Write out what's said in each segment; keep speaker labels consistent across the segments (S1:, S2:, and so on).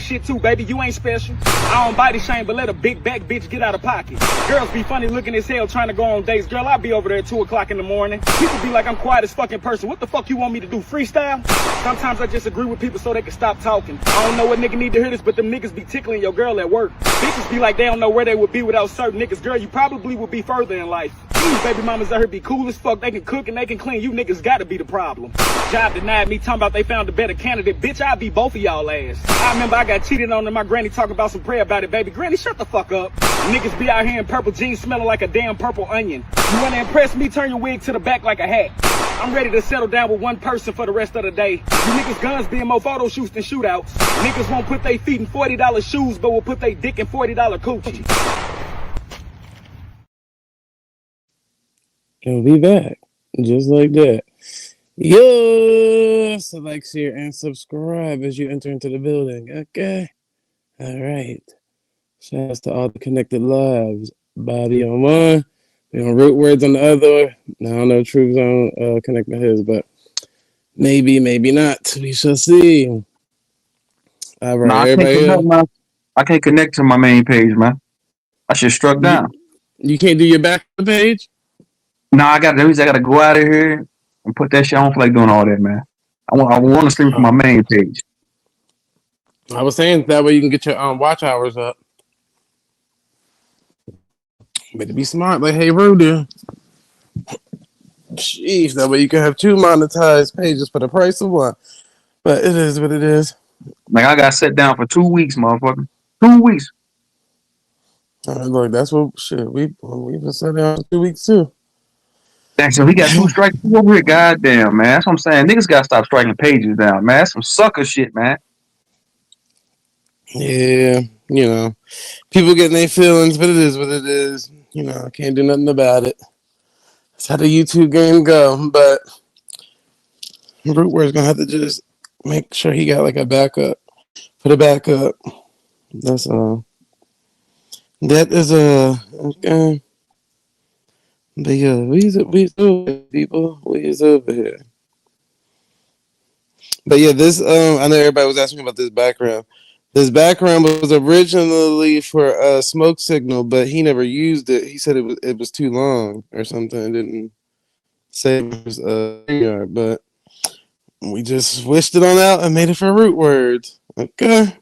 S1: shit too, baby. You ain't special. I don't body shame, but let a big back bitch get out of pocket. Girls be funny looking as hell trying to go on dates. Girl, I'll be over there at 2 o'clock in the morning. People be like, I'm quiet as fucking person. What the fuck you want me to do, freestyle? Sometimes I just agree with people so they can stop talking. I don't know what nigga need to hear this, but them niggas be tickling your girl at work. Bitches be like they don't know where they would be without certain niggas. Girl, you probably would be further in life. These baby mamas out here be cool as fuck. They can cook and they can clean. You niggas gotta be the problem. Job denied me, talking about they found a better candidate. Bitch, I'll be both of y'all ass. I remember I got cheated on and my granny talking about some prayer about it, baby. Granny, shut the fuck up. Niggas be out here in purple jeans smelling like a damn purple onion. You wanna impress me? Turn your wig to the back like a hat. I'm ready to settle down with one person for the rest of the day. You niggas guns being more photo shoots than shootouts. Niggas won't put their feet in $40 shoes, but will put their dick in $40 coochie.
S2: We'll be back. Just like that. Yo! So like, share, and subscribe as you enter into the building. Okay? Alright. Shout out to all the connected lives. Bobby on one. We on root words on the other. I don't know Truth's on connecting his, but maybe, maybe not. We shall see. All right,
S3: Nah, I can't connect to my main page, man. I should struck down.
S2: You can't do your back page?
S3: Nah, I gotta go out of here and put that shit on for like doing all that, man. I want to stream from my main page.
S2: I was saying that way you can get your watch hours up. Better be smart, like hey Rudy. Jeez, that way you can have 2 monetized pages for the price of 1. But it is what it is.
S3: Like I got set down for 2 weeks, motherfucker. 2 weeks.
S2: Look, that's what shit we've been set down for 2 weeks too.
S3: So we got 2 strikes over here. Goddamn, man. That's what I'm saying. Niggas gotta stop striking pages down, man. That's some sucker shit, man.
S2: Yeah, you know, people getting their feelings, but it is what it is. You know, I can't do nothing about it. That's how the YouTube game go. But Rootware's gonna have to just make sure he got like a backup. Put a backup. That's all. That is okay. But yeah, we's over here, people. We's over here. But yeah, this I know everybody was asking about this background. This background was originally for a smoke signal, but he never used it. He said it was too long or something. It didn't say it was yard, but we just switched it on out and made it for root words. Okay.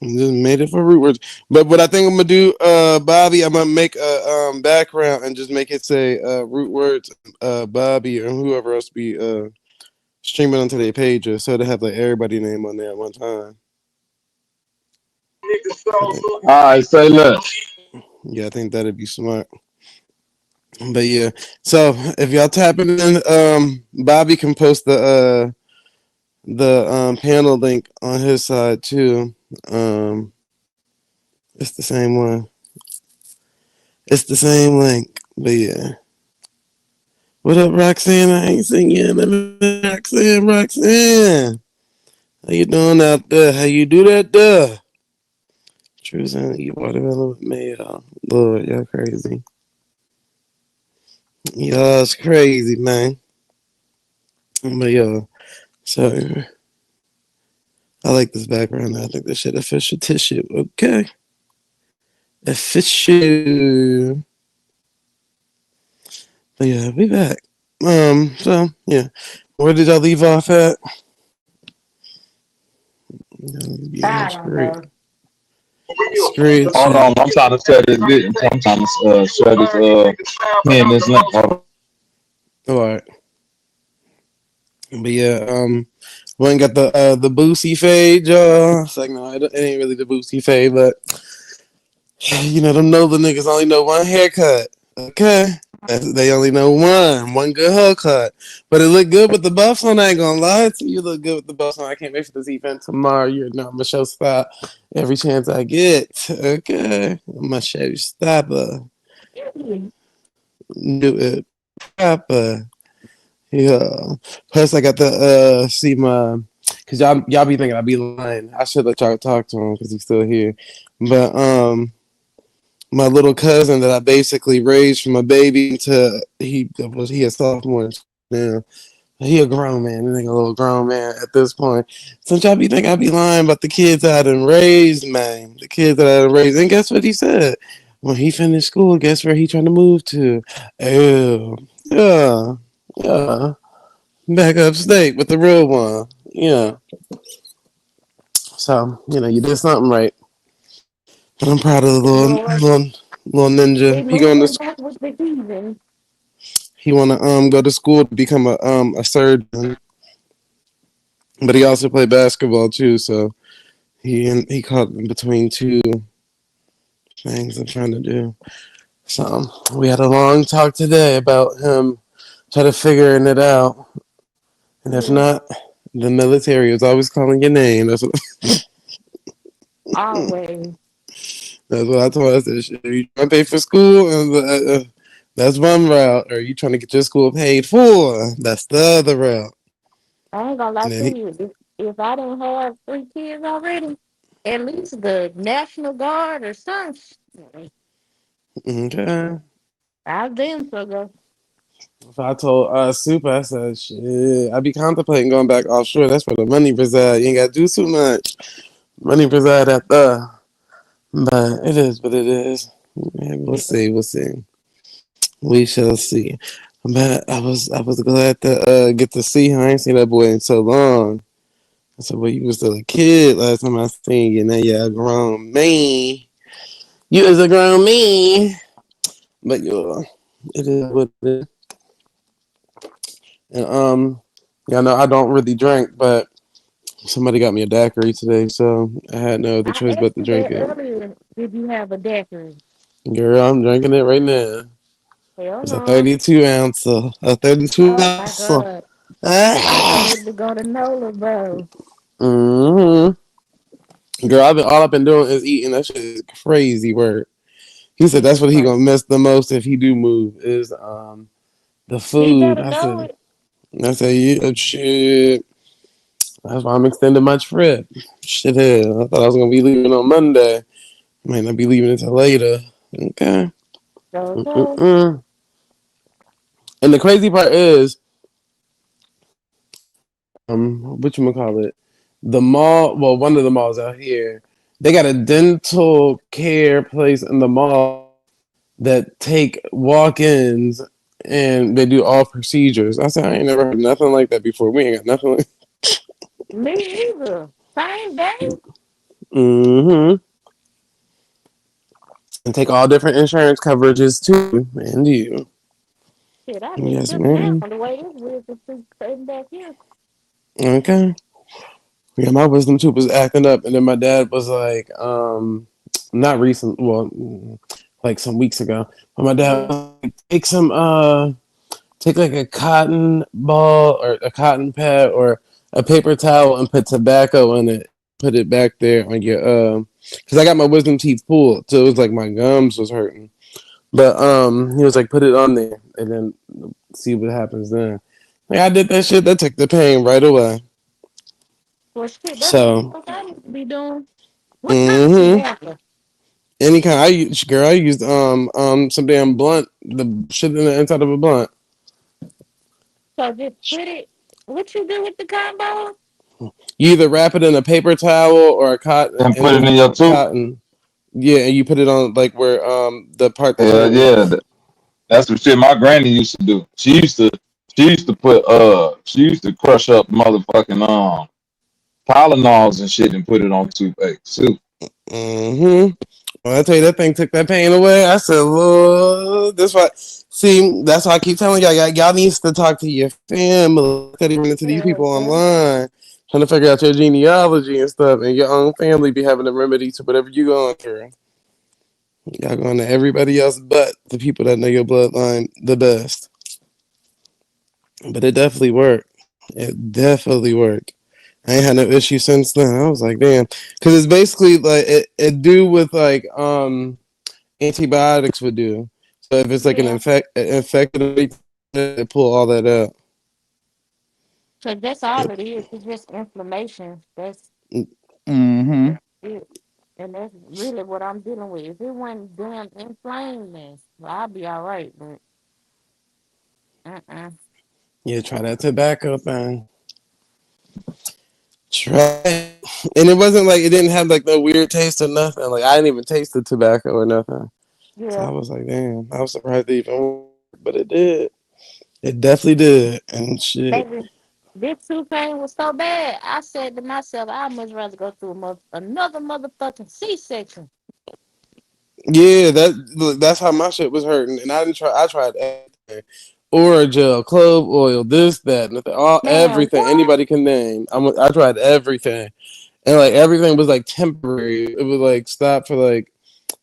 S2: Just made it for root words. But what I think I'm gonna do, Bobby, I'm gonna make a background and just make it say root words, Bobby or whoever else be streaming onto their pages, so they have like everybody name on there at one time.
S4: All right, say less.
S2: Yeah, I think that'd be smart. But yeah, so if y'all tapping in, Bobby can post the panel link on his side too. It's the same one. It's the same link. But yeah. What up, Roxanne? I ain't seen you. Roxanne. How you doing out there? How you do that there? True saying you watermelon with mayo. Lord, y'all crazy. Y'all's crazy, man. But yo, so I like this background. I think this shit official tissue. Okay. Official. But yeah, we back. So yeah. Where did y'all leave off at? Straight.
S4: Hold on, I'm trying to share this video. I'm trying to share this pin this link.
S2: All right. But yeah, we ain't got the Boosie fade, y'all. It's like no, it ain't really the Boosie fade, but you know them know the niggas only know one haircut. Okay. They only know one good haircut. But it look good with the buffs on, I ain't gonna lie to you. Look good with the buffs on. I can't wait for this event tomorrow. You know, I'm gonna show stop every chance I get. Okay. I'm gonna show you stop. Do it proper. Yeah. Plus I got the see my cause y'all be thinking I be lying. I should let y'all talk to him because he's still here. But my little cousin that I basically raised from a baby to he a sophomore now. He a grown man. He a little grown man at this point. Since y'all be think I be lying about the kids I done raised, man. The kids that I done raised. And guess what he said? When he finished school, guess where he trying to move to? Oh, yeah, yeah. Back upstate with the real one. Yeah. So, you did something right. But I'm proud of the
S5: Lord,
S2: little
S5: we
S2: ninja. He going
S5: moving
S2: to
S5: back with the heathen.
S2: he wanna go to school to become a surgeon. But he also played basketball too, so he caught in between two things I'm trying to do. So we had a long talk today about him trying to figuring it out. And if
S5: Yeah,
S2: not, the military is always calling your name.
S5: always.
S2: That's what I told her. I said, "Shit, you trying to pay for school? And that's one route. Or you trying to get your school paid for? That's the other route."
S5: I ain't gonna lie
S2: And then
S5: to
S2: he,
S5: you. If I didn't have three kids already, at least the National Guard or something,
S2: okay.
S5: I've been so go.
S2: If I told Super, I said, shit, I be contemplating going back offshore. That's where the money reside. You ain't got to do too much. Money reside at the. But it is what it is. Yeah, we'll see. We'll see. We shall see. But I was glad to get to see him. I ain't seen that boy in so long. I said, well, you was still a kid last time I seen you. Now you're a grown man. You is a grown man. But it is what it is. And yeah, no, I don't really drink, but somebody got me a daiquiri today, so I had no other
S5: I
S2: choice but
S5: asked
S2: to
S5: you
S2: drink
S5: that
S2: it.
S5: earlier. Did you have a daiquiri?
S2: Girl, I'm drinking it right now.
S5: Hell
S2: It's a
S5: no.
S2: 32 ounce. A 32
S5: Oh my
S2: ounce.
S5: god. I'm
S2: Ah.
S5: ready to go to NOLA, bro.
S2: Mm-hmm. Girl, all I've been doing is eating. That shit is crazy work. He said
S5: It's
S2: that's what he gonna
S5: crazy.
S2: miss the most if he do move is the
S5: He
S2: food.
S5: better
S2: I
S5: know
S2: said
S5: it.
S2: yeah, shit. That's why I'm extending my trip. Shit, hell. I thought I was gonna be leaving on Monday. Might not be leaving until later. Okay.
S5: So,
S2: Mm-mm-mm. And the crazy part is, what you call it? The mall. Well, one of the malls out here, they got a dental care place in the mall that take walk-ins and they do all procedures. I said I ain't never heard nothing like that before. We ain't got nothing.
S5: me either. Same day.
S2: Mm-hmm. And take all different insurance coverages too. And you.
S5: Shit, I need
S2: Yes,
S5: them now.
S2: ma'am.
S5: The way this weird to see back here.
S2: Okay. Yeah, my wisdom tooth was acting up, and then my dad was like, not recent, well, like some weeks ago. But my dad
S5: Yeah.
S2: was like, take like a cotton ball or a cotton pad or a paper towel and put tobacco in it. Put it back there on your because I got my wisdom teeth pulled, so it was like my gums was hurting. But he was like, put it on there and then see what happens then. Like I did that shit, that took the pain right away.
S5: Well, shit, that's what the
S2: So,
S5: fuck I need to be doing. What kind of
S2: mm-hmm.
S5: tobacco?
S2: Any kind. I used some damn blunt. The shit in the inside of a blunt.
S5: So just put it. What you do with the combo?
S2: You either wrap it in a paper towel or a cotton
S4: And
S2: and
S4: put it
S2: then
S4: in your tooth.
S2: cotton. Yeah, and you put it on like where the part that's
S4: Hell
S2: hurting.
S4: yeah, that's some shit my granny used to do. She used to crush up motherfucking Tylenols and shit and put it on toothpaste too.
S2: Mm-hmm. When I tell you that thing took that pain away, I said, "Lord, that's why." See, that's why I keep telling y'all needs to talk to your family. Instead of running into these
S5: Yeah,
S2: people
S5: yeah.
S2: online, trying to figure out your genealogy and stuff, and your own family be having a remedy to whatever you going through. Y'all going to everybody else but the people that know your bloodline the best. But it definitely worked. It definitely worked. I ain't had no issue since then. I was like, damn, because it's basically like it do with like antibiotics would do. So if it's like an
S5: Yeah.
S2: infected, they pull all that out.
S5: So that's all it is. It's just inflammation.
S2: Mm-hmm.
S5: That's it. And that's really what I'm dealing with. If it wasn't damn inflamed, then well, I'll be all right. But uh-uh.
S2: Yeah, try that tobacco thing. Try it. And it wasn't like it didn't have like no weird taste or nothing. Like I didn't even taste the tobacco or nothing. So I
S5: Yeah,
S2: was like, damn, I was surprised it even worked. But it did. It definitely did. And shit.
S5: baby. This toothpaste was so bad. I said to myself, I'd much rather go through another motherfucking C-section.
S2: Yeah, that's how my shit was hurting. And I tried everything. Orajel, clove oil, this, that, nothing, all
S5: Man,
S2: everything
S5: what?
S2: anybody can name. I tried everything. And like everything was like temporary. It would like stop for like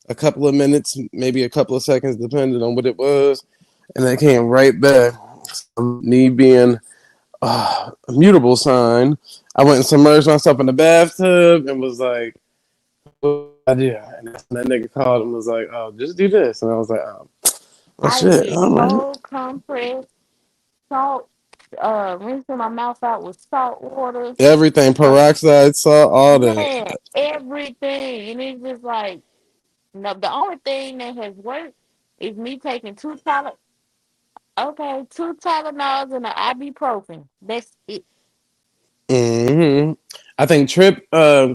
S2: a couple of minutes, maybe a couple of seconds, depending on what it was, and then it came right back. Me being a mutable sign, I went and submerged myself in the bathtub and was like, "What idea?" And that's when that nigga called and was like, "Oh, just do this," and I was like, "Oh, well,
S5: I
S2: shit,
S5: did
S2: all right."
S5: cold compress, salt, rinsing my mouth out with salt water.
S2: Everything,
S5: Uh,
S2: peroxide, salt, all that.
S5: man, everything. And it's just like, no, the only thing that has worked is me taking two Tylenols and an ibuprofen. That's it.
S2: hmm I think Trip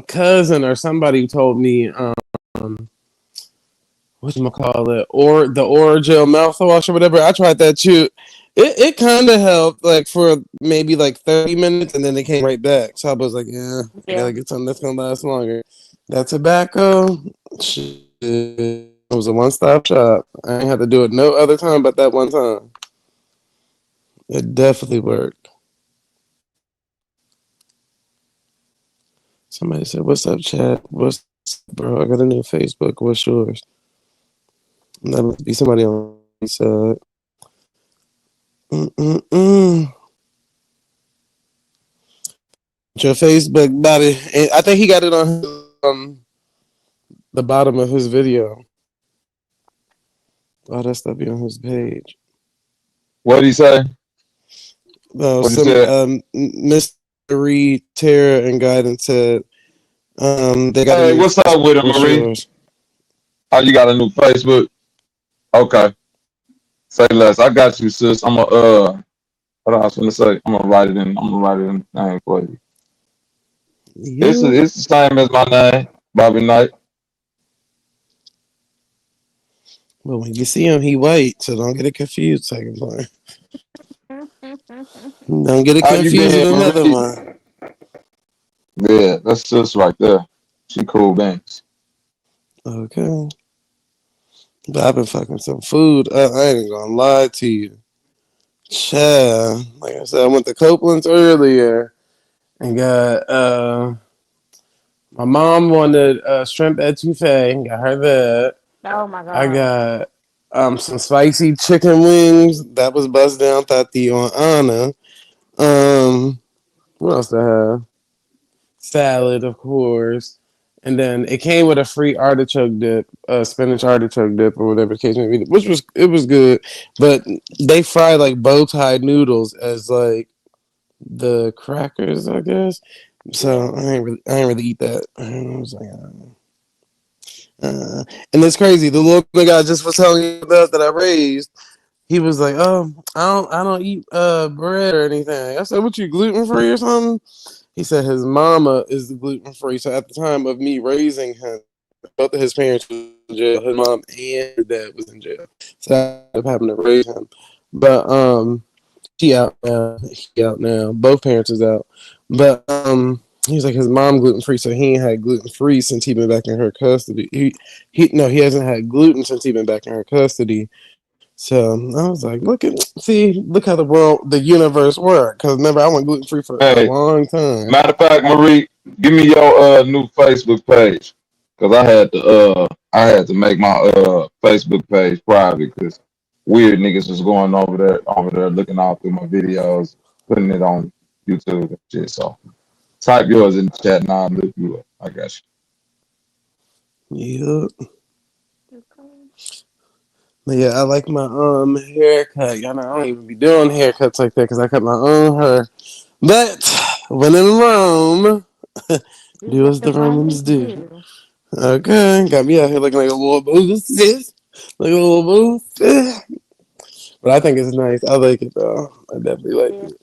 S2: cousin or somebody told me whatchamacallit, or the Orajel mouthwash or whatever. I tried that too. It kind of helped like for maybe like 30 minutes and then it came right back. So I was like, yeah, I
S5: Yeah.
S2: gotta get something that's gonna last longer. That tobacco, shit, it was a one stop shop. I ain't had to do it no other time but that one time. It definitely worked. Somebody said, "What's up, chat? What's bro? I got a new Facebook. What's yours?" And that must be somebody on the side. Mm-mm-mm. Your Facebook, Bobby. And I think he got it on the bottom of his video. All that stuff be on his page.
S4: What did he say? What he
S2: Some
S4: said?
S2: Mystery, Terror, and Guidance said they got a
S4: Hey,
S2: new
S4: what's up
S2: Facebook.
S4: with him,
S2: What's
S4: Marie?
S2: yours?
S4: Oh, you got a new Facebook? Okay. Say less. I got you, sis. I'm gonna what I was gonna say. I'm gonna write it in. I'm gonna write it in the thing for you.
S2: You.
S4: It's the same as my name, Bobby Knight.
S2: Well, when you see him, he white, so don't get it confused. Second point. Don't get it
S4: How you
S2: confused
S4: been,
S2: with another
S4: Marie?
S2: one.
S4: Yeah, that's sis right there. She cool beans.
S2: Okay. But I've been fucking some food. I ain't gonna lie to you. Child. Like I said, I went to Copeland's earlier and got my mom wanted shrimp etouffee. Got her that.
S5: Oh my
S2: I
S5: God.
S2: got some spicy chicken wings. That was buzzed down Tati on Anna. What else did I have? Salad, of course. And then it came with a free artichoke dip, spinach artichoke dip, or whatever the case may be, which was it was good. But they fry like bow tie noodles as like the crackers, I guess.
S5: Yeah.
S2: So I ain't really eat that. I was like, and it's crazy. The little nigga I just was telling you about that I raised, he was like, "Oh, I don't eat bread or anything." I said, "What you gluten free or something?" He said his mama is gluten free. So at the time of me raising him, both of his parents was in jail. His mom and his dad was in jail. So I ended up having to raise him. But he out now. He out now. Both parents is out. But he was like his mom gluten free, so he ain't had gluten free since he been back in her custody. He hasn't had gluten since he been back in her custody. So I was like, look how the world, the universe work. Because remember, I went gluten free for a
S4: Hey,
S2: long time.
S4: matter of fact, Marie, give me your new Facebook page. Cause I had to make my Facebook page private because weird niggas was going over there looking all through my videos, putting it on YouTube and shit. So type yours in the chat and I'll look you up. I got
S2: Yep. But yeah, I like my haircut. Y'all know I don't even be doing haircuts like that because I cut my own hair. But when in Rome,
S5: Do
S2: do
S5: what
S2: as
S5: the
S2: the Romans
S5: Romans
S2: do.
S5: do.
S2: Okay, got me out here looking like a little booth, sis. Like a little booth. But I think it's nice. I like it though. I definitely like
S5: Yeah.
S2: it.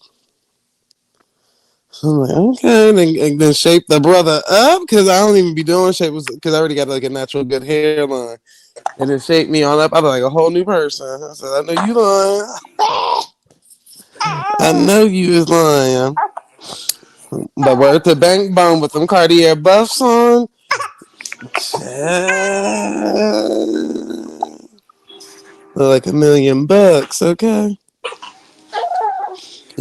S2: So I'm like, okay, and then shape the brother up because I don't even be doing shape because I already got like a natural good hairline. And then shape me on up. I'm like a whole new person. I said, I know you lying. I know you is lying. But word to Bank Bone with them Cartier buffs on. Like $1,000,000, okay?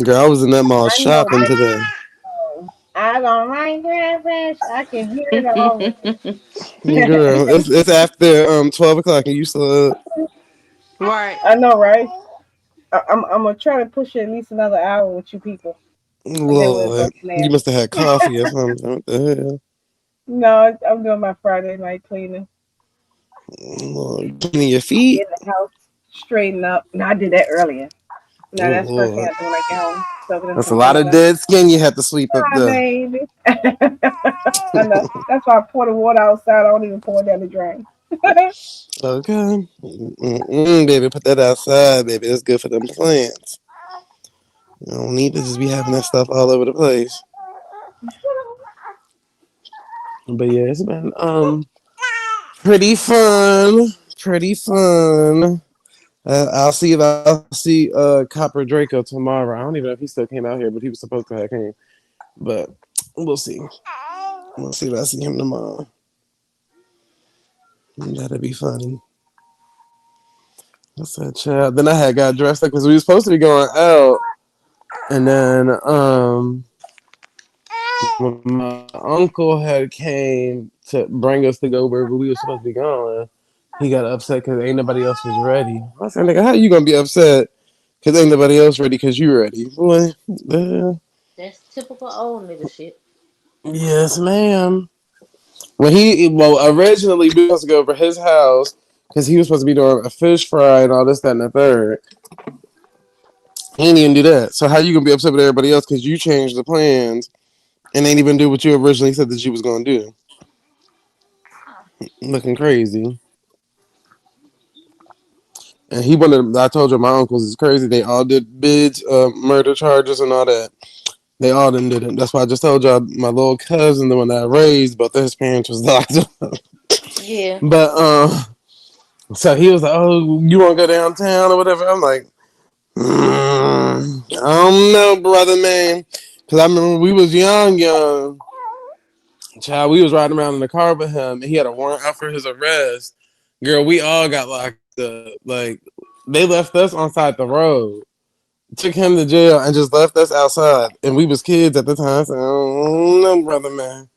S2: Girl, I was in that mall
S6: I know,
S2: shopping today.
S6: baby. I don't like catfish. I can hear it all.
S2: Girl, it's after 12 o'clock and you still up.
S5: Right.
S6: I know, right? I'm gonna try to push it at least another hour with you people, and then we'll go
S2: Lord,
S6: from
S2: you
S6: there.
S2: must have had coffee or something. What the hell?
S6: No, I'm doing my Friday night cleaning,
S2: Lord, cleaning your feet?
S6: getting the house straightened up. No, I did that earlier.
S2: Oh,
S6: No, that's the first thing
S2: Lord.
S6: I do when I get home. Soaking in
S2: That's a
S6: some
S2: lot of
S6: water.
S2: dead skin you have to sweep up
S6: Hi,
S2: there.
S6: baby. I know. That's why I pour the water outside. I don't even pour it down the drain.
S2: Okay. Baby, put that outside, baby. That's good for them plants. You don't need to just be having that stuff all over the place. But yeah, it's been pretty fun. Pretty fun. I'll see if I'll see Copper Draco tomorrow. I don't even know if he still came out here, but he was supposed to have came. But we'll see. We'll see if I see him tomorrow. That'd be funny. What's that, child? Then I had got dressed up because we were supposed to be going out, and then when my uncle had came to bring us to go wherever we were supposed to be going, he got upset because ain't nobody else was ready. I said, "Nigga, how you gonna be upset because ain't nobody else ready because you ready, boy?"
S5: That's typical old nigga shit.
S2: Yes, ma'am. Well, originally we were supposed to go over his house because he was supposed to be doing a fish fry and all this, that, and the third. He didn't even do that. So how you gonna be upset with everybody else because you changed the plans and ain't even do what you originally said that you was gonna do? Looking crazy. And he wanted. I told you my uncles is crazy. They all did bids, murder charges, and all that. They all done did it. That's why I just told y'all my little cousin, the one that I raised, both of his parents was locked up.
S5: Yeah.
S2: But so he was like, "Oh, you want to go downtown or whatever?" I'm like, I don't know, brother, man. Because I remember when we was young. Child, we was riding around in the car with him, and he had a warrant out for his arrest. Girl, we all got locked up. Like they left us on side the road, took him to jail, and just left us outside. And we was kids at the time. So, oh, no, brother, man.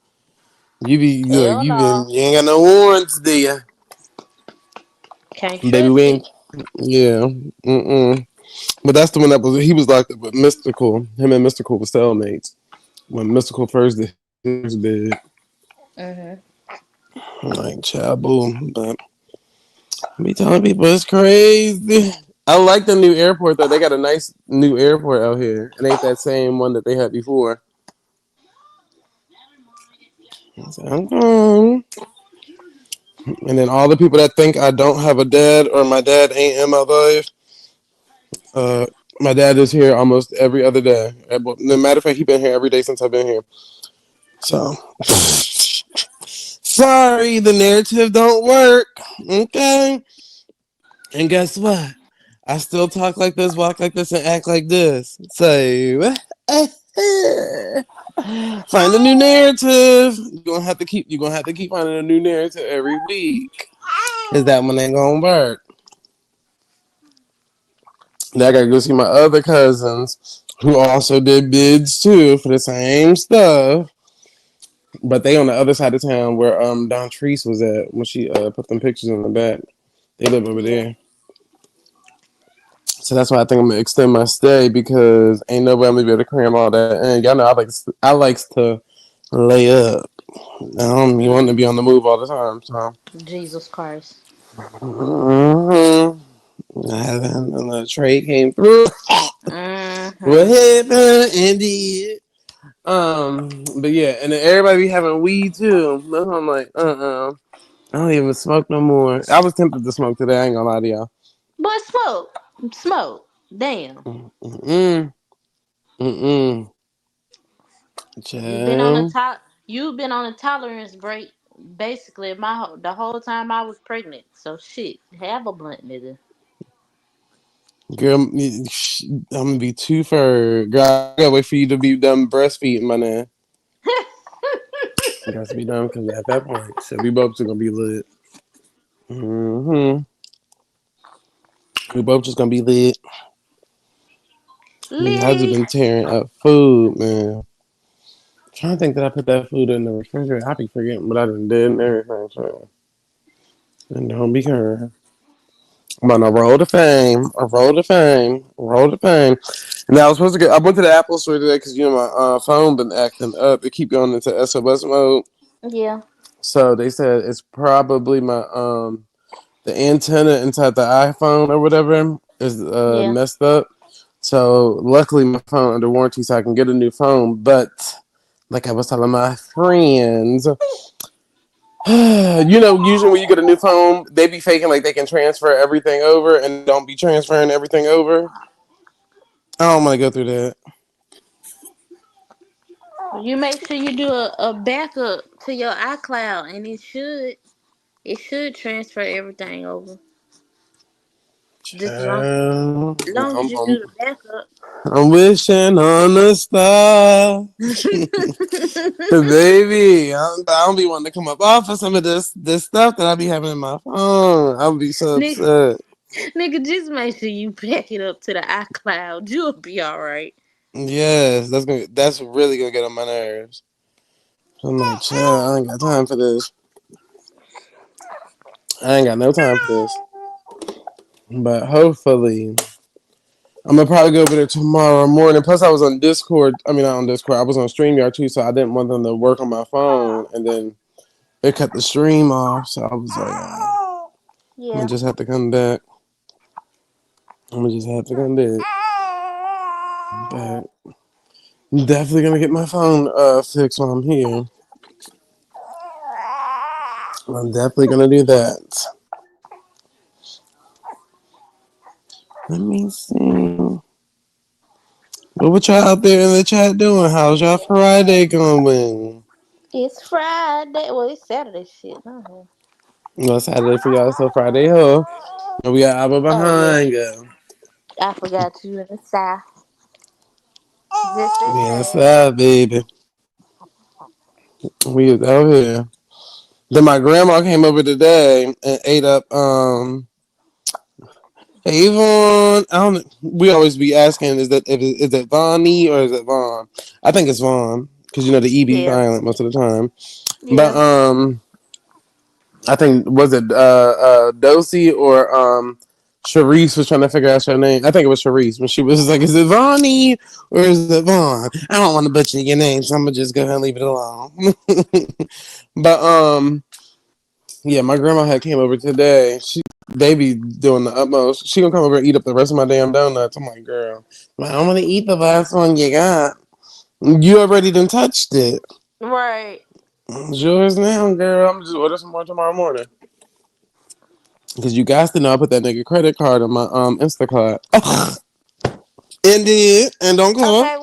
S2: You be look,
S5: Hell no.
S2: you ain't got no warrants, do you?
S5: Can't
S2: Baby, we
S5: trust it.
S2: ain't. Yeah. Mm-mm. But that's the one that was. He was locked up with Mystical. Him and Mystical were cellmates when Mystical first did his bid.
S5: Mm-hmm.
S2: Like, child, boom. But I be telling people it's crazy. I like the new airport though. They got a nice new airport out here. It ain't that same one that they had before. So I'm going. And then all the people that think I don't have a dad or my dad ain't in my life, uh, my dad is here almost every other day. No matter of fact, he been here every day since I've been here. So sorry, the narrative don't work. Okay. And guess what? I still talk like this, walk like this, and act like this. So find a new narrative. You're gonna have to keep finding a new narrative every week. Cause that one ain't gonna work. Now I gotta go see my other cousins who also did bids too for the same stuff. But they on the other side of town where Don Treese was at when she put them pictures in the back. They live over
S5: Yeah.
S2: there. So that's why I think I'm gonna extend my stay because ain't nobody gonna be able to cram all that in. Y'all know I likes to lay up. I don't be wanting to be on the move all the time. So
S5: Jesus Christ.
S2: mm-hmm. I haven't the trade came through. What
S5: Mm-hmm.
S2: happened indeed. But yeah, and then everybody be having weed too. That's why I'm like, I don't even smoke no more. I was tempted to smoke today. I ain't gonna lie to y'all.
S5: But smoke. Smoke. Damn.
S2: Mm-mm. Mm-mm.
S5: You've been on a
S2: Child.
S5: to- You've been on a tolerance break basically the whole time I was pregnant. So shit, have a blunt, nigga.
S2: Girl, I'm gonna be too fur. Girl, I gotta wait for you to be done breastfeeding, my man. You got to be done because at that point, so we both just gonna be lit. Mm-hmm. We both just gonna be lit. Yeah, I just
S5: Liddy.
S2: been tearing up food, man. Trying to think that I put that food in the refrigerator. I be forgetting what I done did and everything. So, and don't be caring. I'm on a roll to fame, a roll to fame, a roll to fame. And I was supposed to get. I went to the Apple store today because my phone been acting up. It keep going into SOS mode.
S5: Yeah,
S2: So they said it's probably my the antenna inside the iPhone or whatever is
S5: yeah.
S2: messed up. So luckily my phone under warranty, so I can get a new phone. But like I was telling my friends, usually when you get a new phone, they be faking like they can transfer everything over and don't be transferring everything over. I don't want to go through that.
S5: You make sure you do a backup to your iCloud, and it should transfer everything over. Just long as you do the backup.
S2: I'm wishing on a star. Baby, I don't be wanting to come up off of some of this stuff that I be having in my phone. I'll be so
S5: nigga,
S2: upset.
S5: nigga, just make sure you back it up to the iCloud. You'll be all right.
S2: Yes, that's really gonna get on my nerves. I'm like, chill, I ain't got time for this. I ain't got no time for this. But hopefully, I'm gonna probably go over there tomorrow morning. Plus, I was on Discord. I mean, not on Discord. I was on StreamYard too, so I didn't want them to work on my phone, and then they cut the stream off. So I was like, I'm gonna
S5: Yeah.
S2: just have to come back. I'm gonna just have to come back. But I'm definitely gonna get my phone fixed while I'm here. I'm definitely gonna do that. Let me see. What y'all out there in the chat doing? How's y'all Friday going?
S5: It's Friday. Well, it's Saturday. Shit. No.
S2: Well, Saturday for y'all, so Friday, huh? And we got Abba
S5: Oh yeah.
S2: behind you.
S5: I forgot you in the south. Just in
S2: Yes,
S5: case.
S2: baby. We was out here. Then my grandma came over today and ate up. Hey, Yvonne. I don't. We always be asking, is it Vonnie or is it Vaughn? I think it's Vaughn because the E be
S5: Yeah.
S2: silent most of the time. But
S5: Yeah.
S2: I think was it Dosey or Sharice was trying to figure out her name. I think it was Sharice when she was like, "Is it Vonnie or is it Vaughn?" I don't want to butcher your name, so I'm gonna just go ahead and leave it alone. But yeah, my grandma had came over today. They be doing the utmost. She gonna come over and eat up the rest of my damn donuts. I'm like, girl, I don't want to eat the last one you got. You already done touched it.
S5: Right.
S2: It's yours now, girl. I'm just order some more tomorrow morning. Because you guys to know I put that nigga credit card on my Instacart. Indeed. And don't call.
S5: Okay,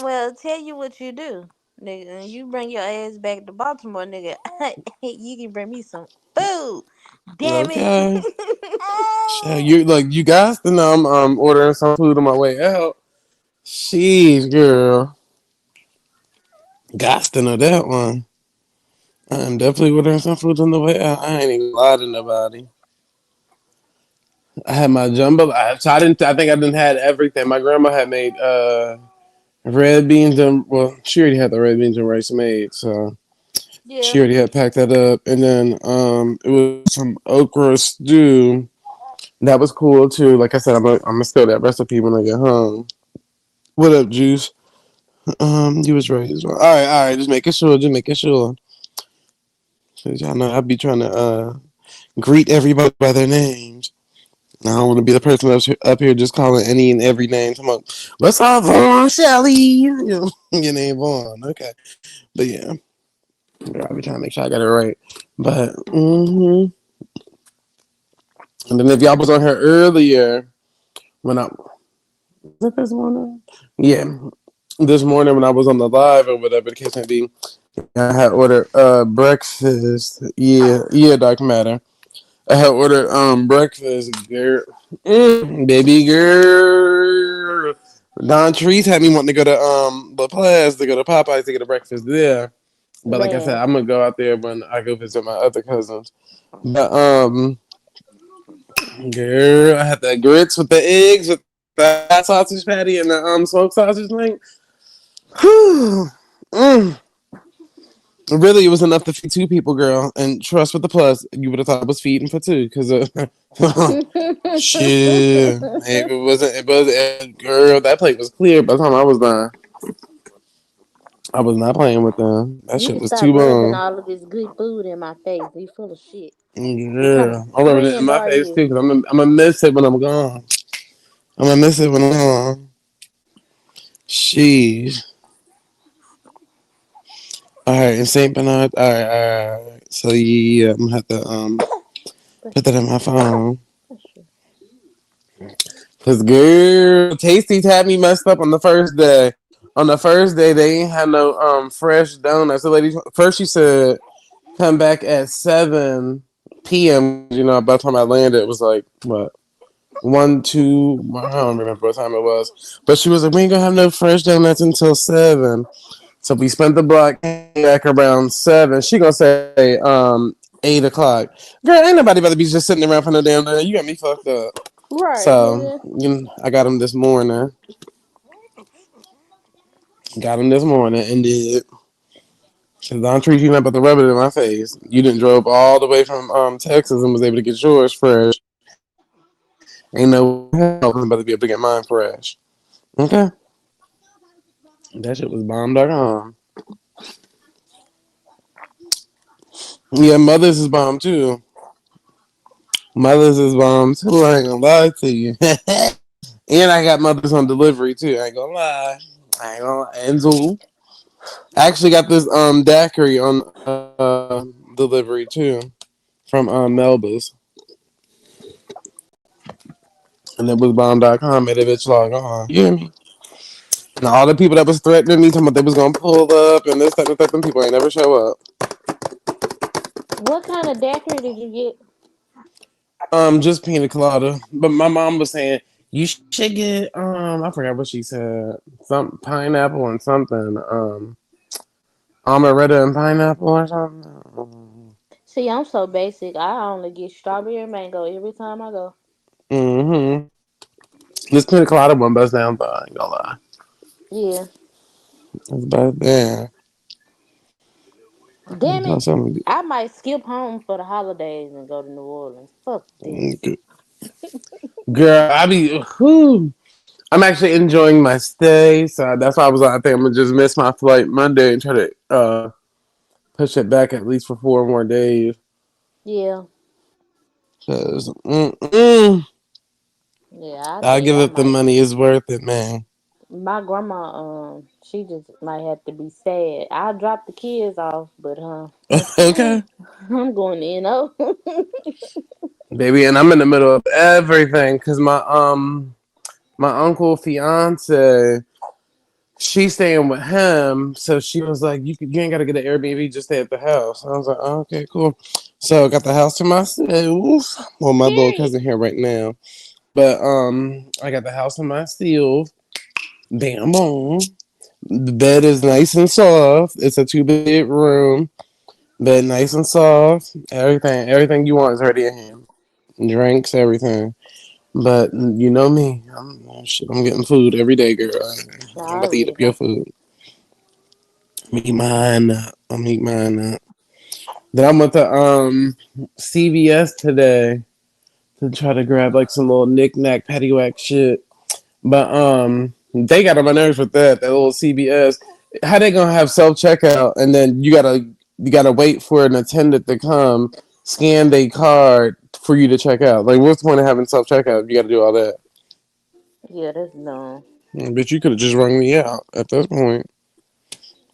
S5: well, tell you what you do, nigga. And you bring your ass back to Baltimore, nigga. You can bring me some food. Damn it.
S2: Okay. So you guys to know I'm ordering some food on my way out. Jeez, girl. Guys to know that one. I'm definitely ordering some food on the way out. I ain't even lie to nobody. I had my jumbo. So I didn't. I think I didn't had everything. My grandma had made red beans and she already had the red beans and rice made. So she
S5: Yeah.
S2: already had packed that up, and then it was some okra stew. That was cool too. Like I said, I'm gonna steal that recipe when I get home. What up, Juice? You was right as well. All right. Just making sure. Just making sure. 'Cause y'all know I be trying to greet everybody by their names. I don't want to be the person up here just calling any and every name. Come on, what's up, Vaughn Shelly? Your name Vaughn. Okay, but yeah, I be trying to make sure I got it right. But and then if y'all was on here earlier, when I was it this morning? Yeah. This morning when I was on the live or whatever the case may be, I had ordered breakfast. Yeah, dark matter. I had ordered breakfast, girl. Baby girl. Don Trees had me wanting to go to La Place to go to Popeyes to get a breakfast there. But like I said,
S5: Man,
S2: I'm gonna go out there when I go visit my other cousins. But girl, I had the grits with the eggs with the hot sausage patty and the smoked sausage link. Whew. Mm. Really, it was enough to feed two people, girl. And trust with the plus, you would have thought it was feeding for two, because shit, it wasn't. It was, girl. That plate was clear by the time I was done. I was not playing with them. That
S5: you
S2: shit
S5: can
S2: was
S5: stop
S2: too
S5: rubbing
S2: bomb.
S5: all of this good food in my face. You full of shit. What kind of
S2: Yeah, I'm rubbing it in
S5: friend
S2: my
S5: are
S2: face
S5: you?
S2: too, because I'm gonna miss it when I'm gone. I'm gonna miss it when I'm gone. Sheesh. All right, in Saint Bernard. All right. So yeah, I'm gonna have to
S5: Bless
S2: put that in my phone.
S5: you.
S2: Cause girl, Tasty's had me messed up on the first day. On the first day, they ain't had no fresh donuts. The lady first she said come back at 7 p.m. You know, by the time I landed, it was like what 1, 2. I don't remember what time it was. But she was like, we ain't gonna have no fresh donuts until 7. So we spent the block back around 7. She gonna say 8 o'clock. Girl, ain't nobody about to be just sitting around for no damn day. You got me fucked up.
S5: Right,
S2: So
S5: nigga.
S2: I got him this morning. Got him this morning and did. Cause don't treat you nothing but to rub it in my face. You didn't drove all the way from Texas and was able to get yours fresh. Ain't no hell I'm about to be able to get mine fresh. Okay. That shit was bomb.com. Yeah, Mother's is bomb too. Mother's is bomb too. I ain't gonna lie to you. And I got Mother's on delivery too. I ain't gonna lie. I ain't gonna lie. And Zool. I actually got this daiquiri on delivery too from Melba's. And it was bomb.com made a bitch log on. You hear me? And all the people that was threatening me, talking about they was gonna pull up and this, that, and that, them people ain't never show up.
S5: What kind of daiquiri did you get?
S2: Just pina colada. But my mom was saying you should get I forgot what she said. Some pineapple and something. Amaretto and pineapple or something.
S5: See, I'm so basic. I only get strawberry and mango every time I go.
S2: Mm-hmm. This pina colada one bust down, but I ain't gonna lie.
S5: Yeah.
S2: It's bad there.
S5: Damn it. I might skip home for the holidays and go to New Orleans. Fuck this.
S2: Girl, I'm actually enjoying my stay, so that's why I think I'm gonna just miss my flight Monday and try to push it back at least for 4 more days.
S5: Yeah.
S2: Cause
S5: Yeah, I
S2: I'll
S5: think
S2: give
S5: I
S2: it the
S5: might.
S2: money. It's worth it, man.
S5: My grandma, she just might have to be sad. I'll drop the kids off, but
S2: Okay,
S5: I'm going to NO.
S2: baby, and I'm in the middle of everything because my uncle fiance she's staying with him, so she was like, you ain't gotta get an Airbnb, just stay at the house." I was like, oh, "Okay, cool." So I got the house to myself. Well, my little
S5: Period.
S2: cousin here right now, but I got the house to myself. Bam, boom. The bed is nice and soft. It's a 2 bedroom bed, nice and soft. Everything you want is already in here. Drinks, everything. But you know me, I'm getting food every day, girl.
S5: I
S2: I'm about to eat
S5: already
S2: up your
S5: know.
S2: food. Meet mine up. I'll meet mine up. Then I went to CVS today to try to grab like some little knick-knack paddywhack shit. But they got on my nerves with that little CVS. How they gonna have self checkout and then you gotta wait for an attendant to come scan their card for you to check out? Like, what's the point of having self checkout? You got to do all that.
S5: Yeah, that's dumb.
S2: Bitch, you could have just rung me out at this point.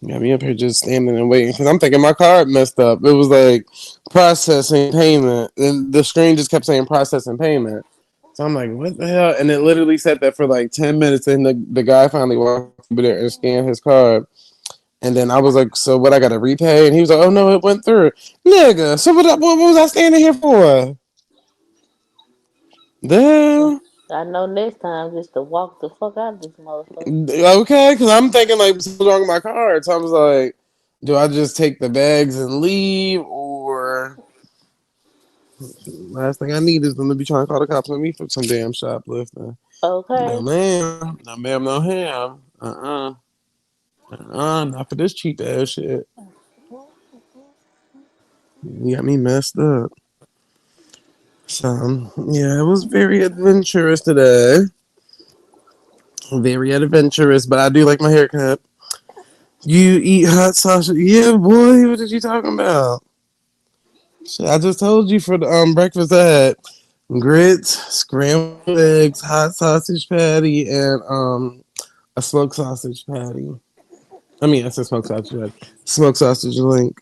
S2: Got me up here just standing and waiting because I'm thinking my card messed up. It was like processing payment, and the screen just kept saying processing payment. So I'm like, what the hell? And it literally said that for like 10 minutes. And the guy finally walked over there and scanned his card. And then I was like, so what? I got to repay? And he was like, oh, no, it went through. Nigga, so what was I standing here for? The
S5: I know next time just to walk the fuck out of this motherfucker.
S2: Okay, because I'm thinking like something's wrong with my card. So I was like, do I just take the bags and leave, or last thing I need is them to be trying to call the cops on me for some damn shoplifting? No
S5: Okay.
S2: ma'am, no ma'am, no ham. Not for this cheap ass shit. You got me messed up. So yeah, it was very adventurous today. Very adventurous, but I do like my haircut. You eat hot sausage? Yeah, boy. What are you talking about? Shit, I just told you for the breakfast I had grits, scrambled eggs, hot sausage patty, and a smoked sausage patty. I mean, I said smoked sausage patty. Smoked sausage link,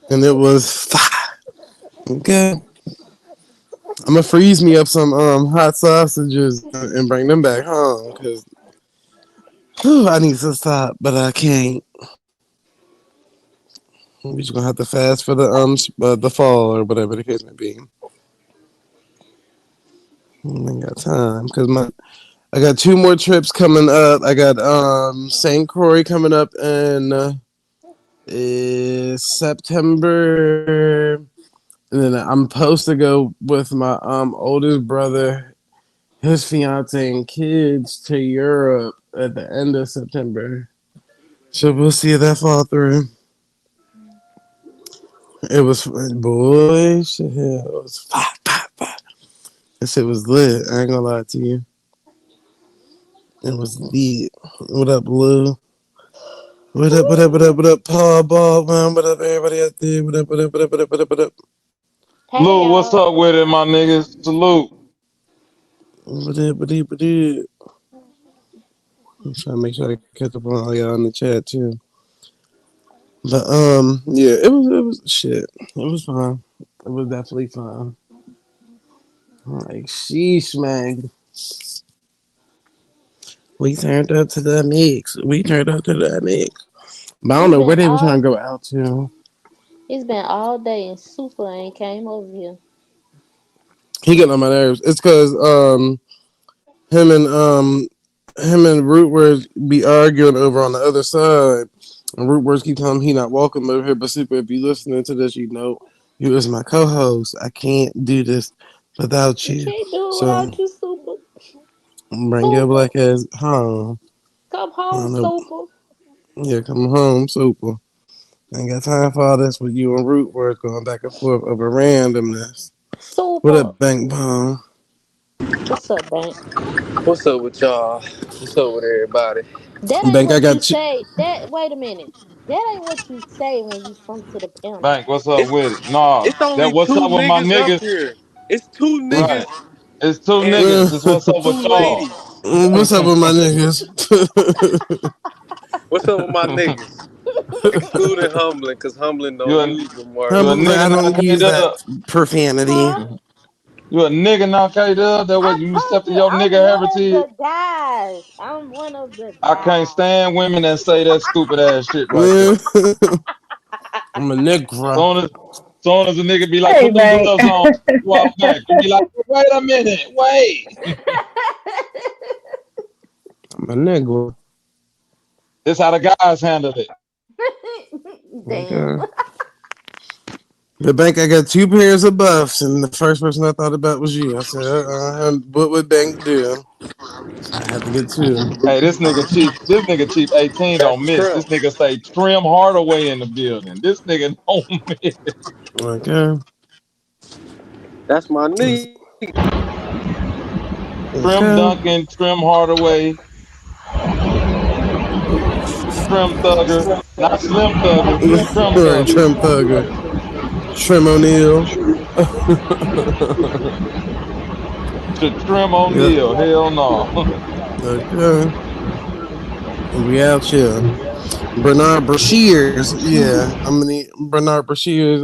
S2: and it was fire. Okay. I'm gonna freeze me up some hot sausages and bring them back home because I need to stop, but I can't. We just gonna have to fast for the fall or whatever the case may be. I ain't got time because I got two more trips coming up. I got St. Croix coming up in September, and then I'm supposed to go with my oldest brother, his fiance, and kids to Europe at the end of September. So we'll see if that fall through. It was boy, shit, it was fire, fire, fire. That shit was lit. I ain't gonna lie to you. It was lit. What up, Lou? What up, what up, what up, what up, Paul Baldwin? What up, everybody out there? What up, what up, what up, what up, what up, what up?
S5: Hey
S4: Lou, what's
S5: y'all.
S4: up with it, my niggas? Salute.
S2: What up, what up, what up? I'm trying to make sure I catch up on all y'all in the chat too. But yeah, it was shit. It was fun. It was definitely fun. Like sheesh, man. We turned up to the mix. We turned up to the mix. But I don't
S5: It's
S2: know
S5: been
S2: where they were trying
S5: all
S2: to go out to.
S5: it's been all day and Super ain't came over here.
S2: He getting on my nerves. It's because him and Rootwords be arguing over on the other side. And Rootwords keep telling him he not welcome over here. But Super, if you listening to this, you know you is my co-host. I can't do this without
S5: You
S2: you.
S5: can't do it
S2: So
S5: without you, Super.
S2: bring your
S5: Super.
S2: black ass home.
S5: Come
S2: I
S5: home,
S2: don't know.
S5: Super.
S2: Yeah, come home, Super. Ain't got time for all this with you and Rootwords going back and forth over randomness. What
S5: Super.
S2: up, Bank Bomb?
S5: What's up, Bank?
S7: What's up with y'all? What's up with everybody?
S5: That ain't
S2: Bank, I
S5: what you
S2: got you.
S5: say. That wait a minute. That ain't what you say when you come to the panel.
S4: Bank, what's up
S7: It's
S4: with it? Nah,
S7: it's
S4: that
S7: only
S4: what's
S7: two
S4: up with my
S7: niggas up
S4: niggas?
S7: here. It's two
S4: Right.
S7: niggas
S4: It's two
S7: and
S4: niggas. It's what's up with
S7: two
S4: y'all.
S7: ladies.
S2: What's up with my niggas?
S7: What's up with my niggas? Including Humbling, because Humbling
S4: You
S7: don't
S4: a
S7: use them
S4: you a
S7: words.
S2: Humbly, I
S4: nigga now,
S2: don't
S4: K
S2: use that
S4: Dub.
S2: profanity.
S5: Huh?
S4: You a nigga now, K Dub. That what
S5: I
S4: you
S5: told
S4: accepting
S5: you
S4: your
S5: I'm
S4: nigga
S5: one of
S4: heritage.
S5: the guys. I'm one of the
S4: I can't
S5: guys.
S4: stand women that say that stupid ass shit right there.
S2: I'm a nigga.
S4: Soon as a nigga be like,
S6: Hey,
S4: put them
S6: man.
S4: gloves on, walk back. You be like, wait a minute, wait.
S2: I'm a nigga.
S4: This how the guys handle it.
S5: Damn.
S2: Okay. The bank, I got two pairs of buffs, and the first person I thought about was you. I said, what would Bank do? So I had to get two.
S4: Hey, this nigga cheap. This nigga cheap 18
S7: That's
S4: don't miss.
S7: Trim.
S4: This nigga say Trim Hardaway in the building. This nigga don't miss.
S2: Okay.
S7: That's my nigga.
S4: Trim
S2: Okay.
S4: Duncan, Trim Hardaway, Trim Thugger, not Slim Thugger, Trim
S2: Right,
S4: Thugger.
S2: Trim Thugger. Trim O'Neal.
S4: Trim
S2: Yep.
S4: O'Neal. Hell no.
S2: Okay. We out here. Bernard Brashears. Yeah. I'm gonna need Bernard Brashears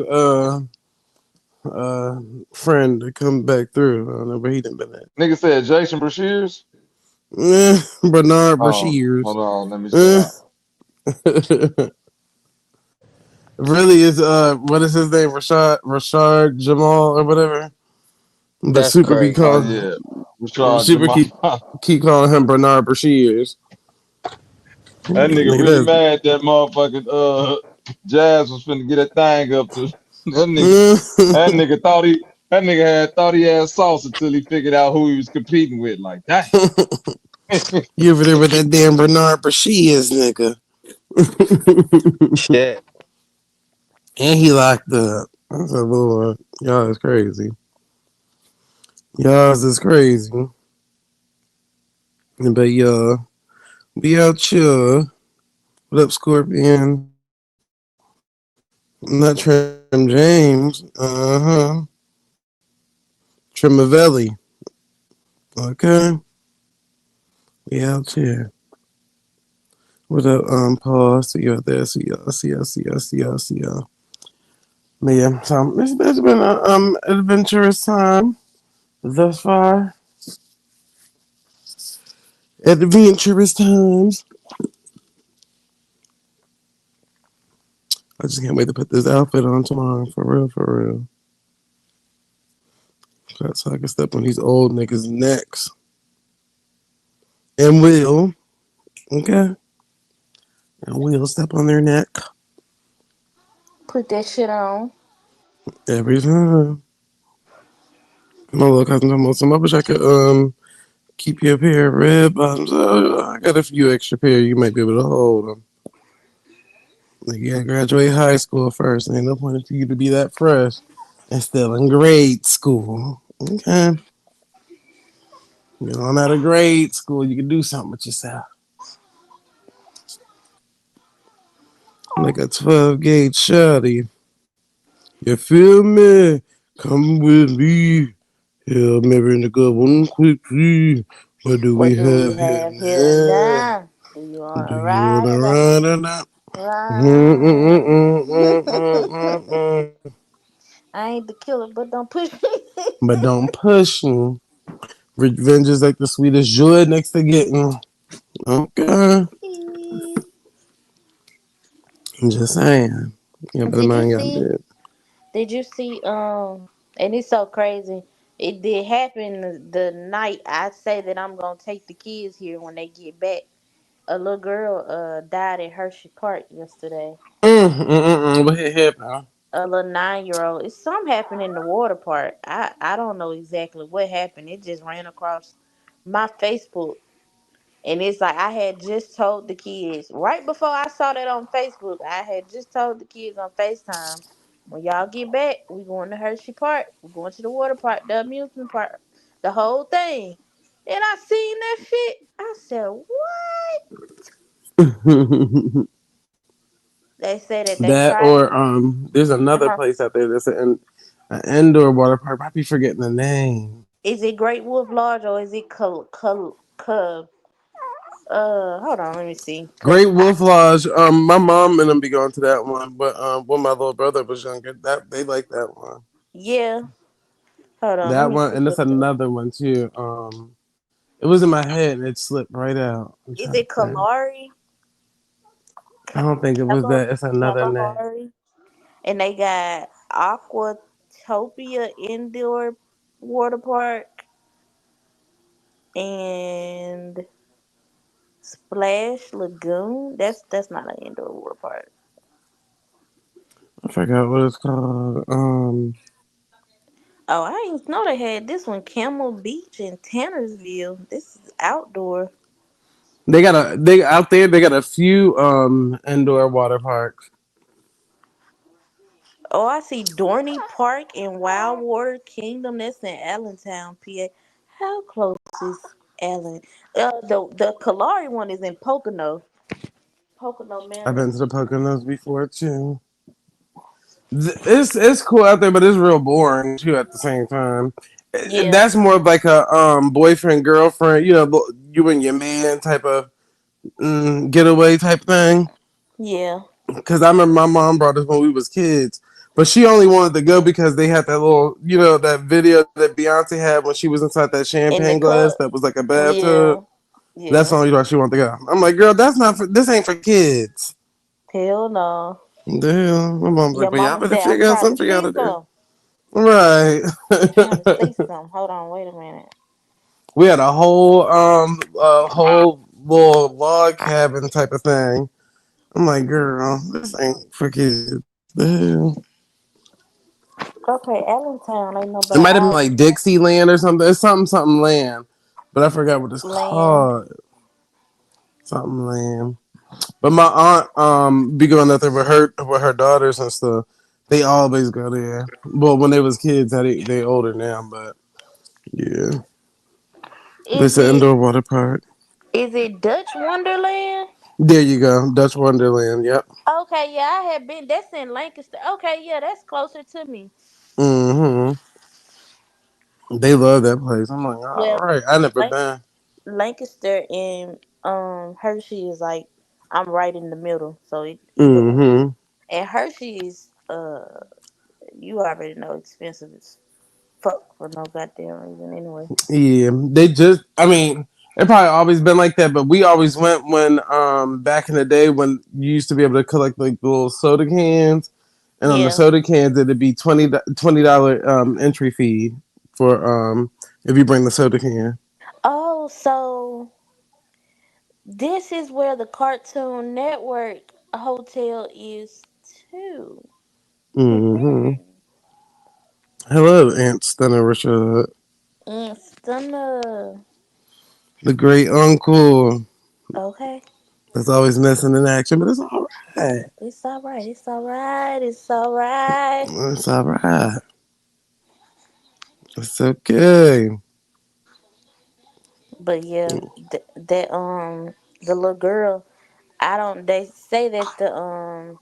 S2: friend to come back through. I don't know where he done been at.
S4: Nigga said Jason Brashears.
S2: Bernard
S4: Oh,
S2: Brashears.
S4: hold on. Let me see.
S2: Uh, really is what is his name? Rashard Jamal or whatever. But
S7: That's
S2: Super be
S7: crazy.
S4: Oh
S2: calling
S4: yeah, Rashad
S2: Super
S4: Jamal.
S2: keep calling him Bernard Brashears.
S4: That nigga
S2: Nigga,
S4: really mad that motherfucking Jazz was finna get that thing up to that
S2: that's
S4: nigga thought he had sauce until he figured out who he was competing with. Like, dang.
S2: you over there with that damn Bernard Brashears nigga.
S7: Shit.
S2: And he locked up. I said, Lord, y'all is crazy. Y'all is crazy. But be out here. What up, Scorpion? Not Trim James. Uh-huh. Trimavelli. Okay. We out here. What up, Paul? See you out there. See y'all. See y'all. See y'all. See y'all. See y'all. But yeah, so it's been an adventurous time thus far. Adventurous times. I just can't wait to put this outfit on tomorrow. For real, for real. So I can step on these old niggas' necks. And will. Okay? And will step on their neck
S5: Put that shit on.
S2: every time. My little cousin talking about some. I wish I could keep you a pair of red bottoms. I got a few extra pair. You might be able to hold them. Like, you gotta graduate high school first. Ain't no point for you to be that fresh and still in grade school. Okay. You know, I'm out of grade school. You can do something with yourself. Like a 12 gauge shotty. You feel me? Come with me. Yeah, maybe in the good one quickly. What do we
S5: What do we
S2: have here
S5: have here
S2: now?
S5: now? Do you want
S2: Do
S5: to
S2: you want
S5: ride
S2: to
S5: or not?
S2: ride or not?
S5: Ride. I ain't the killer, but don't push me.
S2: But don't push me. Revenge is like the sweetest joy next to getting. Okay. I'm just saying. Yeah, but
S5: Did you
S2: mine got
S5: see?
S2: dead.
S5: Did you see? And it's so crazy. It did happen the night I say that I'm gonna take the kids here when they get back. A little girl died at Hershey Park yesterday.
S2: What had happened?
S5: A little 9 year old. It's something happened in the water park. I don't know exactly what happened. It just ran across my Facebook. And it's like I had just told the kids right before I saw that on Facebook. I had just told the kids on FaceTime, when y'all get back, we going to Hershey Park. We're going to the water park, the amusement park, the whole thing. And I seen that shit. I said, "What?" They said that they
S2: That
S5: tried
S2: or
S5: to.
S2: there's another
S5: Uh-huh.
S2: place out there that's an indoor water park. I be forgetting the name.
S5: Is it Great Wolf Lodge or is it Cub? Hold on, let me see.
S2: Great Wolf Lodge. My mom and them be going to that one, but when my little brother was younger, that they like that one.
S5: Yeah, hold on, let
S2: That
S5: me
S2: one,
S5: see
S2: and it's
S5: what the.
S2: another one too. It was in my head and it slipped right out. I'm
S5: Is
S2: trying to
S5: it
S2: think.
S5: Kalari?
S2: I don't think it was that. It's another name.
S5: Kalahari? And they got Aquatopia Indoor Water Park and Splash Lagoon. That's not an indoor water park.
S2: I forgot what it's called.
S5: Oh, I didn't know they had this one, Camel Beach in Tannersville. This is outdoor.
S2: They out there. They got a few indoor water parks.
S5: Oh, I see Dorney Park in Wildwater Kingdom. That's in Allentown, PA. How close is Allen? The Kalari one is in Pocono
S2: I've
S5: Manor.
S2: been to the Poconos before too. It's cool out there, but it's real boring too at the same time.
S5: Yeah,
S2: That's more of like a boyfriend girlfriend, you and your man type of getaway type thing.
S5: yeah,
S2: Because I remember my mom brought us when we was kids. But she only wanted to go because they had that little, that video that Beyonce had when she was inside that
S5: In the
S2: champagne glass
S5: cup.
S2: that was like a bathtub.
S5: Yeah.
S2: That's the
S5: Yeah.
S2: only why she wanted to go. I'm like, girl, this ain't for kids.
S5: Hell no.
S2: The hell? My mom's like,
S5: Your
S2: well, y'all
S5: mama
S2: better
S5: said, I'm
S2: figure out
S5: trying to
S2: something for y'all
S5: see
S2: to do.
S5: some.
S2: Right.
S5: I'm trying to see some. Hold on, wait a minute.
S2: We had a whole little log cabin type of thing. I'm like, girl, this ain't for kids. The hell?
S5: Okay, Allentown ain't no
S2: It
S5: bad
S2: might have been
S5: out
S2: like Dixieland or something. It's something land, but I forgot what it's
S5: land.
S2: called. Something land. But my aunt be going out there with her daughters and stuff. They always go there. Well, when they was kids, they older now, but yeah,
S5: Is
S2: it's an
S5: it
S2: indoor water park.
S5: is it Dutch Wonderland?
S2: There you go, Dutch Wonderland. Yep.
S5: Okay, yeah, I have been. That's in Lancaster. Okay, yeah, that's closer to me.
S2: Hmm. They love that place. I'm like, all
S5: Well,
S2: right. I never
S5: Lanc-
S2: been.
S5: Lancaster and Hershey is like I'm right in the middle, so either one.
S2: Hmm.
S5: And Hershey's you already know expensive as fuck for no goddamn reason anyway.
S2: Yeah, they just. I mean, it probably always been like that, but we always went when back in the day when you used to be able to collect like the little soda cans, and on the
S5: Yeah.
S2: soda cans it'd be $20 entry fee for if you bring the soda can.
S5: Oh, so this is where the Cartoon Network hotel is too.
S2: Hmm. Hello, Aunt Stunner Richard,
S5: And stunner.
S2: the great uncle
S5: Okay.
S2: that's always missing in action, but it's all right.
S5: It's all right. It's all right. It's all right.
S2: It's all right. It's okay.
S5: But yeah, that the little girl. I don't. They say that the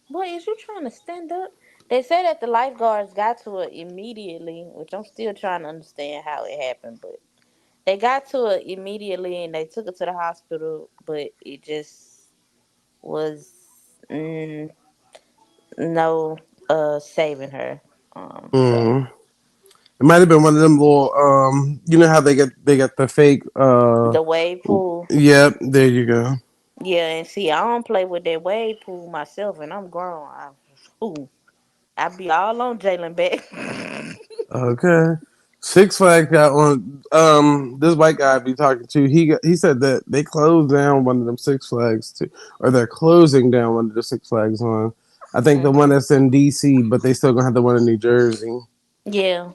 S5: Boy, is you trying to stand up? They say that the lifeguards got to it immediately, which I'm still trying to understand how it happened, but they got to it immediately and they took her to the hospital, but it just was no saving her. So
S2: Mm. It might have been one of them little you know how they got the fake
S5: the wave pool.
S2: yep, there you go.
S5: Yeah, and see, I don't play with that wave pool myself, and I'm grown. Ooh, I be all on Jalen back.
S2: Okay. Six Flags got one this white guy I be talking to, he said that they closed down one of them Six Flags too, or they're closing down one of the Six Flags one. I think the one that's in DC, but they still gonna have the one in New Jersey.
S5: Yeah.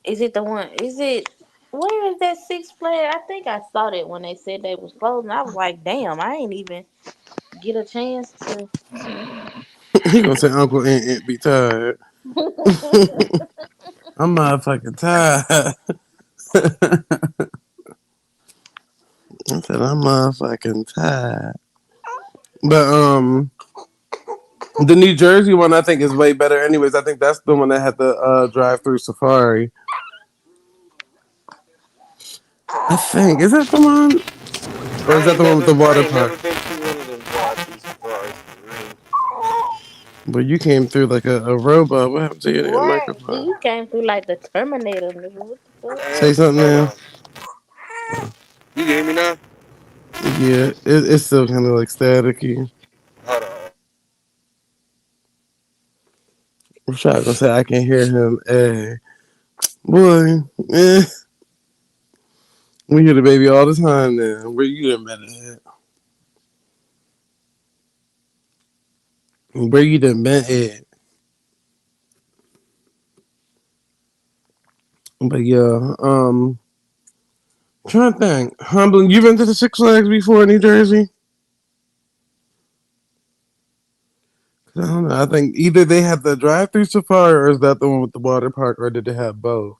S5: Is it the one? Is it? Where is that Six Flag? I think I saw that when they said they was closing. I was like, damn, I ain't even get a chance to.
S2: He gonna say Uncle Aunt be tired. I'm motherfucking tired. I said I'm motherfucking tired. But the New Jersey one I think is way better. Anyways, I think that's the one that had the drive-through safari. I think is that the one, or is that the one with the
S7: I
S2: water
S7: ain't
S2: park?
S7: never been to one of them drive-through safaris for real.
S2: But you came through like a robot. What happened to your damn
S5: Right.
S2: microphone?
S5: You came through like the Terminator, nigga. What the fuck?
S2: Say something
S7: Hold
S2: now.
S7: on. You can hear me now?
S2: Yeah, it's still kind of like staticky.
S7: Hold on.
S2: I'm trying to say I can hear him. Hey, boy, eh, we hear the baby all the time now. Where you done been at? Where you done been at? But yeah, trying to think. Humbling, you been to the Six Flags before in New Jersey? I don't know. I think either they had the drive-through safari, or is that the one with the water park, or did they have both?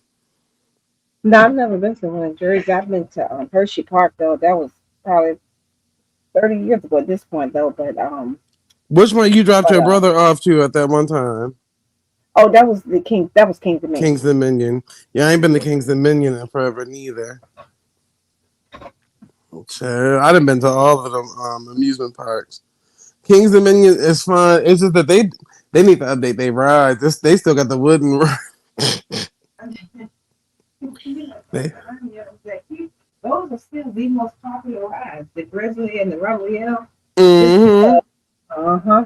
S6: No, I've never been to one in Jersey. I've been to Hershey Park though. That was probably 30 years ago at this point though.
S2: Which one you dropped
S6: But
S2: your brother off to at that one time?
S6: oh, that was the King. That was King's Dominion.
S2: King's Dominion. Yeah, I ain't been to King's Dominion in forever neither. Sure, I done been to all of them amusement parks. King's Dominion is fun. It's just that They need to update their rides. They still got the wooden. They,
S6: Those are still the most popular rides. The Grizzly and the Rebel Yell. Just
S2: mm-hmm.
S6: because. Uh huh.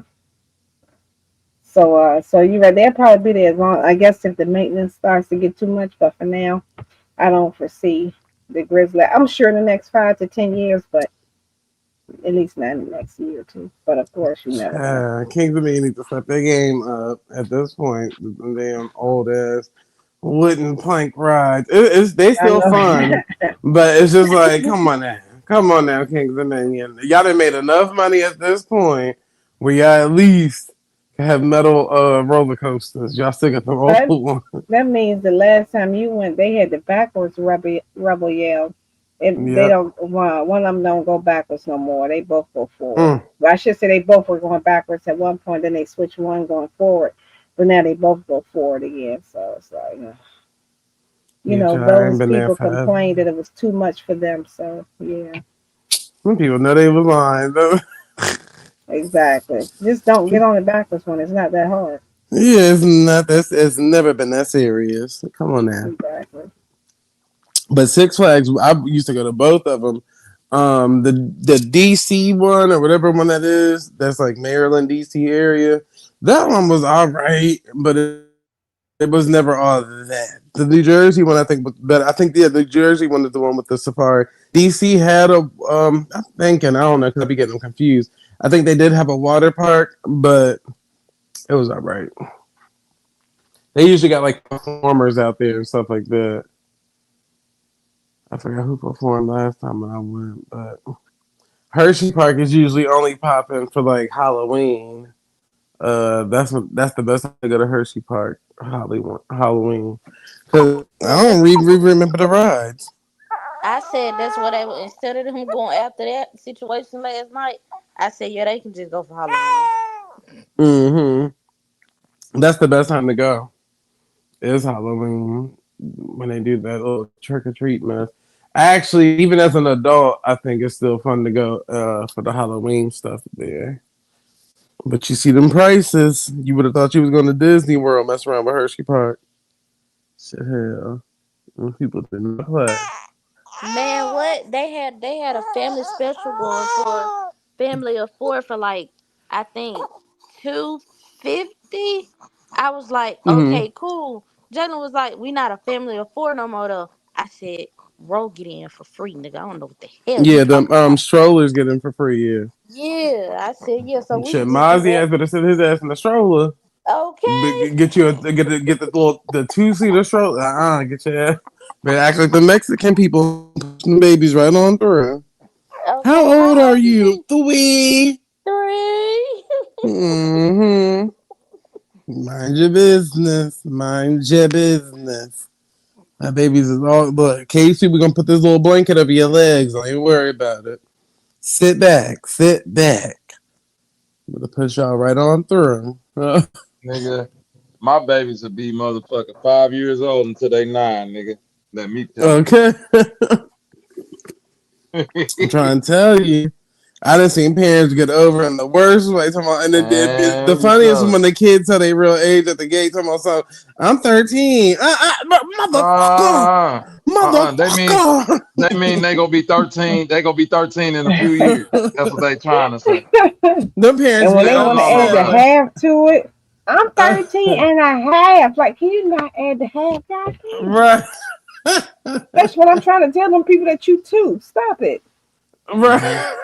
S6: So you're right. They'll probably be there as long. I guess if the maintenance starts to get too much, but for now, I don't foresee the Grizzly. I'm sure in the next 5 to 10 years, but at least not in the next year or two. But of course, you never know.
S2: Kings of Me need to step their game up at this point. The damn old ass wooden plank rides. It's they
S6: I
S2: still
S6: know.
S2: fun, but it's just like, come on now, Kings of Minion. Y'all done made enough money at this point where y'all at least can have metal roller coasters. Y'all still got the old
S6: But
S2: one.
S6: that means the last time you went, they had the backwards rebel yell. And they
S2: Yep.
S6: don't. One of them don't go backwards no more. They both go forward.
S2: Mm.
S6: Well, I should say they both were going backwards at one point. Then they switched one going forward, but now they both go forward again. So it's like,
S2: Yeah, I ain't
S6: those
S2: been there
S6: people
S2: forever.
S6: complained that it was too much for them. So yeah,
S2: Some people know they was lying though.
S6: exactly. Just don't get on the backwards one. It's not that hard.
S2: Yeah, it's not. It's never been that serious. Come on now.
S6: Exactly.
S2: But Six Flags, I used to go to both of them. The DC one or whatever one that is, that's like Maryland DC area. That one was all right, but it was never all that. The New Jersey one, I think, but I think the Jersey one is the one with the safari. DC had a I'm thinking, I don't know, because I be getting them confused. I think they did have a water park, but it was all right. They usually got like performers out there and stuff like that. I forgot who performed last time when I went, but Hershey Park is usually only popping for like Halloween. That's the best time to go to Hershey Park Halloween because I don't remember the rides.
S5: I said that's what they were. Instead of them going after that situation last night, I said, yeah, they can just go for Halloween.
S2: That's the best time to go. It's Halloween when they do that little trick or treat mess. Actually, even as an adult, I think it's still fun to go for the Halloween stuff there. But you see them prices. You would have thought you was going to Disney World, mess around with Hershey Park. Shit, hell, them people did not play.
S5: Man, what they had a family special going for family of four for like I think 250. I was like,
S2: Mm-hmm.
S5: okay, cool. Jalen was like, we not a family of four no more though. I said, roll get in for free, nigga. I don't know what the hell you
S2: Yeah, the
S5: talking about.
S2: strollers get in for free. Yeah,
S5: Yeah, I said yeah, so
S2: and
S5: we
S2: shit.
S5: could just do
S2: Mozzie
S5: that.
S2: ass better sit his ass in the stroller.
S5: Okay.
S2: Get you get the little the 2-seater stroller. Get your ass. But act like the Mexican people pushing babies right on through. How
S5: Okay,
S2: old
S5: how
S2: are
S5: old is
S2: you?
S5: he?
S2: 3.
S5: 3.
S2: Mm-hmm. Mind your business. Mind your business. My babies is all look. Casey, we're gonna put this little blanket over your legs. Don't even worry about it. Sit back. Sit back. I'm gonna push y'all right on through.
S4: Nigga, my babies will be motherfucking 5 years old until they 9, nigga. Let me tell you.
S2: Okay. I'm trying to tell you. I done seen parents get over in the worst way. Talking about, and the
S4: And you
S2: funniest is
S4: know,
S2: when the kids tell their real age at the gate. Talking about, so I'm 13. Motherfucker,
S4: uh, They mean
S2: motherfucker.
S4: they gonna be 13. They gonna be 13 in a few years. That's what they trying to say.
S2: Them parents
S6: And when
S2: be
S6: they
S4: Hell
S6: want to
S2: on
S4: no,
S6: add
S4: no,
S6: the
S2: some.
S4: baby.
S6: half to it, I'm
S2: Uh,
S6: 13 and a half. Like, can you not add the half? God damn.
S2: right,
S6: That's what I'm trying to tell them people that you too. Stop it.
S4: Hmm.
S2: right.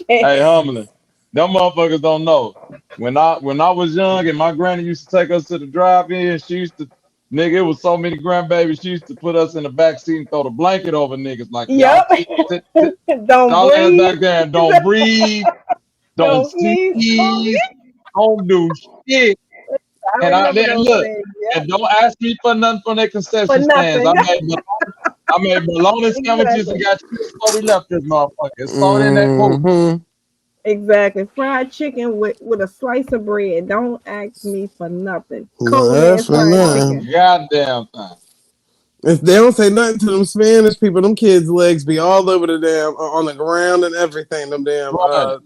S4: Hey, Humlin, them motherfuckers don't know. When I was young and my granny used to take us to the drive-in, she used to, nigga, it was so many grandbabies. She used to put us in the back seat and throw the blanket over niggas like y'all
S6: Yep.
S4: sit
S6: Don't
S4: y'all ass
S6: breathe.
S4: back there and don't breathe, don't
S6: Don't sneeze. Oh,
S4: sneeze, don't do shit.
S6: I
S4: And I
S6: remember
S4: then
S6: those
S4: look,
S6: days.
S4: and
S6: Yep.
S4: don't ask me for nothing from their
S6: For
S4: concession stands.
S6: nothing.
S4: I made bologna sandwiches and
S6: Exactly.
S4: got chips before we left this motherfucker. It's sold in that pool.
S2: Mm-hmm.
S6: Exactly. Fried chicken with a slice of bread. Don't ask me for nothing.
S2: No,
S6: Cold
S2: that's
S6: ass
S2: for
S6: fried
S2: none.
S6: chicken.
S4: Goddamn thing.
S2: If they don't say nothing to them Spanish people, them kids' legs be all over the damn on the ground and everything. Them damn
S4: Right.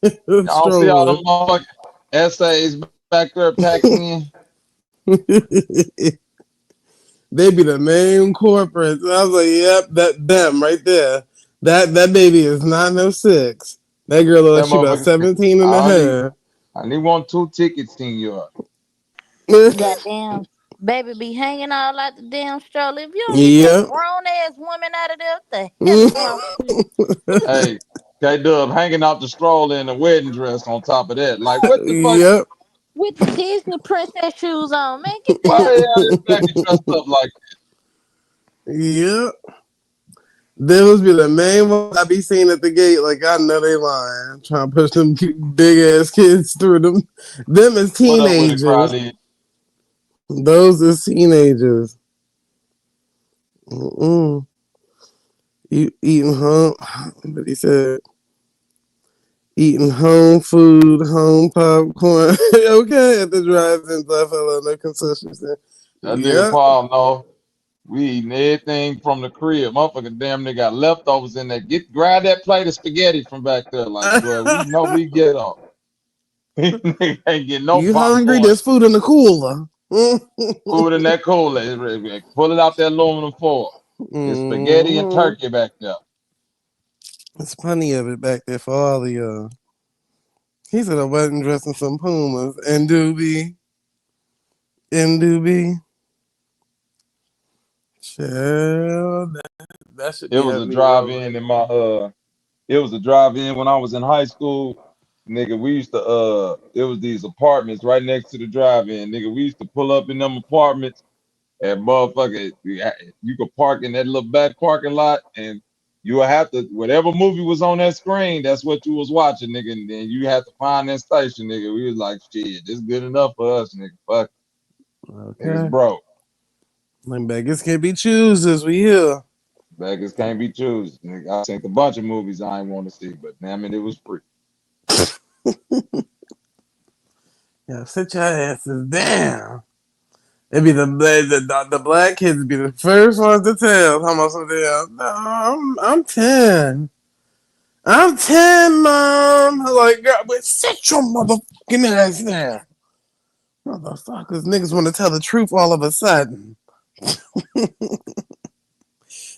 S4: I don't see all them
S2: stroller.
S4: motherfuckers. essays back there packed in.
S2: They be the main corporates. I was like, yep, that them right there. That baby is not no 6. That girl
S4: That
S2: she about
S4: motherfucker.
S2: 17 and a half.
S4: I need 1 2 tickets, senor.
S5: Goddamn, baby be hanging all out the damn stroller. If you don't get that
S2: Yep.
S5: grown ass woman out of there, what the hell is wrong with you?
S4: Hey, K Dub hanging out the stroller in a wedding dress on top of that. Like, what the fuck?
S2: Yep.
S5: With the Disney princess shoes on, man, get the
S4: Why
S5: hell.
S4: they had this baby dressed up like
S2: Yep. Those be the main ones I be seeing at the gate. Like I know they lying, trying to push them big ass kids through them. Them is
S4: what up with it,
S2: teenagers.
S4: Crowley?
S2: Those is teenagers. Mm-mm. You eating home? But he said eating home food, home popcorn. Okay, at the drive-in, Buffalo, no concessions there.
S4: That nigga
S2: Yep.
S4: Paul know we eating everything from the crib. Motherfucker damn near got leftovers in there. Grab that plate of spaghetti from back there. Like, bro, we know we get off. Nigga ain't get no
S2: You hungry?
S4: popcorn.
S2: There's food in the cooler.
S4: Food in that cooler. Pull it out that aluminum foil. It's spaghetti and
S2: Mm-hmm.
S4: turkey back there.
S2: There's plenty of it back there for all of y'all. He said I wasn't dressing some Pumas and Doobie. And Doobie. Chill. That should
S4: It
S2: be
S4: was a
S2: happening real
S4: drive-in
S2: late.
S4: in my it was a drive-in when I was in high school. Nigga, we used to it was these apartments right next to the drive-in. Nigga, we used to pull up in them apartments and motherfucker, you could park in that little back parking lot and you would have to whatever movie was on that screen, that's what you was watching, nigga. And then you had to find that station, nigga. We was like, shit, this good enough for us, nigga. Fuck, niggas
S2: Okay.
S4: broke.
S2: Like beggars can't be choosers. We here.
S4: Beggars can't be choosers. Nigga, I seen a bunch of movies I ain't want to see, but damn it, it was free.
S2: Yeah, sit your asses down. It'd be the black kids be the first ones to tell how much of them. No, I'm 10. I'm 10, Mom. I'm like, girl, but sit your motherfucking ass down. Motherfuckers, niggas want to tell the truth all of a sudden.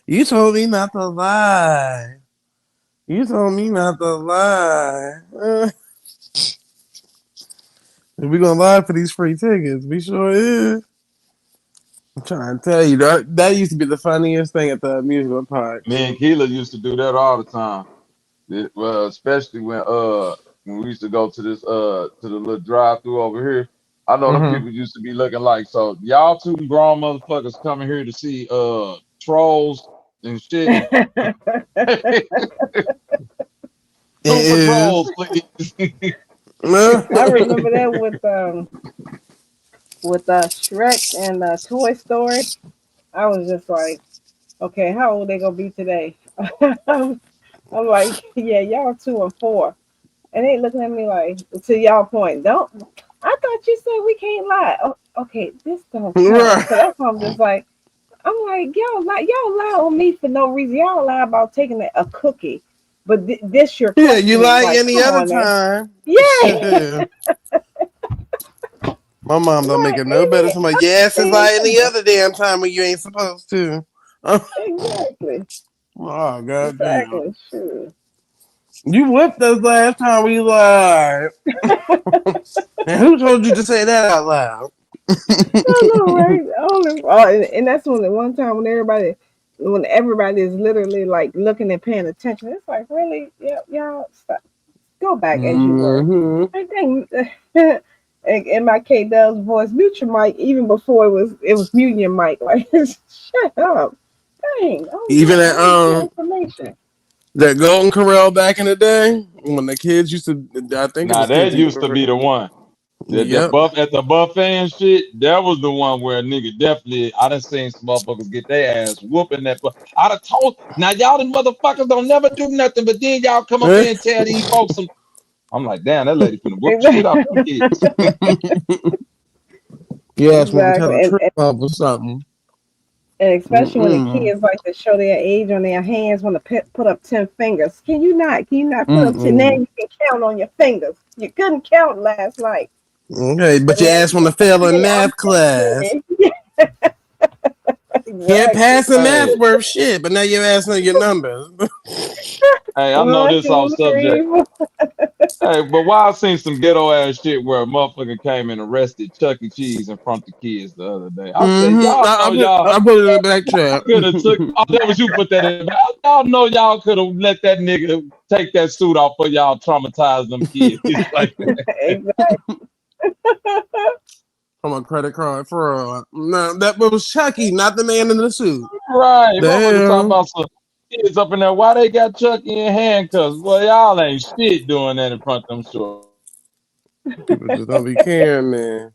S2: You told me not to lie. You told me not to lie. We gonna lie for these free tickets. We sure is. I'm trying to tell you that used to be the funniest thing at the amusement parks.
S4: Me and Keela used to do that all the time. Well, especially when we used to go to this to the little drive through over here. I know them
S2: Mm-hmm.
S4: people used to be looking like, so y'all two grown motherfuckers coming here to see trolls and shit. Two
S2: It
S4: patrols, please.
S6: I
S2: is.
S6: remember that with Shrek and Toy Story. I was just like, okay, how old they gonna be today? I'm like, yeah, y'all 2 and 4, and they looking at me like, to y'all point, don't. I thought you said we can't lie. Oh, okay, this don't count.
S2: Right.
S6: So that's why I'm just like, I'm like, y'all lie on me for no reason. Y'all lie about taking a cookie, but this you're
S2: Yeah, you
S6: questioning.
S2: like
S6: Like,
S2: any
S6: come
S2: other
S6: on now.
S2: time.
S6: Yeah.
S2: Shit. My mom don't make
S6: Right.
S2: it no better. Somebody, yes, it's
S6: Ain't
S2: like
S6: no
S2: any
S6: better.
S2: other damn time when you ain't supposed to. Oh,
S6: Exactly.
S2: goddamn.
S6: Exactly. Sure.
S2: You whipped us last time we lied. And who told you to say that out loud?
S6: I know, right? And that's when the one time when everybody is literally like looking and paying attention. It's like, really, yeah, y'all stop. Go back as you were.
S2: Mm-hmm.
S6: I think in my K Dub's voice, mute your mic even before it was muting your mic. Like, shut up. Dang,
S2: Even
S6: I need more information.
S2: that Golden Corral back in the day when the kids used to, I think it
S4: Now
S2: was
S4: that
S2: kids eating.
S4: used to be the one. The
S2: Yep.
S4: buff at the buffet and shit, that was the one where a nigga definitely I done seen some motherfuckers get their ass whooping that I'd have told now y'all the motherfuckers don't never do nothing, but then y'all come up here and tell these folks some I'm like, damn, that lady finna whoop the shit out them kids.
S2: Yes, when we tell
S6: Exactly.
S2: the
S6: And,
S2: truth or something.
S6: And especially when the
S2: Mm-mm.
S6: kids like to show their age on their hands, want to put up 10 fingers. Can you not? Can you not put up 10? Now
S2: Mm-mm.
S6: you can count on your fingers. You couldn't count last night.
S2: Okay,
S6: But
S2: but
S6: now
S2: your ass want to fail in
S6: I'm
S2: math class.
S6: 10.
S2: Can't
S6: Exactly.
S2: pass the math
S4: Hey,
S2: worth shit, but now your ass know your numbers.
S4: hey, I know
S6: Well,
S4: this off
S6: you
S4: subject.
S6: believe.
S4: Hey, but why I seen some ghetto ass shit where a motherfucker came and arrested Chuck E. Cheese in front of kids the other day. I said,
S2: Mm-hmm.
S4: y'all know y'all
S2: I put it in the back chat.
S4: could have took. Oh, that was you put that in. Y'all know y'all could have let that nigga take that suit off for y'all traumatize them kids like that.
S6: Exactly.
S2: From a credit card fraud. No, that was Chucky, not the man in the suit.
S4: Right, motherfucker talking
S2: Damn.
S4: about some kids up in there. Why they got Chucky in handcuffs? Well, y'all ain't shit doing that in front of them short.
S2: People just don't be caring, man.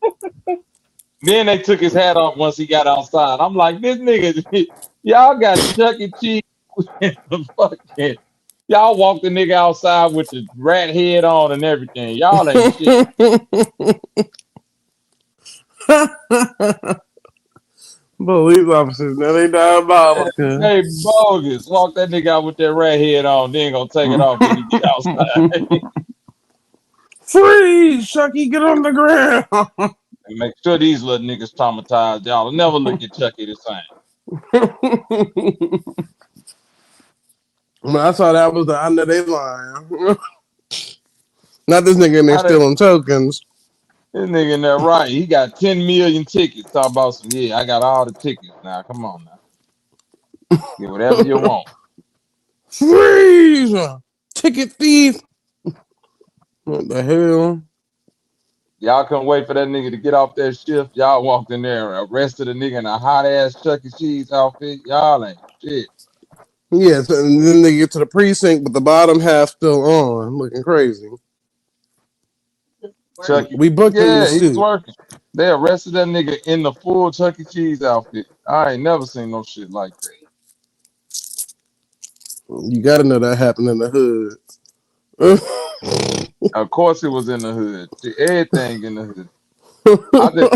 S4: Then they took his hat off once he got outside. I'm like, this nigga, y'all got Chuck E. Cheese in the fucking. Y'all walked the nigga outside with the rat head on and everything. Y'all ain't shit.
S2: Police officers, now they diabolical.
S4: Hey, bogus. Walk that nigga out with that rat head on. Then gonna take it off when he get outside.
S2: Freeze, Chucky, get on the ground.
S4: And make sure these little niggas traumatized. Y'all will never look at Chucky the same.
S2: When I saw that was the I know they lying. Not this nigga in there
S4: How that
S2: stealing tokens.
S4: this nigga in there right? He got 10 million tickets. Talk about some yeah. I got all the tickets now. Come on now, get whatever you want.
S2: Freeze! Ticket thief! What the hell?
S4: Y'all couldn't wait for that nigga to get off that shift. Y'all walked in there and arrested a nigga in a hot ass Chuck E. Cheese outfit. Y'all ain't shit.
S2: Yes, and then they get to the precinct, but the bottom half still on, looking crazy.
S4: Chuck E.
S2: We booked him in the
S4: Yeah, he was
S2: suit.
S4: working. They arrested that nigga in the full Chuck E. Cheese outfit. I ain't never seen no shit like that.
S2: You gotta know that happened in the hood.
S4: Of course, it was in the hood. Shit, everything in the hood. I did,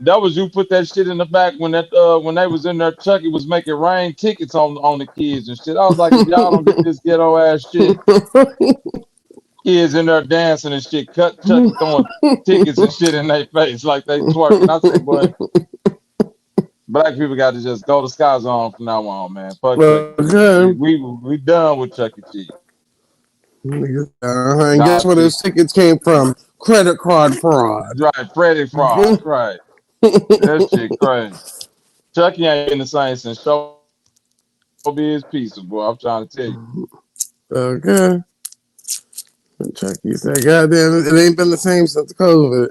S4: that was you put that shit in the back when that when they was in there. Chucky was making rain tickets on the kids and shit. I was like, if y'all don't get this ghetto ass shit, kids in there dancing and shit, cut Chucky throwing tickets and shit in their face like they twerking. I say, boy, black people got to just go to Sky Zone from now on, man. Fuck Chuck E. Cheese. We
S2: Okay.
S4: we we done with Chuck E. Cheese.
S2: And guess where
S4: Nazi,
S2: those tickets came from? Credit card fraud.
S4: right? Freddy Fraud, right? That shit crazy. Chucky ain't been the same since Showbiz Pizza, boy. I'm trying to tell you.
S2: Okay. Chucky said, goddamn, it ain't been the same since COVID.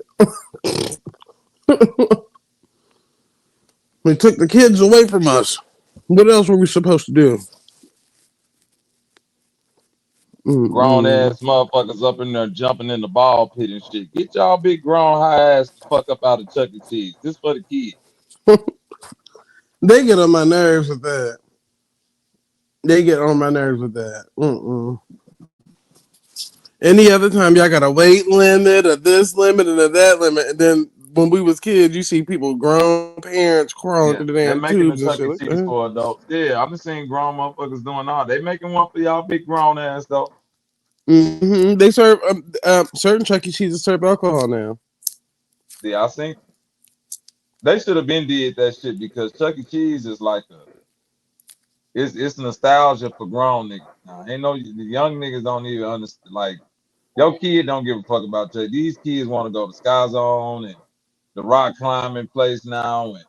S2: We took the kids away from us. What else were we supposed to do?
S4: Grown
S2: Mm-mm.
S4: ass motherfuckers up in there jumping in the ball pit and shit. Get y'all big grown high ass the fuck up out of Chuck E. Cheese. This for the kids.
S2: They get on my nerves with that. They get on my nerves with that. Mm-mm. Any other time, y'all got a weight limit, or this limit, and a that limit, and then when we was kids, you see people, grown parents, crawling
S4: Yeah,
S2: through the
S4: they're
S2: damn
S4: making the
S2: tubes and
S4: Chuck
S2: shit.
S4: E.
S2: What the
S4: Cheese
S2: hell?
S4: for adults. Yeah, I've been seeing grown motherfuckers doing all. They making one for y'all big grown ass though.
S2: They serve certain Chuck E. Cheese's serve alcohol now.
S4: Yeah, I think they should have been did that shit because Chuck E. Cheese is like a it's nostalgia for grown niggas. Now, ain't no the young niggas don't even understand. Like your kid don't give a fuck about Chuck. These kids want to go to Sky Zone and the rock climbing place now. And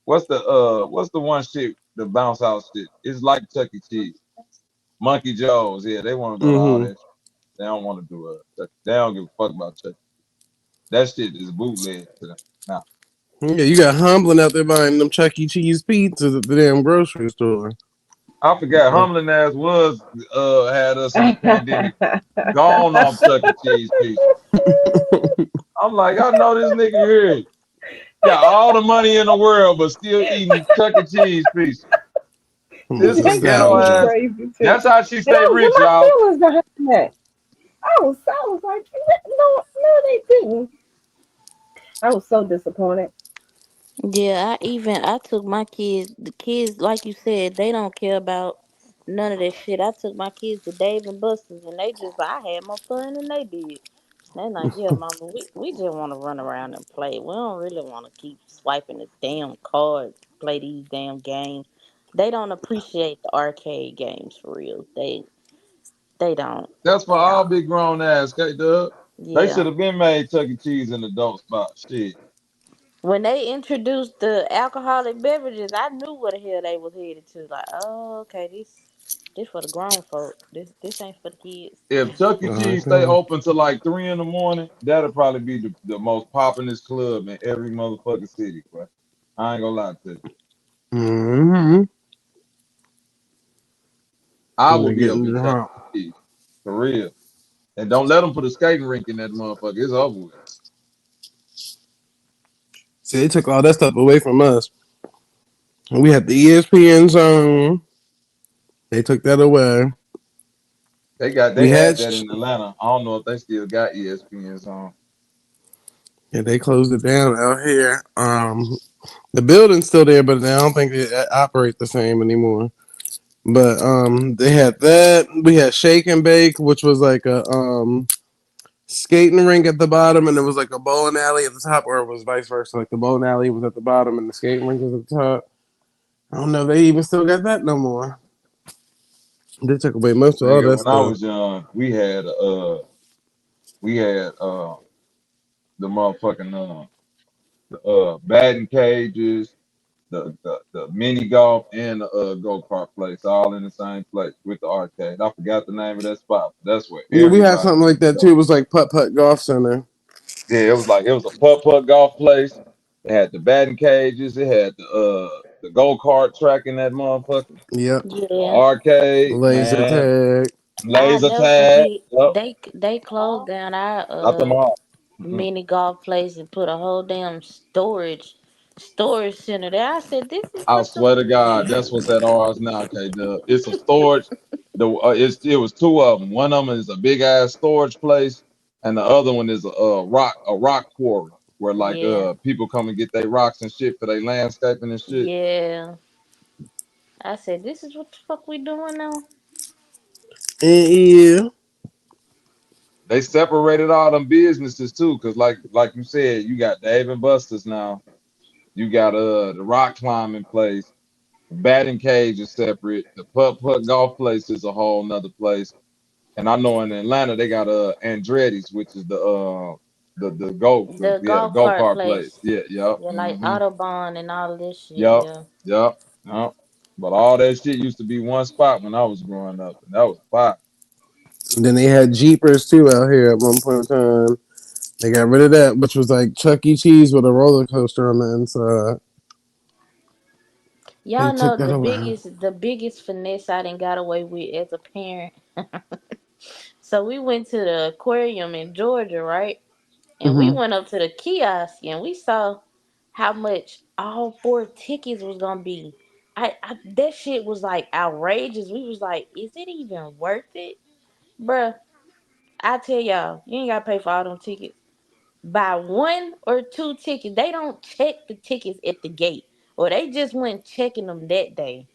S4: what's the one shit the bounce house shit? It's like Chuck E. Cheese, Monkey Joe's. Yeah, they want to go to all
S2: Mm-hmm.
S4: that. Shit. They don't want to do they don't give a fuck about Chuck. That shit is bootleg to them now.
S2: Yeah, you got Humblin out there buying them Chuck E. Cheese pizzas at the damn grocery store.
S4: I forgot Humlin ass was had us in the pandemic gone off Chuck E. Cheese piece. I'm like, I know this nigga here got all the money in the world, but still eating Chuck E. Cheese piece. This some ghetto
S6: That was
S2: Nostalgia.
S4: ass.
S6: crazy too.
S4: That's how she
S6: And
S4: stay rich,
S6: my
S4: y'all.
S6: feelings behind that. I was like, no, no, they didn't. I was so disappointed.
S5: Yeah, I took my kids. The kids, like you said, they don't care about none of that shit. I took my kids to Dave and Buster's, and they just I had more fun than they did. They like, yeah, mama, we just want to run around and play. We don't really want to keep swiping the damn cards, play these damn games. They don't appreciate the arcade games for real. They don't.
S4: That's for
S5: They
S4: all
S5: don't.
S4: big grown ass, K Dub. They should
S5: Yeah.
S4: have been made Chuck E. Cheese in the dope spot. Shit.
S5: When they introduced the alcoholic beverages, I knew where the hell they was headed to. Like, oh, okay, this for the grown folk. This ain't for the kids.
S4: If Chuck E. Cheese stay
S2: Okay.
S4: open till like 3 in the morning, that'll probably be the most poppin'est club in every motherfucking city, bro. I ain't gonna lie to you.
S2: Mm-hmm.
S4: I
S2: And
S4: will
S2: they're
S4: be up
S2: getting
S4: in Chuck
S2: drunk.
S4: E. Cheese. For real. And don't let them put a skating rink in that motherfucker. It's over with.
S2: See, they took all that stuff away from us. And we had the ESPN zone. They took that away.
S4: They
S2: We had,
S4: had that in Atlanta. I don't know if they still got ESPNs on.
S2: yeah, they closed it down out here. The building's still there, but I don't think it operates the same anymore. But they had that. We had Shake and Bake, which was like a skating rink at the bottom, and there was like a bowling alley at the top, or it was vice versa. Like the bowling alley was at the bottom, and the skating rink was at the top. I don't know if they even still got that no more. They took away most of all
S4: Nigga,
S2: that
S4: when I
S2: stuff.
S4: was young, we had the motherfucking batting cages, the mini golf and the go kart place all in the same place with the arcade. I forgot the name of that spot, but that's where
S2: Yeah, we had
S4: everybody
S2: something
S4: used
S2: like
S4: to
S2: that too.
S4: go.
S2: It was like Putt Putt Golf Center.
S4: Yeah, it was a putt golf place. It had the batting cages. It had the go kart track in that motherfucker.
S2: Yep.
S4: The
S5: Yeah,
S4: arcade,
S2: Laser
S4: man,
S2: tag.
S5: I
S4: laser
S5: never
S4: tag.
S5: forget.
S4: Yep,
S5: They closed down our
S4: not them all. Mm-mm.
S5: mini golf place and put a whole damn storage center there. I said, this is
S4: I
S5: what the
S4: swear to God, that's what's at ours now, K Dub. It's a storage. It was two of them. One of them is a big ass storage place, and the other one is a rock quarry where like
S5: yeah
S4: people come and get their rocks and shit for their landscaping and shit.
S5: yeah. I said, this is what the fuck we doing now.
S2: And yeah.
S4: They separated all them businesses too, cause like you said, you got Dave and Buster's now. You got the rock climbing place. The batting cage is separate. The putt golf place is a whole nother place. And I know in Atlanta they got Andretti's, which is
S5: The
S4: the
S5: golf
S4: go
S5: cart
S4: kart place.
S5: place.
S4: Yeah, yep,
S5: Yeah, like Autobahn and all of this shit.
S4: yep,
S5: Yeah.
S4: yep, yep. But all that shit used to be one spot when I was growing up, and that was fire.
S2: Then they had Jeepers too out here at one point in time. They got rid of that, which was like Chuck E. Cheese with a roller coaster on the inside. They
S5: Y'all
S2: took
S5: know
S2: that away.
S5: the biggest finesse I done got away with as a parent. So we went to the aquarium in Georgia, right? And we
S2: Hmm.
S5: went up to the kiosk and we saw how much all four tickets was gonna be. I that shit was like outrageous. We was like, is it even worth it? Bruh, I tell y'all, you ain't gotta pay for all them tickets. Buy one or two tickets. They don't check the tickets at the gate. Or they just went checking them that day.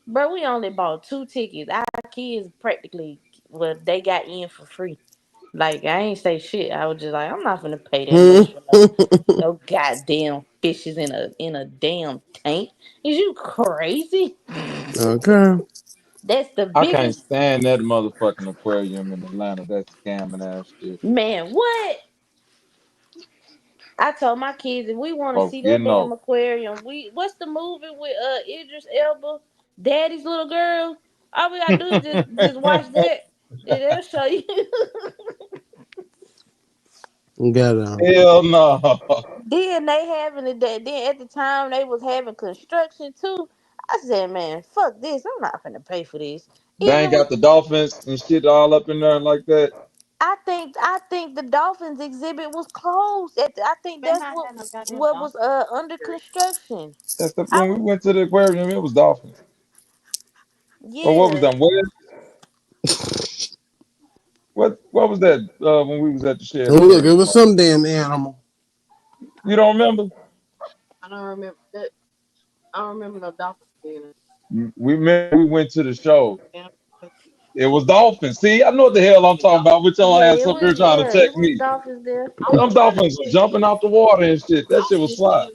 S5: Bro, we only bought two tickets. Our kids practically, well, they got in for free. Like, I ain't say shit. I was just like, I'm not gonna pay that much for no goddamn fishes in a damn tank. Is you crazy?
S2: Okay.
S5: That's the
S4: I can't
S5: biggest.
S4: stand that motherfucking aquarium in Atlanta. That scamming ass shit.
S5: Man, what? I told my kids if we want to
S4: Folks
S5: see that
S4: getting
S5: damn
S4: old.
S5: aquarium, what's the movie with Idris Elba, Daddy's Little Girl? All we gotta do is just watch that. And they'll show you.
S2: Got him.
S4: Hell no.
S5: Then they having it. Then at the time they was having construction too. I said, man, fuck this. I'm not gonna pay for this.
S4: They
S5: Even
S4: ain't
S5: with
S4: got the dolphins and shit all up in there like that.
S5: I think the Dolphins exhibit was closed. I think that's what was under construction.
S4: That's the
S5: I
S4: when we
S5: was
S4: went to the aquarium, it was dolphins. Or what was
S5: yeah.
S4: that? What was that when we was at the
S2: Oh,
S4: shed
S2: look, it
S4: aquarium?
S2: was some damn animal.
S4: You don't remember? We went to the show. It was dolphins. See, I know what the hell I'm talking about. With y'all
S5: Yeah,
S4: ass up there trying to
S5: it
S4: check
S5: was
S4: me.
S5: dolphins there.
S4: Them dolphins were jumping out the water and shit. That shit was fly.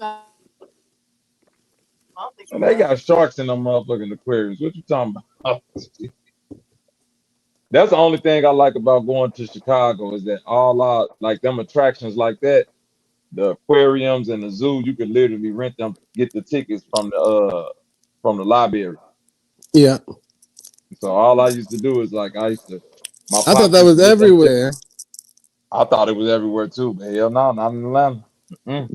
S4: And they got sharks in them motherfucking aquariums. What you talking about? That's the only thing I like about going to Chicago is that all our like them attractions like that, the aquariums and the zoo, you could literally rent them, get the tickets from the library.
S2: Yeah,
S4: So all I used to do is like my
S2: I thought
S4: pops
S2: that
S4: used
S2: was
S4: to get them tickets.
S2: everywhere.
S4: I thought it was everywhere too, but hell no, not in Atlanta. Mm-mm.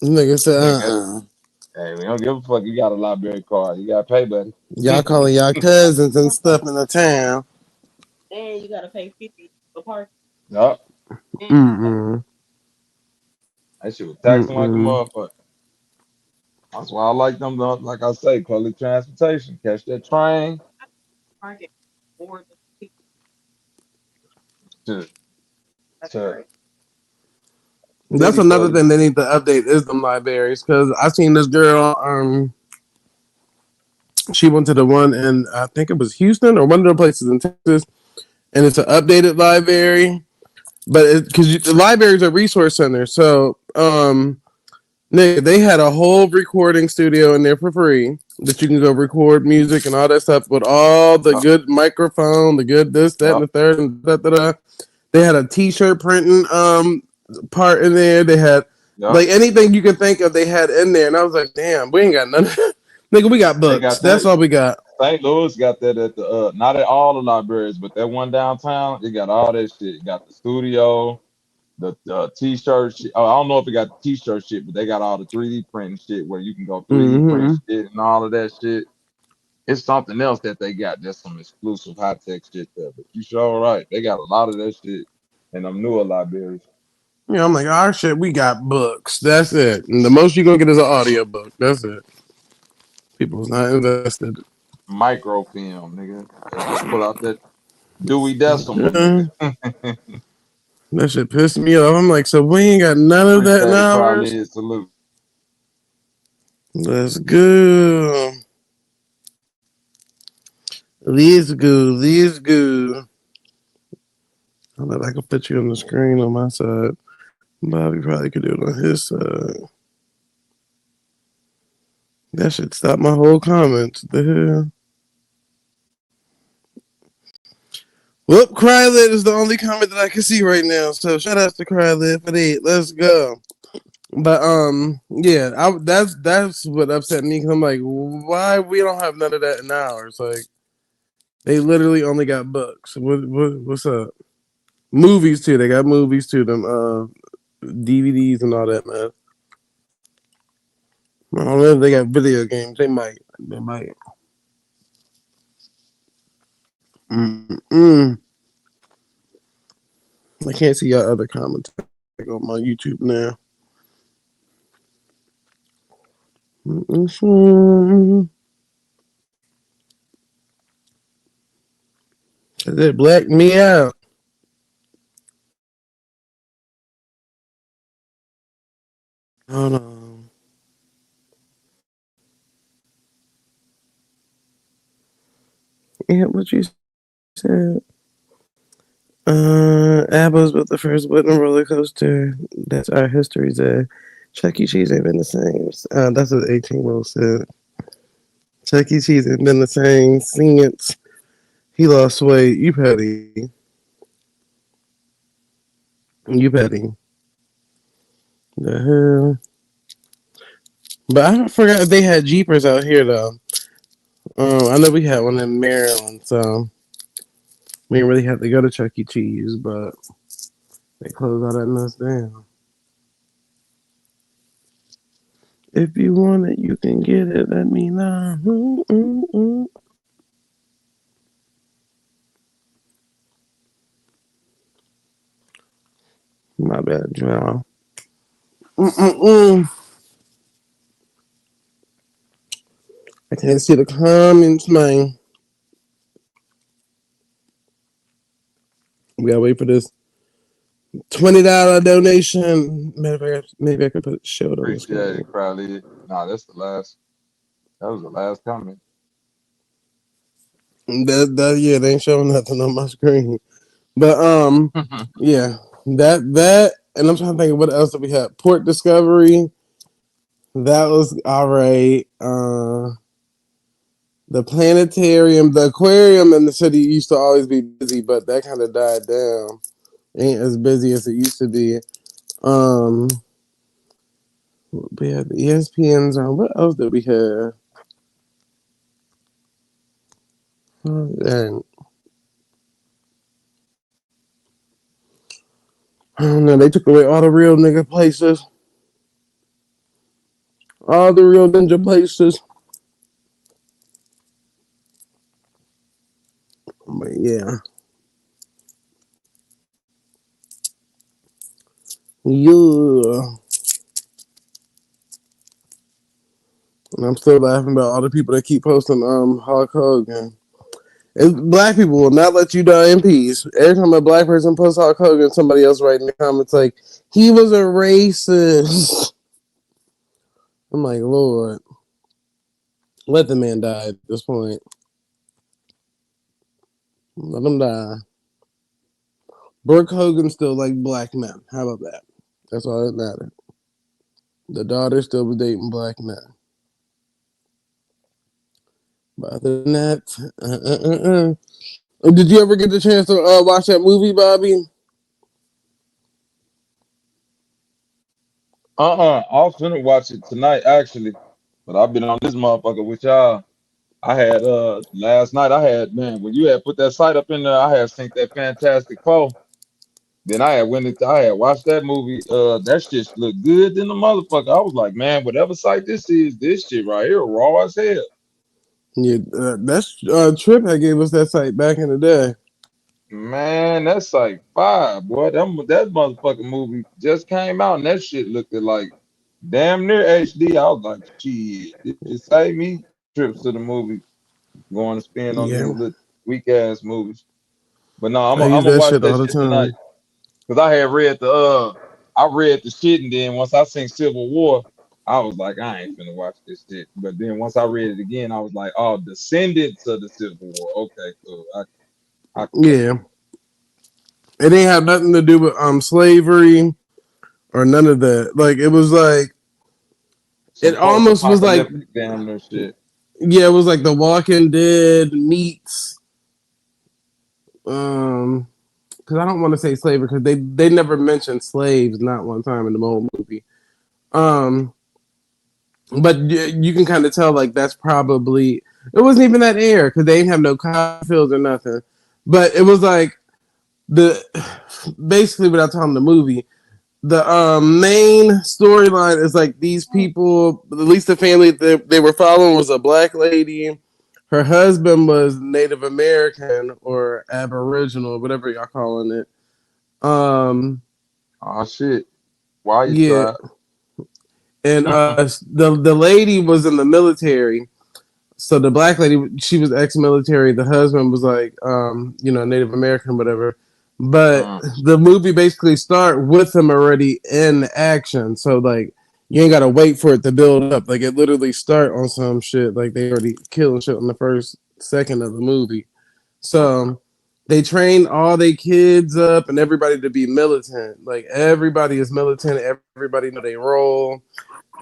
S2: Nigga said,
S4: Nigga, hey, we don't give a fuck. You got a library card. You got to pay, buddy.
S2: y'all calling y'all cousins and stuff in the town.
S4: Yup.
S2: Mm-mm.
S4: That shit was taxing like a
S2: Mm-mm.
S4: motherfucker. That's why I like them, though. Like I say, public transportation. Catch that train to, to
S2: That's
S4: city
S2: another
S4: college.
S2: thing they need to update is them libraries. Because I seen this girl, she went to the one in, I think it was Houston or one of the places in Texas, and it's an updated library. But because the libraries are resource centers, so Nick, they had a whole recording studio in there for free that you can go record music and all that stuff with all the
S4: Yup,
S2: good microphone, the good this, that, and
S4: yup,
S2: the third, and da da da. They had a T-shirt printing part in there. They had
S4: yup.
S2: like anything you could think of. They had in there, and I was like, damn, we ain't got none. Nigga, we got
S4: They
S2: books.
S4: got
S2: That's
S4: that.
S2: all we got.
S4: St. Louis got that at the not at all the libraries, but that one downtown, it got all that shit. It got the studio, the t-shirt shit. Oh, I don't know if it got the t-shirt shit, but they got all the 3D printing shit where you can go 3D print
S2: Mm-hmm.
S4: shit and all of that shit. It's something else that they got. There's some exclusive high tech shit there, but you sure right. They got a lot of that shit in them newer libraries.
S2: Yeah, I'm like, our shit, we got books. That's it. And the most you gonna get is an audio book. That's it. People's not invested.
S4: Microfilm, nigga. They just pull out that Dewey Decimal,
S2: Yeah,
S4: nigga.
S2: that shit pissed me off. I'm like, so we ain't got none of that in
S4: Appreciate it,
S2: ours.
S4: Carly. Salute.
S2: Let's go. Let's go. Let's go. I know I can put you on the screen on my side. Bobby probably could do it on his side. That should stop my whole comments. The hell? Whoop, Crylit is the only comment that I can see right now. So shout out to Crylit for that. Let's go. But yeah, that's what upset me because I'm like, why we don't have none of that in ours? Like they literally only got books. What's up? Movies too. They got movies too. Them DVDs and all that, man. I don't know if they got video games. They might. They might. Mm-mm. I can't see your other comments on my YouTube now. Mm-mm. They black me out. Hold on. Yeah, what you said? Abba's built the first wooden roller coaster. That's our history there. Chuck E. Cheese ain't been the same. That's what 18 Will said. Chuck E. Cheese ain't been the same since he lost weight. You petty. You petty. The hell? But I forgot if they had Jeepers out here though. I know we had one in Maryland, so we didn't really have to go to Chuck E. Cheese, but they closed all that mess down. If you want it, you can get it. Let me know. Mm-mm-mm. My bad, y'all. Mm-mm-mm. I can't see the comments, man. We gotta wait for this $20 donation. Matter of fact, maybe I could show it on the
S4: Appreciate
S2: screen.
S4: it, Crowley. Nah, that's the last. That was the last comment.
S2: Yeah, they ain't showing nothing on my screen. But yeah, that, and I'm trying to think of what else did we have. Port Discovery, that was all right. The planetarium, the aquarium in the city used to always be busy, but that kind of died down. Ain't as busy as it used to be. Um, we had the ESPN's on. What else did we have? And I don't know. They took away all the real nigga places, all the real ninja places. But yeah, yeah. And I'm still laughing about all the people that keep posting Hulk Hogan. Black people will not let you die in peace. Every time a black person posts Hulk Hogan, somebody else writing in the comments like, he was a racist. I'm like, Lord, let the man die at this point. Let him die. Brooke Hogan still like black men. How about that? That's all that matters. The daughter still was dating black men. But other than that, Did you ever get the chance to watch that movie, Bobby?
S4: I was finna watch it tonight actually, but I've been on this motherfucker with y'all. I had last night. I had man when you had put that site up in there. I had synced that Fantastic Four. Then I had went into. I had watched that movie. That shit looked good than the motherfucker. I was like, man, whatever site this is, this shit right here raw as hell.
S2: Yeah, that's Trip had gave us that site back in the day.
S4: Man, that's like five, boy. That motherfucking movie just came out and that shit looked like damn near HD. I was like, shit, it just saved me trips to the movie going to spend on
S2: Yeah,
S4: these little weak ass movies. But no,
S2: I
S4: I'm
S2: use
S4: gonna
S2: that
S4: watch
S2: shit all
S4: that
S2: the
S4: shit tonight
S2: time.
S4: because I had read I read the shit and then once I seen Civil War, I was like, I ain't finna watch this shit. But then once I read it again, I was like, oh, Descendants of the Civil War. Okay, cool. I can fuck
S2: Yeah,
S4: with
S2: it ain't have nothing to do with slavery or none of that. Like it was like
S4: some
S2: it almost was like
S4: post-apocalyptic damn near shit.
S2: yeah, it was like The Walking Dead meets um because I don't want to say slavery because they never mentioned slaves not one time in the whole movie. Um, but you can kind of tell like that's probably it wasn't even that air because they didn't have no cotton fields or nothing. But it was like the basically without telling the movie, the main storyline is like these people, at least the family that they were following was a black lady. Her husband was Native American or Aboriginal, whatever y'all calling it.
S4: Oh shit. Why you
S2: Yeah,
S4: try?
S2: and the lady was in the military. So the black lady, she was ex-military. The husband was like, Native American, whatever. But the movie basically start with them already in action. So like, you ain't gotta wait for it to build up. Like it literally start on some shit. Like they already killing shit on the first second of the movie.
S4: Okay.
S2: So they train all their kids up and everybody to be militant. Like everybody is militant. Everybody know they role.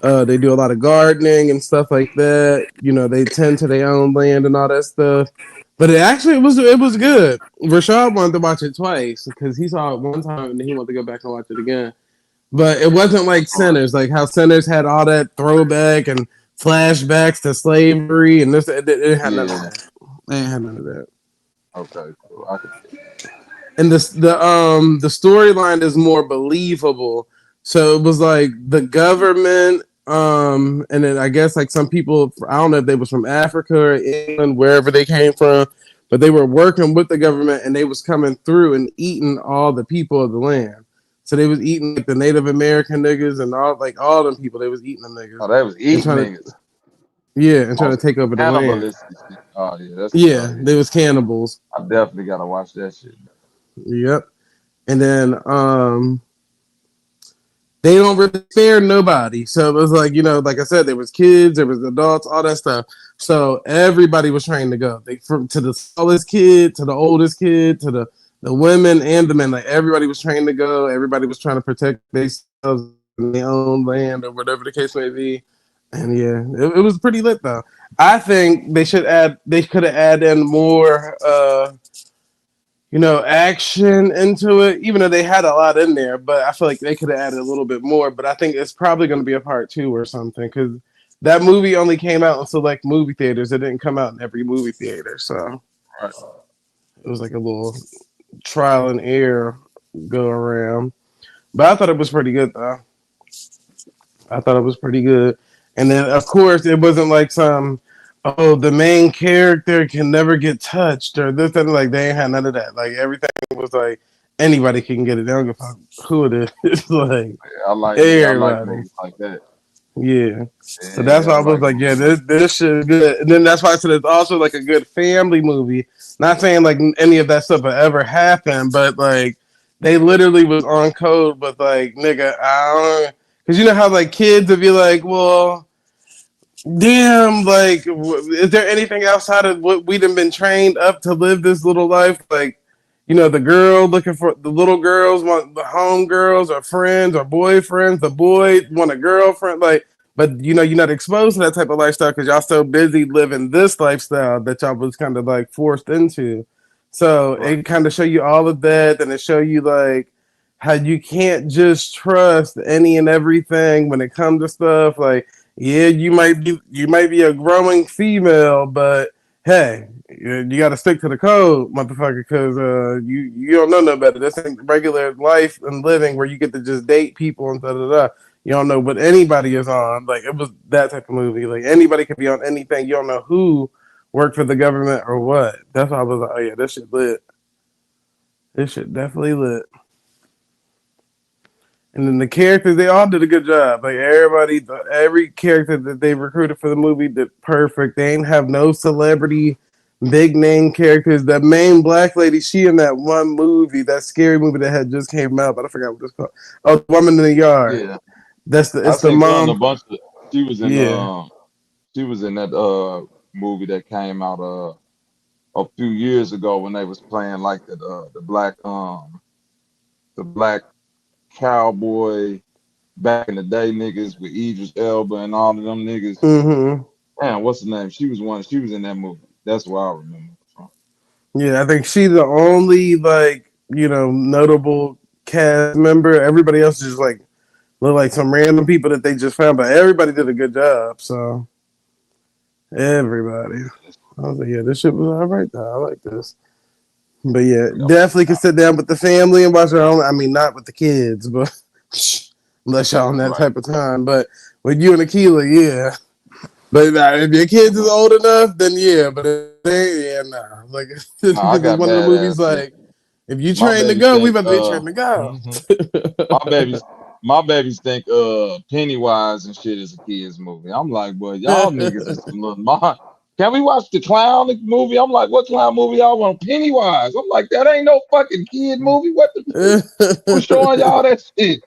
S2: They do a lot of gardening and stuff like that. You know, they tend to their own land and all that stuff. But it was good. Rashad wanted to watch it twice because he saw it one time and then he wanted to go back and watch it again. But it wasn't like
S4: All right.
S2: Sinners, like how Sinners had all that throwback and flashbacks to slavery and this. It had none of
S4: Yeah.
S2: that. It ain't had none of that.
S4: Okay. Cool. I can.
S2: And the storyline is more believable. So it was like the government, and then I guess like some people, I don't know if they was from Africa or England, wherever they came from, but they were working with the government and they was coming through and eating all the people of the land. So they was eating like the Native American niggas and all them people. They was eating them niggas
S4: Oh, they was
S2: and
S4: eating
S2: trying to
S4: niggas
S2: trying
S4: on
S2: to take
S4: some
S2: over the land.
S4: cannibalistic shit. Oh yeah, that's
S2: Yeah,
S4: yeah.
S2: they was cannibals.
S4: I definitely gotta watch that shit.
S2: Yep. and then they don't really spare nobody. So it was like, like I said, there was kids, there was adults, all that stuff. So everybody was trained to go. From to the smallest kid, to the oldest kid, to the women and the men. Like everybody was trained to go. Everybody was trying to protect themselves in their own land or whatever the case may be. And yeah, it was pretty lit though. I think they could have added in more action into it, even though they had a lot in there. But I feel like they could have added a little bit more. But I think it's probably going to be a part 2 or something because that movie only came out in select movie theaters. It didn't come out in every movie theater, so
S4: Right.
S2: it was like a little trial and error go around. But I thought it was pretty good though. I thought it was pretty good. And then of course it wasn't like the main character can never get touched or this and like they ain't had none of that. Like everything was like anybody can get it. They don't give a fuck who it is. It's like
S4: I like
S2: everybody.
S4: movies like that.
S2: Yeah. So that's
S4: Yeah,
S2: why
S4: I
S2: I was
S4: like
S2: like, yeah,
S4: movies.
S2: this shit is good. And then that's why I said it's also like a good family movie. Not saying like any of that stuff will ever happen, but like they literally was on code with like, nigga, I don't, because you know how like kids would be like, well, damn, like, is there anything outside of what we'd have been trained up to live this little life? Like, the girl looking for the little girls want the home girls or friends or boyfriends. The boy want a girlfriend. Like, but you're not exposed to that type of lifestyle because y'all so busy living this lifestyle that y'all was kind of like forced into. So
S4: Right.
S2: it kind of show you all of that, and it show you like how you can't just trust any and everything when it comes to stuff like yeah, you might be a growing female, but hey, you got to stick to the code, motherfucker, because you don't know no better. This ain't regular life and living where you get to just date people and da da da. You don't know what anybody is on. Like it was that type of movie. Like anybody could be on anything. You don't know who worked for the government or what. That's why I was like, oh yeah, this shit lit. This shit definitely lit. And then the characters, they all did a good job. Like every character that they recruited for the movie did perfect. They ain't have no celebrity, big name characters. The main black lady, she in that one movie, that scary movie that had just came out, but I forgot what it's called. Oh, The Woman in the Yard.
S4: Yeah. I
S2: It's the
S4: seen her in a
S2: mom.
S4: bunch of she was in
S2: Yeah.
S4: she was in that movie that came out a few years ago when they was playing like the black cowboy back in the day niggas with Idris Elba and all of them niggas.
S2: hmm
S4: Man, what's the name? She was in that movie. That's what I remember from.
S2: Yeah, I think she's the only like notable cast member. Everybody else just like look like some random people that they just found, but everybody did a good job. So everybody. I was like, yeah, this shit was all right though. I like this. But yeah,
S4: Yeah,
S2: definitely can sit down with the family and watch it. I mean, not with the kids, but unless y'all on that
S4: right.
S2: type of time. But with you and Akila, yeah. But if your kids is
S4: Right.
S2: old enough, then yeah. But if they, yeah, nah. Like this
S4: No, I
S2: is
S4: got
S2: one of the movies.
S4: badass kids.
S2: Like if you
S4: My
S2: train to
S4: babies
S2: go, we
S4: think
S2: about to be trained to go.
S4: mhm. my babies my babies think Pennywise and shit is a kids movie. I'm like, well, y'all niggas is some little can we watch the clown movie? I'm like, what clown movie y'all want? Pennywise. I'm like, that ain't no fucking kid movie. What the fuck? Who's showing y'all that shit?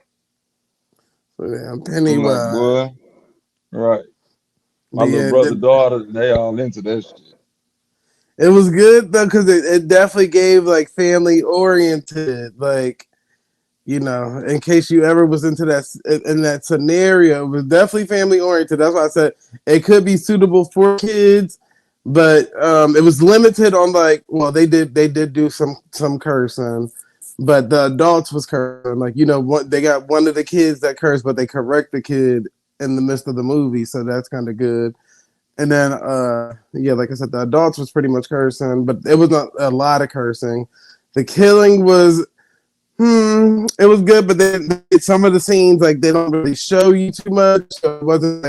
S2: Damn,
S4: I'm like,
S2: Pennywise.
S4: boy, right. My
S2: But
S4: little
S2: yeah,
S4: brother, daughter, they all into that shit.
S2: it was good though because it definitely gave like family oriented like in case you ever was into that in that scenario, it was definitely family oriented. That's why I said it could be suitable for kids, but it was limited on like well they did do some cursing, but the adults was cursing like what they got one of the kids that cursed, but they correct the kid in the midst of the movie, so that's kind of good. And then, yeah, like I said, the adults was pretty much cursing, but it was not a lot of cursing. The killing was, it was good, but then some of the scenes, like, they don't really show you too much. So it wasn't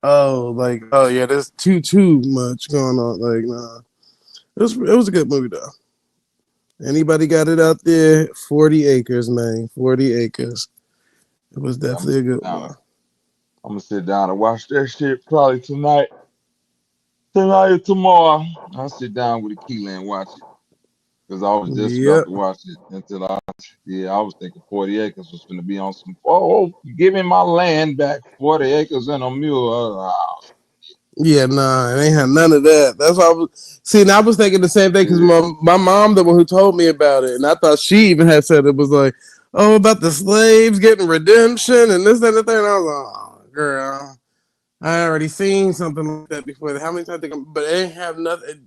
S2: oh, yeah, there's too much going on. Like, nah. It was a good movie, though. Anybody got it out there? 40 acres, man. 40 acres. It was
S4: Yeah,
S2: definitely a good one.
S4: I'm gonna sit down and watch that shit probably tonight or tomorrow. I'll sit down with a key and watch it because I was just about
S2: Yep.
S4: to watch it until I Yeah, I was thinking 40 acres was going to be on some. Oh, give me my land back, 40 acres and a mule.
S2: Yeah, nah, it ain't had none of that. That's why I was see. And I was thinking the same thing because
S4: Yeah,
S2: my mom, the one who told me about it, and I thought she even had said it was like, oh, about the slaves getting redemption and this and that, and the thing. And I was like, oh, girl, I already seen something like that before. How many times? But they ain't have nothing. At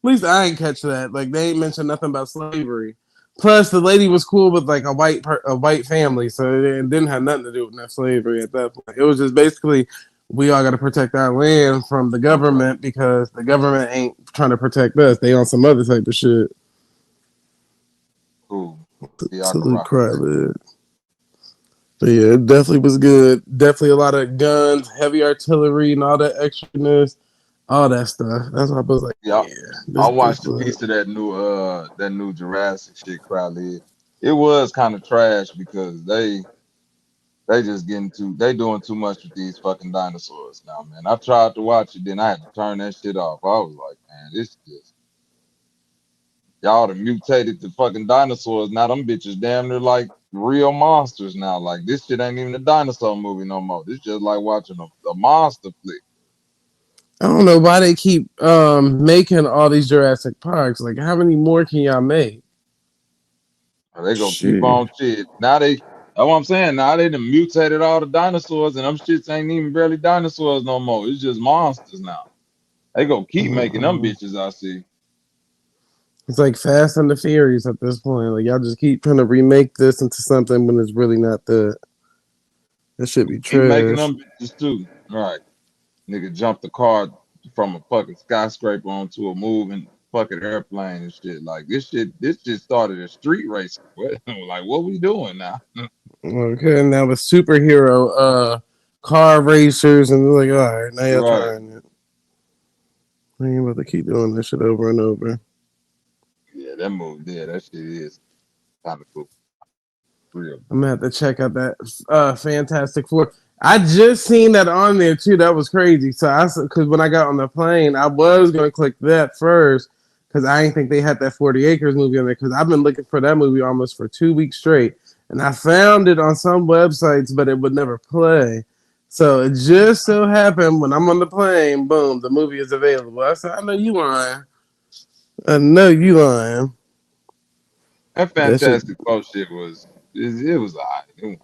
S2: least I ain't catch that. Like they ain't mentioned nothing about slavery. Plus, the lady was cool with like a white family, so it didn't have nothing to do with that slavery at that point. It was just basically we all got to protect our land from the
S4: okay,
S2: government because the government ain't trying to protect us. They on some other type of shit.
S4: cool. Yeah, I can
S2: Salute
S4: rock with
S2: cry,
S4: that.
S2: man. But yeah, it definitely was good. Definitely a lot of guns, heavy artillery, and all that extraness, all that stuff. That's why I was like,
S4: Yeah,
S2: yeah,
S4: I
S2: this
S4: watched a
S2: was.
S4: piece of that new Jurassic shit Crowley. It was kind of trash because they just they doing too much with these fucking dinosaurs now, man. I tried to watch it, then I had to turn that shit off. I was like, man, this just y'all done mutated the fucking dinosaurs. Now them bitches damn near like real monsters now. Like this shit ain't even a dinosaur movie no more. This just like watching a monster flick.
S2: I don't know why they keep making all these Jurassic Parks. Like, how many more can y'all make?
S4: They gonna keep
S2: Shit.
S4: on shit. That's what I'm saying. Now they done mutated all the dinosaurs, and them shits ain't even barely dinosaurs no more. It's just monsters now. They gonna keep making them
S2: Mm-mm.
S4: bitches. I see.
S2: It's like Fast and the Furious at this point. Like, y'all just keep trying to remake this into something when it's really not that. That should be
S4: Keep making
S2: trash.
S4: them bitches too. Right. Nigga jumped the car from a fucking skyscraper onto a moving fucking airplane and shit. Like this just started a street race. What like what we doing now?
S2: Okay, and now with superhero car racers, and they're like, all right, now y'all
S4: Right.
S2: trying it. I ain't about to keep doing this shit over and over.
S4: Yeah, that movie, yeah, that shit is kind of cool. Real.
S2: I'm gonna have to check out that Fantastic Four. I just seen that on there too. That was crazy. So because when I got on the plane, I was gonna click that first because I didn't think they had that 40 Acres movie on there. Because I've been looking for that movie almost for 2 weeks straight, and I found it on some websites, but it would never play. So it just so happened when I'm on the plane, boom, the movie is available. I said, I know you lying. I know you lying.
S4: That
S2: That shit.
S4: Fantastic Four shit it was alright.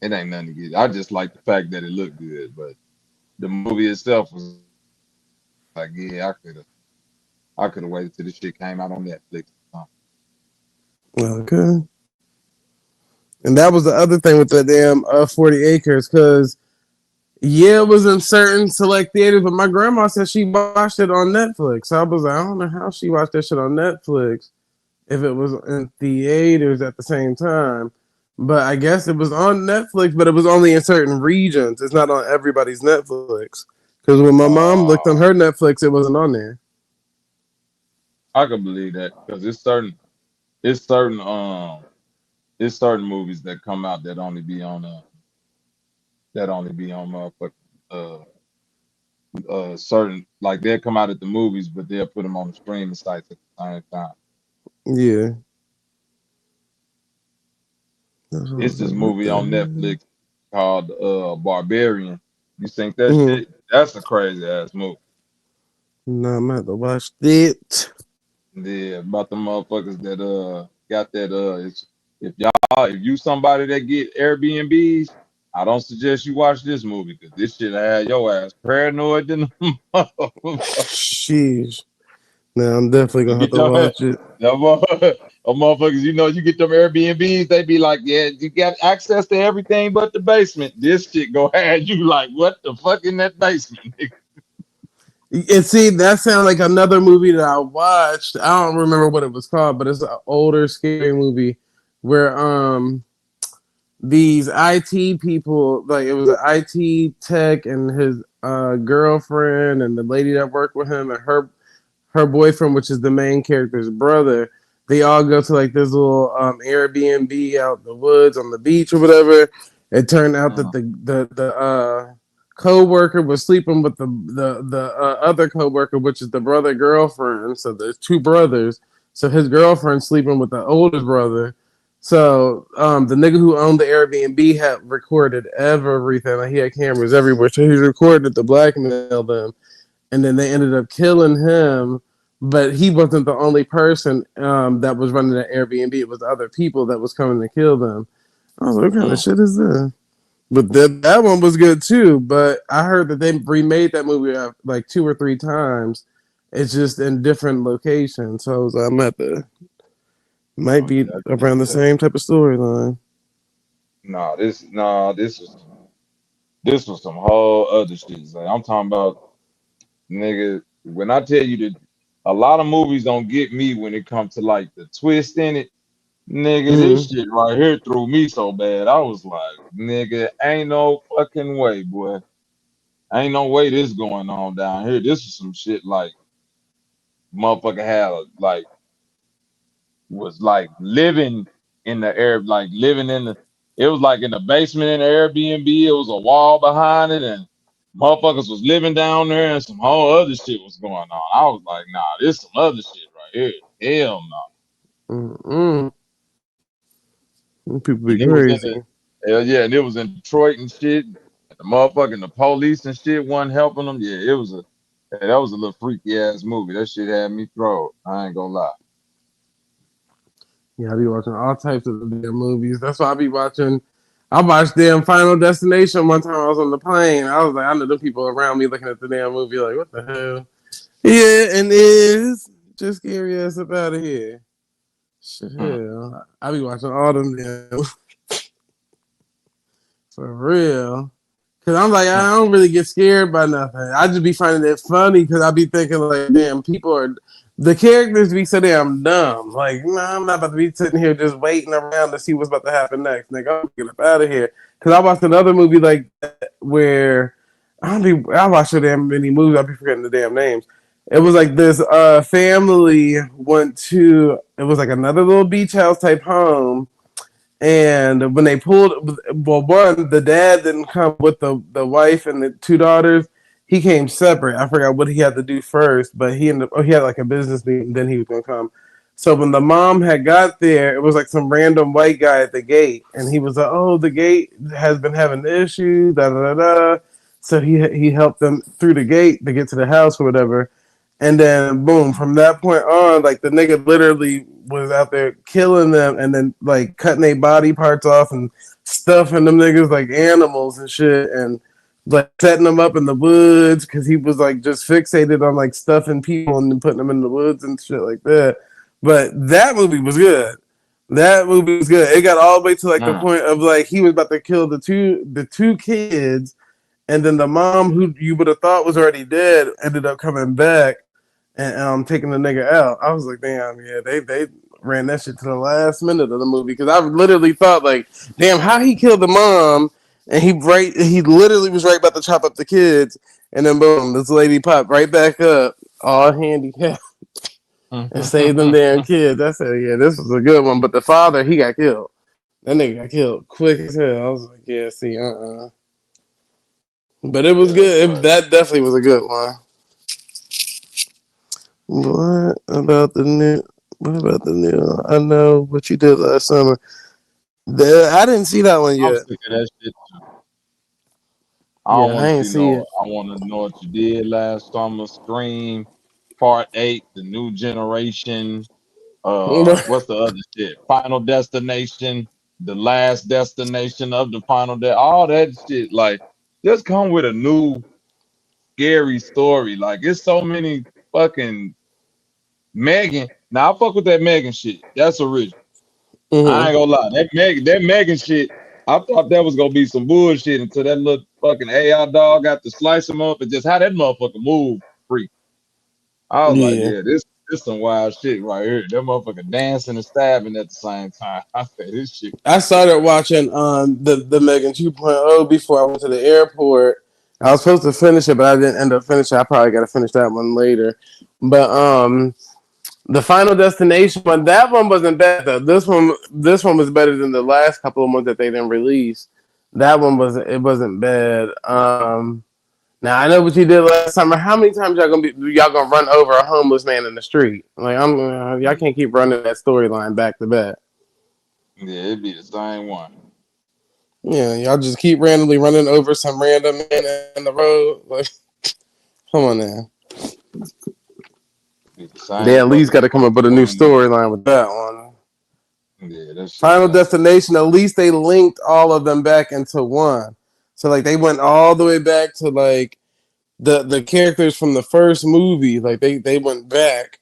S4: It ain't nothing to get. I just like the fact that it looked good, but the movie itself was like, yeah, I could have waited till this shit came out on Netflix.
S2: Okay. And that was the other thing with the damn 40 acres, because yeah, it was in certain select theaters, but my grandma said she watched it on Netflix. So I was like, I don't know how she watched that shit on Netflix if it was in theaters at the same time. But I guess it was on Netflix, but it was only in certain regions. It's not on everybody's Netflix. Because when my mom looked on
S4: Uh,
S2: her Netflix, it wasn't on there.
S4: I could believe that because it's certain it's certain movies that come out that only be on motherfucking uh certain like they'll come out at the movies, but they'll put them on the streaming sites at the same time.
S2: Yeah. That's what I
S4: It's
S2: was
S4: this
S2: like, what
S4: movie
S2: the
S4: on
S2: hell?
S4: Netflix called Barbarian. You think that
S2: Mm-hmm.
S4: shit? That's a crazy ass movie.
S2: No, I'm going to have to watch it.
S4: Yeah, about the motherfuckers that got that it's if you somebody that get Airbnbs, I don't suggest you watch this movie because this shit had your ass paranoid than
S2: Sheesh. Now I'm definitely
S4: you
S2: gonna have
S4: get
S2: to
S4: your
S2: watch it.
S4: them motherfuckers, you get them Airbnbs, they be like, yeah, you got access to everything but the basement. This shit go have you like, what the fuck in that basement, nigga?
S2: And see, that sounds like another movie that I watched. I don't remember what it was called, but it's an older, scary movie where these IT people, like it was an IT tech and his girlfriend and the lady that worked with him and her boyfriend, which is the main character's brother, they all go to like this little Airbnb out in the woods on the beach or whatever. It turned out that
S4: Uh,
S2: the co-worker was sleeping with the other co-worker, which is the brother girlfriend. So there's two brothers. So his girlfriend's sleeping with the oldest brother. So the nigga who owned the Airbnb had recorded everything. Like he had cameras everywhere. So he recorded to blackmail them, and then they ended up killing him. But he wasn't the only person that was running the Airbnb. It was other people that was coming to kill them. I was like, what kind of shit is this? But that one was good too. But I heard that they remade that movie like 2 or 3 times. It's just in different locations. So I was like, I'm at the might
S4: Oh
S2: be
S4: yeah,
S2: around the same type of storyline.
S4: this was some whole other shit. Like, I'm talking about nigga. When I tell you that a lot of movies don't get me when it comes to like the twist in it, nigga, this
S2: Mm-hmm.
S4: shit right here threw me so bad. I was like, nigga, ain't no fucking way, boy. Ain't no way this going on down here. This is some shit like motherfucker had like was like living in the air, like living in the. It was like in the basement in the Airbnb. It was a wall behind it, and motherfuckers was living down there, and some whole other shit was going on. I was like, nah, this some other shit right here. Hell no.
S2: Mm-hmm. People be
S4: And it was in
S2: crazy.
S4: the hell yeah, and it was in Detroit and shit. The motherfucking the police and shit wasn't helping them. Yeah, it was that was a little freaky ass movie. That shit had me throw. I ain't gonna lie.
S2: Yeah, I be watching all types of damn movies. That's why I be watching. I watched damn Final Destination one time. I was on the plane. I was like, I know the people around me looking at the damn movie like, what the hell? Yeah, and is just scary ass up out of here. Shit,
S4: Hmm.
S2: hell. I be watching all them damn for real. Cause I'm like,
S4: Hmm.
S2: I don't really get scared by nothing. I just be finding it funny because I be thinking like, damn, the characters be so damn dumb. Like, nah, I'm not about to be sitting here just waiting around to see what's about to happen next. Nigga, I'm get up out of here. Cause I watched another movie like that where I watched so damn many movies, I be forgetting the damn names. It was like this family went to it was like another little beach house type home, and when they pulled, well, one, the dad didn't come with the wife and the 2 daughters. He came separate. I forgot what he had to do first, but he had like a business meeting. Then he was gonna come. So when the mom had got there, it was like some random white guy at the gate, and he was like, "Oh, the gate has been having issues." Da da da da. So he helped them through the gate to get to the house or whatever. And then boom, from that point on, like the nigga literally was out there killing them and then like cutting their body parts off and stuffing them niggas like animals and shit and like setting them up in the woods because he was like just fixated on like stuffing people and then putting them in the woods and shit like that. But that movie was good. That movie was good. It got all the way to like the
S4: Hmm.
S2: point of like he was about to kill the two kids, and then the mom who you would have thought was already dead ended up coming back and taking the nigga out. I was like, damn, yeah, they ran that shit to the last minute of the movie because I literally thought like, damn, how he killed the mom and he literally was right about to chop up the kids, and then boom, this lady popped right back up, all handicapped, and saved them damn kids. I said, yeah, this was a good one. But the father, he got killed. That nigga got killed quick as hell. I was like, yeah, see, But it was
S4: Yeah, that's
S2: good.
S4: crazy.
S2: That definitely was a good one. What about the new? What about the new? I know what you did last summer. I didn't see that one
S4: I'm
S2: yet.
S4: sick of that shit too. I don't
S2: Yeah, I
S4: want to
S2: ain't
S4: see
S2: see
S4: no.
S2: it.
S4: I want to know what you did last summer. Scream, Part 8, the new generation. What's the other shit? Final Destination, the last destination of the final day. All that shit, like, just come with a new scary story. Like, it's so many fucking Megan. Now I fuck with that Megan shit. That's original. I
S2: Mm-hmm.
S4: ain't gonna lie. That Megan shit. I thought that was gonna be some bullshit until that little fucking AI dog got to slice him up and just how that motherfucker move. Freak. I was like,
S2: Yeah,
S4: yeah, this some wild shit right here. That motherfucker dancing and stabbing at the same time. I said, this shit
S2: I
S4: crazy.
S2: started watching the Megan 2.0 before I went to the airport. I was supposed to finish it, but I didn't end up finishing. I probably got to finish that one later. But the Final Destination one, that one wasn't bad though. This one was better than the last couple of ones that they didn't release. That one wasn't bad. Now I know what you did last summer. How many times y'all gonna run over a homeless man in the street? Like y'all can't keep running that storyline back to back.
S4: Yeah, it'd be the same one.
S2: Yeah, y'all just keep randomly running over some random man in the road. Like, come on now.
S4: Be the
S2: They
S4: same
S2: at least
S4: fucking
S2: got to come up with a new
S4: one.
S2: storyline with that one.
S4: Yeah, that shit
S2: Final
S4: lame.
S2: Destination, at least they linked all of them back into one. So like they went all the way back to like the characters from the first movie. Like they went back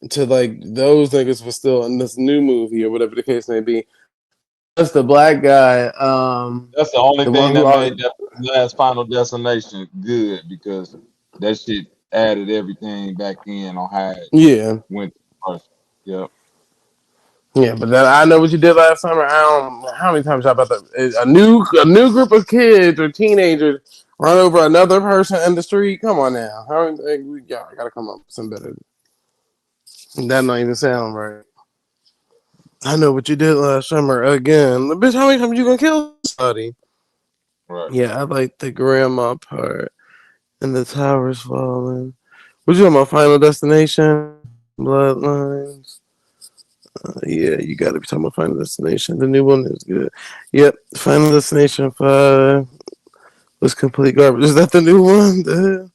S2: to like those niggas was still in this new movie or whatever the case may be. That's the black guy,
S4: That's the only
S2: the one
S4: thing
S2: who
S4: that
S2: always,
S4: made that last Final Destination good because that shit added everything back in on how it
S2: yeah.
S4: went first. Yep.
S2: Yeah, but then I know what you did last summer. I don't know how many times y'all about to a new group of kids or teenagers run over another person in the street. Come on now, y'all gotta come up with some better. That don't even sound right. I know what you did last summer again. Bitch, how many times you gonna kill somebody?
S4: Right.
S2: Yeah, I like the grandma part and the towers falling. What you talking about? Final Destination, Bloodlines. Yeah, you got to be talking about Final Destination. The new one is good. Yep, Final Destination 5 was complete garbage. Is that the new one? The hell?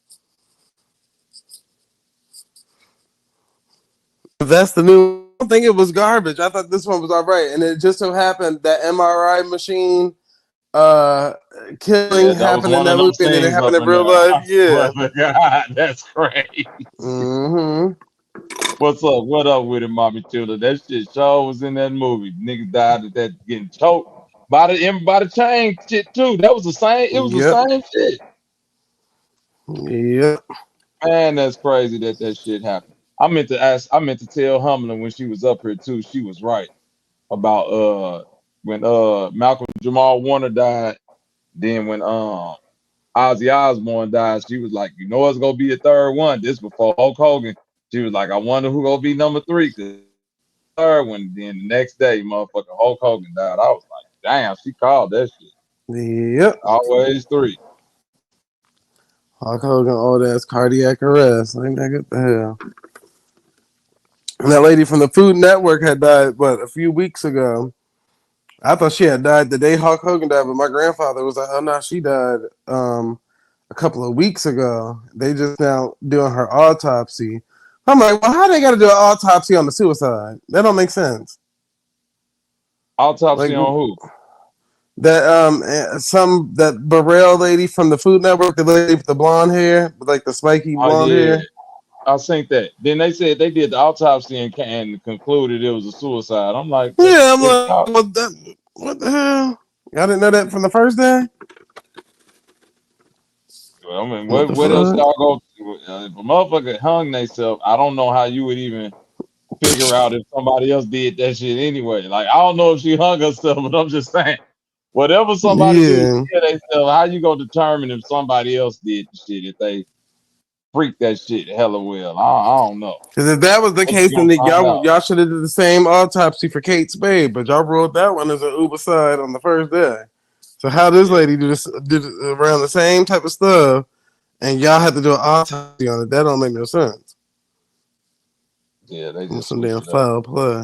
S2: If that's the new one, I don't think it was garbage. I thought this one was all right. And it just so happened that MRI machine uh killing
S4: Yeah, that was
S2: happened in
S4: one of
S2: that
S4: them
S2: movie and then it
S4: scenes
S2: happened
S4: up
S2: in
S4: in
S2: real
S4: there.
S2: life.
S4: I
S2: Yeah.
S4: swear to God, that's crazy.
S2: Mm-hmm.
S4: What's up? What up with it, Mommy Chula? That shit sure was in that movie. Niggas died at that getting choked by the chain shit too. That was the same. It was the
S2: Yep.
S4: same shit.
S2: Yep.
S4: Man, that's crazy that shit happened. I meant to ask. I meant to tell Humlin when she was up here too. She was right about when Malcolm Jamal Warner died. Then when Ozzy Osbourne died, she was like, you know, it's gonna be a third one. This before Hulk Hogan. She was like, I wonder who gonna be number three. 'Cause third one. Then the next day, motherfucker Hulk Hogan died. I was like, damn, she called that shit.
S2: Yep.
S4: Always three.
S2: Hulk Hogan, old ass cardiac arrest. Like, nigga, what the hell? And that lady from the Food Network had died, what, a few weeks ago. I thought she had died the day Hulk Hogan died, but my grandfather was like, oh, no, she died a couple of weeks ago. They just now doing her autopsy. I'm like, well, how they got to do an autopsy on the suicide? That don't make sense. Like,
S4: Autopsy on who?
S2: that Burrell lady from the Food Network, the lady with the blonde hair, with like the spiky
S4: Oh
S2: blonde
S4: yeah,
S2: hair.
S4: I think that. Then they said they did the autopsy and concluded it was a suicide. I'm like, but
S2: Yeah, I'm
S4: if
S2: like,
S4: y'all,
S2: what the hell? Y'all didn't know that from the first day?
S4: I mean,
S2: What the
S4: what else
S2: fuck?
S4: y'all go? If a motherfucker hung themselves, I don't know how you would even figure out if somebody else did that shit anyway. Like, I don't know if she hung herself, but I'm just saying, whatever somebody do to
S2: Yeah.
S4: kill themselves, how you gonna determine if somebody else did the shit if they freak that shit hella well? I don't know.
S2: Because if that was the
S4: What you
S2: case, then
S4: gonna find out?
S2: y'all should have did the same autopsy for Kate Spade, but y'all ruled that one as an Uber on the first day. So how this
S4: Yeah,
S2: lady did around the same type of stuff, and y'all had to do an autopsy on it? That don't make no sense.
S4: yeah, they just
S2: Some
S4: switched
S2: damn
S4: it up.
S2: foul play.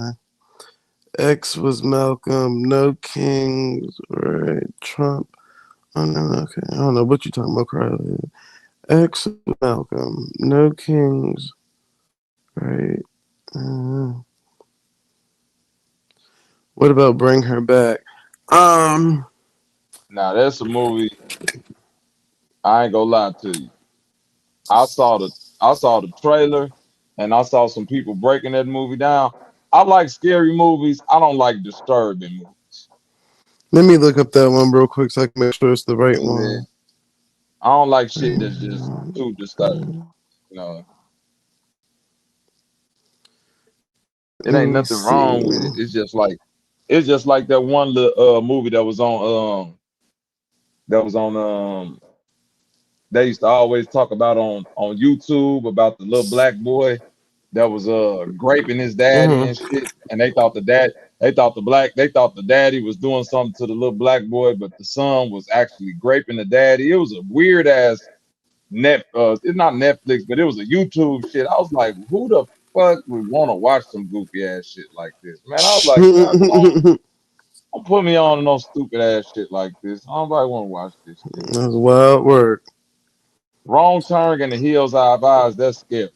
S2: X was Malcolm, no Kings, right? Trump. Oh no, okay. I don't know what you talking about, Carly. X was Malcolm, no Kings, right? Uh, what about Bring Her Back? Um,
S4: Now that's a movie. I ain't gonna lie to you. I saw the I saw the trailer and I saw some people breaking that movie down. I like scary movies. I don't like disturbing movies.
S2: let me look up that one real quick so I can make sure it's the right
S4: And then
S2: one.
S4: I don't like shit that's just too disturbing. You know, it
S2: Let
S4: ain't
S2: me
S4: nothing
S2: see.
S4: wrong with it. It's just like that one little movie that was on they used to always talk about on YouTube about the little black boy that was graping his daddy
S2: Mm-hmm.
S4: and shit. And they thought the daddy was doing something to the little black boy, but the son was actually graping the daddy. It was a weird ass it's not Netflix, but it was a YouTube shit. I was like, who the fuck would want to watch some goofy ass shit like this? Man, I was like, man, come on. Don't put me on no stupid ass shit like this. Nobody want to watch this shit.
S2: That's wild work.
S4: Wrong turn in the hills I have eyes. That's scary.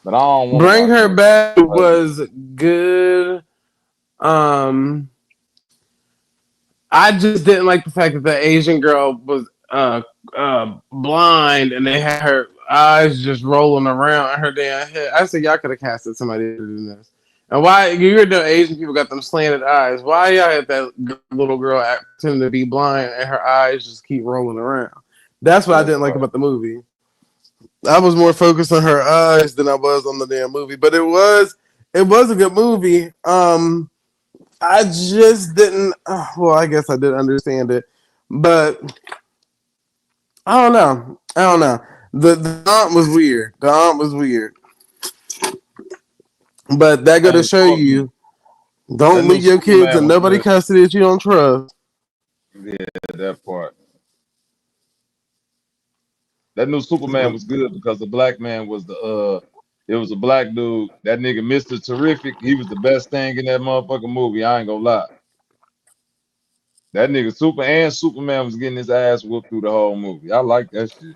S4: But I don't want to
S2: Bring
S4: watch
S2: Her
S4: no
S2: Back
S4: crazy.
S2: was good. Um, I just didn't like the fact that the Asian girl was blind and they had her eyes just rolling around in her damn head. I said y'all could have casted somebody to do this. And why you hear the Asian people got them slanted eyes? Why y'all had that little girl pretending to be blind and her eyes just keep rolling around? That's what I
S4: That's
S2: didn't like
S4: right.
S2: about the movie. I was more focused on her eyes than I was on the damn movie, but it was a good movie. I just didn't. Well, I guess I did understand it, but I don't know. I don't know. The aunt was weird. The aunt was weird, but that go to
S4: And
S2: show
S4: Scorpion.
S2: you
S4: That
S2: don't
S4: new
S2: leave your kids
S4: Superman
S2: in
S4: was
S2: nobody
S4: good.
S2: custody that you don't trust.
S4: Yeah, that part. That new Superman was good because the black man was it was a black dude. That nigga Mr. Terrific, he was the best thing in that motherfucking movie. I ain't gonna lie. That nigga Superman was getting his ass whooped through the whole movie. I like that shit.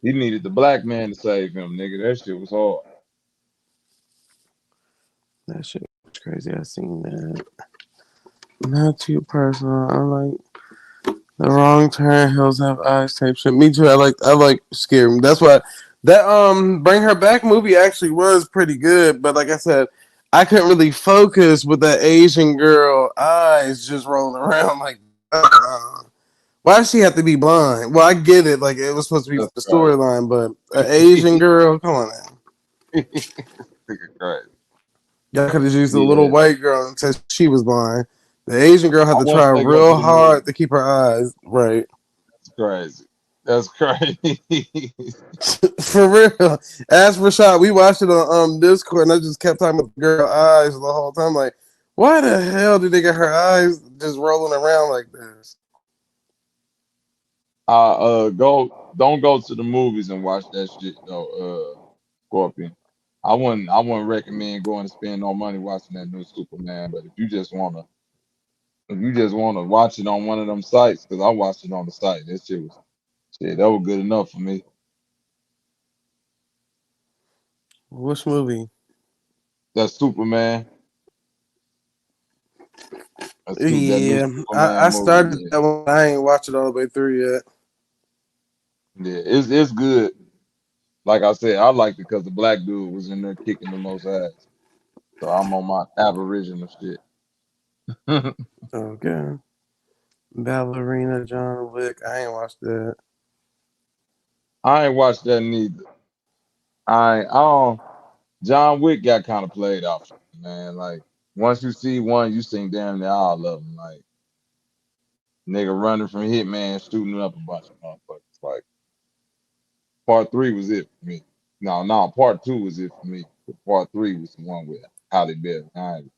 S4: He needed the black man to save him, nigga. That shit was hard.
S2: That shit was crazy. I seen that. Not too personal. I like the wrong turn. Hills have eyes type shit. Me too. I like scary. That's why that Bring Her Back movie actually was pretty good. But like I said, I couldn't really focus with that Asian girl eyes just rolling around like. Why does she have to be blind? Well, I get it. Like it was supposed to be for
S4: That's
S2: the
S4: right.
S2: storyline, but an Asian girl, come on now.
S4: Nigga crazy.
S2: Y'all could have used a little
S4: Yeah.
S2: white girl and said she was blind. The Asian girl had
S4: I
S2: to
S4: want
S2: try
S4: to take her to
S2: real
S4: the movie.
S2: hard to keep her eyes right.
S4: That's crazy. That's crazy.
S2: For real. As for shot, we watched it on Discord, and I just kept talking about the girl eyes the whole time. Like, why the hell did they get her eyes just rolling around like this?
S4: Go don't go to the movies and watch that shit though, Scorpion. I wouldn't recommend going to spend no money watching that new Superman, but if you just wanna watch it on one of them sites, because I watched it on the site. That was good enough for me.
S2: Which movie?
S4: That Superman, that new
S2: Yeah,
S4: Superman
S2: I
S4: movie,
S2: started
S4: yeah.
S2: that one. I ain't watched it all the way through yet.
S4: Yeah, it's good. Like I said, I liked it because the black dude was in there kicking the most ass. So I'm on my aboriginal shit.
S2: Okay. Ballerina, John Wick. I ain't watched that.
S4: I ain't watched that neither. I don't. John Wick got kind of played off, man. Like once you see one, you seen damn near all of them. Like nigga running from Hitman, shooting up a bunch of motherfuckers. Like part three was it for me. No, part two was it for me. But part three was the one with Halle Berry. I ain't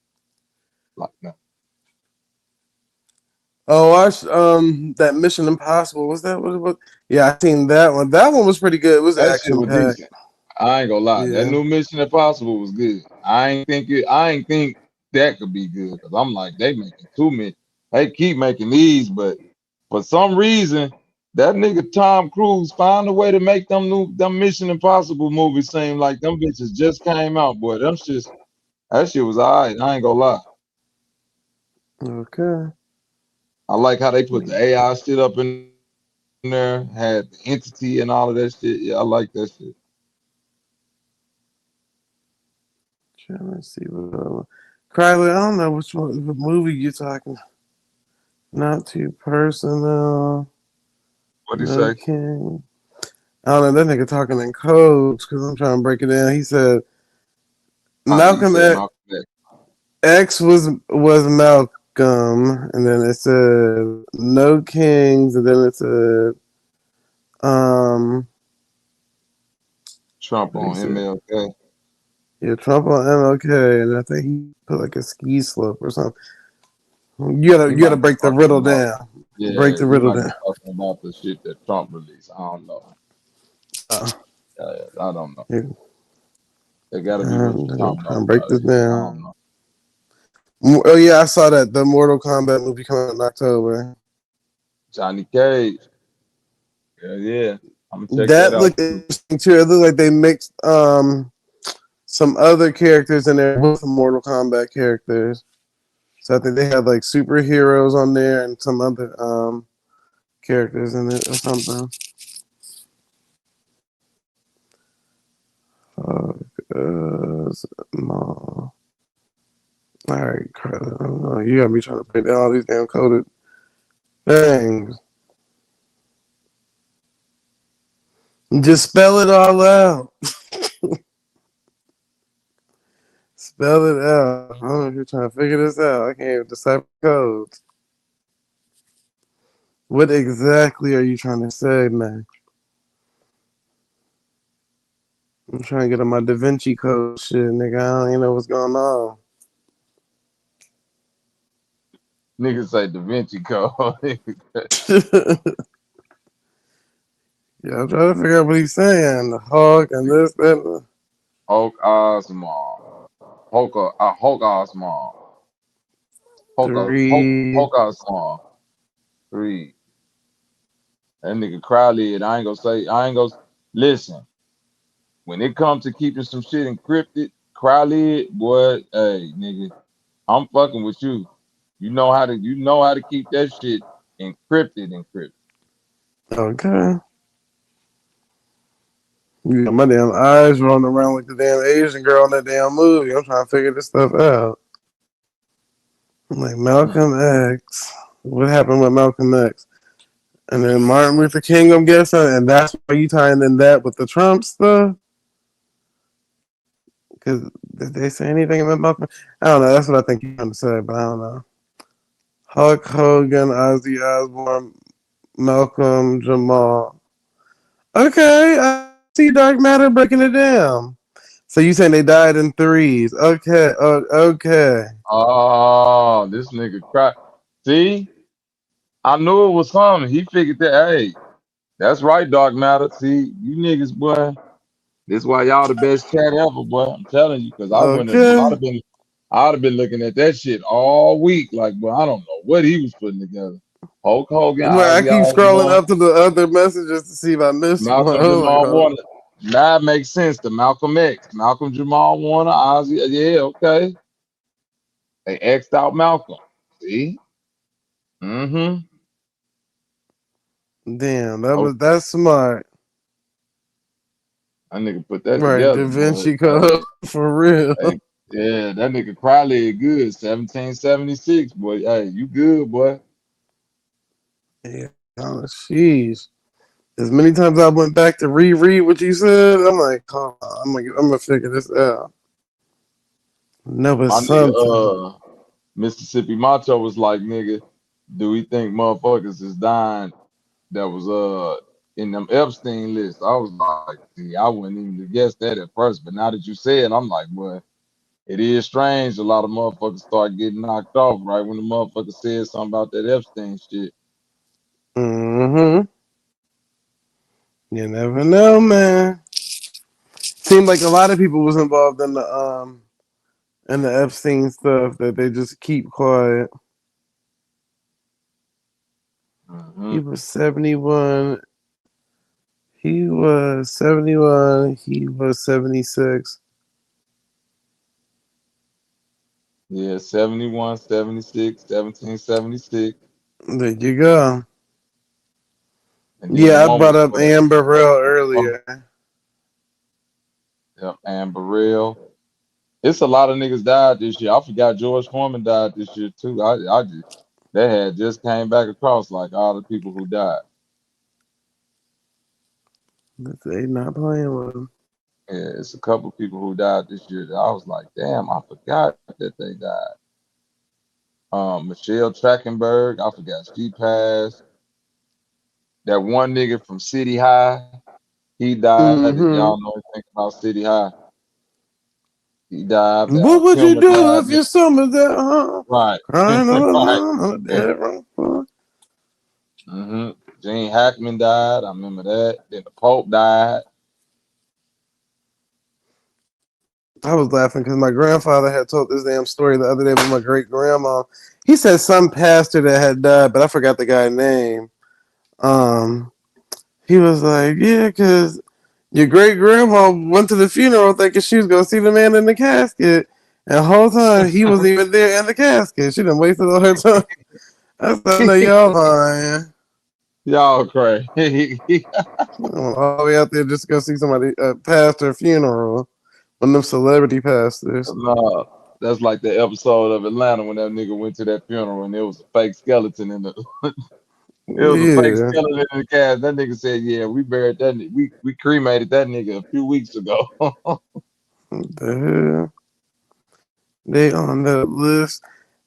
S4: like no.
S2: Oh, I watched that Mission Impossible. Was that what it was? Yeah, I seen that one. That one was pretty good. It was
S4: That shit
S2: action
S4: was
S2: packed.
S4: decent. I ain't gonna lie. That
S2: Yeah.
S4: new Mission Impossible was good. I ain't think that could be good because I'm like they making too many. They keep making these, but for some reason that nigga Tom Cruise found a way to make them Mission Impossible movies seem like them bitches just came out. Boy, that shit was alright. I ain't gonna lie.
S2: Okay.
S4: I like how they put the
S2: Me
S4: AI shit up in there, had the entity and all of that shit. Yeah, I like that shit.
S2: trying to see what. Kylie, I don't know which one, what movie you're talking. Not too personal.
S4: What'd he
S2: No
S4: say?
S2: king. I don't know. That nigga talking in codes because I'm trying to break it down. He said
S4: You
S2: Malcolm
S4: said Malcolm X.
S2: X was Malcolm, and then it said no kings, and then it said um.
S4: Trump
S2: What he
S4: on
S2: said?
S4: MLK.
S2: Yeah, Trump on MLK, and I think he put like a ski slope or something. You
S4: He
S2: gotta
S4: might be
S2: break the
S4: talking
S2: riddle
S4: about,
S2: down. Break
S4: yeah,
S2: the
S4: he
S2: riddle
S4: might
S2: down.
S4: be talking about the shit that Trump released. I don't know.
S2: Uh,
S4: I don't know.
S2: yeah,
S4: It got to be what
S2: I'm
S4: you're talking
S2: trying
S4: about,
S2: to break
S4: probably.
S2: this
S4: I
S2: down.
S4: don't know.
S2: Oh yeah, I saw that the Mortal Kombat movie coming out in October.
S4: Johnny Cage. Yeah. I'm gonna check that
S2: That
S4: out
S2: looked
S4: too.
S2: interesting too. It looked like they mixed some other characters in there with the Mortal Kombat characters. So I think they had like superheroes on there and some other characters in it or something. No. All right, Carla. You gotta be trying to put down all these damn coded things. Just spell it all out. Spell it out. I don't know if you're trying to figure this out. I can't even decipher codes. What exactly are you trying to say, man? I'm trying to get on my Da Vinci Code shit, nigga. I don't even know what's going on.
S4: Niggas say Da Vinci Code.
S2: Yeah, I'm trying to figure out what he's saying. The Hulk and this, that.
S4: Hulk Osmond. Hulk Osmond.
S2: Three.
S4: Hulk Osmond. 3. That nigga Crowley, I ain't gonna listen. When it comes to keeping some shit encrypted, Crowley, boy, hey nigga, I'm fucking with you. You know how to keep that shit encrypted.
S2: Okay. You got my damn eyes rolling around like the damn Asian girl in that damn movie. I'm trying to figure this stuff out. I'm like Malcolm X. What happened with Malcolm X? And then Martin Luther King, I'm guessing, and that's why you tying in that with the Trump stuff? Because did they say anything about Malcolm? I don't know. That's what I think you're trying to say, but I don't know. Hulk Hogan, Ozzy Osbourne, Malcolm Jamal. Okay, I see Dark Matter breaking it down. So you saying they died in threes? Okay, okay.
S4: Oh, this nigga cry. See, I knew it was something. He figured that. Hey, that's right, Dark Matter. See, you niggas, boy. This why y'all the best chat ever, boy. I'm telling you, because I wouldn't have.
S2: Okay.
S4: I'd have been looking at that shit all week. Like, boy, I don't know what he was putting together. Hulk Hogan,
S2: Well, I
S4: Ozzy
S2: keep scrolling
S4: Osbourne,
S2: up to the other messages to see if I missed one.
S4: Malcolm
S2: I'm like,
S4: Jamal
S2: oh,
S4: Warner. Now it makes sense to Malcolm X, Malcolm Jamal Warner, Ozzy. Yeah, okay. They X'd out Malcolm. See? Mm-hmm.
S2: damn,
S4: Oh,
S2: that's smart.
S4: that nigga put that
S2: Right,
S4: together,
S2: Da
S4: boy.
S2: Vinci Code for real.
S4: Hey, yeah, that nigga Crowley good. 1776, boy. Hey, you good, boy.
S2: Yeah, oh, jeez. As many times I went back to reread what you said, I'm like, oh, I'm gonna figure this out. No, it's
S4: My nigga,
S2: something.
S4: Mississippi Macho was like, nigga, do we think motherfuckers is dying that was in them Epstein lists? I was like, see, I wouldn't even guess that at first, but now that you say it, I'm like, boy, it is strange. A lot of motherfuckers start getting knocked off right when the motherfucker said something about that Epstein shit.
S2: Mm-hmm. You never know, man. Seemed like a lot of people was involved in the Epstein stuff that they just keep quiet.
S4: Hmm.
S2: He was 71. He was 71. He was 76.
S4: Yeah, 71, 76, 1776.
S2: There you go.
S4: And then
S2: Yeah, I
S4: one
S2: brought
S4: was
S2: up Amber Rail earlier.
S4: yep, and Burrell. It's a lot of niggas died this year. I forgot George Foreman died this year too. I just that had just came back across like all the people who died.
S2: They not playing with him.
S4: Yeah, it's a couple people who died this year that I was like, damn, I forgot that they died. Michelle Trachtenberg, I forgot she passed. That one nigga from City High, he died. If y'all
S2: Mm-hmm.
S4: know anything about City High, he died.
S2: What would you
S4: Kilmer
S2: do
S4: died.
S2: if your summer's at home?
S4: Right,
S2: Crying all
S4: right.
S2: alone on a dead room?
S4: hmm Gene Hackman died. I remember that. Then the Pope died.
S2: I was laughing because my grandfather had told this damn story the other day with my great grandma. He said some pastor that had died, but I forgot the guy's name. Um, he was like, yeah, because your great grandma went to the funeral thinking she was gonna see the man in the casket, and the whole time he wasn't even there in the casket. She done wasted all her time. I said, I know y'all lying.
S4: Y'all crazy.
S2: All the way out there just to go see somebody pastor funeral. One of them celebrity pastors.
S4: No, that's like the episode of Atlanta when that nigga went to that funeral and there was a fake skeleton in the it was a fake
S2: Yeah.
S4: skeleton in the cast. That nigga said, "Yeah, we buried that. We cremated that nigga a few weeks ago."
S2: What the hell? They on the list.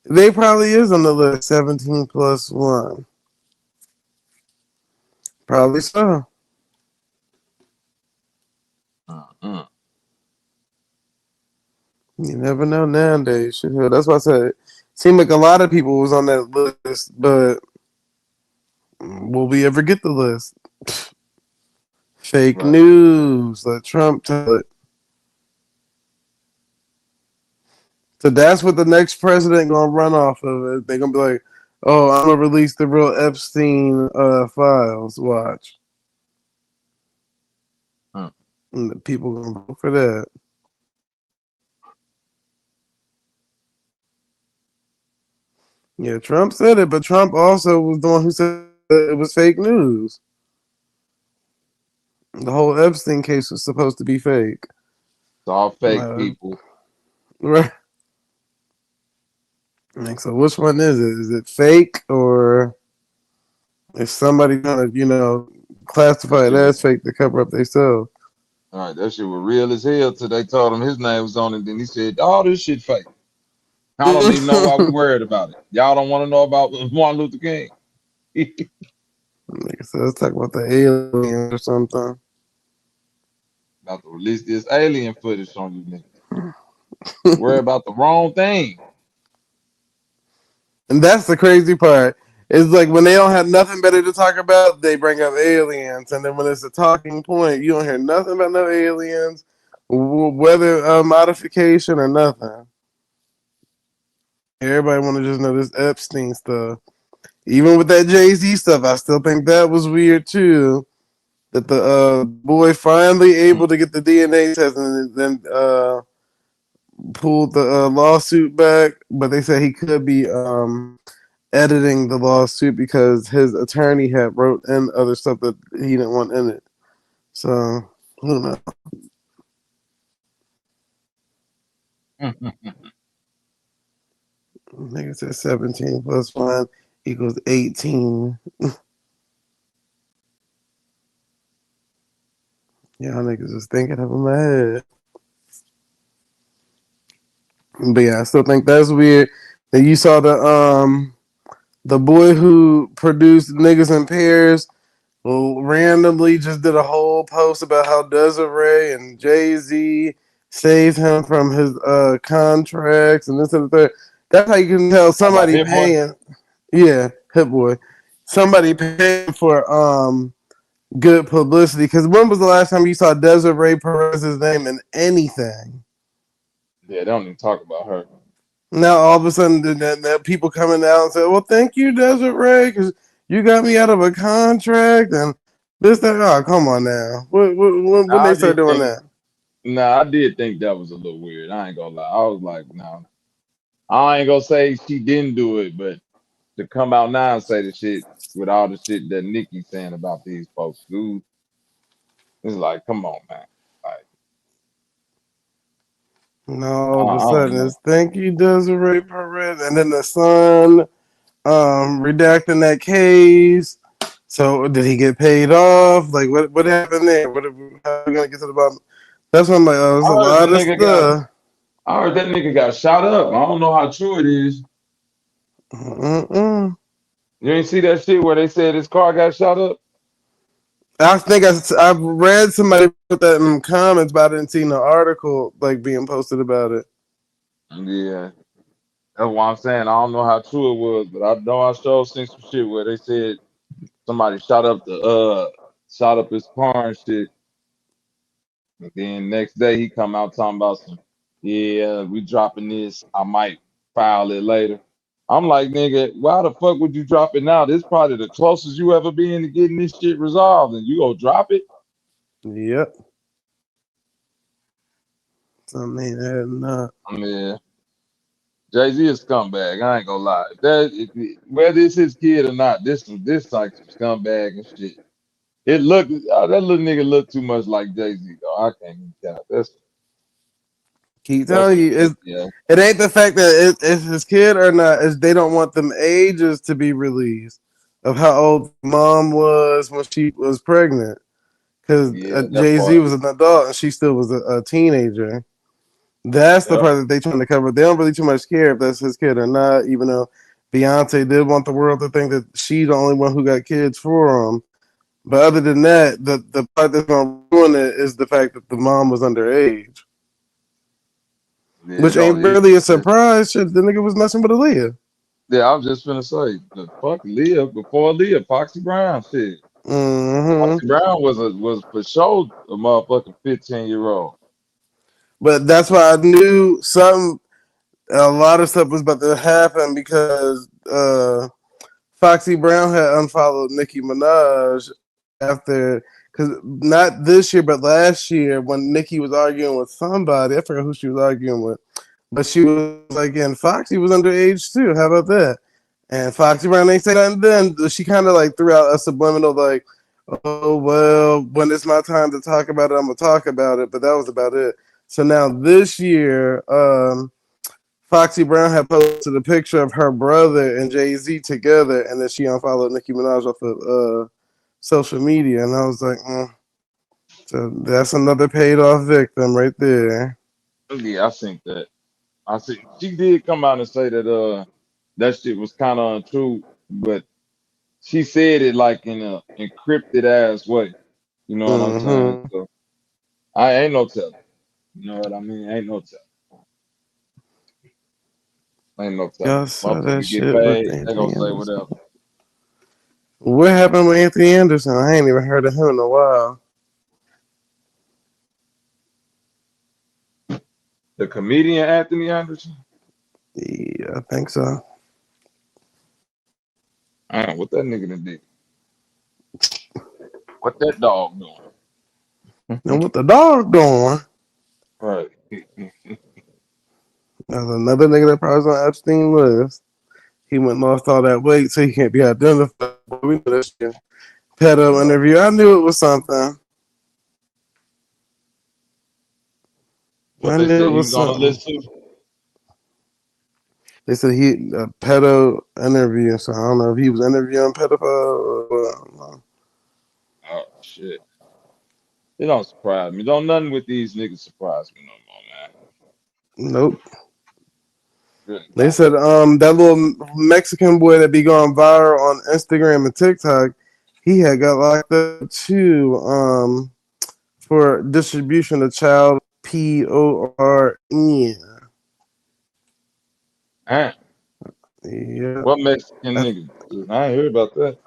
S2: They probably is on the list. 17 plus one. Probably so.
S4: Mm.
S2: You never know nowadays. Shit, that's why I said it seemed like a lot of people was on that list, but will we ever get the list? Fake
S4: Right.
S2: news. Let Trump tell it. So that's what the next president gonna run off of. They're gonna be like, "Oh, I'm gonna release the real Epstein files." Watch,
S4: Mm.
S2: and the people gonna vote for that. Yeah, Trump said it, but Trump also was the one who said it was fake news. The whole Epstein case was supposed to be fake.
S4: It's all fake
S2: Uh,
S4: people.
S2: right. Like, so which one is it? Is it fake or is somebody gonna,
S4: That
S2: classify it
S4: shit was
S2: as fake to cover up themselves?
S4: all right. That shit was real as hell till they told him his name was on it. Then he said, "All this shit fake. I don't even know why we worried about it. Y'all don't want to know about Martin Luther King."
S2: Like, so let's talk about the aliens or something.
S4: About to release this alien footage on you niggas. Worry about the wrong thing.
S2: And that's the crazy part. It's like when they don't have nothing better to talk about, they bring up aliens, and then when it's a talking point, you don't hear nothing about no aliens, weather modification or nothing. Everybody want to just know this Epstein stuff. Even with that Jay-Z stuff, I still think that was weird too. That the boy finally able to get the DNA test and then pulled the lawsuit back, but they said he could be editing the lawsuit because his attorney had wrote in other stuff that he didn't want in it. So who knows? Nigga said 17 plus 1 equals 18. Y'all niggas just thinking of my head. But yeah, I still think that's weird. That you saw the boy who produced Niggas in Pairs randomly just did a whole post about how Desiree and Jay-Z saved him from his contracts and this and the third. That's how you can tell
S4: Talk about
S2: somebody
S4: Hit Boy.
S2: paying. Yeah, Hit Boy. Somebody paying for good publicity. Because when was the last time you saw Desiree Perez's name in anything?
S4: Yeah, they don't even talk about her.
S2: Now all of a sudden, that people coming out and say, "Well, thank you, Desiree, because you got me out of a contract and this, that." Oh, come on now. When
S4: I
S2: they start
S4: did
S2: doing
S4: think,
S2: that?
S4: nah, I did think that was a little weird. I ain't gonna lie. I was like, no, I ain't gonna say she didn't do it, but to come out now and say the shit with all the shit that Nicki's saying about these folks, dude, it's like, come on, man. Like,
S2: No, all of a
S4: I don't
S2: sudden
S4: know.
S2: it's thank you, Desiree Perez, and then the son redacting that case. So did he get paid off? Like what happened there? How are we gonna get to the bottom? That's when I'm like, oh, there's
S4: I
S2: a
S4: heard the
S2: lot of
S4: nigga got,
S2: stuff.
S4: I heard that nigga got shot up. I don't know how true it is.
S2: Mm-mm.
S4: You ain't see that shit where they said his car got shot up?
S2: I think I've read somebody put that in comments, but I didn't see no article like being posted about it.
S4: Yeah, that's what I'm saying. I don't know how true it was, but I know I sure seen some shit where they said somebody shot up his car and shit. And then next day he come out talking about some. yeah, we dropping this. I might file it later. I'm like, nigga, why the fuck would you drop it now? This probably the closest you ever been to getting this shit resolved, and you go drop it?
S2: Yep. I mean, not.
S4: I mean, Jay-Z is scumbag. I ain't gonna lie. Whether it's his kid or not, this like some scumbag and shit. It look that little nigga look too much like Jay-Z though. I can't even count.
S2: Keep
S4: That's
S2: telling
S4: some
S2: you,
S4: yeah.
S2: it ain't the fact that it's his kid or not. Is they don't want them ages to be released of how old mom was when she was pregnant. Because
S4: Yeah, that
S2: Jay Z
S4: part.
S2: was an adult and she still was a teenager. That's the
S4: Yep.
S2: part that they trying to cover. They don't really too much care if that's his kid or not. Even though Beyonce did want the world to think that she's the only one who got kids for him. But other than that, the part that's gonna ruin it is the fact that the mom was underage,
S4: Yeah,
S2: which
S4: no,
S2: ain't really a surprise. Shit, the nigga was messing with Aaliyah.
S4: yeah, I was just gonna say the fuck Leah before Leah, Foxy Brown shit.
S2: Hmm.
S4: Foxy Brown was for sure a motherfucking 15-year-old.
S2: But that's why I knew something. A lot of stuff was about to happen because Foxy Brown had unfollowed Nicki Minaj after, because not this year, but last year when Nicki was arguing with somebody. I forgot who she was arguing with, but she was like, and Foxy was underage too. How about that? And Foxy Brown ain't say nothing then. She kind of like threw out a subliminal, like, oh, well, when it's my time to talk about it, I'm going to talk about it. But that was about it. So now this year, Foxy Brown had posted a picture of her brother and Jay-Z together, and then she unfollowed Nicki Minaj off of social media. And I was like, so that's another paid off victim right there.
S4: Yeah, I think that. I see she did come out and say that that shit was kind of untrue, but she said it like in a encrypted ass way. You know what I'm saying?
S2: Mm-hmm.
S4: So I ain't no telling. You know what I mean? Ain't no telling. Ain't no telling.
S2: Y'all saw that
S4: Motherfucker get
S2: shit with
S4: paid, they gonna
S2: Anthony
S4: say whatever.
S2: Anderson. What happened with Anthony Anderson? I ain't even heard of him in a while.
S4: The comedian Anthony Anderson.
S2: Yeah, I think so.
S4: I don't know what that nigga done did. What that dog
S2: And
S4: doing?
S2: what the dog doing?
S4: Right.
S2: There's another nigga that probably was on Epstein list. He went and lost all that weight, so he can't be identified. But we know that shit. Pedo
S4: Right.
S2: interview. I knew it was something.
S4: What
S2: I
S4: they
S2: knew
S4: said
S2: it
S4: he
S2: was
S4: was on the
S2: something.
S4: list too.
S2: They said he a pedo interview, so I don't know if he was interviewing pedophile or what. I don't know.
S4: Oh shit. It don't surprise me. Don't nothing with these niggas surprise me no more, man.
S2: Nope.
S4: Really
S2: They
S4: don't.
S2: said that little Mexican boy that be going viral on Instagram and TikTok, he had got locked up too for distribution of child porn.
S4: Man,
S2: Yeah.
S4: what Mexican nigga? I ain't heard about that.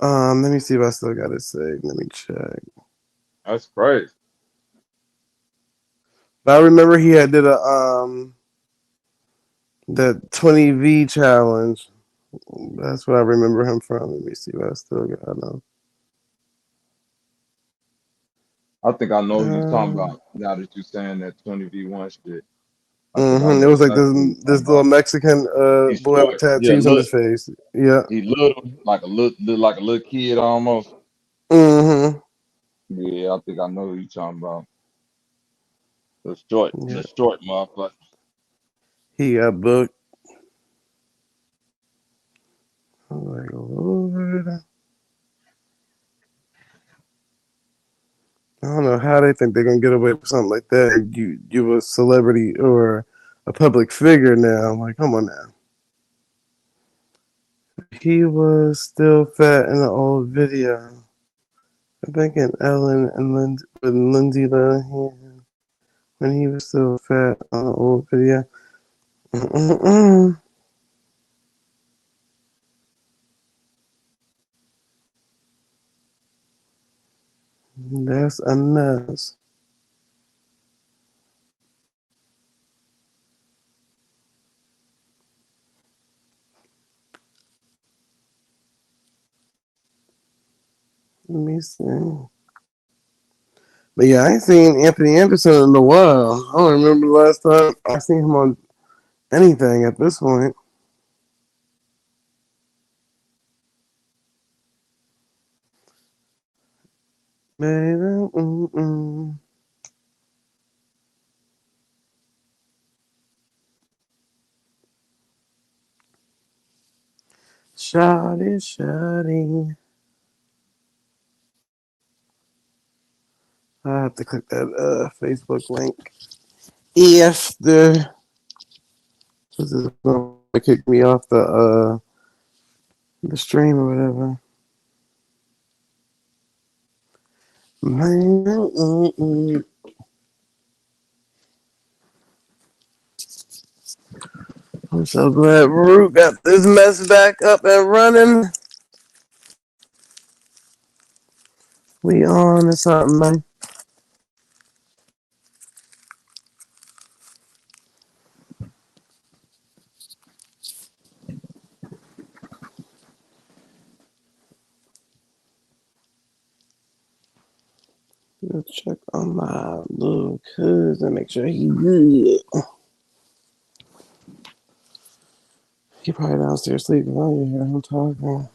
S2: Let me see if I still got it saved. Let me check.
S4: That's crazy.
S2: But I remember he had did a that 20V challenge. That's what I remember him from. Let me see if I still got him.
S4: I think I know who you talking
S2: Uh,
S4: about now that you saying that 20v1 shit. I think I
S2: It
S4: know
S2: was like
S4: exactly who you
S2: this
S4: talking
S2: little
S4: about.
S2: Mexican
S4: He's
S2: boy with
S4: short. Yeah,
S2: tattoos on
S4: look,
S2: his face. Yeah.
S4: he little, like a little kid almost.
S2: Mm-hmm.
S4: Yeah, I think I know who you talking about.
S2: Yeah.
S4: The short motherfucker.
S2: He got booked. I'm like, Lord. I don't know how they think they're gonna get away with something like that. You a celebrity or a public figure now. I'm like, come on now. He was still fat in the old video. I think in Ellen and Lindsay Lohan when he was still fat on the old video. Mm-mm-mm. That's a mess. Let me see. But yeah, I ain't seen Anthony Anderson in a while. I don't remember the last time I seen him on anything at this point. Baby, mm-mm. Shawty, shawty. I have to click that Facebook link. If this is gonna kick me off the stream or whatever. Man, mm-mm. I'm so glad Root got this mess back up and running. We on to something, man. Let's check on my little cousin, make sure he good. He probably downstairs sleeping. I don't hear him talking.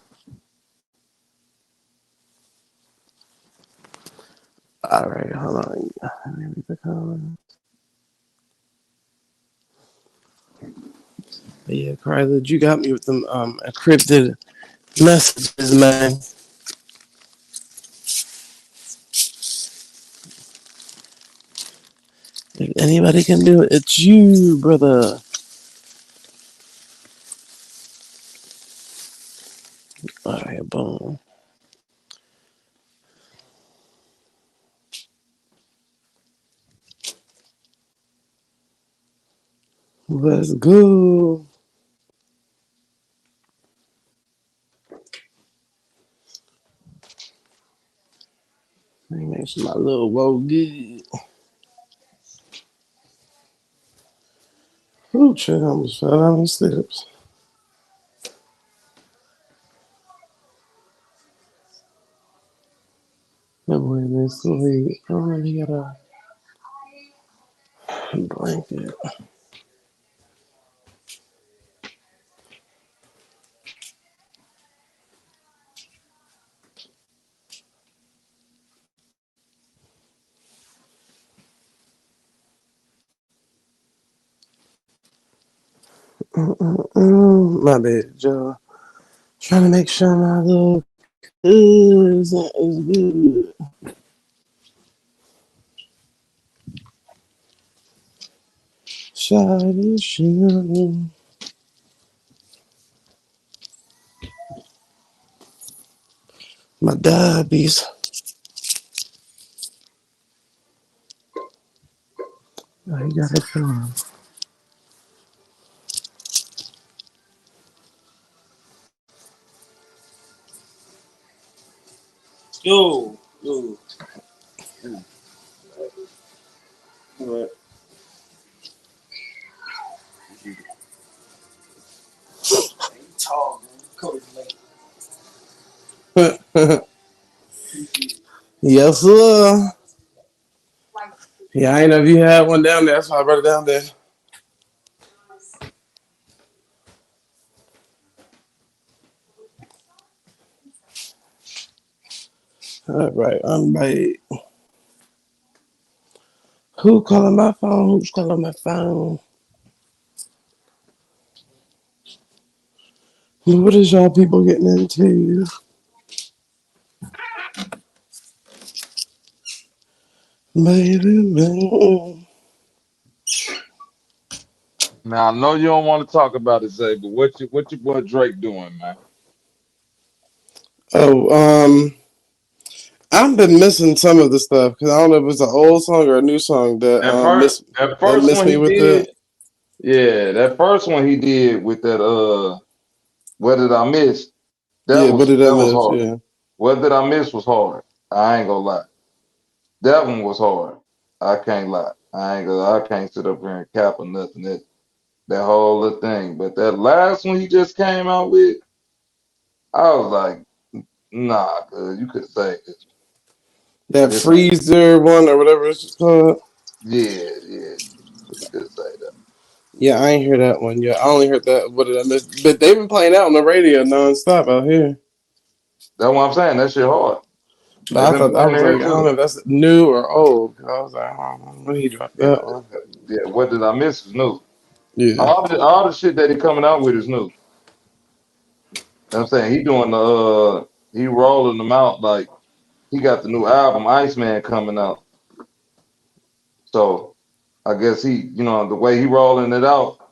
S2: All right, hold on. Let me read the comments. But yeah, Kryla, you got me with them encrypted messages, man. If anybody can do it, it's you, brother. All right, boom. Let's go. Let me make sure my little woe good. Ooh, shit, I almost fell down these steps. That boy in this sleep. I really got a blanket. My bad, Joe. Trying to make sure my little cousin is good. Shawty, shawty. My diabetes. Oh, you got it going.
S1: Yo, yo. What? Tall, man. Coach,
S2: Yes, sir. Yeah, I ain't know if you had one down there. That's why I brought it down there. All right, I'm right. Who calling my phone? Who's calling my phone? What is y'all people getting into? Baby, baby.
S4: Now I know you don't want to talk about it, Zay, but what your boy Drake doing, man?
S2: Oh, I've been missing some of the stuff because I don't know if it's an old song or a new song that
S4: That
S2: that
S4: first
S2: missed
S4: one
S2: me
S4: he
S2: with it.
S4: did, yeah, that first one he did with that what did I miss?
S2: Yeah, what did I
S4: That was
S2: miss?
S4: hard.
S2: Yeah.
S4: What did I miss was hard. I ain't gonna lie. That one was hard. I can't lie. I can't sit up here and cap or nothing. That whole little thing. But that last one he just came out with, I was like, Nah, cause you could say this.
S2: That
S4: This ain't.
S2: freezer one or whatever it's called.
S4: Yeah, yeah. You could say that.
S2: Yeah, I ain't hear that one yet. I only heard that. What did I miss? But they've been playing out on the radio nonstop out here.
S4: That's what I'm saying. That shit hard.
S2: But
S4: They've
S2: I
S4: been
S2: thought I
S4: playing
S2: was
S4: there
S2: like, I don't
S4: too.
S2: know if that's new or old. I was like, when he dropped
S4: Yeah,
S2: that one?
S4: yeah. What did I miss is new.
S2: Yeah,
S4: All the shit that he coming out with is new. You know what I'm saying? He doing he rolling them out like he got the new album Iceman coming out. So I guess the way he rolling it out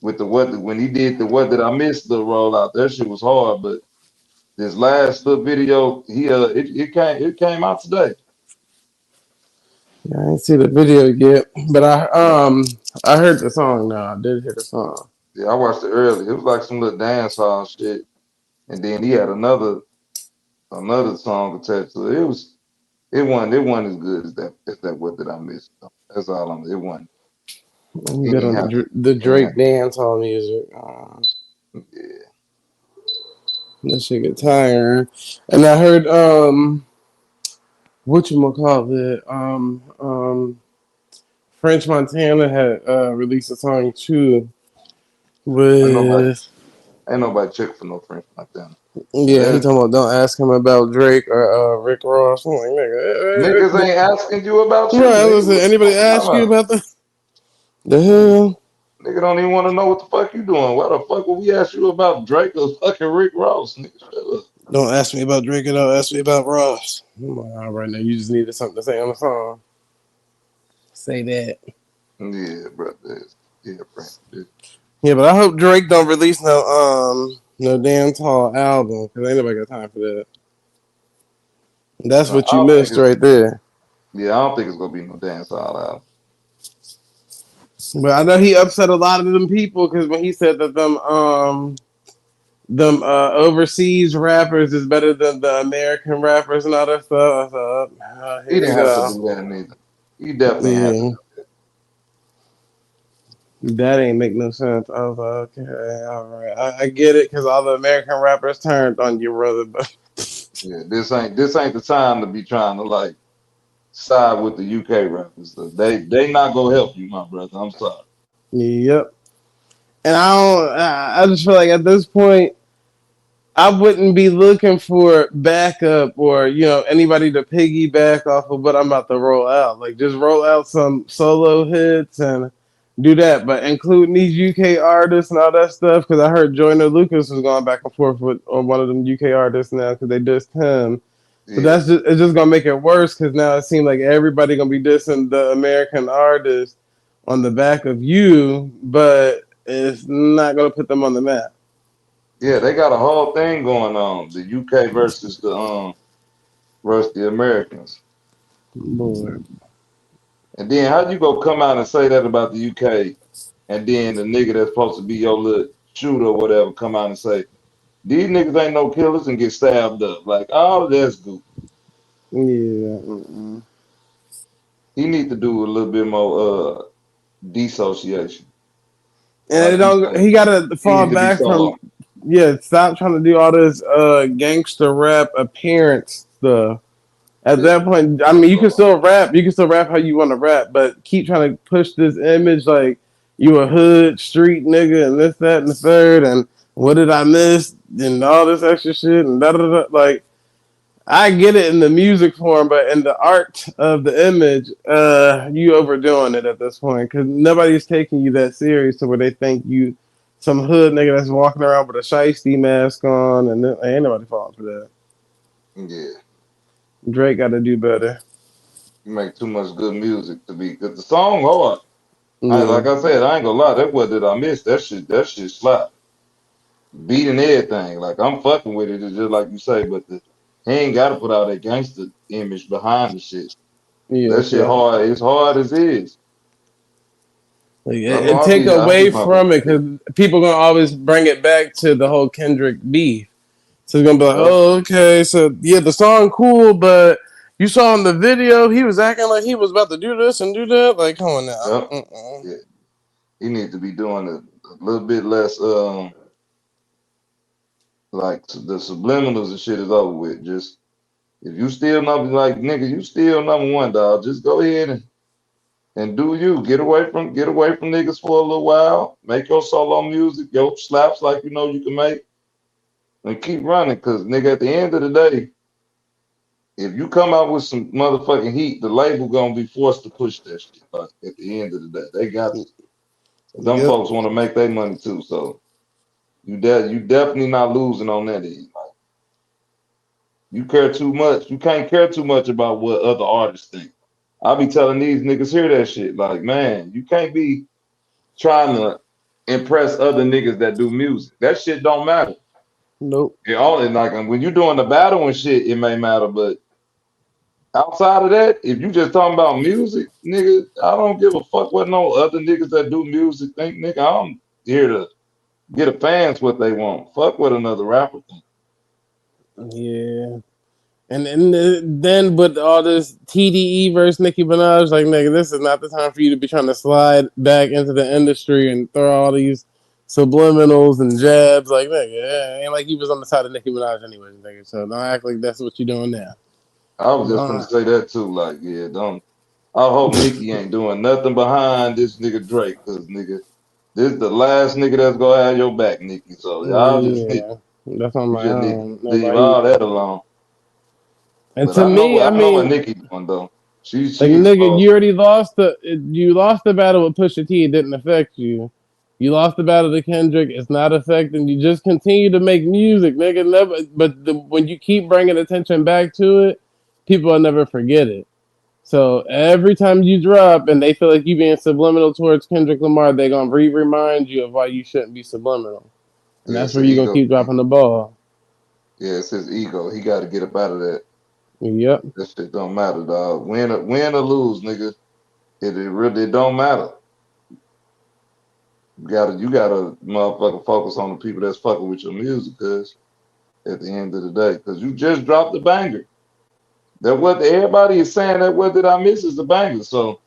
S4: with when he did the what did I miss the rollout, that shit was hard. But this last little video, it came out today.
S2: yeah. I didn't see the video yet, but
S4: Yeah,
S2: I heard the song. Now I did hear the song.
S4: yeah, I watched it early. It was like some little dance hall shit, and then he had another song attached to it. It wasn't as good as that what did I miss? That's all I'm. It wasn't.
S2: I'm
S4: He
S2: good
S4: ain't
S2: on
S4: have to.
S2: the
S4: He ain't have
S2: Drake dance hall music.
S4: to yeah.
S2: That shit get tiring. And I heard what you call it French Montana had released a song too
S4: Ain't nobody
S2: with
S4: ain't nobody check for no French like that. And
S2: yeah, he
S4: that
S2: talking about don't ask him about Drake or Rick Ross. I'm like,
S4: niggas
S2: nigga,
S4: ain't asking you about you,
S2: right?
S4: nigga.
S2: Listen,
S4: What the
S2: anybody
S4: fuck you talking
S2: ask you
S4: about?
S2: about the
S4: Nigga,
S2: hell?
S4: nigga don't even want to know what the fuck you doing. Why the fuck would we ask you about Drake or fucking Rick Ross? Nigga, shut up.
S2: Don't ask me about Drake and don't ask me about Ross. I'm like, all right, now you just needed something to say on the song. Say that.
S4: Yeah, bro. Yeah, French. Yeah.
S2: Yeah, but I hope Drake don't release no damn tall album because ain't nobody got time for that. That's
S4: No,
S2: what you missed right there.
S4: I don't think it's gonna be no dance all out.
S2: But I know he upset a lot of them people because when he said that them overseas rappers is better than the American rappers and all that stuff. I thought, oh,
S4: He
S2: here we
S4: didn't have to
S2: go.
S4: do that neither. He definitely had to
S2: Yeah,
S4: do that.
S2: that ain't make no sense. I was like, okay, all right, I get it because all the American rappers turned on you, brother. But
S4: Yeah, this ain't the time to be trying to like side with the UK rappers. They not gonna help you, my brother. I'm sorry.
S2: yep, and I don't. I just feel like at this point. I wouldn't be looking for backup or anybody to piggyback off of what I'm about to roll out. Like just roll out some solo hits and do that, but including these UK artists and all that stuff. Because I heard Joyner Lucas was going back and forth with on one of them UK artists now because they dissed him. But
S4: Yeah,
S2: it's just gonna make it worse because now it seems like everybody gonna be dissing the American artist on the back of you, but it's not gonna put them on the map.
S4: yeah, they got a whole thing going on. The UK versus the Americans.
S2: Lord.
S4: And then how you go come out and say that about the UK, and then the nigga that's supposed to be your little shooter or whatever come out and say these niggas ain't no killers and get stabbed up. Like all that's goofy.
S2: Yeah. Mm-mm.
S4: He need to do a little bit more dissociation.
S2: And it
S4: Like you
S2: don't.
S4: say,
S2: He got to
S4: he
S2: fall
S4: need to be
S2: back from.
S4: solo.
S2: Yeah, stop trying to do all this gangster rap appearance stuff. At
S4: Yeah,
S2: that point, I
S4: be
S2: mean, you can
S4: solo.
S2: still rap. You can still rap how you want to rap, but keep trying to push this image like you a hood street nigga and this, that, and the third, and what did I miss and all this extra shit and da da da. Like I get it in the music form, but in the art of the image, you overdoing it at this point because nobody's taking you that serious to where they think you some hood nigga that's walking around with a shiesty mask on, and ain't nobody falling for that.
S4: Yeah,
S2: Drake got to do better.
S4: you make too much good music to be good. The song hard. Like
S2: Yeah,
S4: I said, I ain't gonna lie. That what did I miss? That shit slap. Beating everything. Like I'm fucking with it. It's just like you say, but he ain't got to put out that gangster image behind the shit.
S2: yeah,
S4: That shit
S2: because
S4: hard. It's hard as is.
S2: like,
S4: I
S2: and
S4: know
S2: take
S4: I be
S2: away
S4: fucking
S2: from
S4: with
S2: it because people gonna always bring it back to the whole Kendrick beef. So it's gonna be like,
S4: it.
S2: oh, okay, so yeah, the song cool, but you saw in the video he was acting like he was about to do this and do that. Like, come on now.
S4: Yep.
S2: Mm-mm.
S4: Yeah. He needs to be doing a little bit less Like the subliminals and shit is over with. Just if you still number like nigga, you still number one, dog. Just go ahead and do you. Get away from niggas for a little while. Make your solo music, your slaps like you know you can make, and keep running. Cause nigga, at the end of the day, if you come out with some motherfucking heat, the label gonna be forced to push that shit. Like, at the end of the day, they got to. Them
S2: Yep.
S4: folks want to make their money too, so you definitely not losing on that end. Like, you care too much. You can't care too much about what other artists think. I be telling these niggas hear that shit. Like, man, you can't be trying to impress other niggas that do music. That shit don't matter.
S2: Nope.
S4: It only like when you doing the battle and shit, it may matter, but outside of that, if you just talking about music, nigga, I don't give a fuck what no other niggas that do music think, nigga. I'm here to get the fans what they want. Fuck what another rapper think.
S2: Yeah. And then with all this TDE versus Nicki Minaj, like nigga, this is not the time for you to be trying to slide back into the industry and throw all these subliminals and jabs. Like nigga, ain't like he was on the side of Nicki Minaj anyways, nigga. So don't act like that's what you're doing now.
S4: I was just gonna
S2: Don't.
S4: say that too. Like, yeah, don't. I hope Nicki ain't doing nothing behind this nigga Drake, cause nigga, this the last nigga that's gonna have your back, Nicki. So y'all just need,
S2: Yeah, that's on
S4: you
S2: my
S4: just need to
S2: own.
S4: leave
S2: Nobody.
S4: all that alone.
S2: And
S4: But
S2: to me, I
S4: I know what
S2: mean,
S4: Nicki doing though.
S2: like
S4: She
S2: nigga,
S4: exposed.
S2: you lost the battle with Pusha T. It didn't affect you. You lost the battle to Kendrick. It's not affecting you. Just continue to make music, nigga. Never. But when you keep bringing attention back to it, people will never forget it. So every time you drop and they feel like you being subliminal towards Kendrick Lamar, they gonna remind you of why you shouldn't be subliminal, and
S4: Yeah,
S2: that's
S4: it's
S2: where
S4: an
S2: you gonna
S4: ego
S2: keep
S4: thing.
S2: dropping the ball.
S4: Yeah, it's his ego. He got to get up out of that.
S2: Yep.
S4: That shit don't matter, dog. Win or lose, nigga. It really don't matter. You gotta motherfucker focus on the people that's fucking with your music, cause at the end of the day, cause you just dropped the banger. That what everybody is saying that what did I miss is the banger. So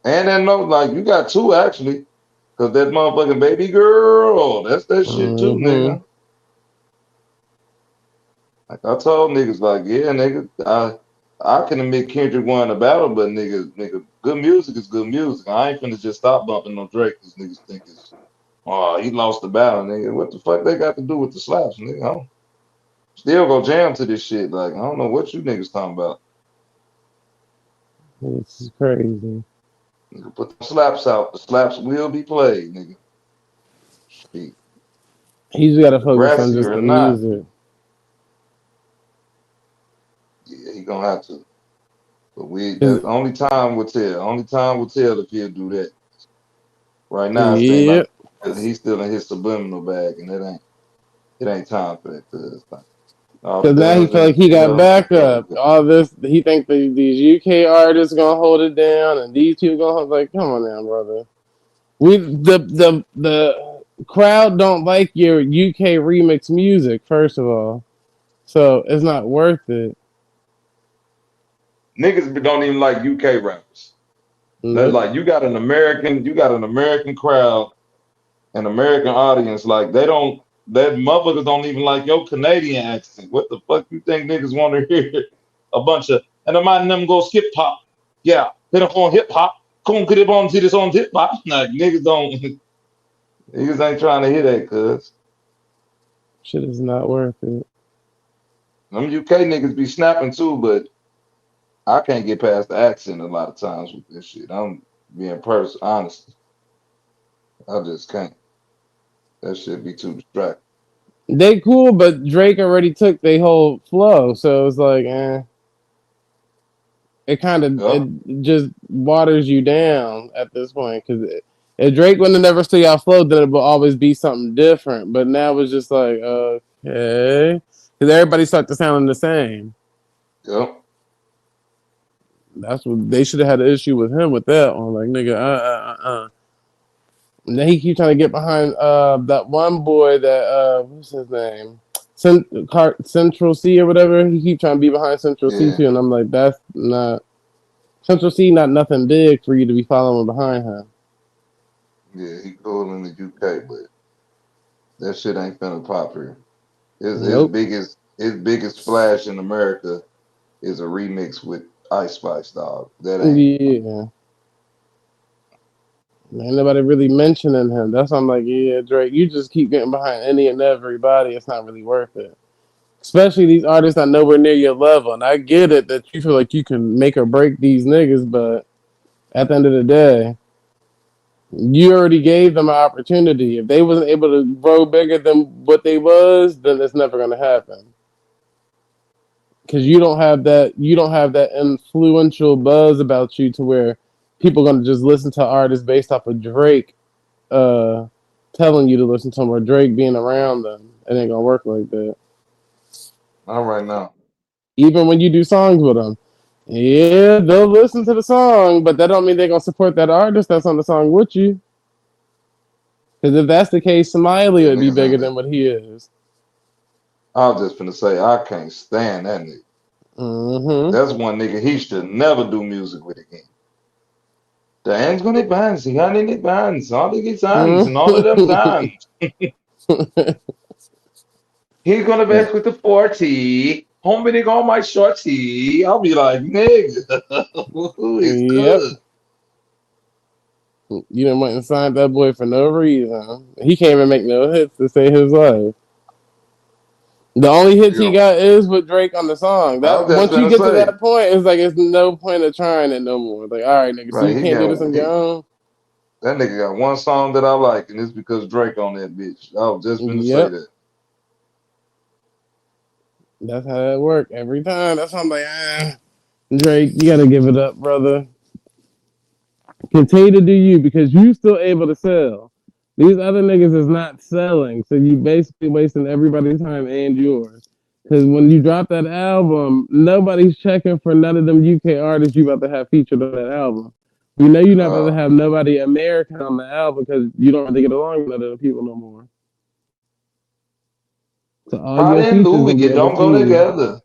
S4: and then no, like you got two actually, cause that motherfucking baby girl, that's that shit too,
S2: Mm-hmm.
S4: nigga. Like I told niggas, like yeah, nigga, I can admit Kendrick won the battle, but nigga, good music is good music. I ain't finna just stop bumping no Drake because niggas think it's oh he lost the battle, nigga. What the fuck they got to do with the slaps, nigga? I'm still go jam to this shit. Like I don't know what you niggas talking about.
S2: This is crazy.
S4: Nigga, put the slaps out. The slaps will be played, nigga. Shit.
S2: He's got to focus on
S4: Degrassi
S2: just
S4: or
S2: the
S4: not,
S2: music.
S4: yeah, he gonna have to. But we that
S2: 'Cause-
S4: only time will tell. Only time will tell if he'll do that. Right now it seems like
S2: Yep.
S4: he's still in his subliminal bag, and it ain't time for that. Cause like, our
S2: Because now he
S4: feelings
S2: feel
S4: and
S2: like he
S4: shit
S2: got
S4: else is gonna
S2: backup.
S4: go.
S2: All this, he think these UK artists gonna hold it down, and these two gonna hold. Like, come on now, brother. The crowd don't like your UK remix music. First of all, so it's not worth it.
S4: Niggas don't even like UK rappers. That
S2: Nope.
S4: like you got an American crowd, an American audience. Like they don't, that motherfuckers don't even like your Canadian accent. What the fuck you think niggas want to hear? A bunch of and the mind them go skip hop. Yeah, hit up on hip hop. Come get it on to this on hip hop. Like niggas don't, niggas ain't trying to hear that, cuz.
S2: Shit is not worth it.
S4: Them UK niggas be snapping too, but I can't get past the accent a lot of times with this shit. I'm being honest. I just can't. That shit be too distracting.
S2: They cool, but Drake already took their whole flow, so it's like, it kind of
S4: Yup.
S2: it just waters you down at this point because if Drake would have never see y'all flow, then it would always be something different. But now it's just like okay, because everybody start to sound the same.
S4: Yup.
S2: That's what they should have had an issue with him with that on like nigga And then he keep trying to get behind that one boy that what's his name Central C or whatever. He keep trying to be behind Central C
S4: Yeah.
S2: too, and I'm like that's not. Central C not nothing big for you to be following behind her.
S4: Yeah, he cool in the UK, but that shit ain't finna pop here. His
S2: Nope.
S4: biggest splash in America is a remix with Ice Spice, dog. That ain't.
S2: Yeah. Ain't nobody really mentioning him. That's why I'm like, yeah, Drake, you just keep getting behind any and everybody. It's not really worth it. Especially these artists that nowhere near your level. And I get it that you feel like you can make or break these niggas, but at the end of the day, you already gave them an opportunity. If they wasn't able to grow bigger than what they was, then it's never gonna happen. Because you don't have that influential buzz about you to where people are gonna just listen to artists based off of Drake uh telling you to listen to them or Drake being around them. It ain't gonna work like that.
S4: Not right now.
S2: Even when you do songs with them. Yeah, they'll listen to the song, but that don't mean they're gonna support that artist that's on the song with you. Because if that's the case, Smiley
S4: Yeah,
S2: would be
S4: niggas
S2: bigger
S4: ain't.
S2: than what he is.
S4: I was just finna say I can't stand that nigga.
S2: Mm-hmm.
S4: That's one nigga he should never do music with again. The ends gonna bands, the honey bands, all the songs and all of them
S2: Mm-hmm.
S4: songs. He's gonna
S2: Yeah.
S4: back with the 40. Home nigga on my shorty. I'll be like, nigga, who is
S2: Yep.
S4: good?
S2: You didn't went and signed that boy for no reason. He can't even make no hits to save his life. The only hits
S4: You
S2: he
S4: know,
S2: got is with Drake on the song.
S4: I
S2: That
S4: was just
S2: once you
S4: gonna
S2: get to
S4: say,
S2: that point, it's like it's no point of trying it no more. Like, all right, nigga, so
S4: right,
S2: you can't do this on your own.
S4: that nigga got one song that I like, and it's because Drake on that bitch. I was just gonna say
S2: Yep,
S4: that.
S2: that's how that work every time. That's why I'm like, Drake, you gotta give it up, brother. Continue to do you because you still able to sell. These other niggas is not selling, so you basically wasting everybody's time and yours. Because when you drop that album, nobody's checking for none of them UK artists you about to have featured on that album. You know you're not about to
S4: Uh,
S2: have nobody American on the album because you don't really get along with none of the people no more. So all
S4: Prada
S2: your
S4: and
S2: features
S4: Louis
S2: gonna be
S4: don't go
S2: overseas.
S4: together.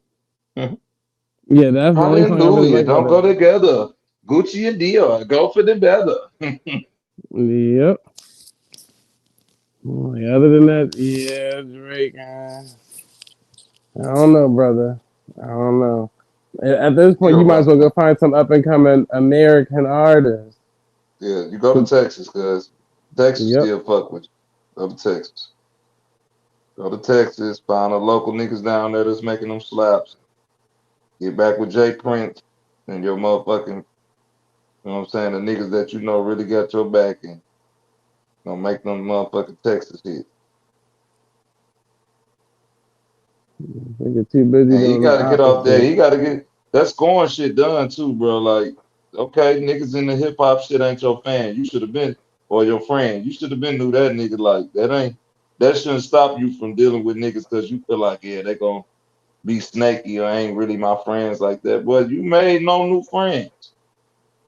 S2: Yeah, that's the
S4: Prada
S2: only
S4: and
S2: song I really
S4: Louis
S2: like about
S4: don't go
S2: that.
S4: together. Gucci and Dior go for the better.
S2: Yep. Other than that, yeah, Drake. I don't know, brother. I don't know. At this point,
S4: You're
S2: you might as
S4: right,
S2: well go
S4: man.
S2: find some up and coming American artists.
S4: Yeah, you go to Texas, cause Texas
S2: Yep.
S4: still fuck with you. Go to Texas. Go to Texas, find the local niggas down there that's making them slaps. Get back with Jay Prince and your motherfucking, you know what I'm saying, the niggas that you know really got your back and gonna make them motherfucking Texas hit.
S2: They get too busy
S4: And you
S2: doing the
S4: gotta get off there.
S2: opposite.
S4: You gotta get that scoring shit done too, bro. Like, okay, niggas in the hip hop shit ain't your fan. You should have been, or your friend. You should have been knew that nigga. Like, that shouldn't stop you from dealing with niggas because you feel like, yeah, they gonna be snaky or ain't really my friends like that. But you made no new friends.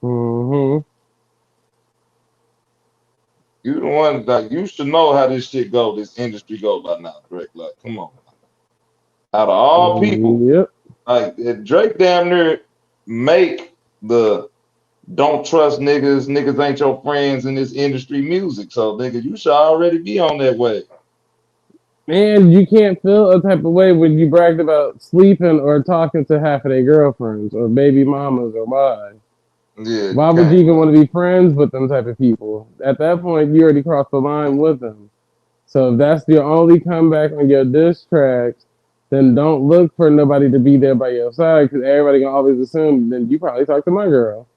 S2: Mm-hmm.
S4: You the one like you should know how this shit go, this industry go by now, Drake. Like, come on. Out of all people,
S2: Yep.
S4: like Drake damn near make the don't trust niggas, niggas ain't your friends in this industry music. So nigga, you should already be on that way.
S2: And you can't feel a type of way when you bragged about sleeping or talking to half of their girlfriends or baby mamas or wives.
S4: Yeah, you
S2: Why would you
S4: can't,
S2: even
S4: bro.
S2: want to be friends with them type of people? At that point, you already crossed the line with them. So if that's your only comeback on your diss tracks, then don't look for nobody to be there by your side because everybody gonna always assume then you probably talk to my girl.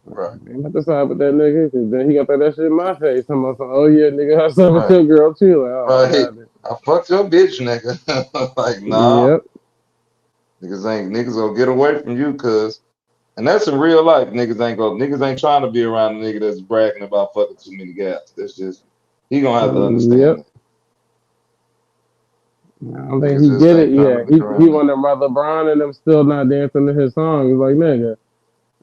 S4: Right,
S2: I'm not to side with that nigga because then he gonna throw that shit in my face. I'm like, oh yeah, nigga, I slept with
S4: right,
S2: your girl too. Like, oh
S4: right.
S2: god.
S4: I fucked your bitch, nigga. Like, nah,
S2: Yep.
S4: niggas gonna get away from you, cuz. And that's in real life. Niggas ain't trying to be around a nigga that's bragging about fucking too many gals. That's just he gonna have to understand
S2: Yep.
S4: that.
S2: I don't think
S4: Niggas
S2: he
S4: just
S2: get it
S4: ain't trying to
S2: yet.
S4: be
S2: He
S4: around that.
S2: wonder about LeBron and them still not dancing to his songs. Like nigga.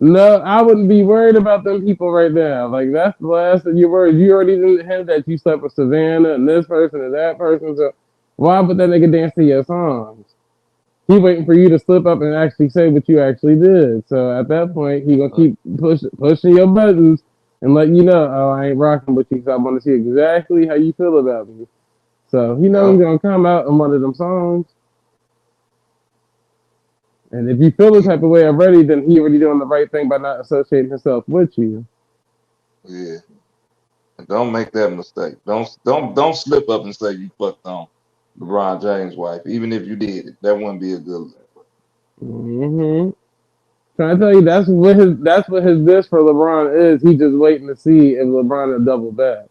S2: No, I wouldn't be worried about them people right now. Like that's the last of your words. You already didn't have that you slept with Savannah and this person and that person. So why would that nigga dance to your songs? He waiting for you to slip up and actually say what you actually did. So at that point, he gonna keep pushing your buttons and let you know, oh, I ain't rocking with you because I want to see exactly how you feel about me. So he knows he's
S4: Yep.
S2: gonna come out in one of them songs. And if you feel the type of way already, then he already doing the right thing by not associating himself with you.
S4: Yeah. And don't make that mistake. Don't slip up and say you fucked on LeBron James' wife. Even if you did it, that wouldn't be a good look.
S2: Mm-hmm. Trying to tell you that's what his diss for LeBron is. He just waiting to see if LeBron will double back.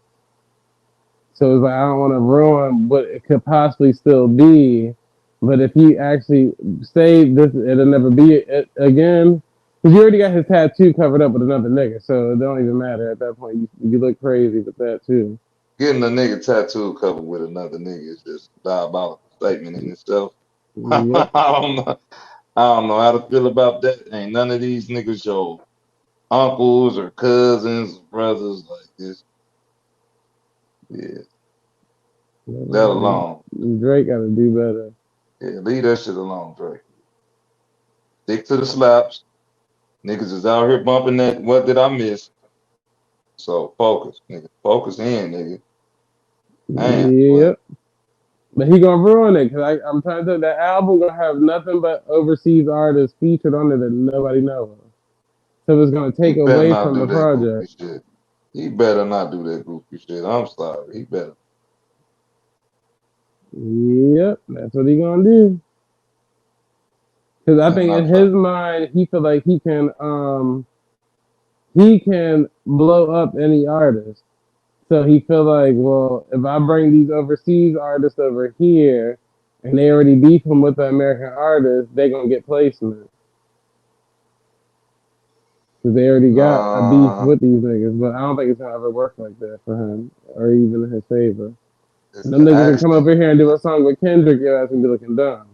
S2: So it's like I don't want to ruin what it could possibly still be. But if he actually say this, it'll never be it again. Because you already got his tattoo covered up with another nigga, so it don't even matter at that point. You look crazy with that too.
S4: Getting a nigga tattoo covered with another nigga is just a diabolical statement in itself.
S2: Yep.
S4: I don't know. I don't know how to feel about that. Ain't none of these niggas your uncles or cousins or brothers like this. Yeah, that alone.
S2: Drake got to do better.
S4: Yeah, leave that shit alone, Drake. Stick to the slaps. Niggas is out here bumping that. What did I miss? So focus, nigga. Focus in, nigga. Damn, boy.
S2: Yep. But he gonna ruin it because I'm trying to tell you, that album gonna have nothing but overseas artists featured on it that nobody knows. So it's gonna
S4: He
S2: take
S4: better
S2: away
S4: not
S2: from
S4: do
S2: the
S4: that goofy
S2: project.
S4: shit. He better not do that goofy shit. I'm sorry. He better.
S2: Yep, that's what he gonna do. Because I
S4: Better
S2: think in
S4: not try.
S2: his mind, he feel like he can blow up any artist. So he feel like, well, if I bring these overseas artists over here, and they already beef him with the American artists, they gonna get placement because they already got a beef
S4: Nah,
S2: with these niggas. But I don't think it's gonna ever work like that for him, or even in his favor.
S4: it's
S2: And them
S4: the
S2: niggas can come
S4: accent.
S2: over here and do a song with Kendrick, your ass gonna be looking dumb.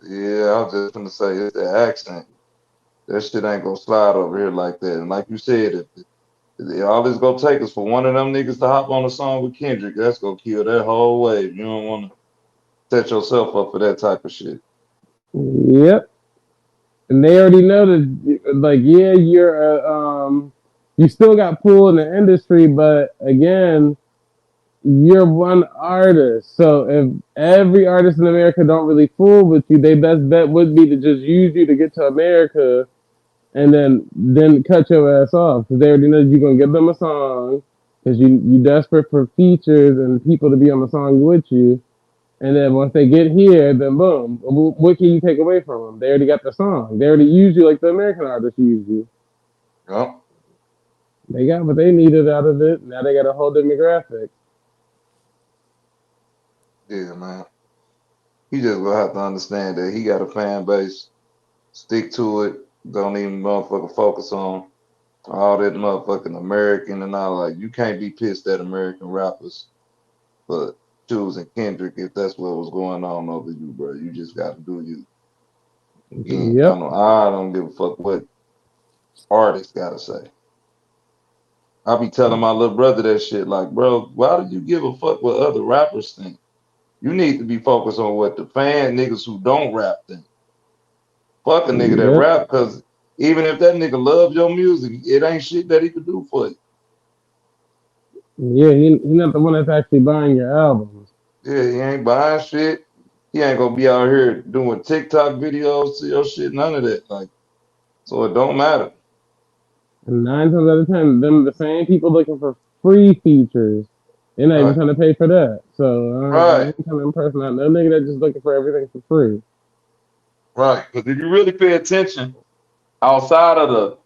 S4: Yeah, I was just gonna say it's the accent. That shit ain't gonna slide over here like that. And like you said, if all it's gonna take is for one of them niggas to hop on a song with Kendrick, that's gonna kill that whole wave. You don't wanna set yourself up for that type of shit.
S2: Yep. And they already know that, like, yeah, you still got pull in the industry, but again, you're one artist. So if every artist in America don't really fool with you, their best bet would be to just use you to get to America and then cut your ass off because they already know you're gonna give them a song because you desperate for features and people to be on the song with you. And then once they get here, then boom, what can you take away from them? They already got the song. They already use you like the American artists use you.
S4: Yup.
S2: They got what they needed out of it. Now they got a whole demographic.
S4: Yeah, man. He just gonna have to understand that he got a fan base. Stick to it. Don't even motherfucker focus on all that motherfucking American and all. Like you can't be pissed at American rappers for choosing Kendrick if that's what was going on over you, bro. You just gotta do you. Again,
S2: Yep.
S4: I don't give a fuck what artists gotta say. I be telling my little brother that shit, like, bro, why do you give a fuck what other rappers think? You need to be focused on what the fan niggas who don't rap think. Fuck a nigga that
S2: Yep.
S4: rap, cause even if that nigga loves your music, it ain't shit that he could do for you.
S2: Yeah, he not the one that's actually buying your albums.
S4: Yeah, he ain't buying shit. He ain't gonna be out here doing TikTok videos to your shit, none of that. Like, so it don't matter.
S2: And 9 times out of 10, them the same people looking for free features. They're not even
S4: Right,
S2: trying to pay for that. So I
S4: right,
S2: ain't telling person out. No nigga that just looking for everything for free.
S4: right. Because if you really pay attention, outside of the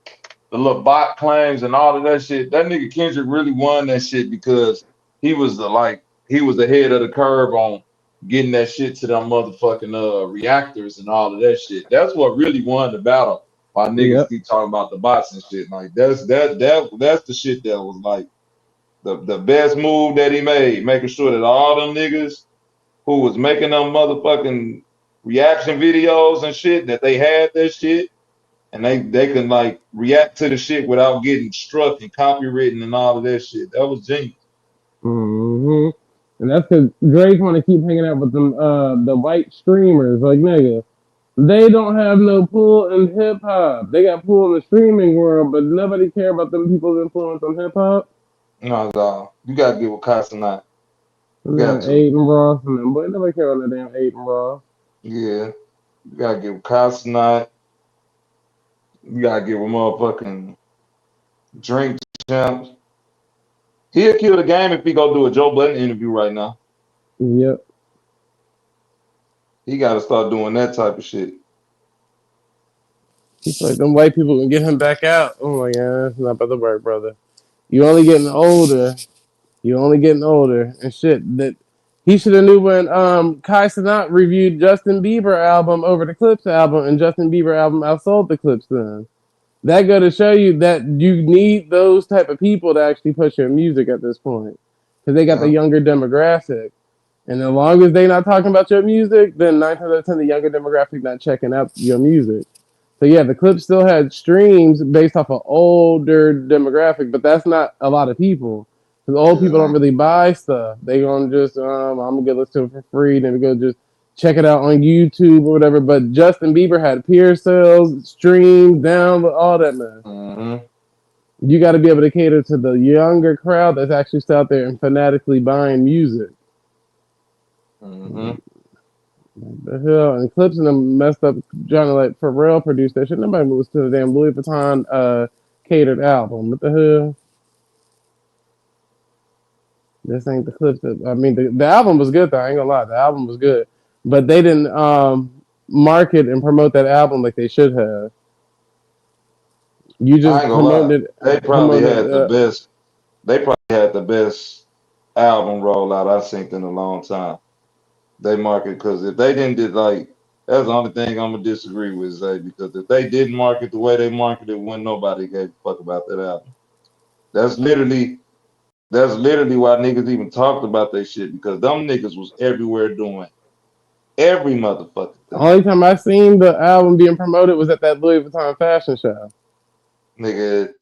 S4: little bot claims and all of that shit, that nigga Kendrick really won that shit because he was ahead of the curve on getting that shit to them motherfucking reactors and all of that shit. That's what really won the battle. Why niggas
S2: Yep.
S4: keep talking about the bots and shit. Like that's the shit that was like the best move that he made, making sure that all them niggas who was making them motherfucking reaction videos and shit that they had that shit and they can like react to the shit without getting struck and copywritten and all of that shit. That was genius.
S2: hmm And that's because Drake want to keep hanging out with them the white streamers. Like nigga, they don't have no pull in hip hop. They got pull in the streaming world, but nobody care about them people's influence on hip hop.
S4: No, dog. You gotta get with Casanat.
S2: And
S4: Got
S2: then
S4: to.
S2: Aiden Ross, and then boy, nobody care on the damn Aiden Ross.
S4: Yeah. You gotta give Cosnot. You gotta give a motherfucking drink champs. He'll kill the game if he go do a Joe Budden interview right now.
S2: Yep.
S4: He gotta start doing that type of shit.
S2: He's like, them white people can get him back out. Oh my god, that's not about to work, brother. You only getting older. You only getting older and shit. That he should have knew when Kai Cenat reviewed Justin Bieber album over the Clips album, and Justin Bieber album outsold the Clips then. That go to show you that you need those type of people to actually push your music at this point, because they got the
S4: Yeah.
S2: younger demographic. And as long as they not talking about your music, then 9 times out of 10 the younger demographic not checking out your music. So yeah, the clip still had streams based off an older demographic, but that's not a lot of people. Because old people don't
S4: Yeah.
S2: really buy stuff. They gonna just I'm gonna get listen to it for free, then we go just check it out on YouTube or whatever. But Justin Bieber had peer sales, streams, download, all that mess.
S4: Mm-hmm.
S2: You got to be able to cater to the younger crowd that's actually still out there and fanatically buying music.
S4: Mm-hmm.
S2: The hell, and Clips and them messed up trying to like Pharrell produce that shit. Nobody moves to the damn Louis Vuitton catered album. What the hell? This ain't the Clips that I mean the album was good though, I ain't gonna lie. The album was good. But they didn't market and promote that album like they should have. You
S4: I
S2: just
S4: ain't gonna lie.
S2: promoted
S4: They probably
S2: promoted
S4: had the best. They probably had the best album rollout I've seen in a long time. They market because if they didn't did like that's the only thing I'm gonna disagree with Zay because if they didn't market the way they marketed, when nobody gave a fuck about that album. That's literally why niggas even talked about that shit because them niggas was everywhere doing every motherfucking thing.
S2: only time I seen the album being promoted was at that Louis Vuitton fashion show.
S4: Nigga,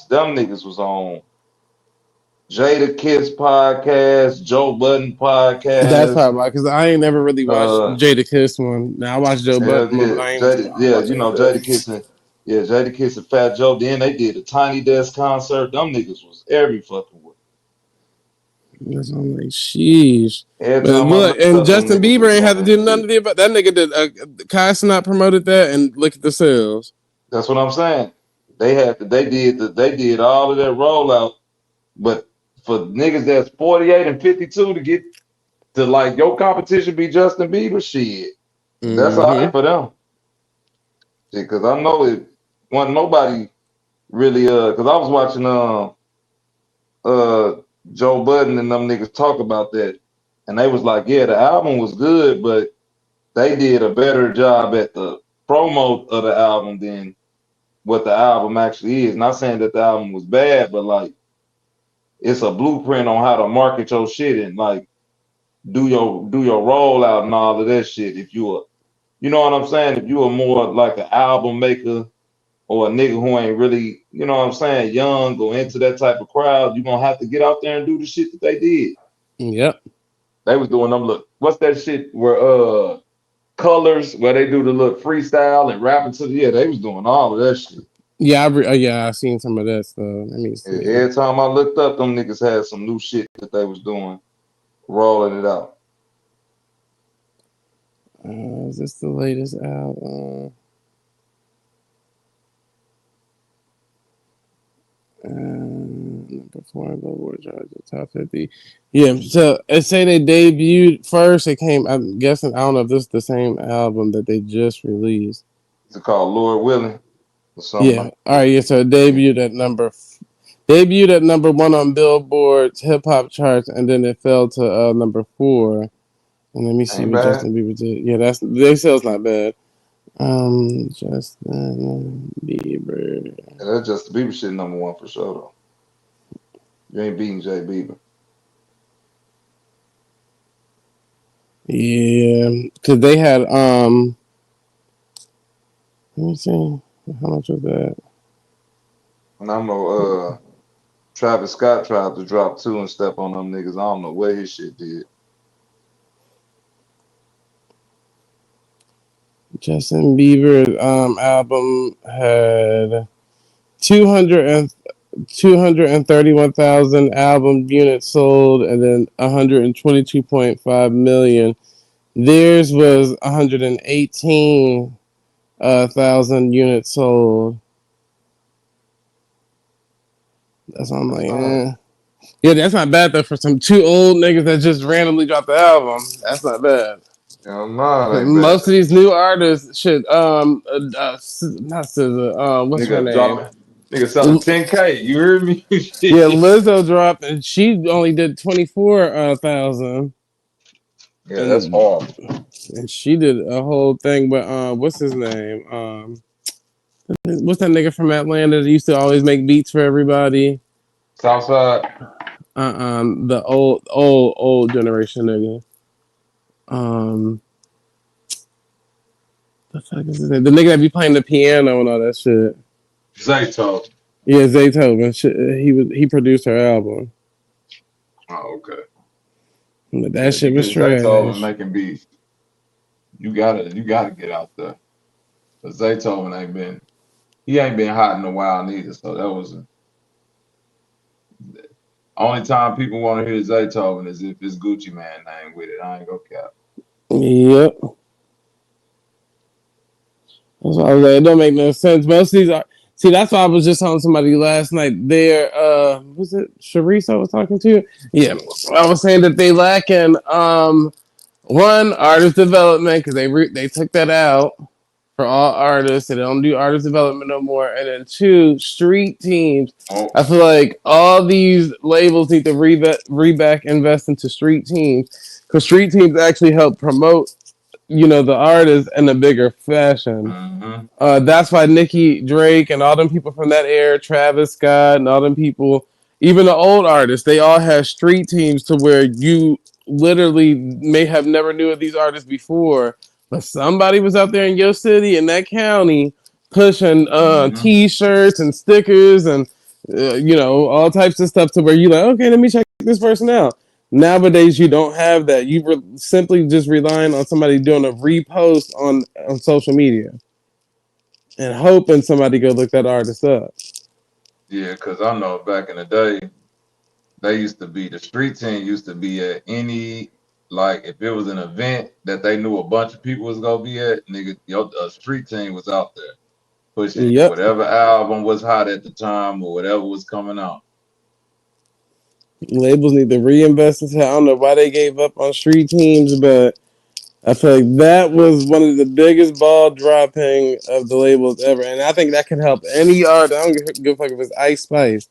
S4: them niggas was on Jada Kiss podcast, Joe Budden
S2: That's
S4: podcast.
S2: probably because I ain't never really watched
S4: Uh,
S2: Jada Kiss one. Now I watched Joe
S4: yeah,
S2: Budden one,
S4: yeah,
S2: but I ain't
S4: Jada, yeah,
S2: watch
S4: you know
S2: Jada
S4: Jada
S2: Kiss.
S4: Kiss and yeah, Jada Kiss and Fat Joe. Then they did a Tiny Desk concert. Them niggas was every fucking way.
S2: That's I'm like, sheesh.
S4: Every
S2: But
S4: time I
S2: look,
S4: looked
S2: and
S4: up, them
S2: Justin
S4: niggas was
S2: Bieber ain't had
S4: doing
S2: to
S4: that
S2: do nothing
S4: shit.
S2: to do about that nigga did. Kai Cenat promoted that, and look at the sales.
S4: That's what I'm saying. They did all of that rollout, but for niggas that's 48 and 52 to get to like your competition be Justin Bieber, shit. That's all
S2: Mm-hmm.
S4: right for them. Because I know it wasn't nobody really because I was watching uh Joe Budden and them niggas talk about that. And they was like, yeah, the album was good, but they did a better job at the promo of the album than what the album actually is. Not saying that the album was bad, but like it's a blueprint on how to market your shit and like do your rollout and all of that shit. If you are, you know what I'm saying? If you are more like an album maker or a nigga who ain't really, you know what I'm saying, young or into that type of crowd, you're gonna have to get out there and do the shit that they did.
S2: Yep.
S4: They was doing them look, what's that shit where colors where they do the look freestyle and rapping to the yeah, they was doing all of that shit.
S2: Yeah, I seen some of that stuff. Let me see.
S4: Every time I looked up, them niggas had some new shit that they was doing, rolling it out.
S2: Is this the latest album? Number 4 on Billboard charts, the top 50. Yeah, so it say they debuted first. It came. I'm guessing. I don't know if this is the same album that they just released.
S4: It's called Lord Willing or something
S2: Yeah.
S4: like
S2: All
S4: that.
S2: right. Yeah. So it
S4: Yeah,
S2: debuted at number 1 on Billboard's hip hop charts, and then it fell to number 4. And let me see
S4: ain't
S2: what
S4: bad.
S2: Justin Bieber did. Yeah, that's their sales not bad. Justin Bieber.
S4: Yeah, that's just the Bieber shit #1 for sure though. You ain't beating Jay Bieber.
S2: Yeah, because they had let me see how much was that.
S4: And I know Travis Scott tried to drop 2 and step on them niggas. I don't know what his shit did. Justin
S2: Justin Bieber album had 231,000 album units sold, and then 122.5 million. Theirs was 118,000 units sold. That's why I'm
S4: That's
S2: like,
S4: not.
S2: yeah, that's not bad though for some two old niggas that just randomly dropped the album. That's not bad.
S4: Hell no, it ain't bad.
S2: Most of these new artists, shit, not SZA, what's her
S4: Nigga
S2: name?
S4: dropping. Nigga selling 10K. You hear me?
S2: Yeah,
S4: Shit.
S2: Lizzo dropped, and she only did 24,000,
S4: Yeah, that's
S2: and
S4: hard.
S2: she did a whole thing. But what's his name? What's that nigga from Atlanta that used to always make beats for everybody?
S4: Southside.
S2: The old generation nigga. Um, the fuck is his name? The nigga that be playing the piano and all that shit.
S4: Zayto.
S2: Yeah, Zaytoven. He produced her album.
S4: Oh, okay.
S2: But
S4: Yeah,
S2: that
S4: if you
S2: shit was
S4: get Zaytoven
S2: trash.
S4: making beats, you gotta get out there. But Zaytoven he ain't been hot in a while neither. So that was the only time people want to hear Zaytoven is if it's Gucci Man name with it. I ain't gonna cap.
S2: Yep. That's why I was like, it don't make no sense. Most of these are see. That's why I was just telling somebody last night. There, was it Sharice I was talking to? Yeah, I was saying that they lack in one artist development because they took that out for all artists. They don't do artist development no more. And then two, street teams.
S4: Oh,
S2: I feel like all these labels need to reback invest into street teams because street teams actually help promote the artist in a bigger fashion.
S4: mm-hmm.
S2: That's why Nicki Drake and all them people from that era, Travis Scott and all them people, even the old artists, they all have street teams to where you literally may have never knew of these artists before, but somebody was out there in your city in that county pushing
S4: Mm-hmm.
S2: T-shirts and stickers and all types of stuff to where you like, okay, let me check this person out. Nowadays, you don't have that. You simply just relying on somebody doing a repost on social media and hoping somebody go look that artist up.
S4: Yeah, because I know back in the day, the street team used to be at any, like, if it was an event that they knew a bunch of people was gonna be at, nigga, your street team was out there pushing
S2: Yep.
S4: whatever album was hot at the time or whatever was coming out.
S2: Labels need to reinvest into. I don't know why they gave up on street teams, but I feel like that was one of the biggest ball dropping of the labels ever, and I think that can help any artist. I don't give a fuck if it's Ice Spice.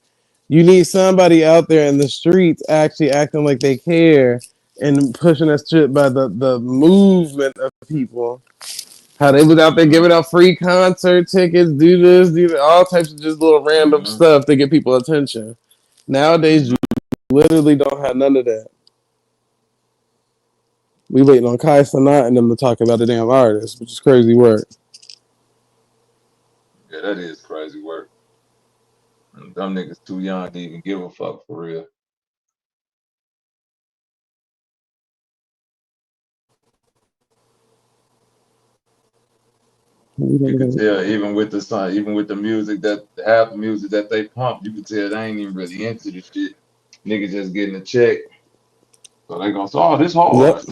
S2: You need somebody out there in the streets actually acting like they care and pushing that shit by the movement of people. How they was out there
S4: Mm-hmm.
S2: giving out free concert tickets, do this, do that, all types of just little random
S4: Mm-hmm.
S2: stuff to get people attention. Nowadays, you
S4: Mm-hmm.
S2: literally don't have none of that. We waiting on Kai Sanat and them to talk about the damn artist, which is crazy work.
S4: Yeah, that is crazy work. And them niggas too young to even give a fuck for real. You could tell even with the song, even with the music that half the music that they pump, you could tell they ain't even really into the shit. Niggas just getting a check. So they gonna say, oh, this
S2: Yep,
S4: hard.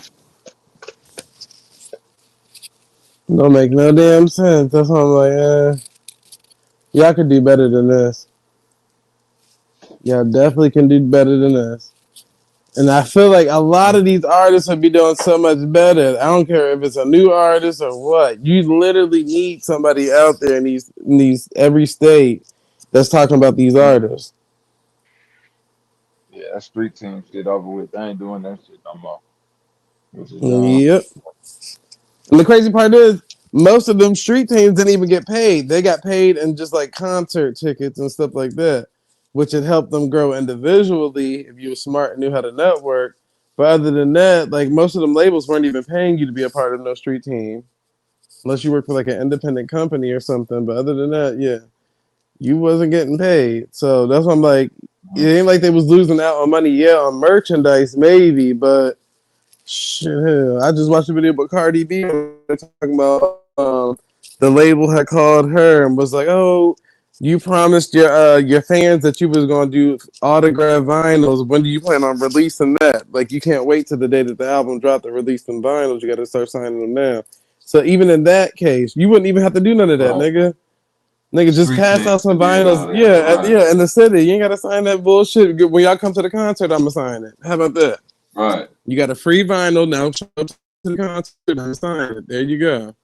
S2: don't make no damn sense. That's why I'm like, y'all could do better than this. Y'all definitely can do better than this. And I feel like a lot of these artists would be doing so much better. I don't care if it's a new artist or what. You literally need somebody out there in these every state that's talking about these
S4: Mhm.
S2: artists.
S4: Yeah, that street team shit over with. They ain't doing that shit no more. Which is
S2: Yep. And the crazy part is, most of them street teams didn't even get paid. They got paid in just like concert tickets and stuff like that, which had helped them grow individually if you were smart and knew how to network. But other than that, like most of them labels weren't even paying you to be a part of no street team, unless you work for like an independent company or something. But other than that, yeah, you wasn't getting paid. So that's why I'm like, it ain't like they was losing out on money. Yeah, on merchandise maybe, but shit, I just watched a video about Cardi B talking about the label had called her and was like, "Oh, You promised your fans that you was gonna do autograph vinyls. When do you plan on releasing that? Like you can't wait till the day that the album dropped to release them vinyls. You got to start signing them now. So even in that case, you wouldn't even have to do none of that,
S4: Right.
S2: nigga. Nigga, just
S4: Street
S2: pass out
S4: niggas
S2: some
S4: did
S2: vinyls.
S4: all that.
S2: Yeah,
S4: Right.
S2: yeah, in the city. You ain't gotta sign that bullshit. When y'all come to the concert, I'ma sign it. How about that?
S4: Right.
S2: You got a free vinyl now. Show up to the concert, I'm sign it. There you go.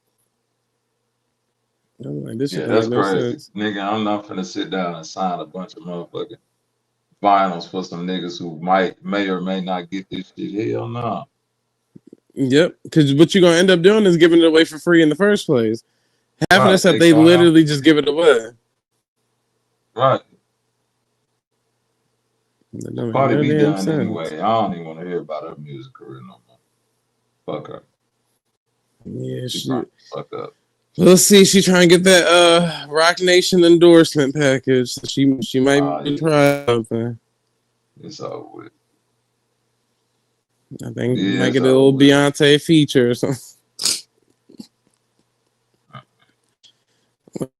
S2: I'm like, this shit
S4: Yeah,
S2: don't make
S4: that's
S2: no
S4: crazy.
S2: sense.
S4: Nigga, I'm not finna sit down and sign a bunch of motherfucking vinyls for some niggas who may or may not get this shit. Hell no.
S2: Yep, because what you gonna end up doing is giving it away for free in the first place. Half of the
S4: Right.
S2: stuff
S4: They
S2: they
S4: going out.
S2: literally just give it away.
S4: Right.
S2: That don't make
S4: Cardi
S2: no
S4: be
S2: damn
S4: done
S2: sense.
S4: anyway. I don't even want to hear about her music career no more. Fuck her.
S2: Yeah,
S4: She burnt
S2: shit.
S4: the fuck up.
S2: Let's see. She trying to get that Rock Nation endorsement package. So she might be
S4: Yeah.
S2: trying something.
S4: It's over with.
S2: I think
S4: Yeah,
S2: might
S4: it's
S2: get a
S4: over
S2: little
S4: with.
S2: Beyonce feature or something.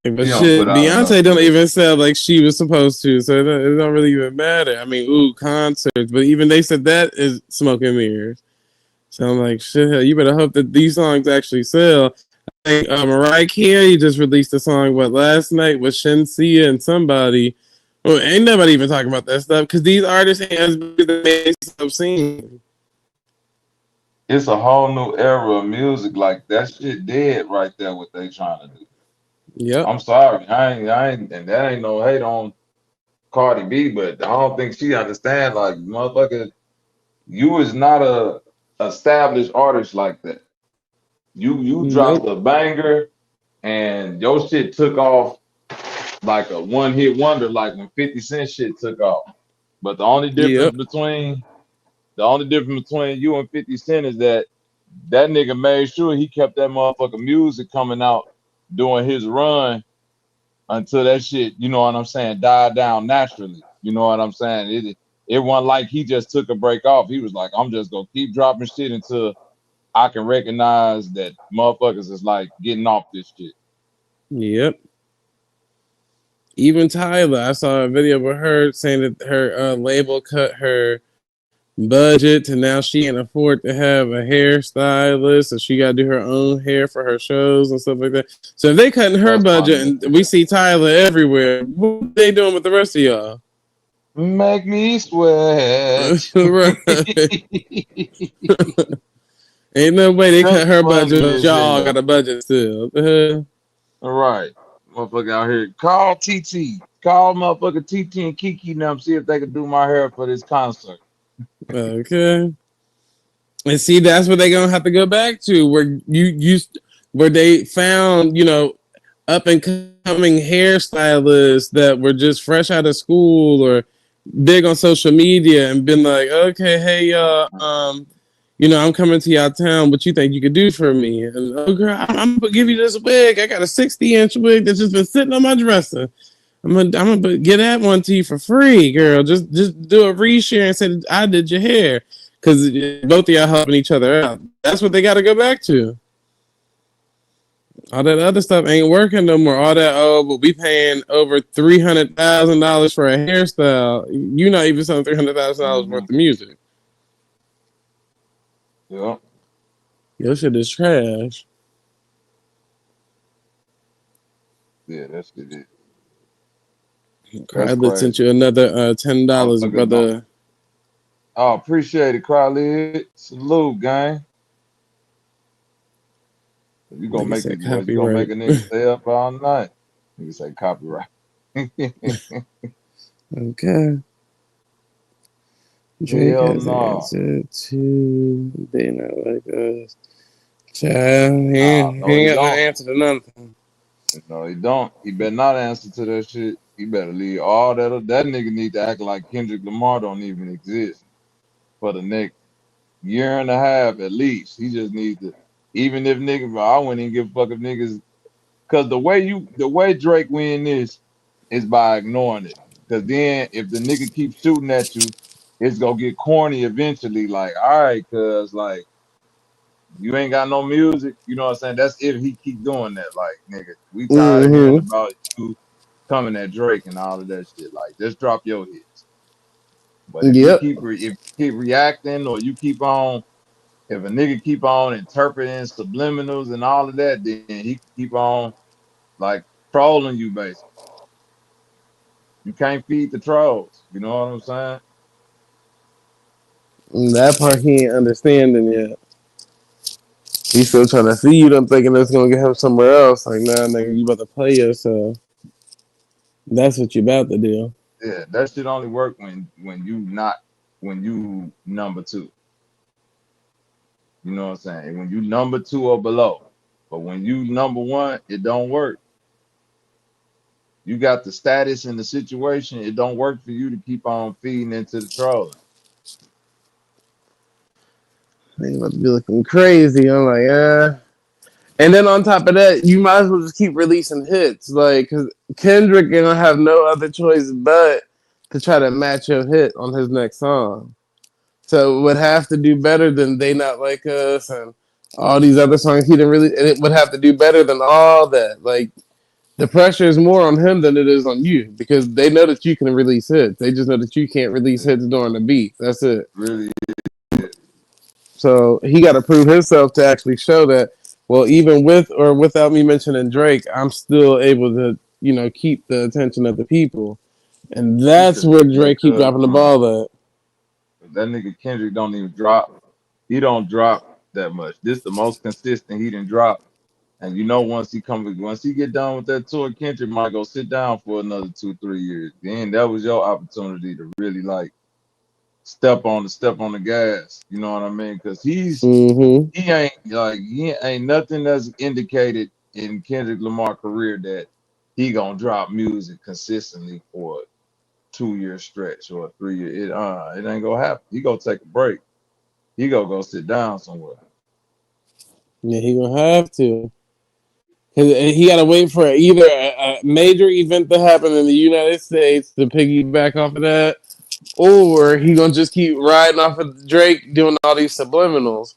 S4: She
S2: But
S4: don't put
S2: shit,
S4: out enough
S2: Beyonce don't
S4: music.
S2: even sell like she was supposed to, so it don't really even matter. I mean, ooh, concerts, but even they said that is smoke and mirrors. So I'm like, shit, you better hope that these songs actually sell. I think Mariah Carey just released a song, last night with Shensia and somebody. Well, ain't nobody even talking about that stuff because these artists ain't as big as they made themselves seem.
S4: It's a whole new era of music. Like that shit dead right there. What they trying to do.
S2: Yep,
S4: I'm sorry. I ain't, and that ain't no hate on Cardi B, but I don't think she understand. Like motherfucker, you is not a established artist like that. You dropped
S2: nope,
S4: a banger and your shit took off like a one hit wonder, like when 50 Cent shit took off. But
S2: yep,
S4: the only difference between you and 50 Cent is that that nigga made sure he kept that motherfucking music coming out during his run until that shit, you know what I'm saying, died down naturally. You know what I'm saying? It wasn't like he just took a break off. He was like, I'm just gonna keep dropping shit until I can recognize that motherfuckers is like getting off this shit.
S2: yep. Even Tyler, I saw a video with her saying that her label cut her budget to now she can't afford to have a hairstylist, so she got to do her own hair for her shows and stuff like that. So if they cutting her
S4: That's
S2: budget
S4: funny as
S2: and we
S4: hell.
S2: see Tyler everywhere, what are they doing with the rest of y'all?
S4: Make me sweat.
S2: Right. Ain't no way they cut
S4: That's
S2: her budget,
S4: funny
S2: but
S4: as
S2: y'all got
S4: hell.
S2: a budget still. What the
S4: All right. Motherfucker out here. Call TT. Call motherfucker TT and Kiki now see if they can do my hair for this concert.
S2: hell? Okay. And see, that's what they're gonna have to go back to, where where they found, up and coming hairstylists that were just fresh out of school or big on social media and been like, okay, hey y'all, I'm coming to y'all town. What you think you could do for me? And oh girl, I'm gonna give you this wig. I got a 60-inch wig that's just been sitting on my dresser. I'm gonna get that one to you for free, girl. Just do a reshare and say I did your hair, because both of y'all helping each other out. That's what they got to go back to. All that other stuff ain't working no more. All that but we paying over $300,000 for a hairstyle. You not even selling $300,000
S4: Mm-hmm.
S2: worth of music.
S4: Yeah.
S2: Your shit is trash.
S4: Yeah, that shit is. That's
S2: Crowdlet sent
S4: crazy.
S2: you another $10,
S4: Motherfuckers don't.
S2: brother.
S4: Oh, appreciate it, Crowley. Salute, gang.
S2: Nigga said
S4: You gonna make
S2: copyright.
S4: a nigga stay up all night. Nigga say copyright.
S2: Okay. Drake
S4: Hell
S2: has
S4: no.
S2: answered to they not like us. Child,
S4: Nah,
S2: he
S4: no, he
S2: ain't got no
S4: don't.
S2: answer to nothing.
S4: No, he don't. He better not answer to that shit. He better leave all that. That nigga need to act like Kendrick Lamar don't even exist for the next year and a half at least. He just needs to. Even if niggas, I wouldn't even give a fuck if niggas. Cause the way Drake win this is by ignoring it. Cause then if the nigga keeps shooting at you, it's gonna get corny eventually. Like, all right, cause like you ain't got no music. You know what I'm saying? That's if he keep doing that. Like, nigga, we tired of hearing
S2: Mm-hmm.
S4: about you coming at Drake and all of that shit. Like, just drop your hits. But if you
S2: Yep.
S4: keep reacting, or you keep on, if a nigga keep on interpreting subliminals and all of that, then he keep on like trolling you. Basically, you can't feed the trolls. You know what I'm saying?
S2: That part he ain't understanding yet. He's still trying to see you. I'm thinking that's gonna get him somewhere else. Like, nah, nigga, you about to play yourself. That's what you about to do.
S4: Yeah, that shit only work when you number two. You know what I'm saying? When you number two or below. But when you number one, it don't work. You got the status and the situation. It don't work for you to keep on feeding into the trolling.
S2: They about to be looking crazy. I'm like, And then on top of that, you might as well just keep releasing hits. Like, cause Kendrick gonna have no other choice but to try to match your hit on his next song. So it would have to do better than They Not Like Us and all these other songs he didn't really, and it would have to do better than all that. Like, the pressure is more on him than it is on you because they know that you can release hits. They just know that you can't release
S4: It
S2: hits during the beat. That's it.
S4: really is.
S2: So he got to prove himself to actually show that, well, even with or without me mentioning Drake, I'm still able to, keep the attention of the people. And
S4: He
S2: that's
S4: should have
S2: where
S4: did that
S2: Drake keep
S4: cuz
S2: dropping the ball at.
S4: that nigga Kendrick don't even drop. He don't drop that much. This the most consistent he didn't drop. And once he get done with that tour, Kendrick might go sit down for another 2, 3 years. Then that was your opportunity to really like step on the gas. You know what I mean? Because
S2: Mm-hmm.
S4: he ain't nothing that's indicated in Kendrick Lamar career that he gonna drop music consistently for a 2 year stretch or a 3 year. It ain't gonna happen. He gonna take a break. He gonna go sit down somewhere.
S2: Yeah, he gonna have to. He got to wait for either a major event to happen in the United States to piggyback off of that, or he gonna just keep riding off of Drake doing all these subliminals.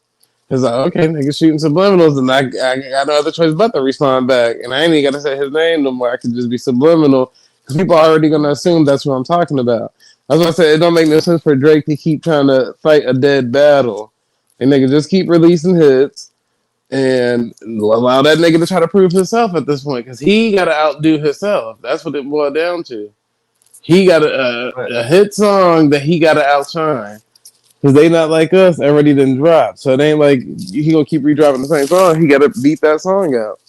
S2: Cause like, okay, nigga shooting subliminals, and I got no other choice but to respond back, and I ain't even got to say his name no more. I could just be subliminal, cause people are already gonna assume that's what I'm talking about. That's why I said it don't make no sense for Drake to keep trying to fight a dead battle, and nigga just keep releasing hits and allow that nigga to try to prove himself at this point, cause he got to outdo himself. That's what it boiled down to. He got
S4: But
S2: a hit song that he got to outshine. Cause They Not Like Us already didn't drop, so it ain't like he gonna keep redropping the same song. He gotta beat that song out,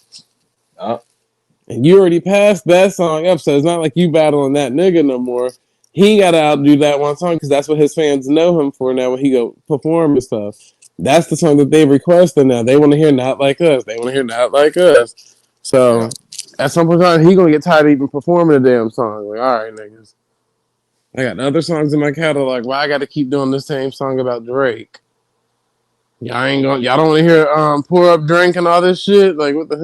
S4: uh,
S2: and you already passed that song up, so it's not like you battling that nigga no more. He gotta outdo that one song because that's what his fans know him for now when he go perform and stuff. That's the song that they requested now. They want to hear Not Like Us. They want to hear Not Like Us. So
S4: yeah,
S2: at some point in time, he gonna get tired of even performing the damn song. Like, all right, niggas. I got other songs in my catalog. Why I got to keep doing the same song about Drake? Y'all don't want to hear pour up drink and all this shit. Like what the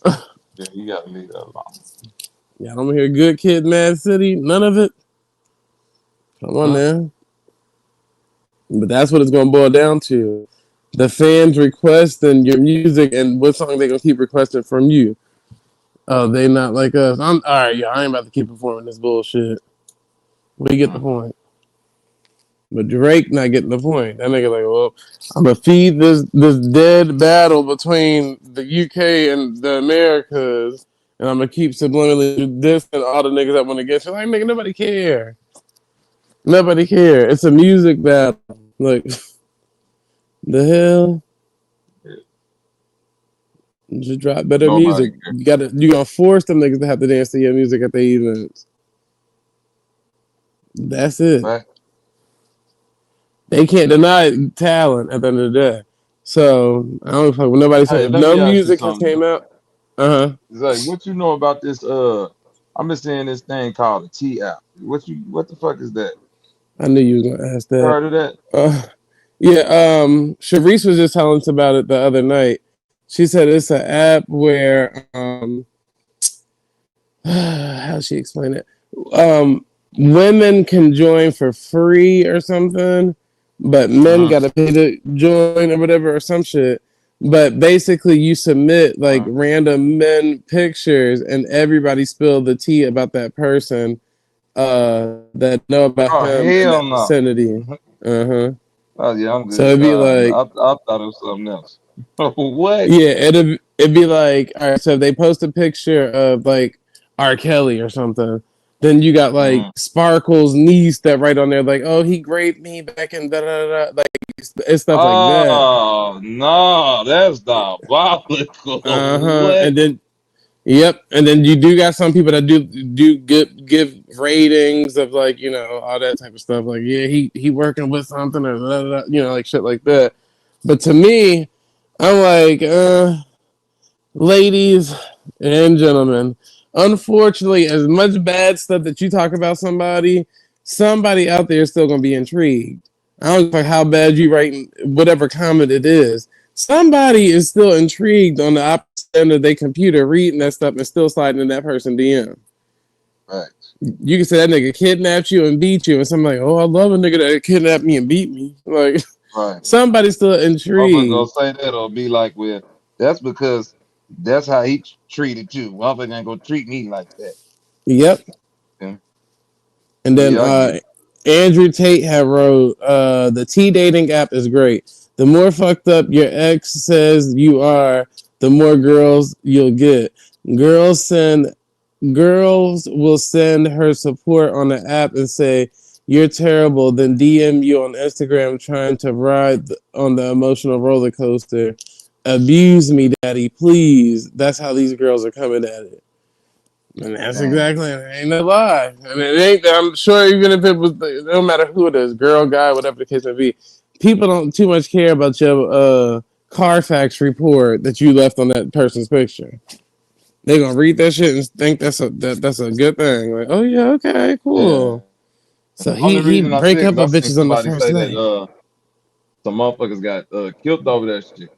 S2: hell?
S4: yeah, you gotta leave that alone.
S2: Y'all don't want to hear Good Kid, Mad City. None of it. Come on
S4: Uh,
S2: now. But that's what it's gonna boil down to. The fans requesting your music and what song they gonna keep requesting from you. Oh, they not like us. I'm all right. Yeah, I ain't about to keep performing this bullshit. We get the
S4: uh,
S2: point. But Drake not getting the point. That nigga like, well, I'm gonna feed this dead battle between the UK and the Americas, and I'm gonna keep subliminally this and all the niggas that want to get you. Like, nigga, nobody care. Nobody care. It's a music battle. Like, the hell?
S4: yeah,
S2: Just drop better
S4: nobody
S2: music.
S4: cares.
S2: You gonna force them niggas to have to dance to your music at the events. That's it.
S4: Fact.
S2: They can't deny talent at the end of the day. So I don't fuck with nobody
S4: Hey,
S2: saying if
S4: let
S2: no
S4: me ask you
S2: music has
S4: something.
S2: came out. Uh huh.
S4: Zay, what you know about this? I'm just seeing this thing called a T app. What the fuck is that?
S2: I knew you was gonna ask that.
S4: Heard of that?
S2: Uh, yeah. Sharice was just telling us about it the other night. She said it's an app where how she explain it? Women can join for free or something, but men
S4: Uh-huh.
S2: gotta pay to join or whatever or some shit. But basically, you submit like random men pictures, and everybody spilled the tea about that person that know about
S4: Oh
S2: him in
S4: hell
S2: that
S4: no.
S2: vicinity. Uh-huh.
S4: Oh yeah, I'm
S2: So
S4: good.
S2: it'd be like,
S4: I thought it was something else. What?
S2: yeah, it'd be like, all right, so if they post a picture of like R. Kelly or something, then you got like
S4: Mm.
S2: Sparkle's niece that right on there, like, oh, he raped me back in da da da, like it's stuff like that.
S4: Oh no, that's diabolical.
S2: Uh-huh.
S4: What?
S2: And then yep, and then you do got some people that do give ratings of like, you know, all that type of stuff. Like, yeah, he working with something or blah, blah, blah, you know, like shit like that. But to me, I'm like, ladies and gentlemen, unfortunately, as much bad stuff that you talk about somebody out there is still gonna be intrigued. I don't care how bad you write whatever comment it is. Somebody is still intrigued on the opposite end of their computer, reading that stuff and still sliding in that person DM.
S4: Right.
S2: You can say that nigga kidnapped you and beat you, and somebody, oh, I love a nigga that kidnapped me and beat me. Like
S4: Right.
S2: somebody's still
S4: Motherfucker gonna
S2: intrigued.
S4: say that or be like, well, that's because that's how he treated you. Motherfucker ain't gonna treat me like that.
S2: Yep.
S4: Yeah,
S2: And then
S4: yeah I get it.
S2: Andrew Tate had wrote, the T dating app is great. The more fucked up your ex says you are, the more girls you'll get. Girls send girls will send her support on the app and say you're terrible, then DM you on Instagram trying to ride on the emotional roller coaster. Abuse me, daddy, please. That's how these girls are coming at it. And that's
S4: Damn.
S2: exactly it. Ain't no lie. And it ain't. I'm sure even if it was, no matter who it is, girl, guy, whatever the case may be, people don't too much care about your Carfax report that you left on that person's picture. They gonna read that shit and think that's a good thing. Like, oh yeah, okay,
S4: Yeah.
S2: cool. So
S4: Only
S2: he
S4: reason I
S2: break
S4: said
S2: up
S4: because I
S2: with
S4: seen
S2: bitches on the
S4: somebody
S2: first
S4: say that
S2: night.
S4: some motherfuckers got killed over that shit.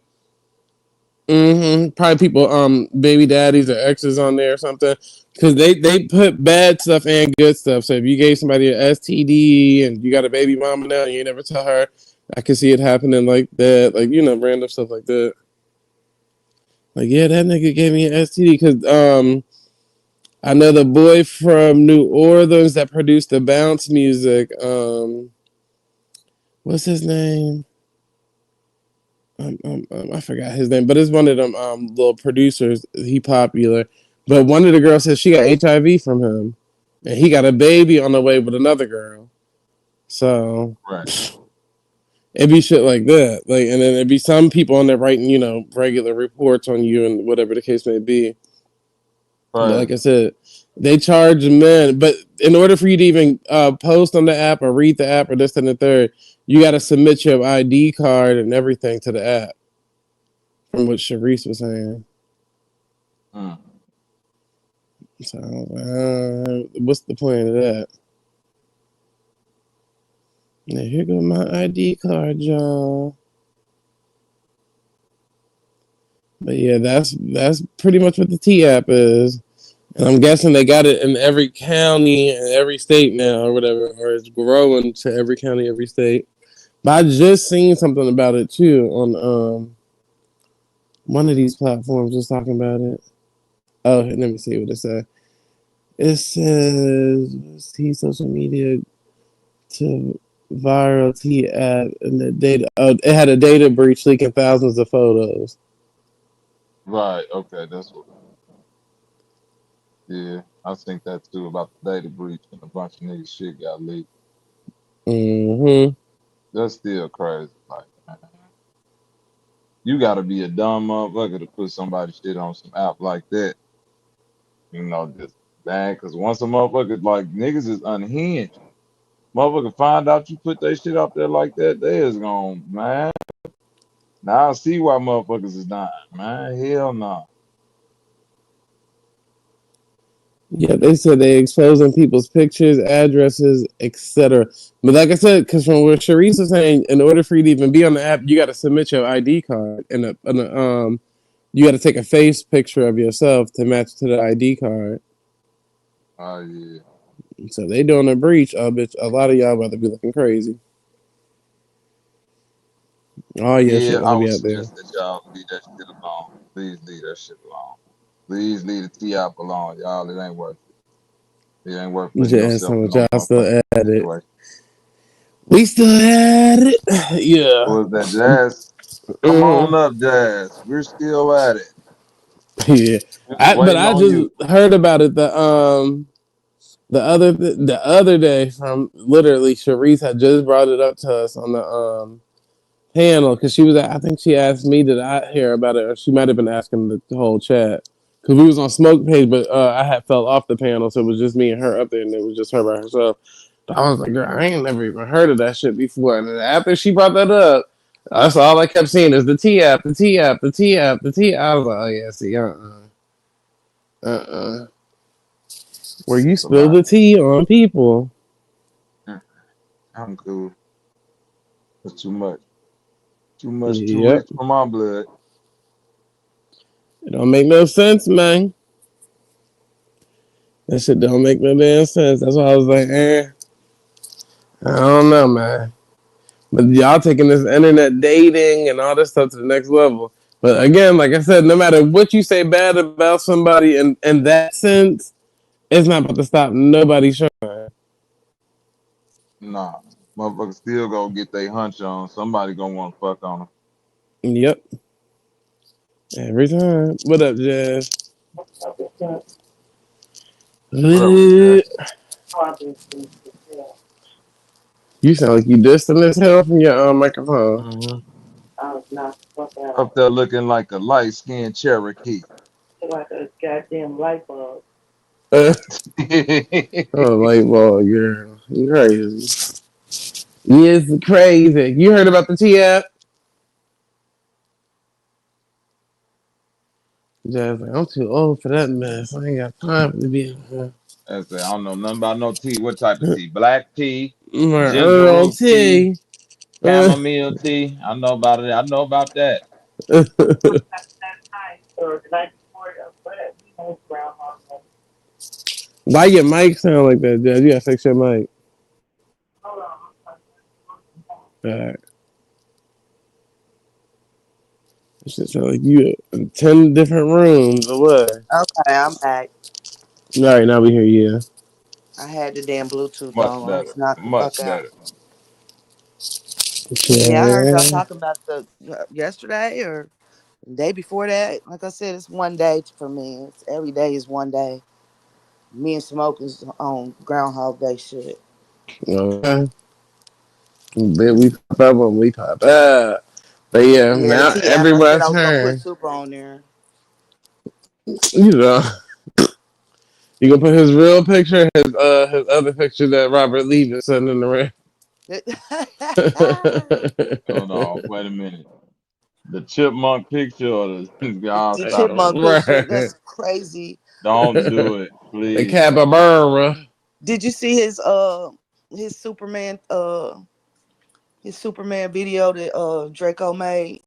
S2: Probably people, baby daddies or exes on there or something, because they put bad stuff and good stuff. So if you gave somebody an STD and you got a baby mama now and you never tell her, I can see it happening like that, like you know, random stuff like that. Like yeah, that nigga gave me an STD because I know the boy from New Orleans that produced the bounce music. What's his name? I forgot his name, but it's one of them little producers. He popular, but one of the girls said she got HIV from him, and he got a baby on the way with another girl. So
S4: Right.
S2: it'd be shit like that, like, and then it'd be some people on there writing, you know, regular reports on you and whatever the case may be. But
S4: Right.
S2: like I said, they charge men, but in order for you to even post on the app or read the app or this and the third, you got to submit your ID card and everything to the app. From what Sharice was saying.
S4: Mm.
S2: So, what's the point of that? Now, here go my ID card, y'all. But yeah, that's pretty much what the T app is. And I'm guessing they got it in every county and every state now, or whatever, or it's growing to every county, every state. But I just seen something about it too on one of these platforms was talking about it. Oh, let me see what it said. It says, see social media to viral T app and the data. It had a data breach leaking thousands of photos.
S4: Right. Okay. That's what. Yeah, I think that too about the data breach and a bunch of niggas shit got leaked.
S2: Mm-hmm.
S4: That's still crazy. Like, man, you gotta be a dumb motherfucker to put somebody's shit on some app like that. You know, just bang. Cause once a motherfucker like niggas is unhinged, motherfucker find out you put that shit up there like that, they is gonna man. Now I see why motherfuckers is dying, man. Hell no.
S2: Yeah, they said they exposing people's pictures, addresses, etc. But like I said, because from what Sharice was saying, in order for you to even be on the app, you got to submit your ID card and you got to take a face picture of yourself to match to the ID card.
S4: Oh yeah.
S2: So they doing a breach. Bitch, a lot of y'all about to be looking crazy. Oh yeah, shit
S4: Yeah,
S2: gonna
S4: I
S2: be
S4: would
S2: out there.
S4: suggest that y'all leave that shit alone. Please leave that shit alone. Please leave the T app alone, y'all. It ain't worth it. It ain't worth putting
S2: Just
S4: yourself
S2: how
S4: in
S2: much
S4: no
S2: y'all
S4: motherfucking
S2: still at it.
S4: situation.
S2: We still at it. Yeah.
S4: Who is that, Jazz? Come on up, Jazz. We're still at it.
S2: Yeah.
S4: Just
S2: But
S4: waiting
S2: I
S4: on
S2: just
S4: you.
S2: heard about it the other day from literally Sharice had just brought it up to us on the panel because she was I think she asked me did I hear about it or she might have been asking the whole chat because we was on smoke page but I had fell off the panel so it was just me and her up there and it was just her by herself. But I was like, girl, I ain't never even heard of that shit before. And then after she brought that up, that's all I kept seeing is the T app, the T app, the T app, the T. I was like, oh yeah, see, where you
S4: It's a
S2: spill
S4: lot.
S2: the tea on people.
S4: Mm, I'm cool. It's too much. Too much, too
S2: Yep,
S4: rich for my blood.
S2: it don't make no sense, man. That shit don't make no damn sense. That's why I was like, I don't know, man. But y'all taking this internet dating and all this stuff to the next level. But again, like I said, no matter what you say bad about somebody in that sense, it's not about to stop nobody showing.
S4: Nah. Motherfuckers still gonna get their hunch on. Somebody gonna want to fuck on them.
S2: Yep, every time. What up, Jazz?
S4: What up with it, Jazz?
S2: You sound like you distant as hell from your microphone.
S4: Mm-hmm. Up there looking like a light skinned Cherokee.
S2: Oh, light bulb, girl. You crazy. Yes, crazy. You heard about the T app? Jazz like, I'm too old for that mess. I ain't got time to be in here.
S4: I say, I don't know nothing about no tea. What type of tea? Black tea,
S2: My
S4: ginger
S2: Earl
S4: root tea,
S2: T.
S4: chamomile tea. I know about it. I know about that.
S2: Why your mic sound like that, Jazz? You gotta fix your mic. Alright. It should sound like you in 10 different rooms or what?
S8: Okay, I'm back.
S2: Alright, now we hear you.
S8: I had the damn Bluetooth
S4: Much
S8: on.
S4: better.
S8: It's knocked the fuck
S4: Much
S8: out.
S4: better.
S8: Yeah, I heard y'all
S2: Yeah.
S8: talking about the yesterday or the day before that. Like I said, it's one day for me. It's, every day is one day. Me and Smokers on Groundhog Day shit.
S2: Okay. Then we pop up when we pop up. But yeah,
S8: Yeah, the
S2: now
S8: T app. I said I
S2: everyone's
S8: was gonna put
S2: turn.
S8: Super on there.
S2: You know, you gonna put his real picture, his other picture that Robert Lee is sending around.
S4: Hold on. Wait a minute. The chipmunk picture or the y'all
S8: The
S4: stop that.
S8: chipmunk picture.
S2: Right.
S8: That's crazy.
S4: Don't do it,
S2: The
S4: please.
S2: capybara.
S8: Did you see his Superman video that Draco made?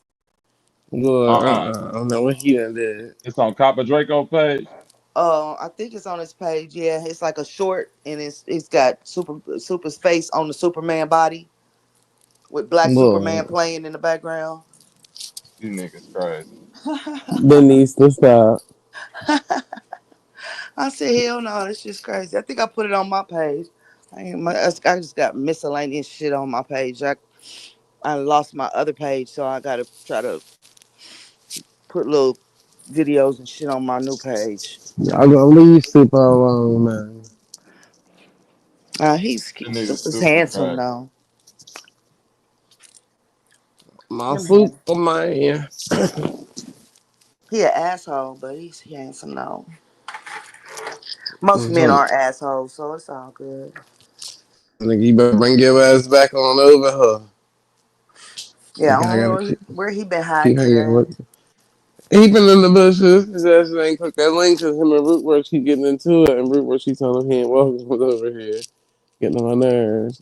S2: Well,
S4: Uh-uh.
S2: I don't know what he done did.
S4: It's on Copper Draco page.
S8: I think it's on his page. Yeah, it's like a short, and it's got Super's face on the Superman body with Black Superman
S2: Look,
S8: playing in the background.
S4: You niggas crazy.
S2: that needs to stop.
S8: I said, hell no, this shit's crazy. I think I put it on my page. I just got miscellaneous shit on my page. I lost my other page, so I gotta try to put little videos and shit on my new page.
S2: Y'all gonna leave super alone, man.
S4: You
S8: He's
S4: niggas
S8: Super's
S4: super
S8: handsome
S4: crazy.
S8: though.
S2: My
S8: Him handsome.
S2: Superman.
S8: He an asshole, but he's handsome though. Most men
S2: So,
S8: are assholes, so it's all good.
S2: nigga, you better bring your ass back on over her.
S8: Yeah, I
S2: Nigga, I
S8: don't know
S2: gotta
S8: where he been
S2: keep
S8: hiding
S2: hanging
S8: at.
S2: with. He been in the bushes. His ass ain't click that link because him and Rootworks keep getting into it, and Rootworks keep telling him he ain't welcome over here. Getting on my nerves.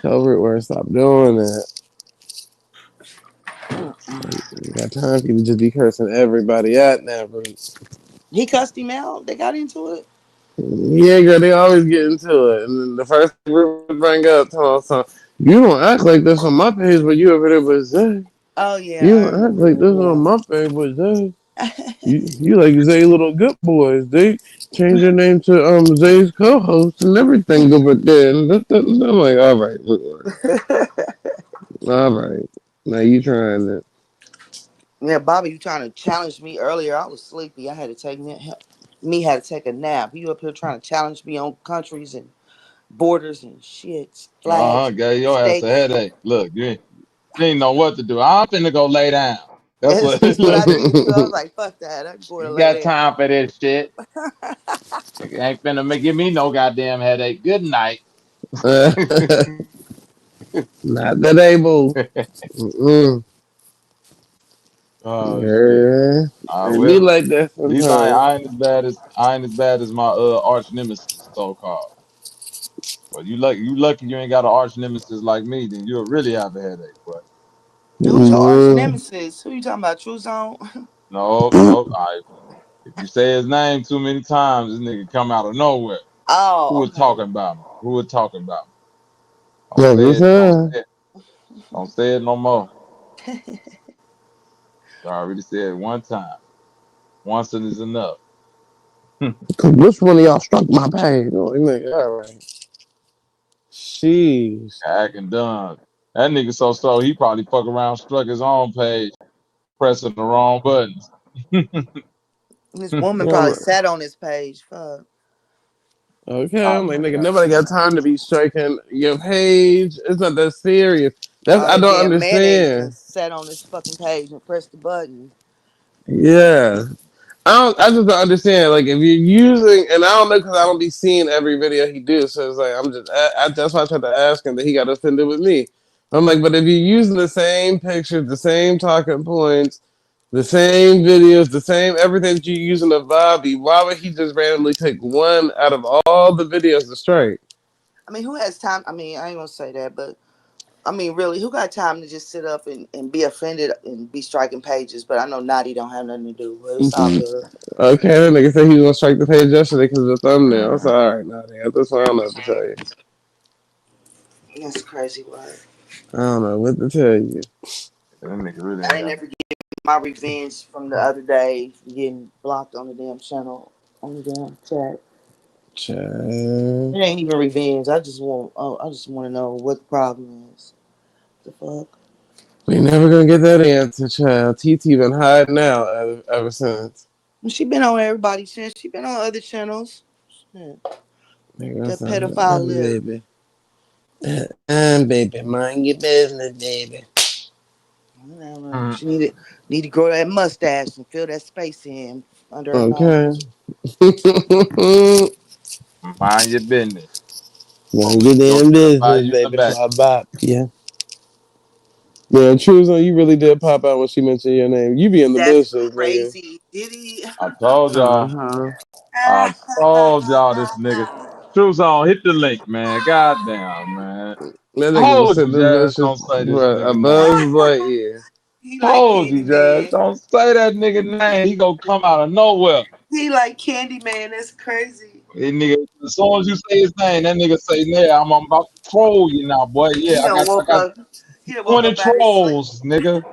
S2: Tell Rootworks stop doing that. You got time for you to just be cursing everybody out now, Root.
S8: He cussed him out. They got into it.
S2: Yeah, girl, they always get into it. And then the first thing Rootworks bring up, tell him something. You don't act like this on my page, but you over there with Zay.
S8: Oh yeah,
S2: You
S8: I
S2: don't act
S8: remember
S2: like this on
S8: that.
S2: my page with Zay.
S8: Yeah.
S2: You like Zay little good boys. They changed their name to Zay's co-host and everything over there. And I'm like, all right, look, all right. Now you trying it.
S8: Yeah, Bobby, you trying to challenge me earlier? I was sleepy. I had to take me had to take a nap. You up here trying to challenge me on countries and borders and shits, flags,
S4: Gave your ass a
S8: states.
S4: headache. Look, you ain't know what to do. I'm finna go lay down. That's
S8: That's
S4: what.
S8: just what I did too. I was like, fuck that. I'm going to
S4: Ain't
S8: lay
S4: got
S8: down.
S4: time for this shit. Ain't finna give me no goddamn headache. Good night.
S2: Not today, boo. Mm-mm.
S4: Oh shit.
S2: Yeah. And me
S4: Well,
S2: like that
S4: at least
S2: sometimes.
S4: I ain't as bad as my arch nemesis, so called. But you lucky you ain't got an arch nemesis like me, then you'll really have a headache. But
S8: Who's your arch
S2: Mm-mm.
S8: nemesis? Who you talking about? True Zone?
S4: no, no. If you say his name too many times, this nigga come out of nowhere. Who
S8: Oh,
S4: was
S8: okay.
S4: talking about me? Who was talking about me? Don't
S2: Like
S4: say
S2: what's
S4: it. Don't
S2: up?
S4: say it. Don't say it no more. I already said it one time. Once is enough.
S2: Cause which one of y'all struck my page? Oh, like, all right. Jeez.
S4: Acting done. That nigga so slow, he probably fuck around, struck his own page, pressing the wrong buttons.
S8: This woman
S2: Yeah, I'm
S8: probably
S2: like,
S8: sat on his page. Fuck.
S2: okay,
S4: Oh
S2: I'm like,
S4: my
S2: nigga,
S4: god.
S2: nobody got time to be striking your page. It's not that serious. That's
S8: All
S2: I
S8: that
S2: don't
S8: damn mayonnaise and
S2: understand.
S8: sat on this fucking page and pressed the button.
S2: Yeah. I just don't understand. Like, if you're using, and I don't know because I don't be seeing every video he do. So it's like that's why I tried to ask him that he got offended with me. I'm like, but if you're using the same pictures, the same talking points, the same videos, the same everything that you're using of Bobby, why would he just randomly take one out of all the videos to strike?
S8: I mean, who has time? I mean, I ain't gonna say that, but I mean, really, who got time to just sit up and be offended and be striking pages? But I know Naughty don't have nothing to do, but it's all good.
S2: Okay, that nigga said he was gonna strike the page yesterday because of the thumbnail. It's all right, now. At this point, I don't know what to tell you.
S8: That's crazy word.
S2: I don't know what to tell you.
S4: That nigga really
S8: I
S4: ain't
S8: ain't
S4: got
S8: never get my revenge from the other day for getting blocked on the damn channel, on the damn chat. It
S2: Child.
S8: ain't even revenge. I just want. Oh, I just want to know what the problem is. The fuck.
S2: We never gonna get that answer, child. TT been hiding out ever since.
S8: She been on everybody's channel. She been on other channels. Shit.
S2: Nigga,
S8: That
S2: I'm
S8: pedophile lip.
S2: baby. Baby, mind your business, baby.
S8: Whatever.
S4: mm,
S8: She need to grow that mustache and fill that space in under her
S2: Okay.
S8: nose.
S4: mind your business.
S2: Mind your
S4: Go
S2: damn
S4: pedophile
S2: business,
S4: you in the
S2: baby.
S4: back.
S2: Bop, bop. Yeah. Yeah, Truzo, you really did pop out when she mentioned your name. You be in the
S8: That's
S2: bushes, nigga.
S8: crazy. Did he?
S4: I told y'all.
S2: Uh-huh.
S4: I told y'all this nigga. Truth on, hit the link, man. Goddamn, man.
S2: That nigga was
S4: Told you,
S2: sitting the
S4: Jazz.
S2: bushes
S4: Don't say this
S2: for a
S4: nigga name.
S2: buzz Lightyear.
S8: He like
S4: Told you, Jazz.
S8: Candyman.
S4: Don't say that nigga name. He gonna come out of nowhere.
S8: He like Candyman. That's crazy.
S4: Hey, nigga, as soon as you say his name, that nigga say, "Yeah, I'm about to troll you now, boy. Yeah,
S8: He
S4: I
S8: done
S4: got, I
S8: woke
S4: got
S8: up. He done woke
S4: 20
S8: up out his sleep.
S4: trolls, nigga."
S2: Nigga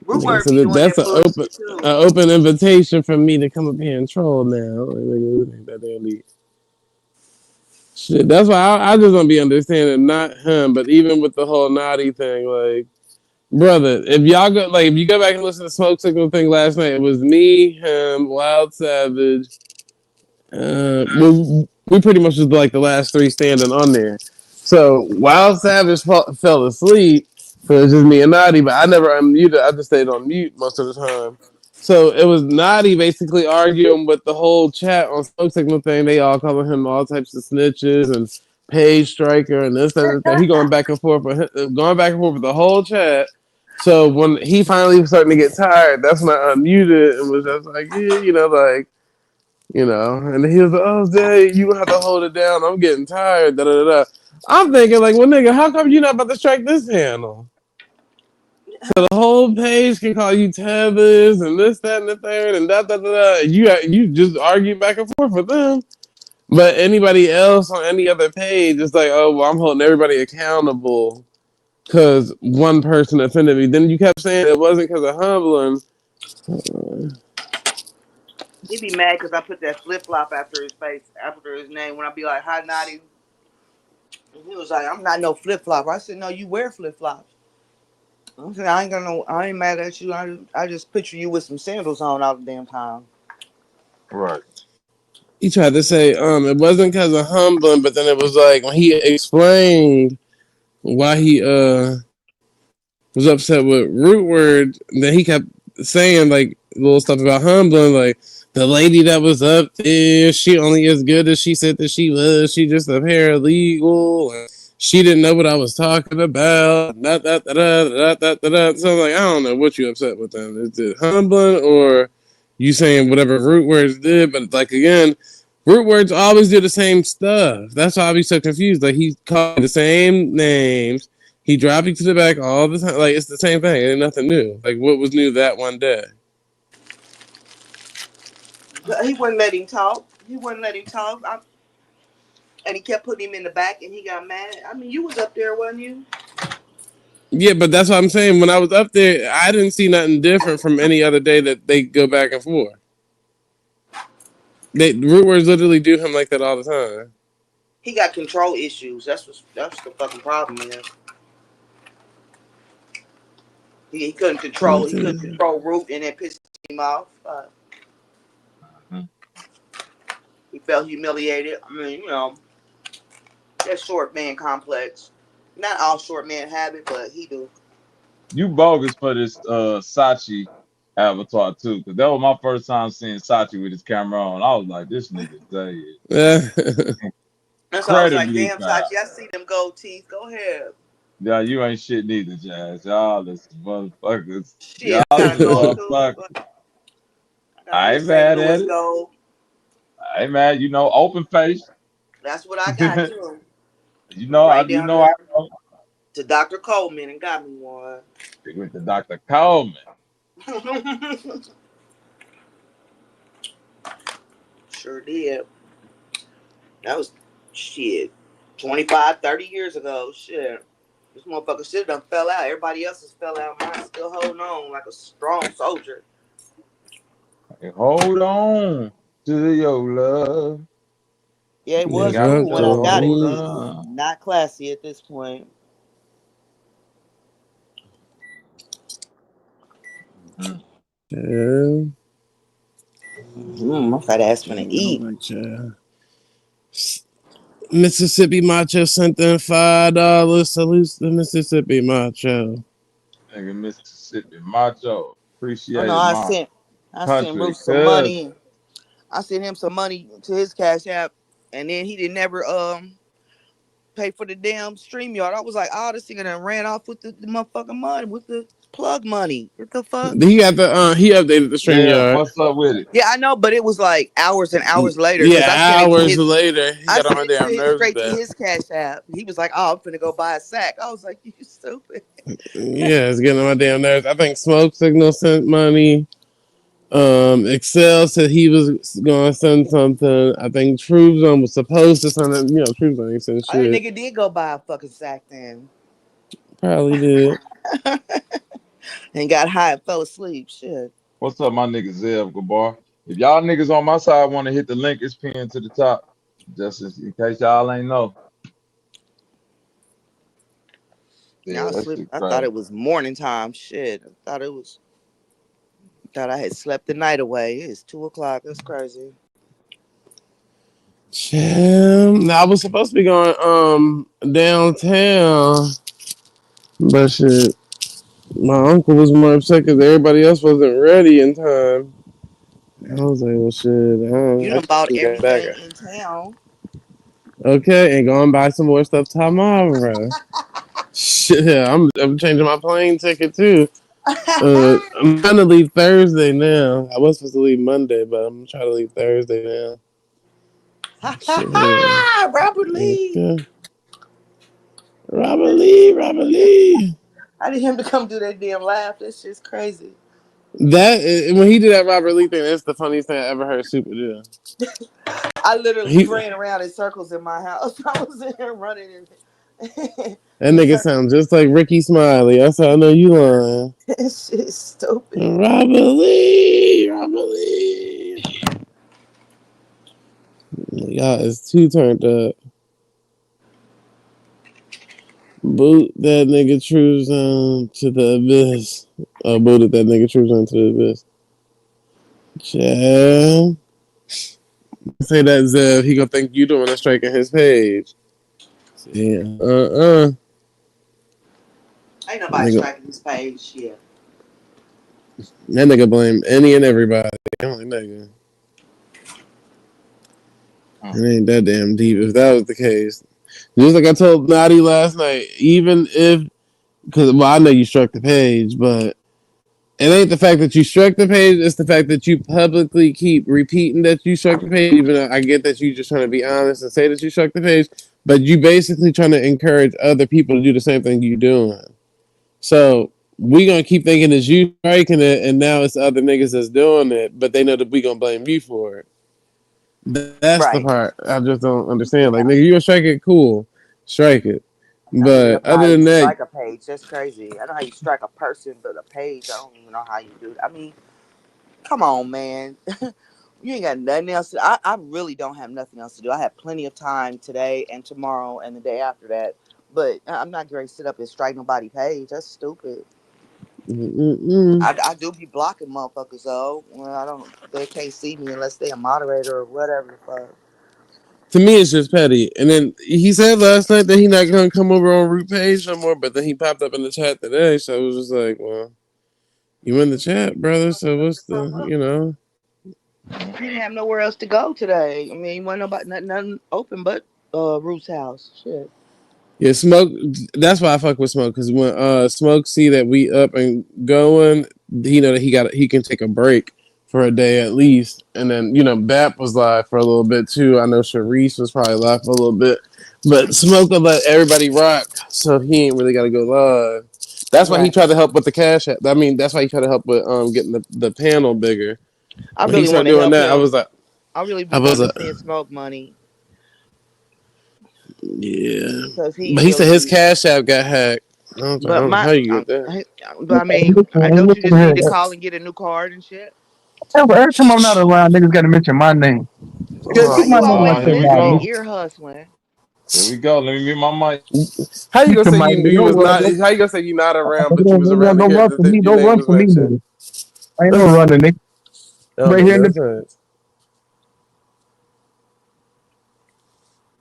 S8: Rhubarb
S2: said
S8: be
S2: that
S8: doing
S2: that's
S8: that
S2: an
S8: bullshit too.
S2: open invitation for me to come up here and troll now. Like, nigga, that damn deep. Shit, that's why I just don't be understanding, not him, but even with the whole naughty thing, like, brother, if y'all go, like, if you go back and listen to the Smoke Signal thing last night, it was me, him, Wild Savage, we pretty much was like the last three standing on there. So Wild Savage fell asleep, so it's just me and Naughty. But I never unmuted. I just stayed on mute most of the time. So it was Naughty basically arguing with the whole chat on Smoke Signal thing. They all calling him all types of snitches and page striker and this, that, and that. He going back and forth with the whole chat. So when he finally was starting to get tired, that's when I unmuted and was just like, yeah, like. And he was like, "Oh, Zay, you have to hold it down. I'm getting tired." Da da da. I'm thinking, like, well, nigga, how come you not about to strike this handle? So the whole page can call you tethers and this, that, and the third, and da da da da. You just argue back and forth with them. But anybody else on any other page, it's like, oh, well, I'm holding everybody accountable. because one person offended me. Then you kept saying it wasn't because of humbling.
S8: He be mad because I put that flip flop after his face, after his name. When I be like, "Hi, Naughty," and he was like, "I'm not no flip flopper." I said, "No, you wear flip flops." I said, "I ain't gonna. I ain't mad at you. I just picture you with some sandals on all the damn time."
S4: Right.
S2: He tried to say it wasn't because of humbling, but then it was like when he explained why he was upset with root word, then he kept saying like little stuff about humbling, like the lady that was up there, she only as good as she said that she was. She just a paralegal. And she didn't know what I was talking about. Da, da, da, da, da, da, da, da. So I'm like, I don't know what you upset with them. Is it humbling or you saying whatever root words did? But like again, root words always do the same stuff. That's why I be so confused. Like he called the same names. He dropped you to the back all the time. Like it's the same thing. It ain't nothing new. Like what was new that one day?
S8: He wouldn't let him talk. He wouldn't let him talk. And he kept putting him in the back, and he got mad. I mean, you was up there, wasn't you?
S2: Yeah, but that's what I'm saying. When I was up there, I didn't see nothing different from any other day that they go back and forth. Root words literally do him like that all the time.
S8: He got control issues. That's the fucking problem is. He couldn't control. He couldn't control Root, and it pissed him off.
S4: Mhm.
S8: He felt humiliated. I mean, that short man complex. Not all short men have it, but he do.
S4: You bogus for this Sachi avatar too, because that was my first time seeing Sachi with his camera on. I was like, this nigga Zay is
S2: Yeah.
S8: That's why I was like,
S4: incredibly
S8: damn,
S4: foul.
S8: Sachi, I see them gold teeth. Go ahead.
S4: Yeah, you ain't shit neither, Jazz. Y'all is motherfuckers. Y'all
S8: Shit, I got a
S4: is
S8: gold tooth.
S4: motherfuckers.
S8: But I got on
S4: I
S8: the
S4: ain't
S8: St.
S4: mad at
S8: Louis
S4: it.
S8: gold.
S4: I ain't mad. Open face.
S8: That's what I got too. Went
S4: I
S8: right down
S4: I
S8: there
S4: know.
S8: to Dr. Coleman and got me one.
S4: It went to Dr. Coleman.
S8: Sure did. That was shit. 25, 30 years ago. Shit. This motherfucker shit done fell out. Everybody else has fell out. Mine's still holding on like a strong soldier.
S4: Hey, hold on to your love.
S8: Yeah, it
S4: You
S8: was
S4: got
S8: new
S2: Got
S8: when
S2: to
S8: I
S4: to
S8: got it,
S4: hold
S8: but
S2: hold.
S8: it's
S4: on.
S8: not classy at this point.
S4: Mhm.
S2: Yeah.
S8: My fat ass finna
S2: Oh
S8: eat.
S2: my God. Mississippi Macho sent them $5. Salute the Mississippi Macho.
S4: Nigga Mississippi Macho.
S8: I know
S4: Appreciate my
S8: I sent
S4: country,
S8: Bruce some
S4: cuz.
S8: money. I sent him some money to his cash app, and then he didn't never pay for the damn stream yard. I was like, oh, this nigga done ran off with the motherfucking money, with the plug money. What the fuck?
S2: He got the he updated the
S4: Yeah,
S2: StreamYard.
S4: what's up with it?
S8: Yeah, I know, but it was like hours and hours later because
S2: Yeah, hours later, he
S8: I
S2: got on
S8: sent
S2: my
S8: it to
S2: damn
S8: his
S2: nerves with
S8: straight to
S2: that.
S8: his cash app. He was like, "Oh, I'm finna go buy a sack." I was like, "You stupid."
S2: Yeah, it's getting on my damn nerves. I think Smoke Signal sent money. Excel said he was gonna send something. I think True Zone was supposed to send it. True Zone ain't sent
S8: Oh, that
S2: shit.
S8: nigga did go buy a fucking sack then,
S2: Probably did.
S8: and got high and fell asleep. Shit.
S4: What's up, my nigga Zev Gabar? If y'all niggas on my side want to hit the link, it's pinned to the top. Just in case y'all ain't know.
S8: Now I
S4: Yeah,
S8: was
S4: that
S8: sleep.
S4: shit
S8: I thought
S4: crazy.
S8: it was morning time. Shit. I thought it was. Thought I had slept the night away. It's 2 o'clock. That's crazy.
S2: I was supposed to be going downtown, but shit, my uncle was more upset because everybody else wasn't ready in time. I was like, well, shit,
S8: You
S2: I
S8: done bought
S2: just got back.
S8: everything in town.
S2: Okay, and go and buy some more stuff tomorrow. Shit, I'm changing my plane ticket too. I'm trying to leave Thursday now. I was supposed to leave Monday, but I'm trying to leave Thursday now.
S8: Ha ha
S2: Shit.
S8: ha! Robert Lee.
S2: Okay. Robert Lee, Robert Lee.
S8: I need him to come do that damn laugh. That shit's crazy.
S2: When he did that Robert Lee thing, that's the funniest thing I ever heard Super do.
S8: I literally
S2: He
S8: ran around in circles in my house. I was in here running
S2: That nigga sounds just like Ricky Smiley. That's how I know you lying.
S8: Shit's stupid.
S2: Robert Lee. Y'all is too turned up. Boot that nigga Trues on to the abyss. Oh, booted that nigga Trues on to the abyss. Child. Say that, Zev. He gonna think you doing a strike in his page. Yeah.
S8: Ain't nobody
S2: Nigga,
S8: striking this page. Shit.
S2: that nigga blame any and everybody. I'm like, nigga. It ain't that damn deep. If that was the case, just like I told Naughty last night, even if, because well, I know you struck the page, but it ain't the fact that you struck the page. It's the fact that you publicly keep repeating that you struck the page. Even though I get that you just trying to be honest and say that you struck the page, but you basically trying to encourage other people to do the same thing you doing. So we gonna keep thinking it's you striking it, and now it's other niggas that's doing it, but they know that we gonna blame you for it. That's the
S8: Right.
S2: part I just don't understand. Like,
S8: Yeah.
S2: nigga, you gonna strike it, cool, strike it.
S8: I don't even know
S2: But
S8: how
S2: other
S8: you
S2: than that,
S8: strike a page. That's crazy. I know how you strike a person, but a page, I don't even know how you do it. I mean, come on, man. You ain't got nothing else. I really don't have nothing else to do. I have plenty of time today and tomorrow and the day after that. But I'm not going to sit up and strike nobody page. That's stupid.
S2: mm-mm.
S8: I do be blocking motherfuckers though. Well, I don't. They can't see me unless they a moderator or whatever the fuck.
S2: To me, it's just petty. And then he said last night that he not gonna come over on Root Page no more. But then he popped up in the chat today, so it was just like, well, you in the chat, brother. So what's the, you know?
S8: You didn't have nowhere else to go today. I mean, wasn't nobody nothing open but Ruth's house. Shit.
S2: Yeah, Smoke. That's why I fuck with Smoke, because when Smoke see that we up and going, he know that he can take a break for a day at least, and then Bap was live for a little bit too. I know Sharice was probably live for a little bit, but Smoke will let everybody rock, so he ain't really got to go live. That's why he
S8: Right.
S2: tried to help with the cash app. I mean, that's why he tried to help with getting the panel bigger.
S8: I
S2: When he
S8: really want
S2: started
S8: to
S2: doing
S8: help
S2: that,
S8: him. I really
S2: I
S8: be
S2: was
S8: wanting
S2: like,
S8: to send Smoke money
S2: yeah.
S8: because he
S2: But he said
S8: really
S2: his
S8: be.
S2: cash app got hacked. I
S8: But
S2: don't know how you get that.
S8: but I mean, don't you just need to call and get a new card and shit?
S3: Every time I'm not around, niggas got to mention my name. Nigga,
S8: Why
S3: keep
S4: Oh,
S3: my
S8: you
S3: name out
S8: always
S4: here
S3: your
S4: we
S3: mouth,
S8: listening,
S3: nigga.
S4: go.
S8: ear hustling?
S4: Here we go. Let me mute my mic.
S2: How you
S3: Keep
S2: gonna
S3: to
S2: say
S3: my
S2: you was not?
S3: nigga.
S2: How you gonna say you not around, but you was around to
S3: Don't
S2: hear
S3: run for me.
S2: your
S3: Don't
S2: name
S3: run
S2: was
S3: for me,
S2: mentioned?
S3: nigga. I ain't no
S2: That
S3: running, nigga.
S2: don't
S3: Right
S2: make
S3: here in
S2: no
S3: the.
S2: sense.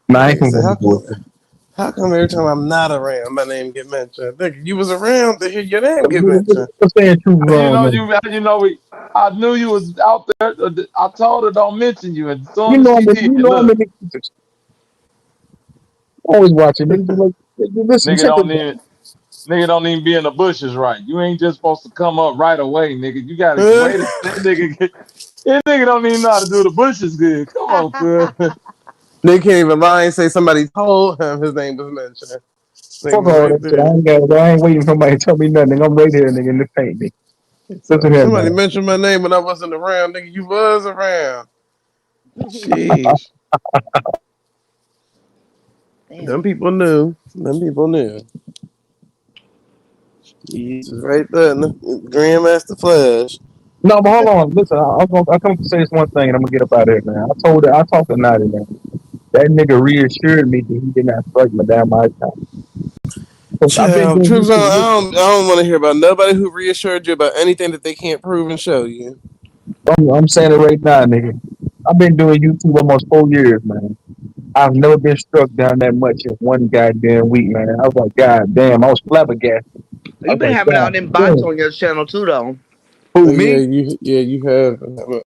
S3: Nah, I ain't
S2: Nigga
S3: gonna
S2: said,
S3: go to war.
S2: how come every time I'm not around, my name get mentioned? Nigga, you was around to hear your name get mentioned.
S3: What's saying truth
S4: You
S3: wrong,
S4: know,
S3: nigga?
S4: we. I knew you was out there. I told her don't mention you, and as
S3: You
S4: soon as
S3: know
S4: she
S3: I'm
S4: did,
S3: you know I'm
S4: look,
S3: in the, always watching, nigga. Just like, listen,
S4: nigga
S3: check this
S4: don't
S3: out.
S4: even nigga don't even be in the bushes right. You ain't just supposed to come up right away, nigga. You gotta
S2: Huh?
S4: wait. That nigga don't even know how to do the bushes good. Come on, cuz.
S2: Nigga can't even lie and say somebody told him his name was mentioned.
S3: Fuck
S2: Nigga
S3: all
S2: right
S3: that shit.
S2: there.
S3: I ain't waiting for somebody to tell me nothing. Nigga. I'm right here, nigga, in the paint, nigga.
S2: So
S3: Listen here,
S2: somebody
S3: man.
S2: mentioned my name when I wasn't around. Nigga, you was around. Sheesh. Them
S8: Damn.
S2: people knew. Them people knew. He's right there in the Grandmaster Flash.
S3: No, but hold on. Listen, I come to say this one thing, and I'm gonna get up out of here, man. I talked to Naughty, man. That nigga reassured me that he did not strike my damn account. So I've been
S2: Child,
S3: doing
S2: troops.
S3: YouTube.
S2: I don't want to hear about nobody who reassured you about anything that they can't prove and show you.
S3: I'm saying it right now, nigga. I've been doing YouTube almost 4 years, man. I've never been struck down that much in one goddamn week, man. I was like, God damn, I was flabbergasted. I
S8: You
S3: was
S8: been
S3: like,
S8: having all
S3: God
S8: them bots
S3: damn.
S8: on your channel too, though.
S3: Who,
S2: Oh yeah,
S3: me?
S2: you have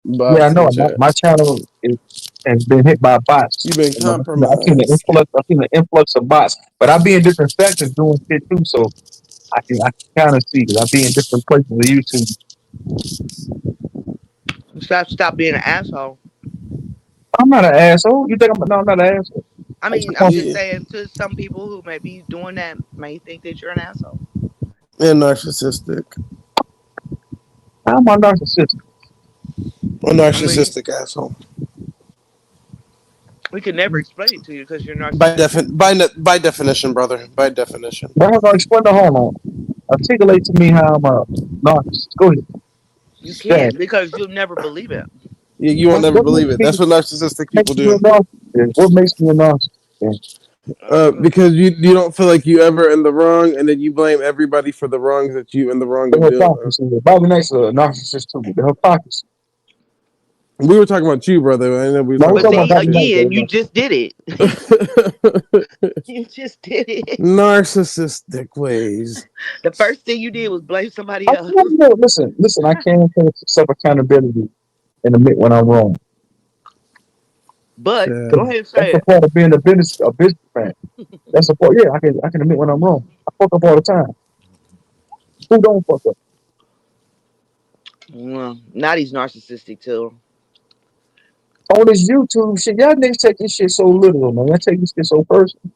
S3: Yeah, I
S2: bots
S3: know.
S2: and chat.
S3: My channel has been hit by bots.
S2: You've been
S3: You know, I've seen the
S2: compromised.
S3: influx. I've seen the influx of bots, but I be in different sections doing shit too, so I can kind of see it. I be in different places of YouTube.
S8: Stop being an asshole.
S3: I'm not an asshole. You think I'm? No, I'm not an asshole.
S8: I
S3: I just
S8: mean, I'm
S3: want.
S8: just
S2: Yeah,
S8: saying to some people who may be doing that may think that you're an asshole.
S2: and narcissistic.
S3: I'm a narcissist.
S2: A
S8: I mean,
S2: narcissistic asshole.
S8: We can never explain it to you because you're
S2: By
S8: narcissistic.
S2: by definition, brother. By definition.
S3: But how do I explain the hold on? Articulate to me how I'm a narcissist. Go ahead.
S8: You
S3: Yeah.
S8: can't because you'll never believe it.
S2: You won't never
S3: What makes
S2: believe it.
S3: me,
S2: That's what narcissistic
S3: makes
S2: people
S3: me a
S2: do.
S3: narcissist? What makes me a narcissist? Yeah.
S2: Because you don't feel like you ever in the wrong, and then you blame everybody for the wrongs that you in the wrong
S3: The
S2: of doing.
S3: hypocrisy. Bobby Knight's a narcissist too. The hypocrisy.
S2: We were talking about you, brother. I know we were
S3: No,
S2: talking
S3: we're
S8: But
S2: about
S3: talking about
S8: see,
S2: Bobby
S3: Bobby
S2: too.
S3: Knight,
S8: again, you
S3: though.
S8: just did it. You just did it.
S2: Narcissistic ways.
S8: The first thing you did was blame somebody
S3: I
S8: else.
S3: can't, listen, I can't take self accountability and admit when I'm wrong.
S8: But go
S2: Child.
S8: ahead and
S3: That's
S8: say
S3: a
S8: it.
S3: part of being a business man. That's a part. Yeah, I can admit when I'm wrong. I fuck up all the time. Who don't fuck up?
S8: Well, now he's narcissistic too.
S3: On this YouTube shit, y'all niggas take this shit so literal, man. Y'all take this shit so personal.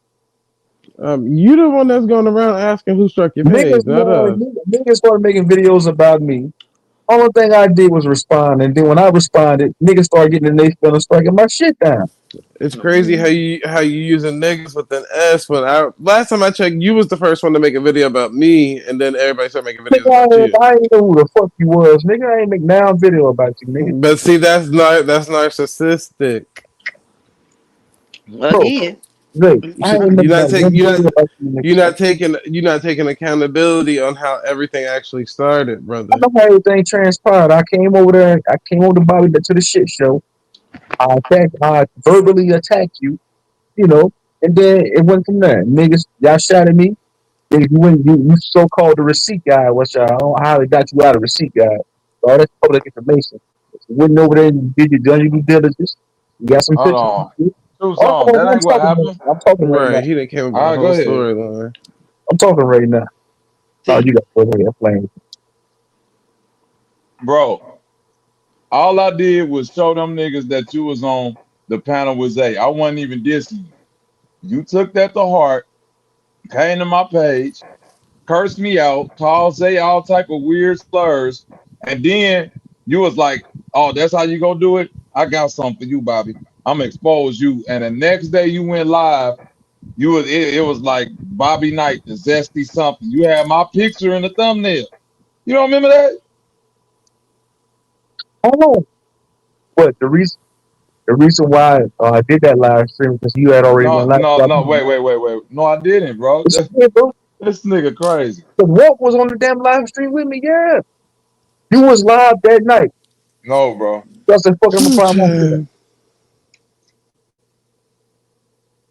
S2: You the one that's going around asking who struck your page,
S3: Niggas,
S2: not
S3: man,
S2: us.
S3: niggas started making videos about me. Only thing I did was respond, and then when I responded, niggas started getting in their feelings, striking my shit down.
S2: It's crazy
S8: Hmm.
S2: how you using niggas with an S. When last time I checked, you was the first one to make a video about me, and then everybody started making videos
S3: Nigga,
S2: about you.
S3: I ain't know who the fuck you was, nigga. I ain't make now video about you, nigga.
S2: But see, that's narcissistic.
S3: Bro,
S8: Again.
S3: Zay,
S2: You
S3: I
S2: should
S3: ain't make
S2: you're not
S3: not
S2: taking
S3: one video about you, nigga.
S2: you're not taking accountability on how everything actually started,
S3: I
S2: brother.
S3: know how everything transpired. I came over there. I came over to Bobby to the shit show. I verbally attacked you, you know, and then it went from there. Niggas, y'all shot at me. Then you so called the receipt guy, which I don't know how they got you out of receipt guy. All that's public information. You went over there and did your done your due diligence. You got some
S4: Hold
S3: pictures.
S4: on. Too
S3: Oh,
S4: soon. That
S3: I'm
S4: ain't what
S3: talking.
S4: happened.
S3: I'm talking right now.
S2: Right? He didn't came up with
S4: All
S2: the
S4: right, go
S2: whole
S4: ahead.
S2: storyline.
S3: I'm talking right now. Oh,
S8: See,
S3: you got to go ahead and play.
S4: Bro, all I did was show them niggas that you was on the panel with Zay. I wasn't even dissing you. You took that to heart, came to my page, cursed me out, called Zay all type of weird slurs, and then you was like, "Oh, that's how you gonna do it? I got something for you, Bobby. I'm gonna expose you." And the next day you went live. It was like Bobby Knight, the zesty something. You had my picture in the thumbnail. You don't remember that?
S3: Oh, but the reason why I did that live stream because you had already
S4: No,
S3: went live.
S4: no,
S3: About
S4: no.
S3: me.
S4: Wait. No, I didn't, bro.
S3: It's okay, bro.
S4: This nigga crazy.
S3: The Walk was on the damn live stream with me. Yeah, you was live that night.
S4: No, bro.
S3: That's the fucking
S2: Ooh,
S3: problem.
S2: child.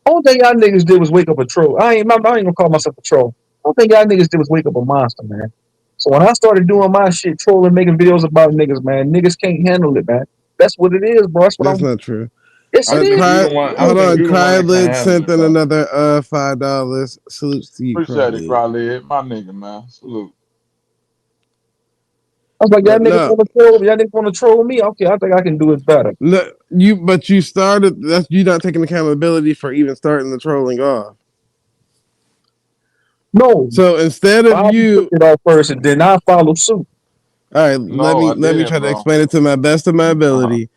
S3: Only thing y'all niggas did was wake up a troll. I ain't gonna call myself a troll. Only thing y'all niggas did was wake up a monster, man. So when I started doing my shit, trolling, making videos about niggas, man, niggas can't handle it, man. That's what it is, bro. That's what
S2: That's
S3: I'm.
S2: not true.
S3: Yes, it is.
S4: I
S2: Hold
S4: think
S2: on,
S4: you the one that can
S2: Krylid
S4: handle
S2: sent
S4: it,
S2: in
S4: bro.
S2: another $5. Salutes to you,
S4: Appreciate it,
S2: Krylid.
S4: Crowley. My nigga, man. Salute.
S3: I was like, y'all
S2: But
S3: niggas
S2: no,
S3: want to troll. Y'all niggas want to troll me. Okay, I think I can do it better.
S2: no, but you started. That's you not taking accountability for even starting the trolling off.
S3: No,
S2: So instead of
S3: Bobby took
S2: you,
S3: it off first, and then I follow suit.
S2: all right, let
S4: No,
S2: me
S4: I
S2: let me
S4: didn't,
S2: try to
S4: bro.
S2: explain it to my best of my
S4: Uh-huh.
S2: ability.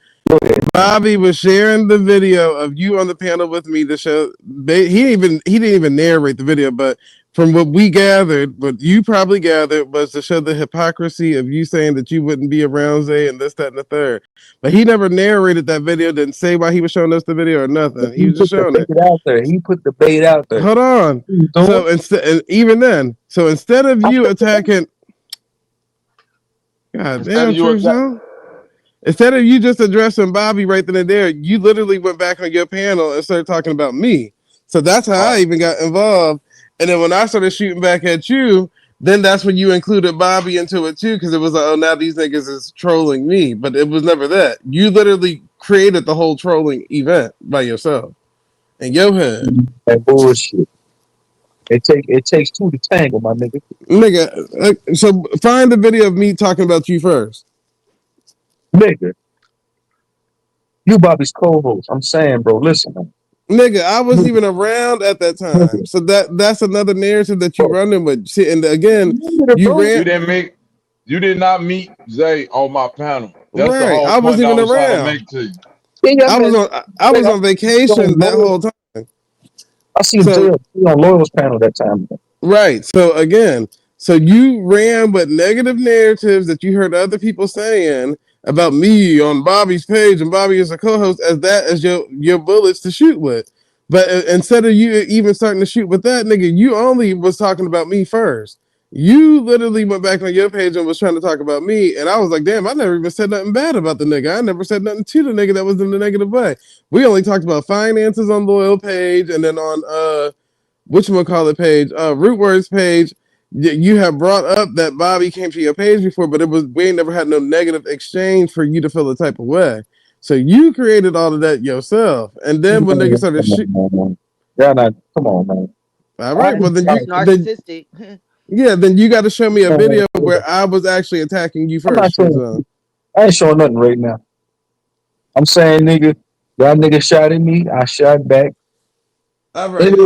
S2: Bobby was sharing the video of you on the panel with me to show. He didn't even narrate the video, but from what we gathered, what you probably gathered was to show the hypocrisy of you saying that you wouldn't be around Zay and this, that, and the third. But he never narrated that video. Didn't say why he was showing us the video or nothing. He
S3: He
S2: was
S3: put
S2: just
S3: the
S2: showing it.
S3: bait out there. He put the bait out there.
S2: Hold on.
S3: You doing?
S2: So instead, and even then, so instead of
S3: I
S2: you
S3: put the bait.
S2: attacking, God
S4: Instead
S2: damn,
S4: of you
S2: True
S4: attack,
S2: Zone. Instead of you just addressing Bobby right then and there, you literally went back on your panel and started talking about me. So that's how
S4: right?
S2: I even got involved. And then when I started shooting back at you, then that's when you included Bobby into it too, because it was like, oh, now these niggas is trolling me. But it was never that. You literally created the whole trolling event by yourself in your head.
S3: That bullshit. It takes two to tangle, my nigga.
S2: Nigga, so find the video of me talking about you first.
S3: Nigga, you Bobby's co-host. I'm saying, bro, listen, man.
S2: Nigga, I wasn't
S3: Nigga,
S2: even around at that time.
S3: nigga,
S2: So that's another narrative that you
S3: bro.
S2: running with. See, and again,
S3: Nigga,
S2: you
S3: bro.
S2: ran
S4: You did not meet Zay on my panel. That's the
S2: right.
S4: whole
S2: I
S4: point
S2: wasn't
S4: that I
S2: even
S4: was trying to
S2: around.
S4: make to you.
S3: Yeah,
S2: I
S3: man.
S2: was on vacation that whole time.
S3: I see him
S2: So
S3: on Loyal's panel that time.
S2: right. So again, so you ran with negative narratives that you heard other people saying about me on Bobby's page and Bobby as a co-host as that as your bullets to shoot with. But instead of you even starting to shoot with that nigga, you only was talking about me first. You literally went back on your page and was trying to talk about me, and I was like, damn, I never even said nothing bad about the nigga. I never said nothing to the nigga that was in the negative way. We only talked about finances on Loyal page, and then on whatchamacallit page, Root Words page, you have brought up that Bobby came to your page before, but we ain't never had no negative exchange for you to feel the type of way. So you created all of that yourself, and then when niggas started shit,
S3: Yeah, not. Come on, man.
S2: all
S3: I
S2: right, well
S3: ain't
S2: then
S8: That's
S2: then
S8: narcissistic.
S2: yeah, then you got to show me a
S3: I'm
S2: video where I was actually attacking you
S3: not
S2: first,
S3: showing.
S2: True.
S3: I ain't showing nothing right now. I'm saying, nigga, y'all niggas shot at me. I shot back.
S2: All right,
S3: Nigga,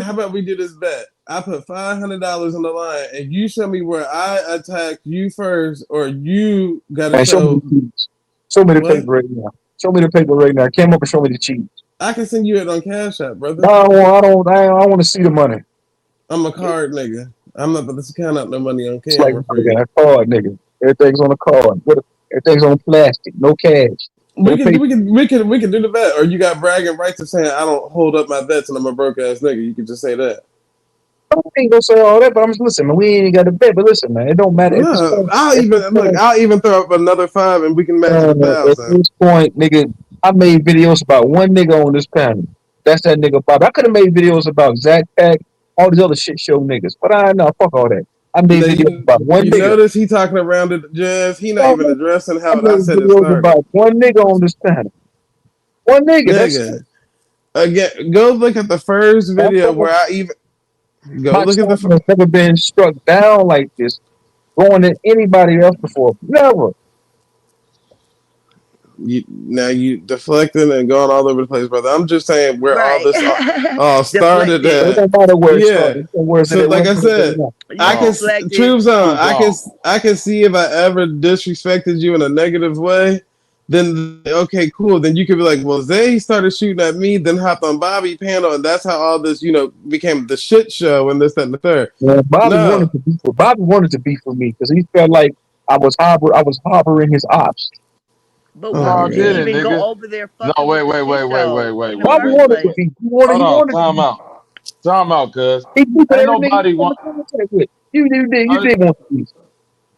S2: how about we do this bet? I put $500 on the line, and you show me where I attacked you first, or you got to
S3: man, show me
S2: show
S3: the cheats. Show me the
S2: what.
S3: paper right now. Show me the paper right now. Came up and show me the cheats.
S2: I can send you it on Cash App,
S3: No,
S2: brother.
S3: I don't want to see the money.
S2: I'm a card nigga. I'm not about to count out no money on
S3: It's like
S2: camera for
S3: fucking
S2: you.
S3: a card, nigga. Everything's on a card. Everything's on plastic. No cash.
S2: We
S3: No
S2: can
S3: paper.
S2: we can do the bet, or you got bragging rights of saying I don't hold up my bets and I'm a broke ass nigga. You can just say that.
S3: I ain't gonna say all that, but I'm just listen, man. We ain't got to bet, but listen, man. It don't matter at this
S2: No,
S3: point. At this point,
S2: I'll even throw up another 5 and we can match it
S3: at
S2: 1,000.
S3: this point, nigga, I made videos about one nigga on this panel. That's that nigga Bob. I could have made videos about Zach Pack, all these other shit show niggas, but I know fuck all that. I made
S2: Now
S3: videos about one
S2: you
S3: nigga.
S2: notice he talking around the jazz. He not
S3: I
S2: even addressing how I
S3: made
S2: said it
S3: videos
S2: started.
S3: about one nigga on this panel. One nigga. That's it.
S2: Nigga, again, go look at the first video where I even go
S3: My
S2: look at the.
S3: channel has never been struck down like this, going at anybody else before. Never.
S2: Now you deflecting and going all over the place, brother. I'm just saying where all
S8: Right.
S2: this all started
S8: Deflected.
S3: It
S2: at.
S3: don't matter where it
S2: Yeah.
S3: started. Where is it?
S2: So
S3: It
S2: like
S3: went
S2: I
S3: to the
S2: said,
S3: now.
S8: You
S2: I can
S8: deflected.
S2: true zone.
S4: True zone.
S2: I can see if I ever disrespected you in a negative way. Then okay, cool. Then you could be like, well, Zay started shooting at me, then hopped on Bobby panel, and that's how all this, became the shit show and this, that, and the third.
S3: Yeah,
S2: No,
S3: Bobby wanted to be for me because he felt like I was harboring his ops.
S8: But
S2: oh
S8: why
S4: No, I
S8: would you
S2: my god.
S4: didn't,
S8: even go
S4: nigga.
S8: over there
S4: No,
S8: fucking with the shit show in the
S3: Bobby
S8: first
S3: wanted to
S8: place?
S3: be.
S4: hold
S3: He
S4: on,
S3: wanted to
S4: time
S3: be.
S4: out. Time out, cuz.
S3: He beat
S4: Ain't
S3: every nigga he
S4: nobody
S3: come
S4: want.
S3: in contact with. You
S4: How,
S3: did want to be.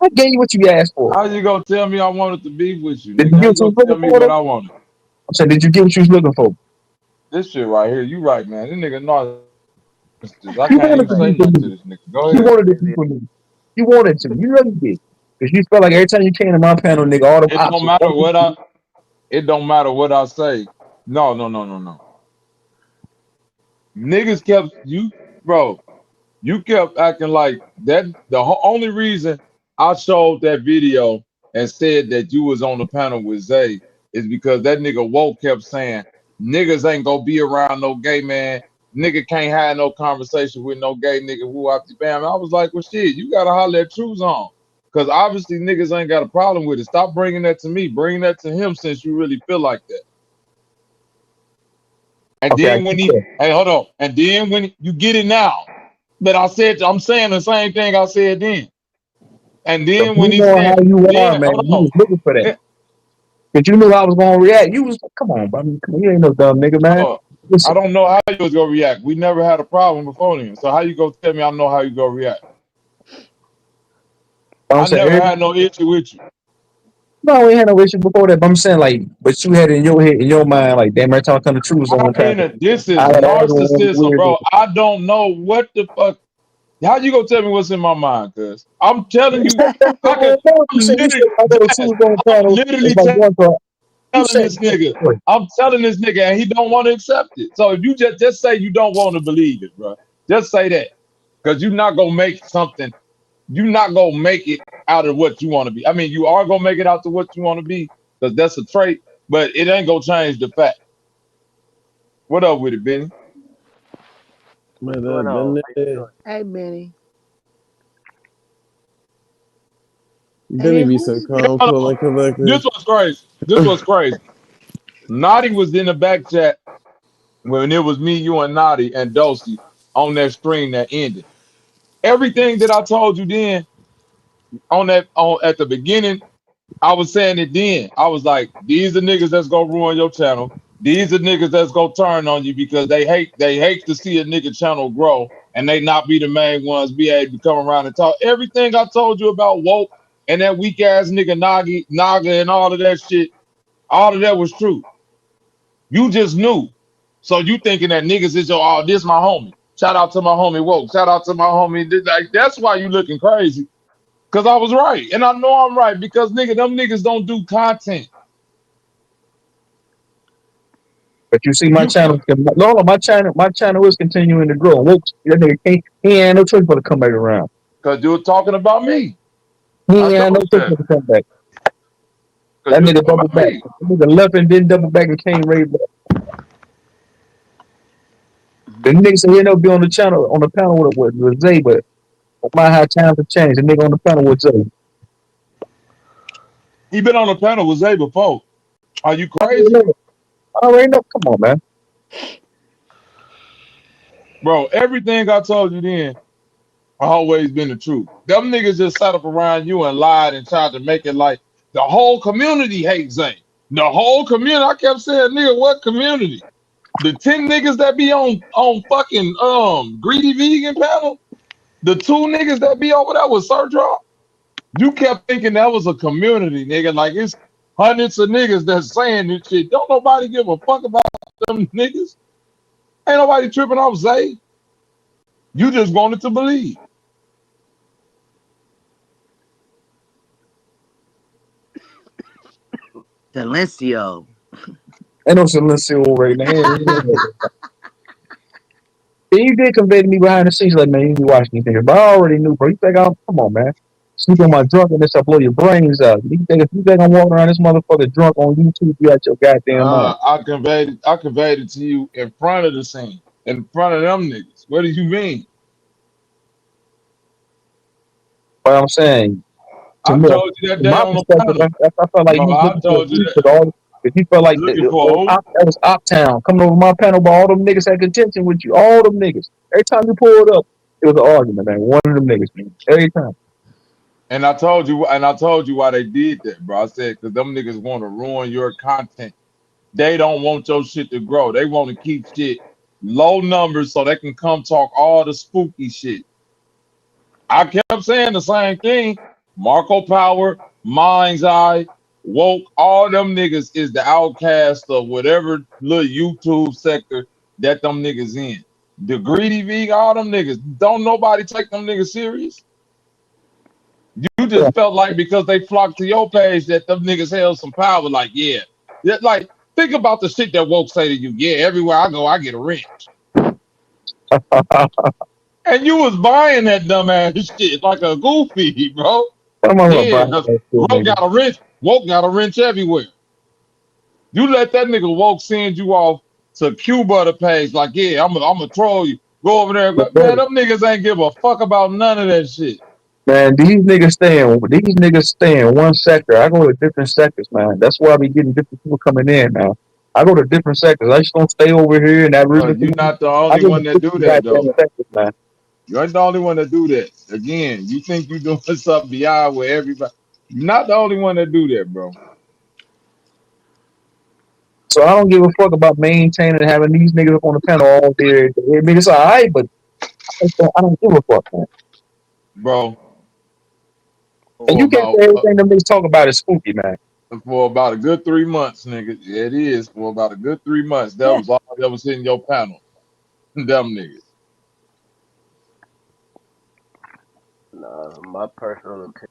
S3: I gave you what you asked for.
S4: how you gonna tell me I wanted to be with you,
S3: Did
S4: nigga?
S3: you
S4: How
S3: get
S4: you
S3: what you
S4: gonna
S3: was looking
S4: tell me
S3: for?
S4: what
S3: Though?
S4: I wanted?
S3: I said, did you get what you was looking for?
S4: This shit right here, you right, man. This nigga narcissist. I
S3: You
S4: can't
S3: wanted
S4: even
S3: to
S4: say
S3: be for
S4: nothing to
S3: me.
S4: this nigga. Go
S3: You
S4: ahead.
S3: wanted to be for me. You wanted to. You really did. Because you felt like every time you came to my panel, nigga, all the
S4: It
S3: ops
S4: don't
S3: was
S4: matter
S3: fucking
S4: what
S3: with you.
S4: it don't matter what I say. No, no, no, no, no. Niggas kept you, bro. You kept acting like that. Only reason I showed that video and said that you was on the panel with Zay is because that nigga Woke kept saying niggas ain't gonna be around no gay man. Nigga can't have no conversation with no gay nigga. Who up the bam? I was like, well, shit, you gotta holler at Truth on, because obviously niggas ain't got a problem with it. Stop bringing that to me. Bring that to him since you really feel like that. And
S3: Okay, I
S4: then when
S3: get
S4: he,
S3: that.
S4: hey, hold on. And then when you get it now, but I'm saying the same thing I said then. And
S3: So
S4: then when
S3: you
S4: he
S3: know
S4: said,
S3: how you are,
S4: then
S3: man.
S4: hold
S3: You
S4: on,
S3: was looking for that.
S4: Eh,
S3: Because you knew I was going to react. You was, come on, bro. I mean, come on. You ain't no dumb nigga, man.
S4: bro, I
S3: Listen,
S4: don't know how you was gonna react. We never had a problem before then. So how you gonna tell me I know how you gonna react?
S3: I'm
S4: I
S3: saying,
S4: never had no issue with you.
S3: no, we ain't had no issue before that. But I'm saying, like, but you had in your head, in your mind, like, damn, every time I come to truth on panel,
S4: This
S3: I
S4: is
S3: had all the
S4: narcissism,
S3: weird.
S4: bro. I don't know what the fuck. How you gonna tell me what's in my mind? Cause I'm telling
S3: It's
S4: you,
S3: not that
S4: I can.
S3: you said, I go to
S4: Jazz,
S3: truth on
S4: I'm
S3: panel. It's
S4: literally
S3: like one for, you
S4: telling
S3: said,
S4: this nigga. I'm telling this nigga, and he don't want to accept it. So if you just say you don't want to believe it, bro, just say that, because you're not gonna make something. You're not gonna make it out of what you want to be. I mean, you are gonna make it out to what you want to be, because that's a trait, but it ain't gonna change the fact. What up with it, Benny?
S7: What's going on? How you doing?
S8: Hey, Benny.
S2: Benny
S8: And
S2: be so
S8: who?
S2: calm,
S4: Hold
S2: cool,
S4: on.
S2: and collected.
S4: This was crazy. This was crazy. Naughty was in the back chat when it was me, you, and Naughty and Dosey on that stream that ended. Everything that I told you then on at the beginning, I was saying it then. I was like, these are niggas that's gonna ruin your channel. These are niggas that's gonna turn on you because they hate to see a nigga channel grow and they not be the main ones be able to come around and talk. Everything I told you about woke and that weak ass nigga Naga and all of that shit, all of that was true. You just knew. So you thinking that niggas is your this my homie. Shout out to my homie woke. Shout out to my homie. Like that's why you looking crazy. Cause I was right. And I know I'm right because nigga, them niggas don't do content.
S3: But you see, my
S4: You
S3: channel, no, my channel is continuing to grow. Whoop, that nigga can't, he ain't no choice but to come back around.
S4: Cause you were talking about me.
S3: He
S4: I
S3: ain't had no
S4: told you
S3: choice
S4: that.
S3: but to come back.
S4: Cause
S3: That
S4: you were
S3: nigga
S4: talking
S3: double
S4: about
S3: back.
S4: me.
S3: That nigga left and then double back and came right back. The nigga said he'll never be on the channel on the panel with Zay, but my high times have changed. The nigga on the panel with Zay.
S4: He been on the panel with Zay before. Are you
S3: I already
S4: crazy?
S3: know. I already know. Come on, man.
S4: Bro, everything I told you then always been the truth. Them niggas just sat up around you and lied and tried to make it like the whole community hates Zay. The whole community. I kept saying, nigga, what community? The 10 niggas that be on fucking greedy vegan panel, the 2 niggas that be over there with Sir Drop, you kept thinking that was a community, nigga. Like it's hundreds of niggas that's saying this shit. Don't nobody give a fuck about them niggas. Ain't nobody tripping off Zay. You just wanted to believe.
S8: Silencio.
S3: Ain't no silencio right now. He did convey to me behind the scenes, like, man, you be watching these niggas. But I already knew, bro. You think I'm, come on, man. Sleep on my drunkenness, I blow your brains out. If you think I'm walking around this motherfucker drunk on YouTube, you got your goddamn mind.
S4: I conveyed it to you in front of the scene, in front of them niggas. What do you mean?
S3: But I'm saying, to
S4: I
S3: me,
S4: told you that
S3: from
S4: day
S3: my
S4: on the
S3: perspective,
S4: panel.
S3: I felt like
S4: Bro,
S3: you was
S4: I
S3: looking for a
S4: told you
S3: beef
S4: that.
S3: with all. If you felt like
S4: Looking for who?
S3: that was Optown coming over my panel, but all them niggas had contention with you. All them niggas. Every time you pulled up, it was an argument, man. One of them niggas, man. Every time.
S4: And I told you why they did that, bro. I said because them niggas want to ruin your content. They don't want your shit to grow. They want to keep shit low numbers so they can come talk all the spooky shit. I kept saying the same thing. Marco Power, Mind's Eye, Woke, all them niggas is the outcast of whatever little YouTube sector that them niggas in. The greedy vegan, all them niggas. Don't nobody take them niggas serious. You
S3: Yeah.
S4: just felt like because they flocked to your page that them niggas held some power. Like, yeah. Yeah, like, think about the shit that Woke say to you. Yeah, everywhere I go, I get a wrench. And you was buying that dumbass shit like a goofy, bro.
S3: I'm gonna
S4: Yeah,
S3: buy
S4: because
S3: that shit,
S4: Woke
S3: nigga.
S4: got a wrench. Woke got a wrench everywhere. You let that nigga Woke send you off to Cuba the page. Like, yeah, I'm gonna troll you. Go over there.
S3: But,
S4: Man, them niggas ain't give a fuck about none of that shit.
S3: man, these niggas stay in one sector. I go to different sectors, man. That's why I be getting different people coming in now. I go to different sectors. I just don't stay over here in that river
S4: You
S3: thing.
S4: not the
S3: I
S4: only
S3: go to
S4: one that do
S3: different
S4: that though.
S3: goddamn sectors, man.
S4: You ain't the only one that do that. Again, you think you doing something beyond where everybody. You're not the only one that do that, bro.
S3: So I don't give a fuck about maintaining and having these niggas up on the panel all day. I mean, it's all right, but I don't give a fuck, man.
S4: Bro,
S3: And
S4: for
S3: you can't
S4: about
S3: say everything them niggas talk about is spooky, man.
S4: for about a good 3 months, nigga. Yeah, it is for about a good 3 months. That
S8: Yeah.
S4: was all that was in your panel. Them niggas.
S7: Nah, my personal opinion.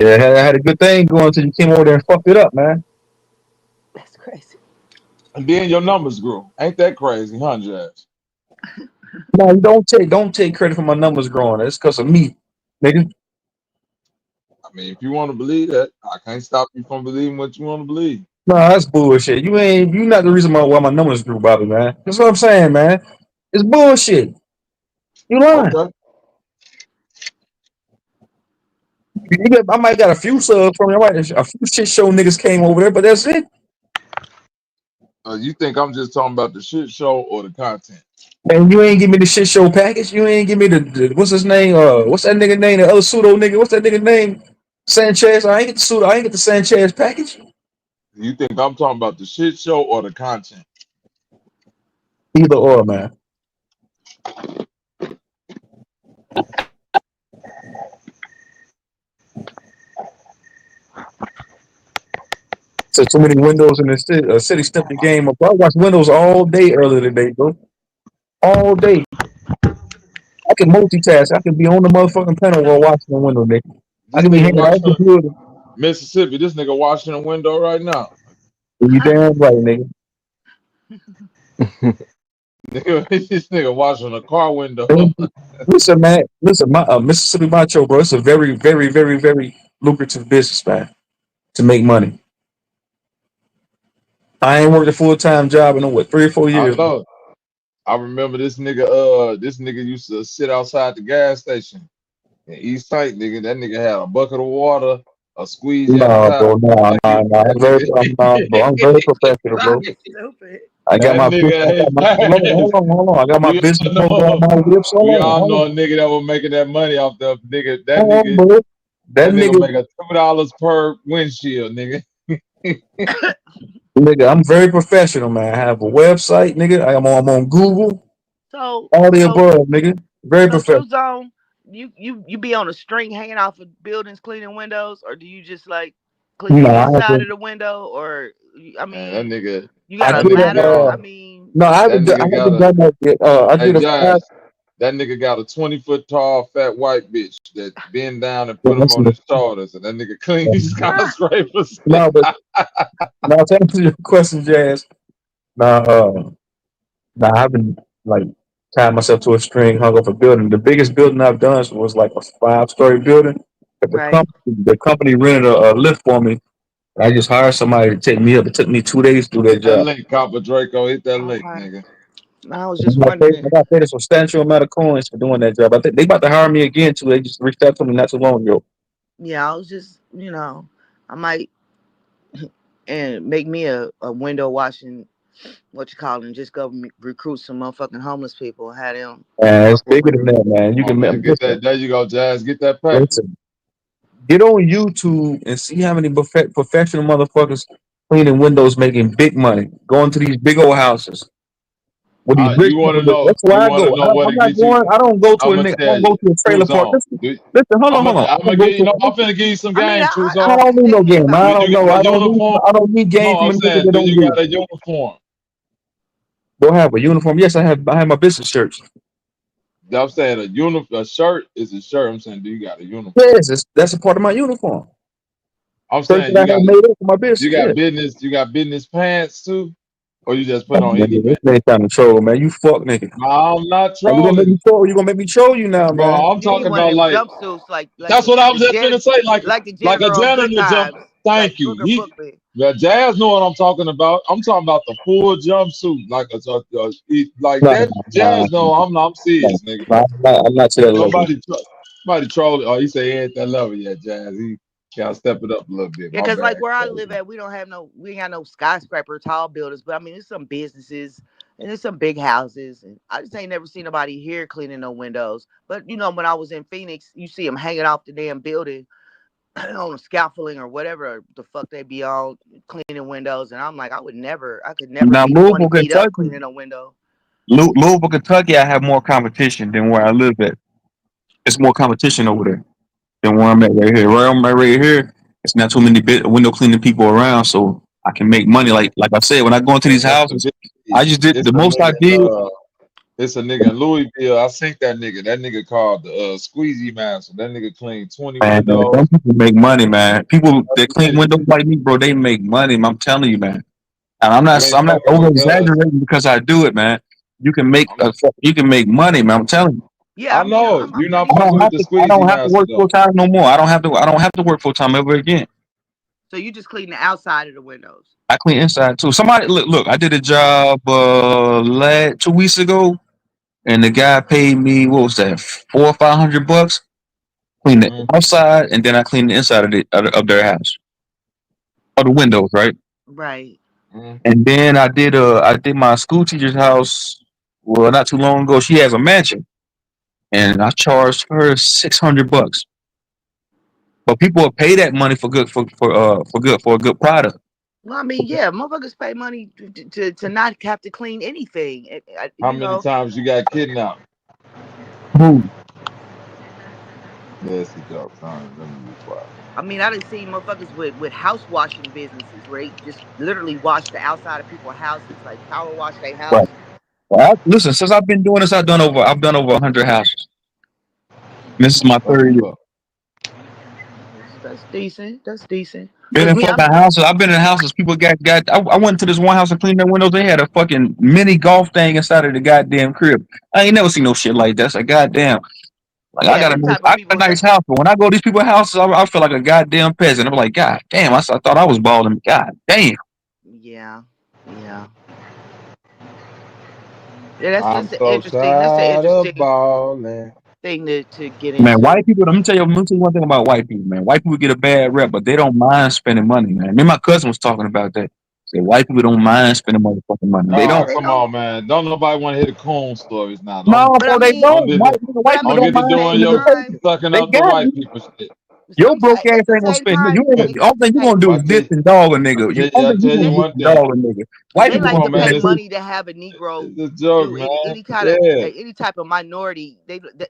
S3: Yeah, I had a good thing going until you came over there and fucked it up, man.
S8: That's crazy.
S4: And then your numbers grew. Ain't that crazy, huh, Jazz?
S3: No, you don't take credit for my numbers growing. It's because of me, nigga.
S4: I mean, if you want to believe that, I can't stop you from believing what you want to believe.
S3: No, that's bullshit. You not the reason why my numbers grew, Bobby, man. That's what I'm saying, man. It's bullshit. You lying.
S4: Okay.
S3: I might got a few subs from you. A few shit show niggas came over there, but that's it.
S4: You think I'm just talking about the shit show or the content?
S3: And you ain't give me the shit show package. You ain't give me the what's his name? What's that nigga name? The other pseudo nigga. What's that nigga name? Sanchez. I ain't get the pseudo. I ain't get the Sanchez package.
S4: You think I'm talking about the shit show or the content?
S3: Either or, man. So too many windows in the city stepped the game up. I watched Windows all day earlier today, bro. All day. I can multitask. I can be on the motherfucking panel while watching the window, nigga. I
S4: This
S3: can be
S4: nigga
S3: hanging out the
S4: watching
S3: building.
S4: Mississippi. This nigga watching a window right now.
S3: You damn right, nigga.
S4: Nigga, this nigga watching a car window.
S3: Listen, man. Listen, my Mississippi Macho, bro. It's a very, very, very, very lucrative business, man. To make money. I ain't worked a full time job in what 3 or 4 years.
S4: I know. I remember this nigga. This nigga used to sit outside the gas station in East Sight. Nigga, that nigga had a bucket of water, a squeegee at the
S3: No,
S4: top.
S3: bro. No,
S4: Like
S3: no,
S4: it,
S3: no.
S4: that
S3: Bro. I'm very professional, bro.
S8: You stupid.
S3: I got
S4: that
S3: my business.
S4: nigga
S3: I got
S4: ain't
S3: my
S4: fast.
S3: hold on. I got my
S4: We
S3: business
S4: all
S3: phone, got
S4: know.
S3: my whips.
S4: We
S3: Hold
S4: all
S3: on,
S4: know a nigga that was making that money off the nigga. That
S3: hold on,
S4: nigga.
S3: bro. That
S4: That nigga
S3: nigga,
S4: make a $2 per windshield, nigga.
S3: nigga, I'm very professional, man. I have a website, nigga. I'm on Google.
S8: So
S3: All the
S8: so
S3: above, nigga. Very
S8: so
S3: professional.
S8: True Zone, you be on a string hanging off of buildings cleaning windows, or do you just like clean
S3: No,
S8: the
S3: I have
S8: inside
S3: to.
S8: of the window, or I
S4: Man, that
S8: mean,
S4: nigga,
S8: you
S3: I
S8: got a
S4: that
S3: did
S4: nigga
S3: a.
S8: ladder?
S4: got
S8: I mean,
S3: No,
S4: that
S3: I
S4: nigga
S3: haven't
S4: got
S3: done that yet. I
S4: hey
S3: did a
S4: Josh,
S3: five.
S4: that nigga got a 20-foot tall fat white bitch that bend down and
S3: Yeah,
S4: put him on his shoulders, and that nigga clean skyscrapers.
S3: no, but now to answer your question, Jazz. Now, now I haven't like tied myself to a string, hung up a building. The biggest building I've done was like a 5-story building. But
S8: right?
S3: the company rented a lift for me. I just hired somebody to take me up. It took me 2 days to do that
S4: Hit that
S3: job.
S4: link, Copper Draco. Hit that link,
S8: Okay.
S4: nigga.
S8: I was
S3: I
S8: just
S3: I
S8: wondering.
S3: got paid a substantial amount of coins for doing that job. I think they about to hire me again too. They just reached out to me not too long ago.
S8: Yeah, I was just I might and make me a window washing what you call them. Just go recruit some motherfucking homeless people and have them
S3: And it's
S8: work with
S3: bigger than
S8: windows.
S3: that, man. You
S4: Come on,
S3: can
S4: man. Get
S3: listen,
S4: that. There you go, Jazz. Get that paper.
S3: listen. Get on YouTube and see how many professional motherfuckers cleaning windows making big money, going to these big old houses with these rich
S4: You want
S3: people.
S4: to know?
S3: That's where
S4: You
S3: I
S4: want
S3: go.
S4: to know what
S3: I'm
S4: to
S3: not
S4: get you?
S3: going. I don't go to
S4: I'm
S3: a
S4: gonna
S3: nigga. I
S4: tell
S3: don't go
S4: you.
S3: to a
S4: True
S3: trailer park.
S4: zone.
S3: Listen, listen.
S4: I'm
S3: Hold
S4: gonna.
S3: on.
S4: I'm
S3: I don't
S4: gonna
S3: go
S4: give you
S3: to.
S4: know. I'm finna give you some
S8: I mean,
S4: game. True
S3: I
S4: zone.
S3: don't need no
S8: understand
S3: game.
S8: about
S3: I
S4: Do
S3: don't
S4: you
S3: know.
S4: got a
S3: I don't need.
S4: uniform?
S3: I don't need game
S4: No,
S3: from
S4: I'm
S3: a nigga
S4: saying,
S3: that
S4: do
S3: don't
S4: you
S3: do.
S4: got a uniform?
S3: Do I have a uniform? Yes, I have. I have my business shirts.
S4: I'm saying a uniform. A shirt is a shirt. I'm saying, do you got a uniform?
S3: Yes, that's a part of my uniform.
S4: I'm
S3: Shirts
S4: saying
S3: that I have made up for my
S4: you
S3: business. Yeah.
S4: got business. You got business pants too, or you just put
S3: Man,
S4: on any
S3: this
S4: pants?
S3: ain't trying to troll, man. You fuck nigga.
S4: No, I'm not
S3: Are you gonna make
S4: trolling,
S3: me troll? You gonna make me troll you now,
S4: bro.
S3: man?
S4: I'm
S8: you need
S4: talking
S8: one of
S4: about
S8: them
S4: like
S8: jumpsuits, like
S4: that's what I was just finna say.
S8: like the
S4: Like a
S8: janitor on Good
S4: janitor jump.
S8: Times,
S4: Thank
S8: like
S4: you.
S8: Booker Bookman.
S4: The Jazz know what I'm talking about. I'm talking about the full jumpsuit, like like
S3: Nah,
S4: that.
S3: nah,
S4: Jazz know I'm
S3: nah,
S4: serious, nigga.
S3: nah. I'm not to that level.
S4: Somebody troll it. Oh, he say he ain't that level yet, Jazz. He gotta step it up a little bit.
S8: Yeah,
S4: My
S8: cause like
S4: bad.
S8: where I live at, we ain't got no skyscraper tall buildings, but I mean, there's some businesses and there's some big houses, and I just ain't never seen nobody here cleaning no windows. But when I was in Phoenix, you see them hanging off the damn building on scaffolding or whatever the fuck they be on cleaning windows, and I'm like, I could never
S3: Now,
S8: be 20 feet up cleaning a window.
S3: Louisville, Kentucky, I have more competition than where I live at. It's more competition over there than where I'm at right here. Where I'm at right here, it's not too many window cleaning people around, so I can make money. Like I said, when I go into these
S4: It's a
S3: houses,
S4: big
S3: I just did
S4: it's
S3: the
S4: a
S3: most I
S4: nigga
S3: did.
S4: it's a nigga in Louisville. I think that nigga. That nigga called the Squeezy Master. That nigga cleaned 20
S3: Man,
S4: windows.
S3: some people make money, man. People that clean
S4: Yeah,
S3: windows like me, bro, they make money. I'm telling you, man. And
S4: you ain't
S3: I'm not
S4: fucking
S3: over
S4: with us.
S3: exaggerating because I do it, man.
S4: I'm,
S3: You can make money, man. I'm telling you.
S8: Yeah,
S4: I
S8: I mean,
S4: know
S8: I'm
S4: you're not
S8: pretty
S4: fucking with
S8: sure.
S4: the
S3: I don't
S4: Squeezy
S3: have to
S4: Master
S3: work full
S4: though.
S3: time no more. I don't have to work full time ever again.
S8: So you just clean the outside of the windows.
S3: I clean inside too. Somebody look. I did a job 2 weeks ago, and the guy paid me what was that, $400 or $500? Clean the
S4: Mhm.
S3: outside, and then I clean the inside of their house, or the windows, right?
S8: Right.
S4: Mm.
S3: And then I did my school teacher's house. Well, not too long ago. She has a mansion, and I charged her $600. But people will pay that money for a good product.
S8: Well, I mean, yeah, motherfuckers pay money to not have to clean anything.
S4: How
S8: You
S4: many
S8: know,
S4: times you got kidnapped?
S3: Who?
S4: Yeah, it's a joke, son. Let me be quiet.
S8: I mean, I done seen motherfuckers with house washing businesses where they just literally wash the outside of people's houses, like power wash their
S3: Right.
S8: house.
S3: Well, listen, since I've been doing this, I've done over 100 houses. This is my
S4: That's
S3: third
S4: what's
S3: year.
S4: up.
S8: That's decent. That's decent.
S3: Been
S8: Cause
S3: in
S8: me,
S3: fucking houses. I've been in houses. People got. I went to this one house and cleaned their windows. They had a fucking mini golf thing inside of the goddamn crib. I ain't never seen no shit like that. It's like goddamn. Like
S8: yeah, them type of
S3: I got a
S8: people.
S3: nice house, but when I go to these people's houses, I feel like a goddamn peasant. I'm like, God damn. I thought I was balling. God damn.
S8: Yeah, yeah, yeah. That's
S4: I'm
S8: an
S4: so
S8: interesting. That's an
S4: tired of
S8: interesting
S4: balling.
S8: thing to get
S3: Man,
S8: into.
S3: white people. Let me tell you one thing about white people, man. White people get a bad rep, but they don't mind spending money, man. Me and my cousin was talking about that. Say white people don't mind spending motherfucking money. They
S4: Oh,
S3: don't.
S8: They
S4: come
S8: don't.
S4: on, man. Don't nobody want to hear the coon stories now.
S3: No,
S8: But I
S3: bro, they
S8: mean,
S4: Don't
S3: don't.
S4: get to,
S8: but
S3: White
S8: I
S3: people
S4: don't
S8: mean,
S3: don't
S4: get
S8: at
S4: to
S8: the
S3: mind
S4: doing
S8: same
S3: spending
S4: your
S3: the
S8: time,
S4: sucking
S3: They
S4: up the
S3: got
S4: white
S3: you.
S4: people shit.
S3: Your broke ass
S8: at the
S3: ain't gonna
S8: same
S3: spend. You
S8: time,
S3: ain't.
S8: they
S3: The only thing you
S8: pay.
S3: gonna do
S4: I
S3: is
S4: tell
S3: dip
S4: you,
S3: and dog a nigga.
S4: I
S3: Only thing you
S4: tell
S3: gonna
S4: you
S8: They
S3: do
S4: one
S3: is
S4: thing.
S3: dog a nigga. White
S8: they
S3: people
S4: Come
S8: like
S3: gonna
S8: to
S4: on,
S3: spend
S8: pay
S4: man.
S3: that shit.
S8: money to have a Negro
S4: It's a joke,
S8: do
S4: man.
S8: any kind of
S4: Yeah.
S8: any type of minority.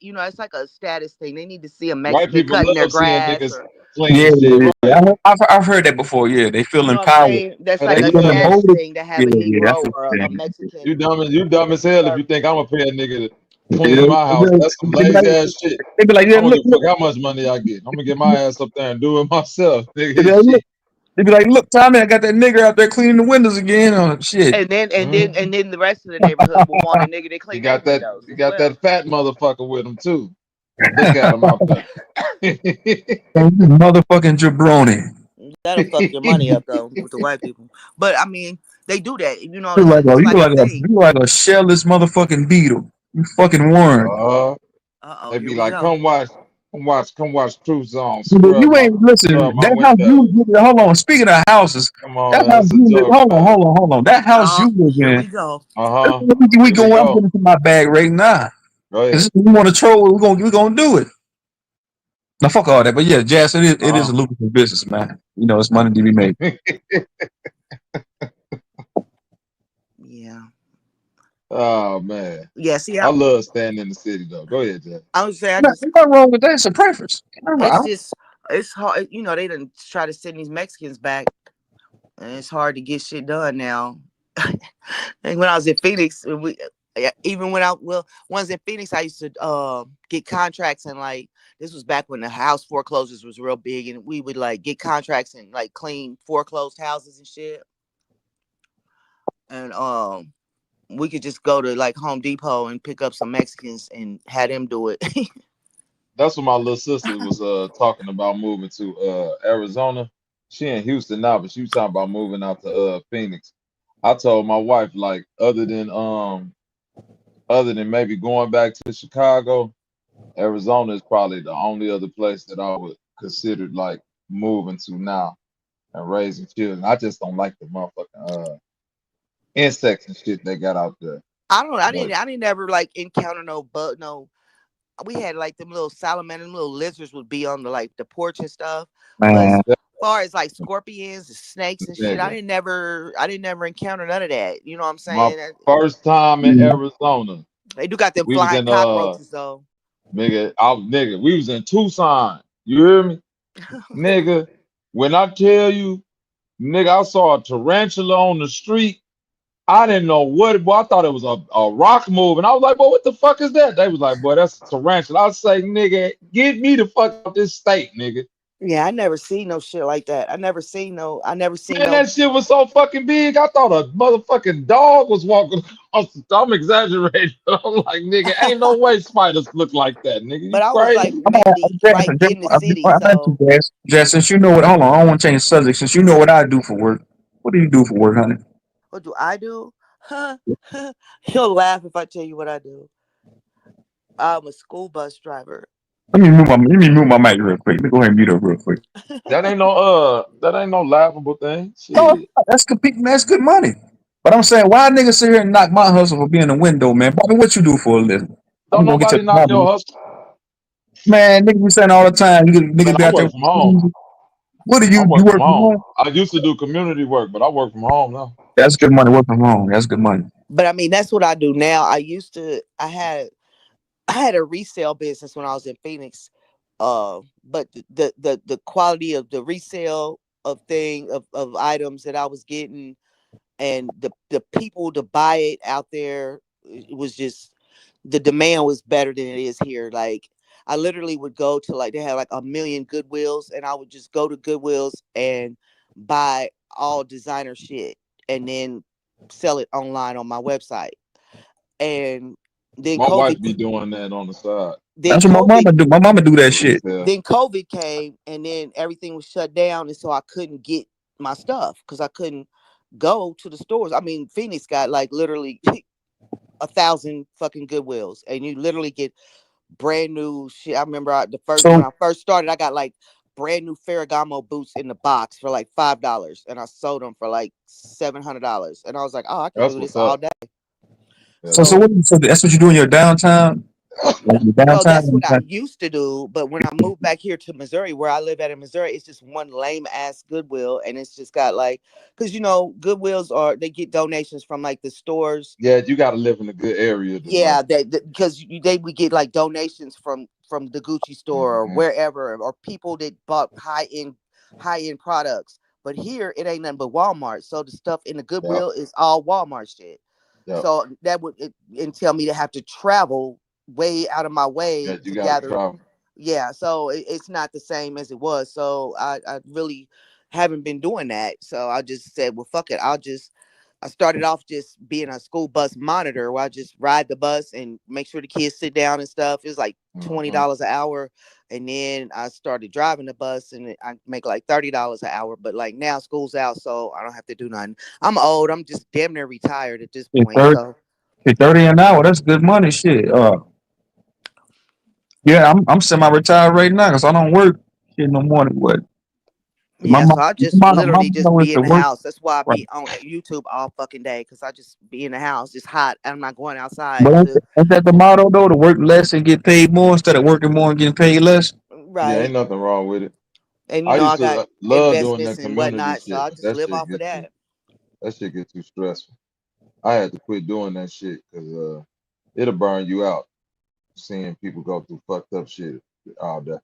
S8: You know, it's like a status thing. They need to see a
S4: White
S8: Mexican
S4: people
S8: cutting their
S4: love seeing
S8: grass,
S4: niggas
S8: or
S4: clean
S3: Yeah,
S4: shit,
S3: yeah, yeah.
S4: right?
S3: I've heard that before. Yeah, they feel
S8: you know what I'm
S3: empowered.
S8: saying. That's
S4: Yeah,
S8: like
S3: They
S4: they
S8: a
S3: feel
S4: love that
S8: status
S4: shit.
S3: empowered.
S8: thing to have
S3: Yeah,
S8: a
S3: yeah. I
S8: Negro
S3: feel
S8: or a
S3: that.
S8: Mexican
S4: You dumb as hell if
S8: serve.
S4: you think I'm gonna pay a nigga to clean
S3: Yeah,
S4: my house. That's some lazy ass shit.
S3: they be like,
S4: I
S3: yeah,
S4: don't
S3: look,
S4: give a
S3: look.
S4: fuck how much money I get. I'm gonna get my ass up there and do it myself,
S3: They be
S4: nigga.
S3: like, look.
S4: Shit.
S3: They be like, look, Tommy, I got that nigger out there cleaning the windows again. Oh shit.
S4: Mhm.
S8: And then the rest of the neighborhood will want a nigga to
S4: He
S8: clean their
S4: got that.
S8: windows
S4: He
S8: as
S4: got that
S8: well.
S4: fat motherfucker with him too. Look at him out there.
S3: Motherfucking jabroni.
S8: That'll fuck your money up though with the white people. But I mean, they do that. You know,
S3: You like a
S8: it's like a thing.
S3: shellless motherfucking beetle. You fucking worm.
S4: uh,
S8: Oh,
S4: they
S8: here
S4: be
S8: we
S4: like,
S8: go.
S4: come watch True Zone.
S3: You ain't
S4: Scrub
S3: listen.
S4: my
S3: That house
S4: window.
S3: you hold on. Speaking of houses,
S4: Come on,
S3: that
S4: man.
S3: house
S4: It's a
S3: you live.
S4: joke, man.
S3: Hold on. That house
S8: Oh,
S3: you live
S8: here
S3: in.
S8: we go.
S4: Uh huh.
S3: We
S4: Here we
S3: going. I'm
S4: go.
S3: getting to my bag right now.
S4: Go
S3: 'Cause
S4: ahead.
S3: we want to troll. We gonna do it. Now fuck all that. But yeah, Jazz, it is
S4: Uh
S3: a lucrative business, man. You know, it's money to be made.
S4: huh.
S8: Yeah.
S4: Oh man,
S8: Yeah. See,
S4: I love staying in the city though. Go ahead, Jack.
S8: I would say
S3: Nothing wrong with that. It's a preference.
S8: it's just it's hard. You know, they didn't try to send these Mexicans back, and it's hard to get shit done now. And when I was in Phoenix, even when once in Phoenix, I used to get contracts, and like this was back when the house foreclosures was real big, and we would like get contracts and like clean foreclosed houses and shit. And we could just go to like Home Depot and pick up some Mexicans and have them do it.
S4: That's what my little sister was talking about moving to Arizona. She in Houston now, but she was talking about moving out to Phoenix. I told my wife like other than maybe going back to Chicago, Arizona is probably the only other place that I would consider like moving to now and raising children. I just don't like the motherfucking insects and shit they got out there.
S8: I don't.
S4: But
S8: I didn't ever like encounter no bug. No, we had like them little salamanders, them little lizards would be on the like the porch and stuff. But as
S3: Man,
S4: that
S8: far as like scorpions and snakes and shit,
S4: nigga,
S8: I didn't never encounter none of that. You know what I'm
S4: my
S8: saying?
S4: first time in Arizona,
S8: They do got them
S4: we was
S8: flying
S4: in
S8: cockroaches though.
S4: we was in Tucson. You hear me? Nigga, when I tell you, nigga, I saw a tarantula on the street. I didn't know what it was. I thought it was a rock move. And I was like, boy, what the fuck is that? They was like, boy, that's a tarantula. I say, nigga, get me the fuck out this state, nigga.
S8: Yeah, I never seen no shit like that. I never seen
S4: Man,
S8: no.
S4: that shit was so fucking big. I thought a motherfucking dog was walking. I'm exaggerating. I'm like, nigga, ain't no way spiders look like that, nigga.
S8: But
S4: You
S8: I was like
S4: crazy?
S8: mainly right in the city,
S3: I'm at you,
S8: so
S3: Jazz. Since you know what, hold on, I don't want to change the subject. Since you know what I do for work, what do you do for work, honey?
S8: what do I do? Huh? You'll laugh if I tell you what I do. I'm a school bus driver.
S3: Let me mute my mic real quick. Let me go ahead and mute up real quick.
S4: that ain't no laughable thing.
S3: No,
S4: Shit.
S3: that's competing. That's good money. But I'm saying, why niggas sit here and knock my hustle for being a window, man? Bobby, what you do for a living? I'm
S4: Don't
S3: gonna get to
S4: nobody
S3: the
S4: knock your
S3: bottom.
S4: hustle.
S3: Man, niggas be saying all the time,
S4: Man,
S3: niggas be
S4: I
S3: out there.
S4: work from home.
S3: What do
S4: I
S3: you
S4: work from
S3: work from
S4: home.
S3: home?
S4: I used to do community work, but I work from home now.
S3: That's good money. Work from home. That's good money.
S8: But I mean, that's what I do now. I had a resale business when I was in Phoenix. But the quality of the resale of items that I was getting, and the people to buy it out there, it was just, the demand was better than it is here. Like, I literally would go to, like, they had like a million Goodwills, and I would just go to Goodwills and buy all designer shit, and then sell it online on my website. And then
S4: My
S8: COVID
S4: wife be doing that on the side.
S8: then
S3: That's what my
S8: COVID
S3: mama do. My mama do that
S4: The
S3: shit.
S4: resale.
S8: then COVID came, and then everything was shut down, and so I couldn't get my stuff because I couldn't go to the stores. I mean, Phoenix got like literally 1,000 fucking Goodwills, and you literally get brand new shit. I remember when
S3: So,
S8: I first started, I got like brand new Ferragamo boots in the box for like $5, and I sold them for like $700, and I was like, oh, I can
S4: That's
S8: do
S4: what's
S8: this all
S4: up.
S8: day.
S4: Yeah.
S3: so
S8: So
S3: that's what you do in your downtime? Like your
S8: well, that's
S3: downtime?
S8: what I used to do. But when I moved back here to Missouri, where I live at in Missouri, it's just one lame ass Goodwill. And it's just got like, because, Goodwills they get donations from like the stores.
S4: Yeah, you got to live in a good area to know.
S8: Yeah, because they would get like donations from the Gucci store or
S4: Hmm.
S8: wherever, or people that bought high end products. But here it ain't nothing but Walmart. So the stuff in the
S4: Yep.
S8: Goodwill is all Walmart shit.
S4: Yep.
S8: So that would entail me to have to travel way out of my way
S4: Yeah, you
S8: to
S4: got to
S8: gather.
S4: travel.
S8: Yeah, so it's not the same as it was. So I really haven't been doing that. So I just said, well, fuck it. I started off just being a school bus monitor, where I just ride the bus and make sure the kids sit down and stuff. It was like twenty
S4: Hmm.
S8: dollars an hour, and then I started driving the bus, and I make like $30 an hour. But like now, school's out, so I don't have to do nothing. I'm old. I'm just damn near retired at this
S3: Shit,
S8: point.
S3: 30,
S8: So
S3: shit, 30 an hour. That's good money. Shit. Yeah, I'm semi-retired right now because I don't work shit no more than what. My
S8: yeah, so I just
S3: my
S8: literally just
S3: motto is
S8: be in
S3: to
S8: the
S3: work.
S8: house. That's why I
S3: Right.
S8: be on YouTube all fucking day, because I just be in the house. It's hot. I'm not going outside
S3: But
S8: to
S3: ain't that the motto though? To work less and get paid more instead of working more and getting paid less.
S4: Yeah, ain't
S8: right.
S4: nothing wrong with it.
S8: And
S4: I used
S8: I got
S4: to love doing
S8: investments
S4: that
S8: and
S4: community
S8: whatnot, so
S4: shit,
S8: I
S4: but
S8: just live off of that.
S4: that shit get too stressful. I had to quit doing that shit because it'll burn you out seeing people go through fucked up shit all day.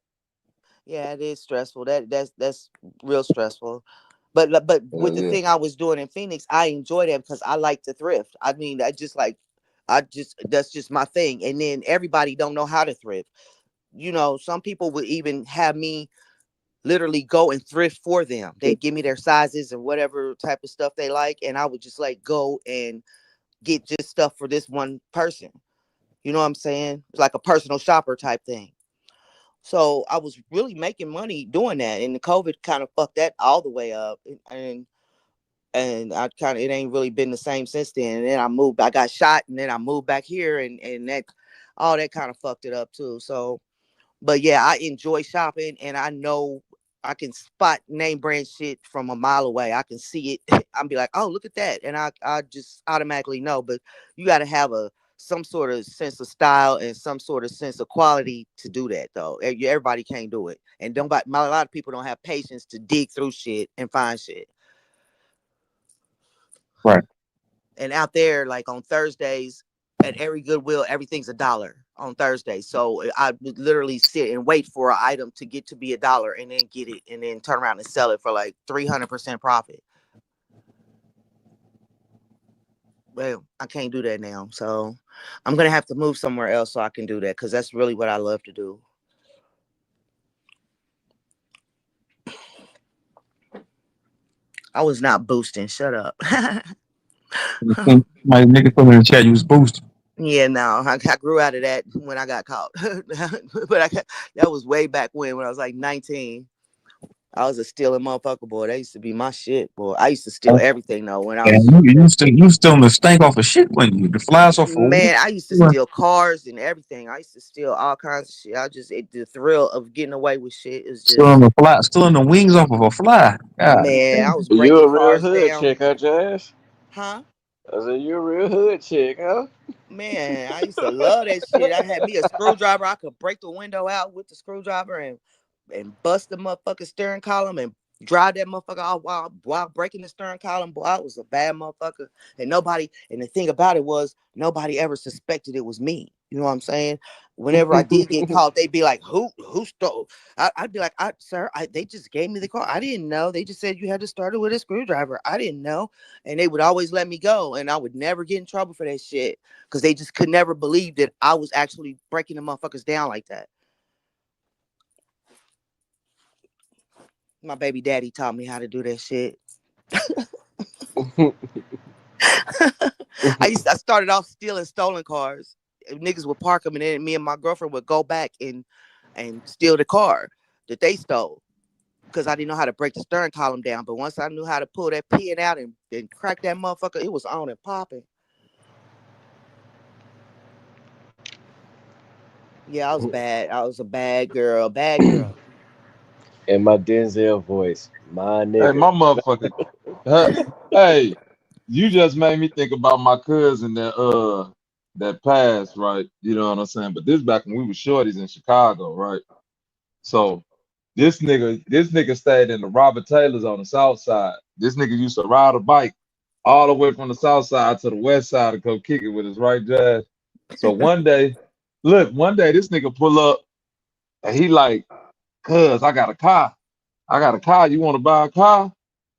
S8: Yeah, it is stressful. That's real stressful. But
S4: Hell
S8: with the
S4: yeah.
S8: thing I was doing in Phoenix, I enjoy that because I like to thrift. I mean, I just that's just my thing. And then everybody don't know how to thrift. Some people would even have me literally go and thrift for them. They'd give me their sizes and whatever type of stuff they like, and I would just like go and get just stuff for this one person. You know what I'm saying? It's like a personal shopper type thing. So I was really making money doing that, and the COVID kind of fucked that all the way up, and I kind of, it ain't really been the same since then. And then I got shot, and then I moved back here, and that all that kind of fucked it up too. So, but yeah, I enjoy shopping, and I know I can spot name brand shit from a mile away. I can see it. I'll be like, oh, look at that, and I just automatically know. But you got to have some sort of sense of style and some sort of sense of quality to do that, though. Everybody can't do it, and don't. A lot of people don't have patience to dig through shit and find shit.
S3: Right.
S8: And out there, like on Thursdays, at every Goodwill, everything's $1 on Thursday. So I would literally sit and wait for an item to get to be $1 and then get it and then turn around and sell it for like 300% profit. Well, I can't do that now. So I'm going to have to move somewhere else so I can do that, because that's really what I love to do. I was not boosting. Shut up.
S3: My nigga put in the chat. You was boosting.
S8: Yeah, no, I grew out of that when I got caught. But that was way back when I was like 19. I was a stealing motherfucker, boy. That used to be my shit, boy. I used to steal
S3: Oh,
S8: everything though when I was
S3: and
S8: younger.
S3: you still in the stank off of shit when you the flies off of
S8: Man, I used to
S3: what?
S8: steal cars and everything. I used to steal all kinds of shit. The thrill of getting away with shit is just,
S3: Still in the wings off of a fly. God
S8: man. I
S3: damn.
S8: was
S7: You
S8: breaking
S7: a real
S8: cars
S7: hood
S8: down,
S7: chick, huh, Jazz?
S8: huh?
S7: I said, you a real hood chick, huh?
S8: Man, I used to love that shit. I had me a screwdriver. I could break the window out with the screwdriver and bust the motherfucking steering column and drive that motherfucker off while breaking the steering column. Boy, I was a bad motherfucker. And the thing about it was nobody ever suspected it was me. You know what I'm saying? Whenever I did get caught, they'd be like, who stole? I'd be like, sir, they just gave me the car. I didn't know. They just said you had to start it with a screwdriver. I didn't know. And they would always let me go. And I would never get in trouble for that shit. Because they just could never believe that I was actually breaking the motherfuckers down like that. My baby daddy taught me how to do that shit. I started off stealing stolen cars. Niggas would park them, and then me and my girlfriend would go back and steal the car that they stole because I didn't know how to break the steering column down. But once I knew how to pull that pin out and crack that motherfucker, it was on and popping. Yeah, I was bad. I was a bad girl. Bad girl.
S7: In my Denzel voice, my
S4: Hey,
S7: nigga.
S4: my motherfucker. Huh? Hey, you just made me think about my cousin that passed, right? You know what I'm saying? But this back when we were shorties in Chicago, right? So this nigga stayed in the Robert Taylor's on the south side. This nigga used to ride a bike all the way from the south side to the west side to go kick it with his right jazz. So one day this nigga pull up and he like, cuz I got a car. I got a car. You want to buy a car?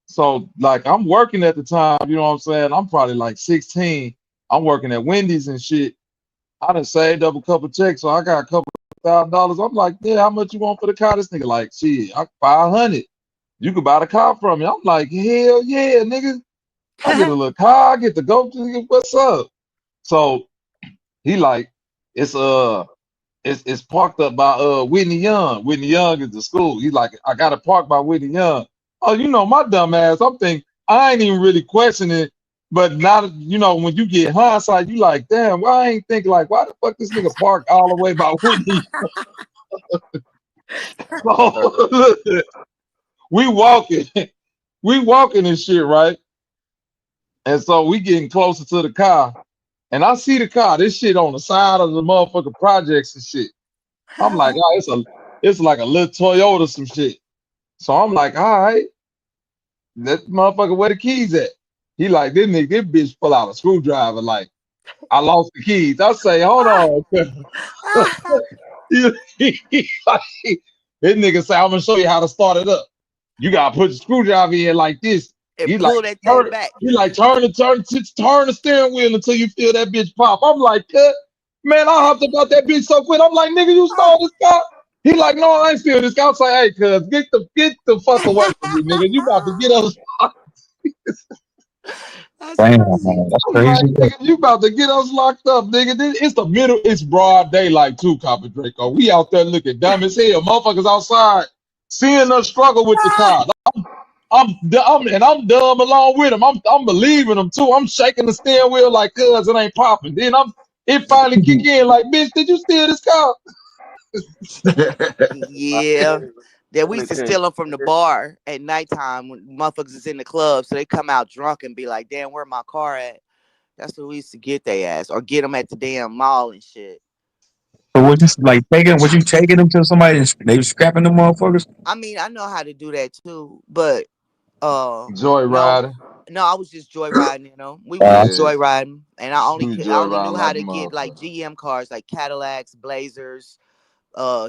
S4: So like I'm working at the time, you know what I'm saying? I'm probably like 16. I'm working at Wendy's and shit. I done saved up a couple checks, so I got a couple $1,000. I'm like, yeah, how much you want for the car? This nigga like, shit, 500. You could buy the car from me. I'm like, hell yeah, nigga. I get a little car, I get to go to what's up. So he like, it's it's parked up by Whitney Young. Whitney Young is the school. He's like, I got it parked by Whitney Young. Oh, you know, my dumb ass, I'm thinking I ain't even really questioning it. But now when you get hindsight, you like, damn, why I ain't think like, why the fuck this nigga parked all the way by Whitney? So we walking, we walking and shit, right? And so we getting closer to the car. And I see the car, this shit on the side of the motherfucking projects and shit. I'm like, oh, it's like a little Toyota, some shit. So I'm like, all right, that motherfucker, where the keys at? He like, this bitch pull out a screwdriver, like, I lost the keys. I say, hold on. This nigga say, I'm gonna show you how to start it up. You gotta put the screwdriver in like this.
S8: And
S4: He like
S8: pull that thing
S4: turn,
S8: back.
S4: turn the steering wheel until you feel that bitch pop. I'm like, cut. Man, I hopped about that bitch so quick. I'm like, nigga, you stole this car? He like, no, I ain't steal this car. I was like, hey, cuz, get the fuck away from me, nigga. You about to get us.
S8: That's
S3: Damn,
S8: crazy.
S3: man, that's
S4: I'm like,
S3: crazy.
S4: nigga, you about to get us locked up, nigga. It's the middle, it's broad daylight too, Copper Draco. We out there looking dumb as hell. Motherfuckers outside seeing us struggle with the car. I'm dumb along with him. I'm believing him too. I'm shaking the steering wheel like cuz it ain't popping. Then it finally kick in like, bitch, did you steal this car?
S8: Yeah. That we
S7: Let me
S8: used to
S7: tell you.
S8: steal them from the bar at nighttime when motherfuckers is in the club. So they come out drunk and be like, damn, where my car at? That's what we used to get they ass. Or get them at the damn mall and shit.
S3: So was you taking them to somebody and they was scrapping them motherfuckers?
S8: I mean, I know how to do that too. But
S4: Joy
S8: no.
S4: riding.
S8: No, I was just joyriding, you know. We was just
S4: Yeah,
S8: joyriding. And I
S4: joy
S8: only knew
S4: riding
S8: how
S4: like a
S8: to get like
S4: motherfucker.
S8: GM cars, like Cadillacs, Blazers,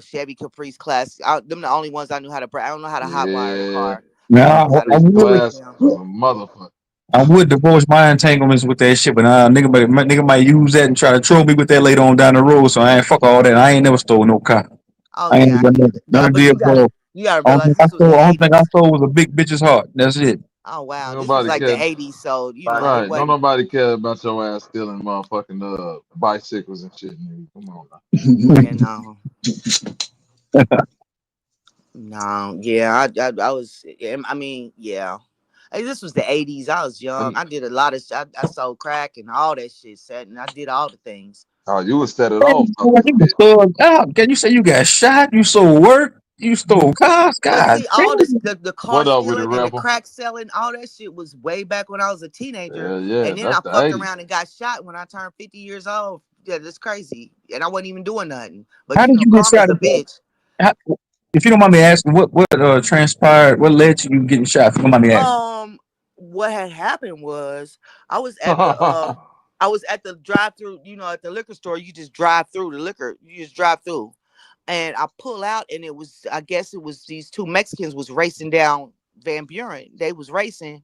S8: Chevy Caprice Classic. Them the only ones I knew how to break. I don't know how to hotwire a
S4: Yeah.
S8: car, but I
S3: Now
S8: knew how to
S3: I
S4: Caprice
S8: break
S3: would
S8: it
S4: class
S8: down.
S4: was a motherfucker.
S3: I would divorce my entanglements with that shit, but nigga might use that and try to troll me with that later on down the road. So I ain't fuck all that. I ain't never stole no car.
S8: Oh
S3: I ain't
S8: yeah,
S3: done
S8: no,
S3: none of
S8: but
S3: the above.
S8: you gotta realize this was the
S3: Only thing I
S8: '80s.
S3: stole was a big bitch's heart. That's it.
S8: Oh wow, this was
S4: Nobody
S8: like the
S4: cared.
S8: '80s, so it
S4: Right. Don't
S8: wasn't.
S4: nobody care about your ass stealing motherfucking bicycles and shit, nigga. Come on now.
S8: You know, No, yeah, I was. I mean, yeah. Hey, this was the '80s. I was young.
S4: And
S8: I did a lot of. I sold crack and all that shit. Set, and I did all the things.
S4: oh, you would set it
S3: Man,
S4: off
S3: you
S4: though a little
S3: was
S4: bit.
S3: thugged out. Can you say you got shot? You sold work? You stole cars?
S8: But
S3: God
S8: see, all this
S3: damn.
S8: the car
S4: What up with it,
S8: stealing and the
S4: Rebel?
S8: crack selling, all that shit was way back when I was a teenager.
S4: Yeah, yeah,
S8: And then
S4: that's
S8: I
S4: the
S8: fucked
S4: 80s.
S8: around and got shot when I turned 50 years old. Yeah, that's crazy. And I wasn't even doing nothing. But
S3: How
S8: you
S3: did
S8: know,
S3: you get
S8: karma's
S3: shot?
S8: a bitch.
S3: How, if you don't mind me asking, what transpired? What led to you getting shot? If you don't mind me asking.
S8: What had happened was I was at the um I was at the drive through, at the liquor store, you just drive through the liquor, you just drive through. And I pull out and it was, I guess it was these two Mexicans was racing down Van Buren. They was racing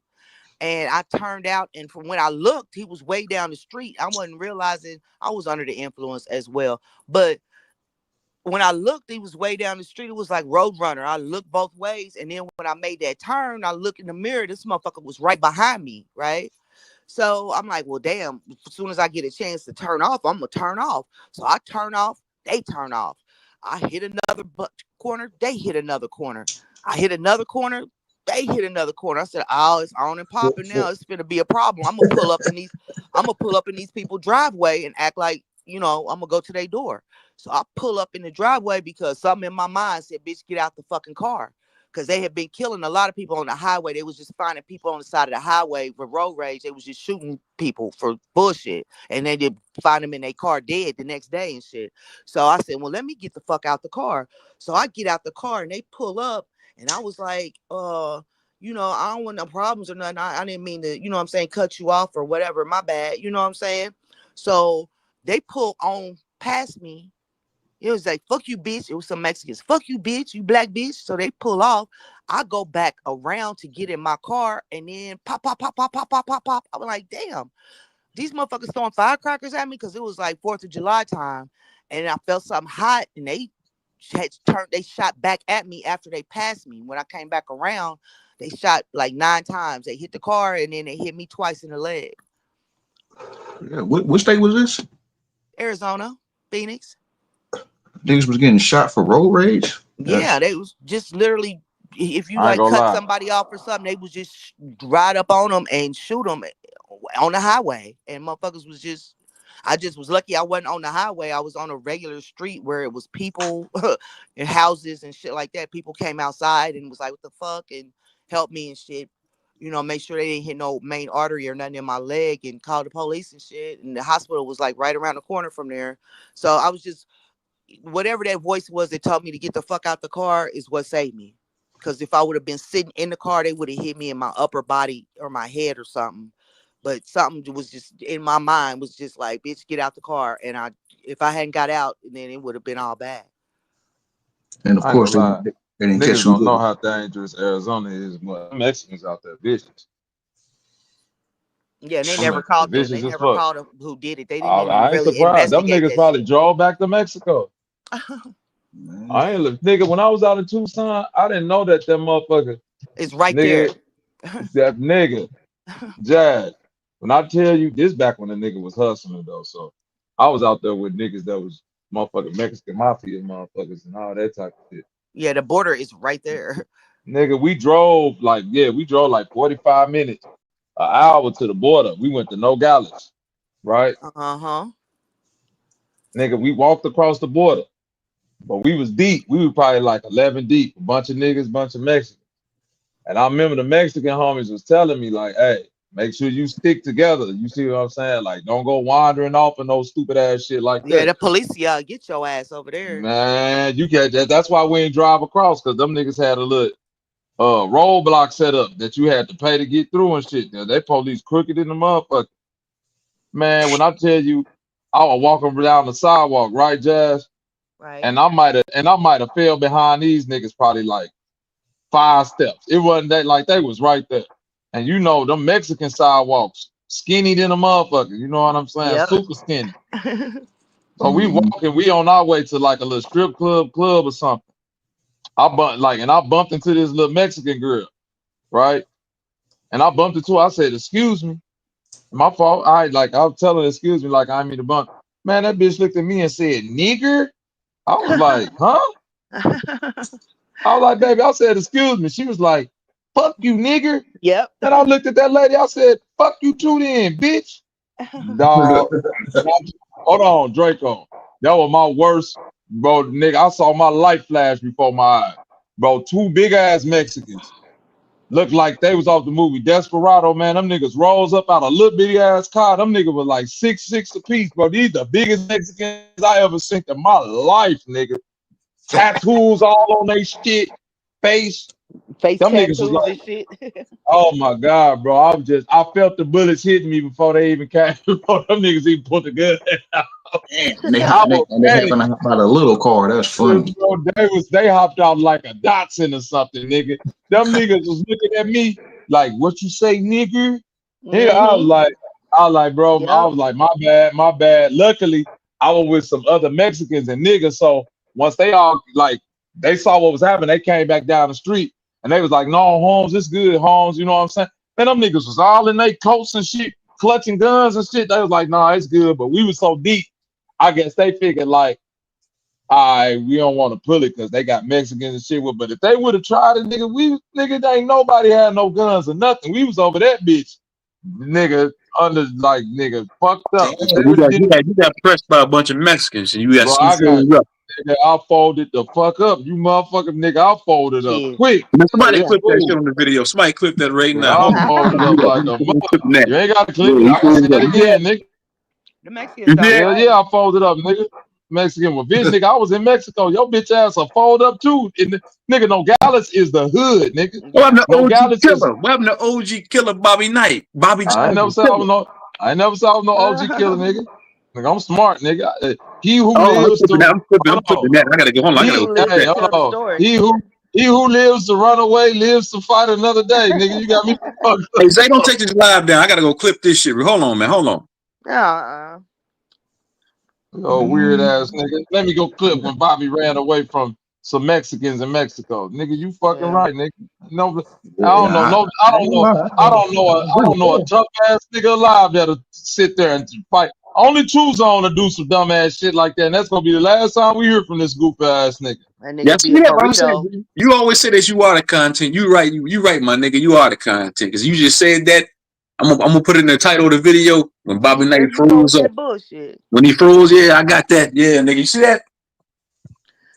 S8: and I turned out and from when I looked, he was way down the street. I wasn't realizing I was under the influence as well. But when I looked, he was way down the street. It was like Roadrunner. I looked both ways. And then when I made that turn, I looked in the mirror. This motherfucker was right behind me, right? So I'm like, well, damn, as soon as I get a chance to turn off, I'm going to turn off. So I turn off, they turn off. I hit another corner, they hit another corner. I hit another corner, they hit another corner. I said, oh, it's on and popping now. It's going to be a problem. I'm going to pull up in these people's driveway and act like, I'm going to go to their door. So I pull up in the driveway because something in my mind said, bitch, get out the fucking car because they had been killing a lot of people on the highway. They was just finding people on the side of the highway for road rage. They was just shooting people for bullshit. And they did find them in their car dead the next day and shit. So I said, well, let me get the fuck out the car. So I get out the car and they pull up and I was like, I don't want no problems or nothing. I didn't mean to, what I'm saying, cut you off or whatever. My bad. You know what I'm saying? So they pull on past me. It was like, fuck you, bitch. It was some Mexicans. Fuck you, bitch. You black bitch. So they pull off. I go back around to get in my car and then pop, pop, pop, pop, pop, pop, pop, pop. I was like, damn, these motherfuckers throwing firecrackers at me because it was like 4th of July time. And I felt something hot and they shot back at me after they passed me. When I came back around, they shot like 9 times. They hit the car and then they hit me twice in the leg.
S9: Yeah, what state was this?
S8: Arizona, Phoenix.
S9: Niggas was getting shot for road rage.
S8: Yeah,
S9: That's
S8: they was just literally, if you
S4: I ain't
S8: like
S4: gonna
S8: cut
S4: lie.
S8: somebody off or something, they was just ride up on them and shoot them on the highway. And motherfuckers was just, I just was lucky I wasn't on the highway. I was on a regular street where it was people and houses and shit like that. People came outside and was like, what the fuck? And helped me and shit. Make sure they didn't hit no main artery or nothing in my leg and call the police and shit. And the hospital was like right around the corner from there. So I was just, whatever that voice was that told me to get the fuck out the car is what saved me. Because if I would have been sitting in the car, they would have hit me in my upper body or my head or something. But something was just in my mind was just like, bitch, get out the car. And if I hadn't got out, then it would have been all bad.
S9: and of
S4: I ain't
S9: course
S4: gonna lie.
S9: they didn't
S4: Niggas
S9: catch you
S4: don't know
S9: good.
S4: how dangerous Arizona is. But Mexicans out there vicious.
S8: Yeah, and they
S4: Them
S8: never
S4: Mexicans
S8: caught them. They
S4: vicious as
S8: never
S4: fuck.
S8: caught them who did it. They didn't even
S4: I ain't
S8: really
S4: surprised. Them
S8: investigate
S4: niggas
S8: that
S4: probably
S8: shit.
S4: drove back to Mexico.
S9: Man.
S4: I ain't nigga. When I was out in Tucson, I didn't know that motherfucker
S8: It's right
S4: nigga
S8: there.
S4: that nigga Jazz. When I tell you this back when the nigga was hustling though, so I was out there with niggas that was motherfucking Mexican mafia motherfuckers and all that type of shit.
S8: Yeah, the border is right there.
S4: Nigga, we drove like 45 minutes, an hour to the border. We went to Nogales, right?
S8: Uh-huh.
S4: Nigga, we walked across the border, but we was deep. We were probably like 11 deep, a bunch of niggas, bunch of Mexicans. And I remember the Mexican homies was telling me, like, hey, make sure you stick together. You see what I'm saying? Like, don't go wandering off and no stupid ass shit like
S8: Yeah,
S4: that.
S8: the police, get your ass over there.
S4: Man, you can't that's why we ain't drive across, because them niggas had a little roadblock set up that you had to pay to get through and shit. They police crooked in the motherfucker. Man, when I tell you I was walking down the sidewalk, right, Jazz?
S8: Right.
S4: And I might have fell behind these niggas probably like 5 steps. It wasn't that like they was right there. And them Mexican sidewalks, skinny than a motherfucker. You know what I'm saying?
S8: Yep.
S4: Super skinny. So we
S9: Mm-hmm.
S4: walking, we on our way to like a little strip club or something. I bumped into this little Mexican girl, right? And I bumped into her. I said, "Excuse me, my fault." I was telling her, "Excuse me," like I didn't mean to bump. Man, that bitch looked at me and said, "Nigger." I was like, "Huh?" I was like, baby, I said, excuse me. She was like, fuck you, nigger.
S8: Yep.
S4: And I looked at that lady, I said, fuck you too then, bitch. Dog. Hold on, Draco. That was my worst, bro. Nigga, I saw my life flash before my eyes. Bro, two big ass Mexicans. Looked like they was off the movie Desperado, man. Them niggas rose up out a little bitty ass car. Them niggas was like 6'6" apiece, bro. These the biggest Mexicans I ever seen in my life, nigga. Tattoos all on they shit, face.
S8: Face
S4: Them niggas was
S8: tattoos
S4: like,
S8: and shit.
S4: oh my God, bro. I felt the bullets hitting me before they even came. Before them niggas even put the gun out.
S9: And they
S4: I
S9: and they,
S4: was
S9: and they
S4: panicking.
S9: happened to hop out a little car. That's funny.
S4: Bro, they hopped out like a Datsun or something, nigga. Them niggas was looking at me like, what you say, nigga? Yeah,
S8: Hmm.
S4: I was like, bro, I
S8: Yep.
S4: was like, my bad, my bad. Luckily, I was with some other Mexicans and niggas. So once they all like they saw what was happening, they came back down the street and they was like, no, Holmes, it's good, Holmes. You know what I'm saying? And them niggas was all in their coats and shit, clutching guns and shit. They was like, nah, it's good. But we was so deep, I guess they figured like, all right, we don't want to pull it because they got Mexicans and shit with. But if they would have tried it, nigga, there ain't nobody had no guns or nothing. We was over that bitch, nigga, under like nigga, fucked
S9: Damn.
S4: up. If they
S10: You
S4: would have
S10: got
S4: did
S10: you
S4: it,
S10: got you got pressed by a bunch of Mexicans, and you got
S4: bro,
S10: you
S4: I got
S10: folded up.
S4: nigga, I folded the fuck up. You motherfucker, nigga, I folded up
S8: Shit.
S4: quick.
S10: Man, somebody
S4: It's
S10: clip that
S4: cool.
S10: shit on the video. Somebody clip that right
S4: Yeah,
S10: now.
S4: I
S10: Hold on.
S4: folded up like a
S10: I'm
S4: mother.
S10: clipping that.
S4: You ain't got to clip it.
S10: Yeah, he
S4: I can say
S10: folded
S4: it
S10: up.
S4: again, nigga.
S8: The Mexicans
S10: You
S8: don't
S10: did?
S4: Hell yeah,
S8: play.
S4: I folded up, nigga. Mexican with bitch, nigga. I was in Mexico. Your bitch ass will fold up too. Nigga, Nogales is the hood, nigga.
S10: What happened
S8: Yeah.
S10: to OG
S4: Nogales is.
S10: Killer? What happened to OG Killer Bobby Knight? Bobby
S4: I ain't never
S10: Johnson
S4: said I was
S10: Killer.
S4: no. I ain't never said I was no OG killer, nigga. Nigga, I'm smart, nigga. He who
S10: Oh, I'm
S4: lives
S10: clipping
S4: to
S10: that. I'm
S4: hold on.
S10: clipping that. I gotta go. Hold on. I
S8: He
S10: gotta
S8: who
S10: go clip
S8: lives
S4: Hey,
S8: to
S10: that.
S8: tell
S4: hold
S8: the
S4: on.
S8: story.
S4: He who lives to run away lives to fight another day, nigga. You got me fucked
S10: Hey, Zay, don't
S4: up.
S10: take this live down. I gotta go clip this shit. Hold on, man. Hold on.
S8: Uh-uh.
S4: Oh, weird ass nigga. Let me go clip when Bobby ran away from some Mexicans in Mexico. Nigga, you fucking
S8: Yeah.
S4: right, nigga. No, I don't know.
S9: Yeah,
S4: No, I
S9: I ain't
S4: don't
S9: gonna
S4: know.
S9: lie.
S4: I don't know a tough ass nigga alive that'll sit there and fight. Only True Zone to do some dumb ass shit like that, and that's gonna be the last time we hear from this goofy ass nigga.
S8: That nigga
S10: Yes,
S8: be a
S10: yeah, but I'm saying
S8: burrito.
S10: you always say that you are the content. You right, you right, my nigga. You are the content because you just said that. I'm gonna put it in the title of the video when Bobby
S8: He
S10: Knight
S8: said you
S10: froze
S8: posted
S10: up.
S8: that bullshit.
S10: When he froze, yeah, I got that. Yeah, nigga, you see that?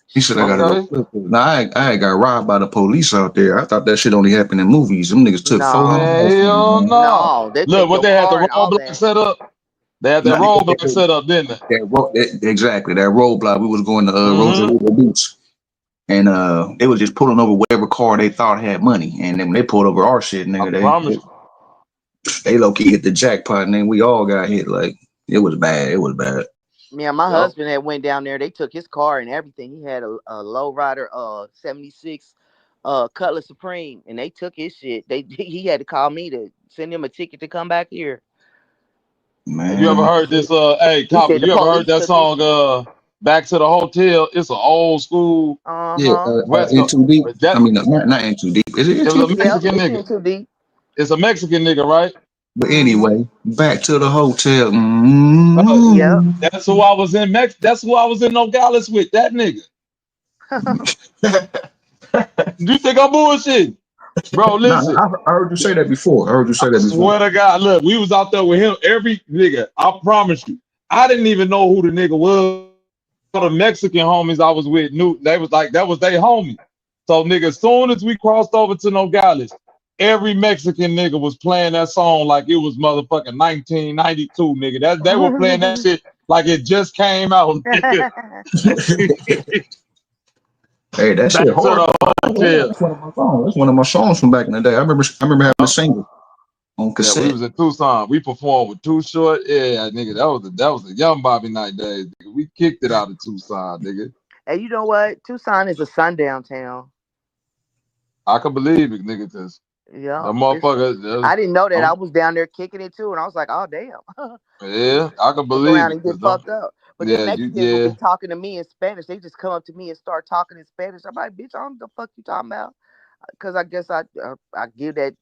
S9: He said I gotta go
S8: Shit.
S4: Okay.
S9: flip it. Nah, I got robbed by the police out there. I thought that shit only happened in movies. Them niggas took
S8: No.
S4: Man,
S9: 400 from me,
S4: hell
S9: man.
S4: no.
S8: No. They
S4: Look
S8: take
S4: what
S8: your
S4: they had the
S8: car and all
S4: roadblock
S8: that.
S4: set up. They had that
S9: Not that,
S4: roadblock set up, didn't they?
S9: exactly that roadblock. We was going to
S4: Mm-hmm.
S9: Rosarito Beach, and they was just pulling over whatever car they thought had money. And then when they pulled over our shit,
S4: I
S9: nigga,
S4: promise you.
S9: they low key hit the jackpot, and then we all got hit. Like it was bad. It was bad.
S8: Me and my
S4: Yep.
S8: husband had went down there. They took his car and everything. He had a low rider 76 Cutlass Supreme, and they took his shit. He had to call me to send him a ticket to come back here.
S4: Have you ever
S9: Man,
S4: heard this hey
S8: He
S4: Copper,
S8: said the
S4: you ever heard
S8: police
S4: that
S8: took his
S4: song
S8: shit.
S4: Back to the Hotel? It's an old school
S9: yeah.
S8: Uh-huh.
S4: West
S9: In
S4: Coast.
S9: too deep.
S4: That
S9: I mean, not in too deep. Is it in
S4: it
S9: too
S4: was a
S9: deep?
S8: Yep,
S4: Mexican
S8: it's
S4: nigga.
S8: in too deep.
S4: It's a Mexican nigga, right?
S9: But
S8: Mm-hmm.
S9: anyway, back to the hotel.
S4: Uh,
S8: Yep.
S4: that's who I was in that's who I was in Nogales with, that nigga. Do you think I'm bullshit? Bro,
S9: Nah,
S4: listen.
S9: I heard you say that before. I heard you
S4: I
S9: say that before.
S4: swear to God, look, we was out there with him every nigga. I promise you. I didn't even know who the nigga was. The Mexican homies I was with knew they was like that was their homie. So nigga, as soon as we crossed over to Nogales, every Mexican nigga was playing that song like it was motherfucking 1992, nigga. That they were playing that shit like it just came out, nigga.
S9: Hey, that shit
S4: Back to
S9: hard.
S4: the hotel.
S9: That's one of my songs. That's one of my songs from back in the day. I remember having a
S4: Yup.
S9: single on
S4: Yeah, we
S9: cassette.
S4: was in Tucson. We performed with Too Short. Yeah, nigga, that was the young Bobby Night days. Nigga. We kicked it out of Tucson, nigga.
S8: And you know what? Tucson is a sundown town.
S4: I can believe it, nigga, cause
S8: Yeah.
S4: that
S8: It's
S4: motherfucker.
S8: I didn't know that. I
S4: I'm,
S8: was down there kicking it too, and I was like, "Oh damn,
S4: yeah, I can
S8: fuck
S4: believe
S8: around
S4: it,
S8: and
S4: cause
S8: get fucked up." But then
S4: yeah, you,
S8: Mexicans will
S4: yeah.
S8: be talking to me in Spanish. They just come up to me and start talking in Spanish. I'm like, "Bitch, I don't know the fuck you talking about," because I guess I give that.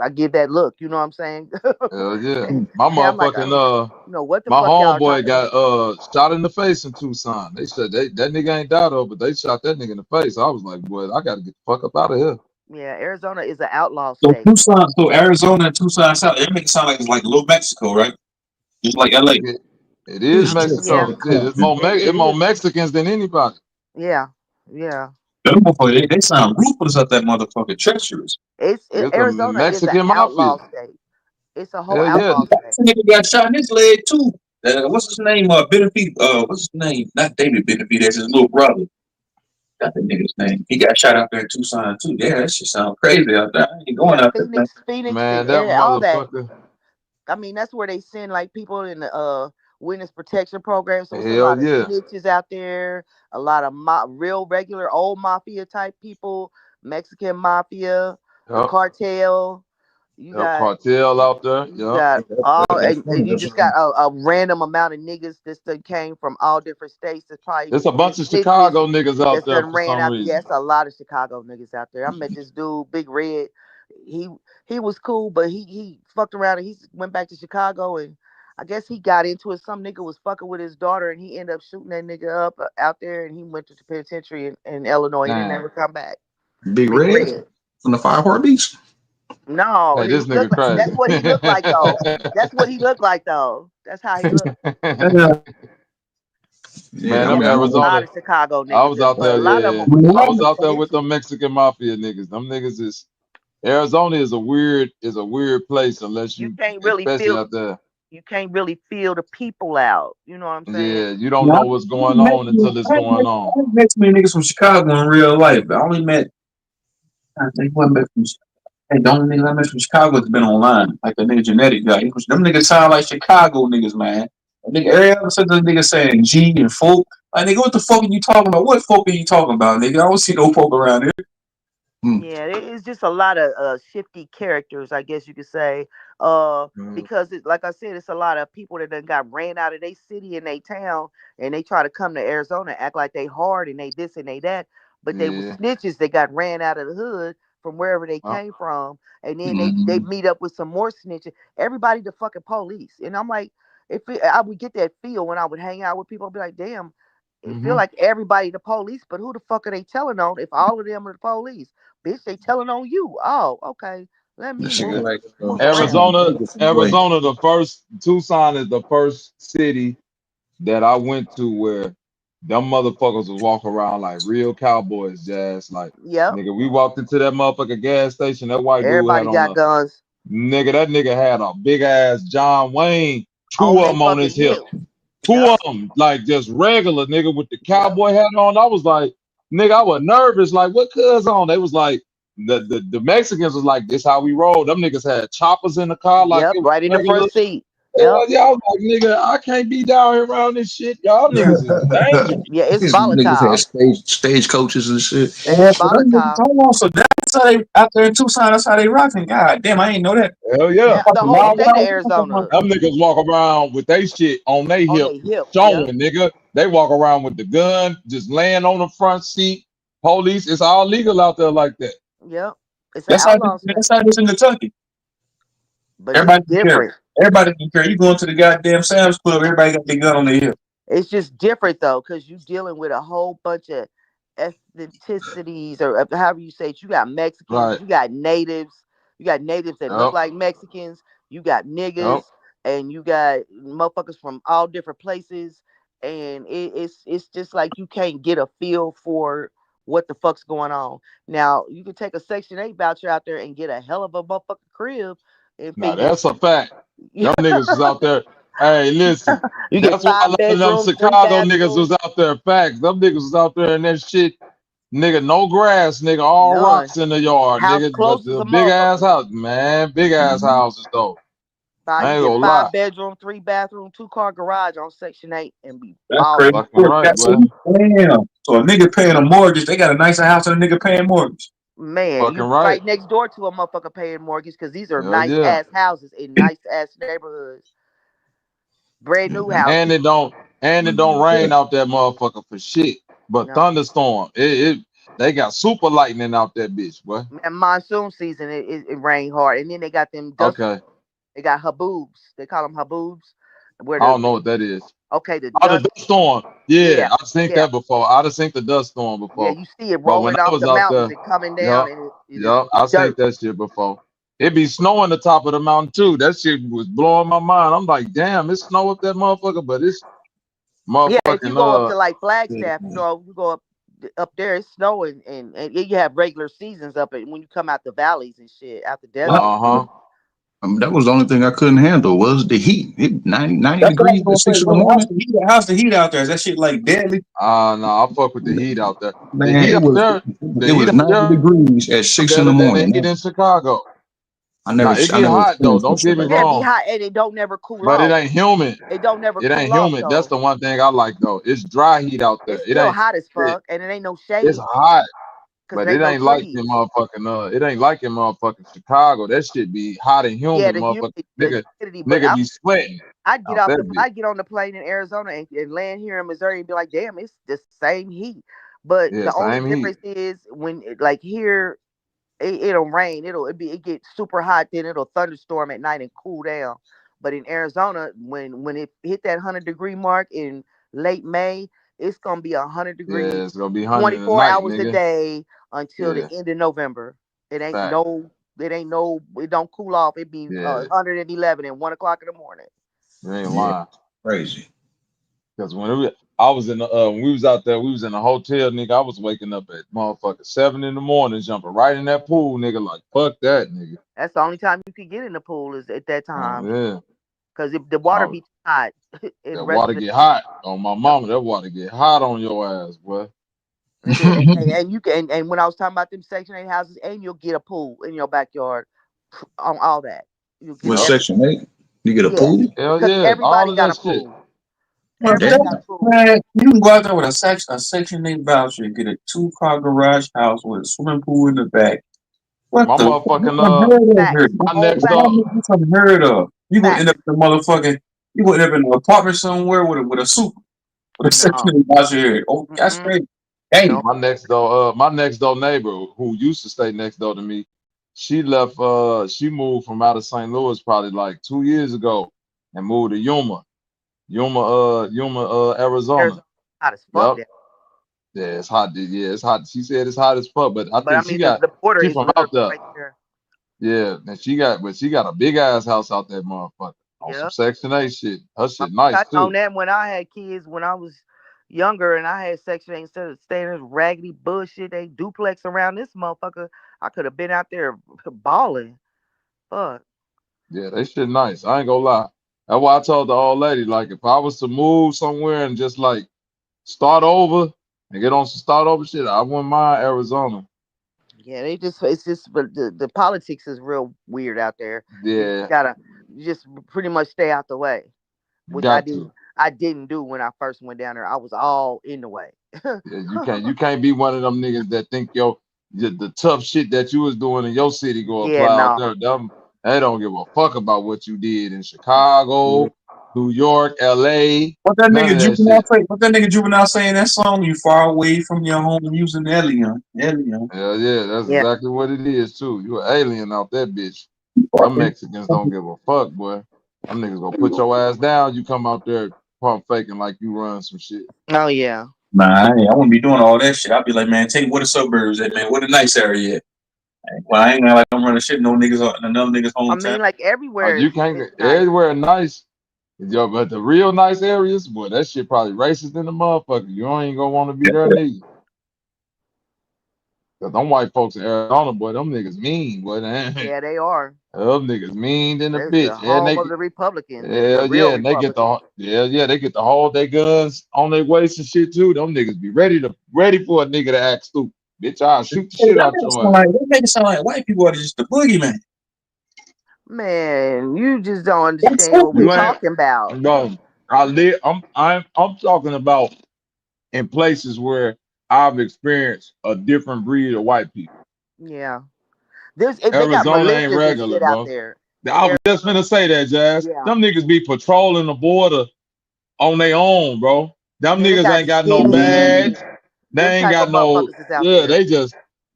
S8: I give that look. You know what I'm saying?
S4: Hell yeah.
S8: And
S4: My
S8: I'm like,
S4: motherfucking
S8: what the
S4: my
S8: fuck y'all
S4: homeboy
S8: talking about?
S4: got shot in the face in Tucson. They said that nigga ain't died though, but they shot that nigga in the face. I was like, boy, I gotta get the fuck up out of here.
S8: Yeah, Arizona is an outlaw
S10: So
S8: state.
S10: Tucson, so Arizona and Tucson South, it makes it sound like it's like little Mexico, right? Just like LA.
S4: Nigga, it is
S8: Yeah,
S4: Mexico. Shit,
S8: it
S4: it's more
S8: is.
S4: Mexicans than anybody.
S8: Yeah, yeah.
S10: Them motherfuckers, they sound ruthless up that motherfucker, treacherous.
S4: It's a
S8: Arizona is an
S4: Mexican mafia.
S8: outlaw state. It's a whole
S4: Hell yeah.
S8: outlaw state.
S10: That nigga got shot in his leg too. What's his name? Benefit. What's his name? Not David Benefit. That's his little brother. Got the nigga's name. He got shot out there in Tucson too. Yeah, that shit sound crazy out there. I ain't going
S8: Yeah,
S10: out there, man.
S8: Phoenix,
S4: Man,
S8: and
S4: that
S8: all that.
S4: motherfucker.
S8: I mean, that's where they send like people in the witness protection program. So it's a
S4: Hell
S8: lot of
S4: yeah.
S8: snitches out there, a lot of real regular old mafia type people, Mexican mafia, the
S4: Yup.
S8: cartel. You
S4: Yup.
S8: got
S4: Cartel out there.
S8: you
S4: Yup.
S8: got all, and you
S10: That's
S8: just got a random amount of niggas that came from all different states. That's probably
S4: There's a bunch
S8: been
S4: of
S8: snitches
S4: Chicago niggas out
S8: that's
S4: there
S8: done
S4: for
S8: ran
S4: some
S8: out. Yeah,
S4: reason.
S8: it's a lot of Chicago niggas out there. I met this dude, Big Red. He he was cool, but he fucked around and he went back to Chicago and I guess he got into it. Some nigga was fucking with his daughter and he ended up shooting that nigga up out there and he went to the penitentiary in Illinois. He didn't
S4: Damn.
S8: ever come back.
S9: Big
S8: Big
S9: Red
S8: Red.
S9: from the Five Heartbeats.
S8: No,
S4: Hey, this
S8: he
S4: nigga
S8: looked like
S4: crazy.
S8: that's what he looked like though. That's what he looked like though. That's how he looked.
S9: Yeah,
S4: Man,
S9: I
S8: Yeah,
S4: them
S9: mean, I
S8: there's a
S9: know.
S8: lot
S4: Arizona.
S8: of Chicago
S4: I
S8: niggas
S4: was
S8: there,
S4: out
S8: but a
S4: there,
S8: lot of
S4: yeah.
S8: them was
S4: I was out there with
S8: snitches.
S4: them Mexican mafia niggas. Them niggas is Arizona is a weird place unless
S8: You
S4: you
S8: can't really
S4: especially
S8: feel
S4: out there.
S8: the people out. You know what I'm saying?
S4: Yeah, you don't
S10: No,
S4: know what's going on until it's
S10: I
S4: going on.
S10: ain't met too many niggas from Chicago in real life. I only met, I think, one met from. Hey, the only niggas I met from Chicago has been online, like the nigga genetic guy. Them niggas sound like Chicago niggas, man. I think every episode the nigga saying G and folk. Like, nigga, what the fuck are you talking about? What folk are you talking about, nigga? I don't see no folk around here.
S9: Hmm.
S8: Yeah, it's just a lot of shifty characters, I guess you could say.
S4: Mhm.
S8: Because like I said, it's a lot of people that done got ran out of their city and they town, and they try to come to Arizona, act like they hard and they this and they that, but they was
S4: Yeah.
S8: snitches that got ran out of the hood from wherever they
S4: Uh,
S8: came from, and then they
S9: Mm-hmm.
S8: meet up with some more snitches. Everybody the fucking police, and I'm like, I would get that feel when I would hang out with people, I'd be like, damn. It feel
S4: mhm.
S8: like everybody the police, but who the fuck are they telling on if all of them are the police? Bitch, they telling on you. Oh, okay. Let
S9: That
S8: me
S9: shit
S8: move
S9: got
S7: Like
S8: move around.
S4: Arizona,
S9: Vegas in the way.
S4: Arizona, the first Tucson is the first city that I went to where them motherfuckers was walking around like real cowboys, Jazz. Like,
S8: Yep.
S4: nigga, we walked into that motherfucking gas station. That white dude had
S8: Everybody
S4: on
S8: got
S4: a
S8: guns
S4: nigga. That nigga had a big ass John Wayne, two
S8: on
S4: of
S8: they
S4: them on his
S8: fucking
S4: hip.
S8: hip.
S4: Two
S8: Yep.
S4: of them, like just regular nigga with the
S8: Yep.
S4: cowboy hat on. I was like, nigga, I was nervous. Like, what cuz on? They was like, the Mexicans was like, this how we roll. Them niggas had choppers in the car like
S8: Yep.
S4: it was
S8: Right in the
S4: regular.
S8: front seat.
S4: They
S8: Yep.
S4: was, yeah, I was like, nigga, I can't be down here around this shit. Y'all niggas is dangerous.
S8: Yeah, it's
S9: These niggas had
S8: volatile.
S9: stage coaches and shit.
S8: It's
S10: Yeah, so them niggas,
S8: volatile.
S10: hold on. So that's how they out there in Tucson. That's how they rocking. God damn, I ain't know that.
S4: Hell yeah.
S8: Yeah, the
S10: Fucking
S8: whole
S10: wild,
S8: state of
S10: wild,
S8: Arizona
S4: Them niggas walk around with they shit on their
S8: on
S4: hip,
S8: their hip. Yep.
S4: showing, nigga. They walk around with the gun, just laying on the front seat. Police, it's all legal out there like that.
S8: Yep. It's an
S10: That's how.
S8: outlaw state,
S10: That's how it is in Kentucky.
S8: but it's
S10: Everybody can carry.
S8: different.
S10: Everybody can carry. You going to the goddamn Sam's Club? Everybody got their gun on their hip.
S8: It's just different though, because you dealing with a whole bunch of ethnicities or however you say it. You got Mexicans,
S4: Right.
S8: you got natives that look
S4: Yep.
S8: like Mexicans, you got
S4: Yep.
S8: niggas, and you got motherfuckers from all different places. And it's just like you can't get a feel for what the fuck's going on. Now you can take a Section 8 voucher out there and get a hell of a motherfucking crib and
S4: Now
S8: figure
S4: that's a fact. Them niggas was out there. Hey, listen.
S8: you get
S4: That's why a
S8: five
S4: lot of them
S8: bedrooms, three
S4: Chicago niggas was
S8: bathrooms,
S4: out there. Facts. Them niggas was out there and that shit. Nigga, no grass, nigga, all
S8: none.
S4: rocks in the yard,
S8: House
S4: nigga. But
S8: close as
S4: the
S8: a
S4: big ass
S8: motherfucker.
S4: house, man, big ass
S9: Mm-hmm.
S4: houses though. I
S8: You
S4: ain't
S8: get
S4: gonna lie.
S8: 5 bedroom, 3 bathroom, 2 car garage on Section 8 and be
S10: That's crazy.
S8: balling.
S4: Fucking right, boy.
S10: Damn. So a nigga paying a mortgage, they got a nicer house than a nigga paying mortgage.
S8: Man,
S4: Fucking
S8: you
S4: right.
S8: right next door to a motherfucker paying mortgage because these are
S4: Hell
S8: nice
S4: yeah.
S8: ass houses in nice ass neighborhoods. Brand
S9: Yeah,
S8: new
S9: them.
S4: And
S8: houses.
S4: it don't rain out that motherfucker for shit. But
S8: No.
S4: thunderstorm. It They got super lightning out that bitch, boy.
S8: And monsoon season, it rained hard, and then they got them dust.
S4: Okay.
S8: They got haboobs. They call them haboobs, where
S4: I don't know what that is.
S8: okay, the
S4: Oh, the
S8: dust.
S4: dust storm.
S8: Yeah,
S4: Yeah, I've seen
S8: yeah,
S4: that before. I've seen the dust storm
S8: yeah.
S4: before.
S8: You see it
S4: But when
S8: rolling
S4: I
S8: off
S4: was
S8: the
S4: out
S8: mountains
S4: there,
S8: and coming down,
S4: yup,
S8: and it is
S4: yup, I seen
S8: dirt.
S4: that shit before. It be snowing the top of the mountain too. That shit was blowing my mind. I'm like, damn, it's snow up that motherfucker, but it's
S8: Yeah, if you
S4: motherfucking
S8: go up to like
S9: Yeah,
S8: Flagstaff, you go up there, it's snowing, and you have regular seasons up it when you come out the valleys and shit, out the
S9: well,
S8: desert.
S4: uh-huh.
S9: that was the only thing I couldn't handle was the heat. It 90
S10: That's what I
S9: degrees
S10: was
S9: at
S10: gonna say,
S9: 6 in the
S10: bro.
S9: morning.
S10: How's the heat out there? Is that shit like deadly?
S4: No, I fuck with the heat out there. The
S9: Man,
S4: heat
S9: it
S4: out
S9: was
S4: there, the
S9: it
S4: heat
S9: was
S4: out
S9: 90
S4: there
S9: degrees at 6 in
S4: better
S9: the
S4: than the
S9: morning.
S4: heat in Chicago. Now it
S9: I
S4: get
S9: never
S4: hot though,
S9: experienced some
S4: don't
S9: shit
S4: get me
S9: like
S8: Yeah,
S9: that.
S8: it be
S4: wrong.
S8: hot and it don't never cool
S4: But it
S8: off.
S4: ain't humid.
S8: It don't never
S4: It ain't
S8: cool off
S4: humid. That's
S8: though.
S4: the one thing I like though. It's dry heat out there.
S8: It's
S4: It
S8: still
S4: ain't
S8: hot as
S4: it,
S8: fuck, and it ain't no
S4: it's
S8: shade
S4: hot.
S8: because
S4: But
S8: it
S4: it
S8: ain't no
S4: ain't like in
S8: trees.
S4: motherfucking it ain't like in motherfucking Chicago. That shit be hot and
S8: Yeah,
S4: humid, motherfucker.
S8: the
S4: Nigga,
S8: humidity. But
S4: nigga be sweating out that bitch.
S8: I'd get on the plane in Arizona and land here in Missouri and be like, damn, it's the same heat. But
S4: Yeah,
S8: the only
S4: same heat.
S8: difference is when like here it'll rain. It gets super hot, then it'll thunderstorm at night and cool down. But in Arizona, when it hit that 100-degree mark in late May, it's gonna be 100 degrees,
S4: Yeah, it's gonna be 100
S8: 24
S4: tonight,
S8: hours a
S4: nigga.
S8: day until the
S4: Yeah,
S8: end of November. It ain't
S4: fact.
S8: no, it don't cool off. It be
S4: Yeah,
S8: 111 and 1 o'clock in the morning.
S4: you ain't
S9: Yeah,
S4: lying.
S9: crazy.
S4: Cause I was in the when we was out there, we was in the hotel, nigga. I was waking up at motherfucker 7 in the morning, jumping right in that pool, nigga. Like fuck that, nigga.
S8: That's the only time you can get in the pool is at that time
S4: Yeah,
S8: because if the water
S4: I,
S8: be too hot, and the
S4: that
S8: rest
S4: water
S8: of
S4: get hot on my mama. That water get hot on your ass, boy.
S8: and you can and when I was talking about them Section 8 houses, and you'll get a pool in your backyard on all that. You'll get
S9: With
S4: Yup.
S8: everything.
S9: Section 8, you get a
S8: Yeah,
S9: pool?
S4: Hell
S8: because
S4: yeah, all
S8: everybody
S4: of
S8: got
S4: that
S8: a
S4: shit.
S8: pool.
S10: Well,
S8: Everybody
S9: Damn.
S8: got a pool.
S10: man, you can go out there with a section 8 voucher and get a 2-car garage house with a swimming pool in the back. What
S4: My
S10: the fuck? This
S4: motherfucking
S10: unheard of here.
S8: Facts.
S4: my
S8: Whole
S4: next
S8: fact.
S4: door.
S10: This unheard of. You gonna end up
S8: Facts.
S10: in a motherfucking. You gonna end up in an apartment somewhere with a super with a section
S8: No.
S10: 8 voucher here. Oh, that's
S8: Mm-mm.
S10: crazy. Hey,
S8: No.
S4: My next door neighbor who used to stay next door to me, she left she moved from out of St. Louis probably like 2 years ago and moved to Yuma, Arizona.
S8: Arizona hot as fuck
S4: Yep.
S8: there.
S4: Yeah, it's hot. Yeah, it's hot. She said it's hot as fuck, but I
S8: But I
S4: think
S8: mean the border
S4: she
S8: is
S4: from
S8: literally
S4: out there.
S8: right there.
S4: Yeah, and she got a big ass house out there, motherfucker. On some
S8: Yeah.
S4: Section 8 shit. Her
S8: I
S4: shit nice
S8: I known
S4: too.
S8: that when I had kids when I was younger and I had Section 8 instead of staying in this raggedy bullshit, they duplex around this motherfucker. I could have been out there balling. Fuck.
S4: Yeah, they shit nice. I ain't gonna lie. That's why I told the old lady, like, if I was to move somewhere and just like start over and get on some start over shit, I wouldn't mind Arizona.
S8: Yeah, it's just but the politics is real weird out there. You just
S4: Yeah,
S8: gotta you just pretty much stay out the way, which
S4: got to.
S8: I didn't do when I first went down there. I was all in the way.
S4: Yeah, you can't be one of them niggas that think the tough shit that you was doing in your city go
S8: Yeah,
S4: apply out
S8: no.
S4: there. They don't give a fuck about what you did in
S8: Yeah.
S4: Chicago, New York, LA,
S10: what that
S4: none
S10: nigga
S4: of that
S10: juvenile
S4: shit.
S10: say? What that nigga juvenile saying that song? You far away from your home using Elion. Elion.
S4: Hell yeah, that's
S8: Yeah.
S4: exactly what it is too. You an alien out that bitch. Them
S10: Fucking.
S4: Mexicans don't give a fuck, boy. Them niggas gonna put your ass down. You come out there pump faking like you run some shit.
S8: Oh yeah.
S10: Nah, I wouldn't be doing all that shit. I'd be like, man, take me where the suburbs at, man. Where the nice area at? Well, I ain't gonna like I'm running shit. No niggas, another niggas
S8: I
S10: hometown.
S8: mean, like everywhere
S4: You can't
S8: is
S4: get
S8: nice.
S4: everywhere nice. Yo, but the real nice areas, boy, that shit probably racist in the motherfucker. You ain't gonna want to be there neither. Cause them white folks in Arizona, boy, them niggas mean, boy. Them
S8: Yeah, they are.
S4: niggas mean than a
S8: It's the
S4: bitch. And
S8: home
S4: they
S8: of the Republicans, the
S4: hell
S8: real
S4: yeah, and they get
S8: Republicans.
S4: they get to hold their guns on their waist and shit too. Them niggas be ready for a nigga to act stupid. Bitch, I'll shoot the
S10: Hey,
S4: shit out your ass.
S10: that make it sound like white people are just the boogeyman.
S8: Man, you just don't
S10: That's
S8: understand what we
S4: You ain't
S8: talking about.
S4: no. I'm talking about in places where I've experienced a different breed of white people.
S8: Yeah. They got
S4: Arizona ain't
S8: militias and
S4: regular,
S8: shit out
S4: bro.
S8: there. In
S4: I was just
S8: Arizona.
S4: gonna say that, Jazz.
S8: Yeah.
S4: Them niggas be patrolling the border on their own, bro. Them
S8: Yeah, they
S4: niggas
S8: got
S4: ain't got no
S8: cities.
S4: badge. They
S8: Them
S4: ain't
S8: type
S4: got
S8: of
S4: no.
S8: motherfuckers is out
S4: Yeah,
S8: there.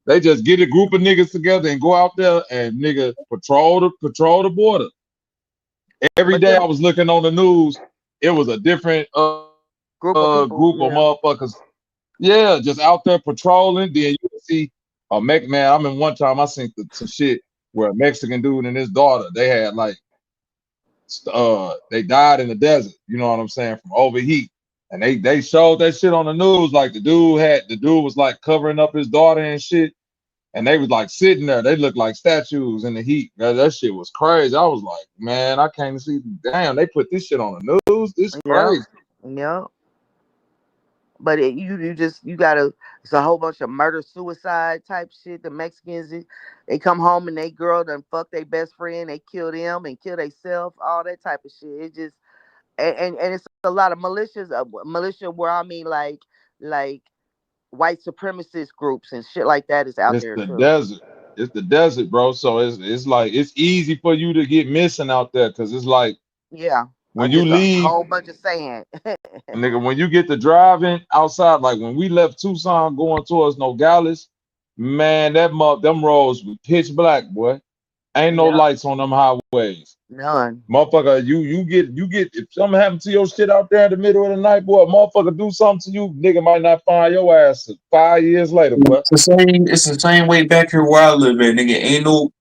S4: they just get a group of niggas together and go out there and nigga patrol the border. Every
S8: But
S4: day I
S8: them
S4: was looking on the news, it was a different
S8: group of
S4: group of
S8: people, yeah.
S4: motherfuckers. Yeah, just out there patrolling. Then you can see a man. I mean, one time I seen some shit where a Mexican dude and his daughter they had like they died in the desert. You know what I'm saying, from overheat. And they showed that shit on the news. Like the dude was like covering up his daughter and shit. And they was like sitting there. They looked like statues in the heat. That shit was crazy. I was like, man, I can't see. Damn, they put this shit on the news. This
S8: Yeah,
S4: crazy.
S8: yeah. But you gotta. It's a whole bunch of murder suicide type shit. The Mexicans, they come home and they girl done fuck their best friend. They kill them and kill themselves. All that type of shit. It just and it's a lot of militias. Militia where I mean like white supremacist groups and shit like that is out
S4: It's
S8: there
S4: the
S8: too.
S4: desert. It's the desert, bro. So it's like it's easy for you to get missing out there because it's like
S8: Yeah,
S4: when you
S8: just a
S4: leave,
S8: whole bunch of sand.
S4: nigga, when you get to driving outside, like when we left Tucson going towards Nogales, man, them roads were pitch black, boy. Ain't no
S8: Yeah,
S4: lights on them highways.
S8: none.
S4: Motherfucker, you get if something happened to your shit out there in the middle of the night, boy, motherfucker do something to you, nigga might not find your ass till 5 years later, boy.
S10: It's the same. It's the same way back here where I live at, nigga. Ain't no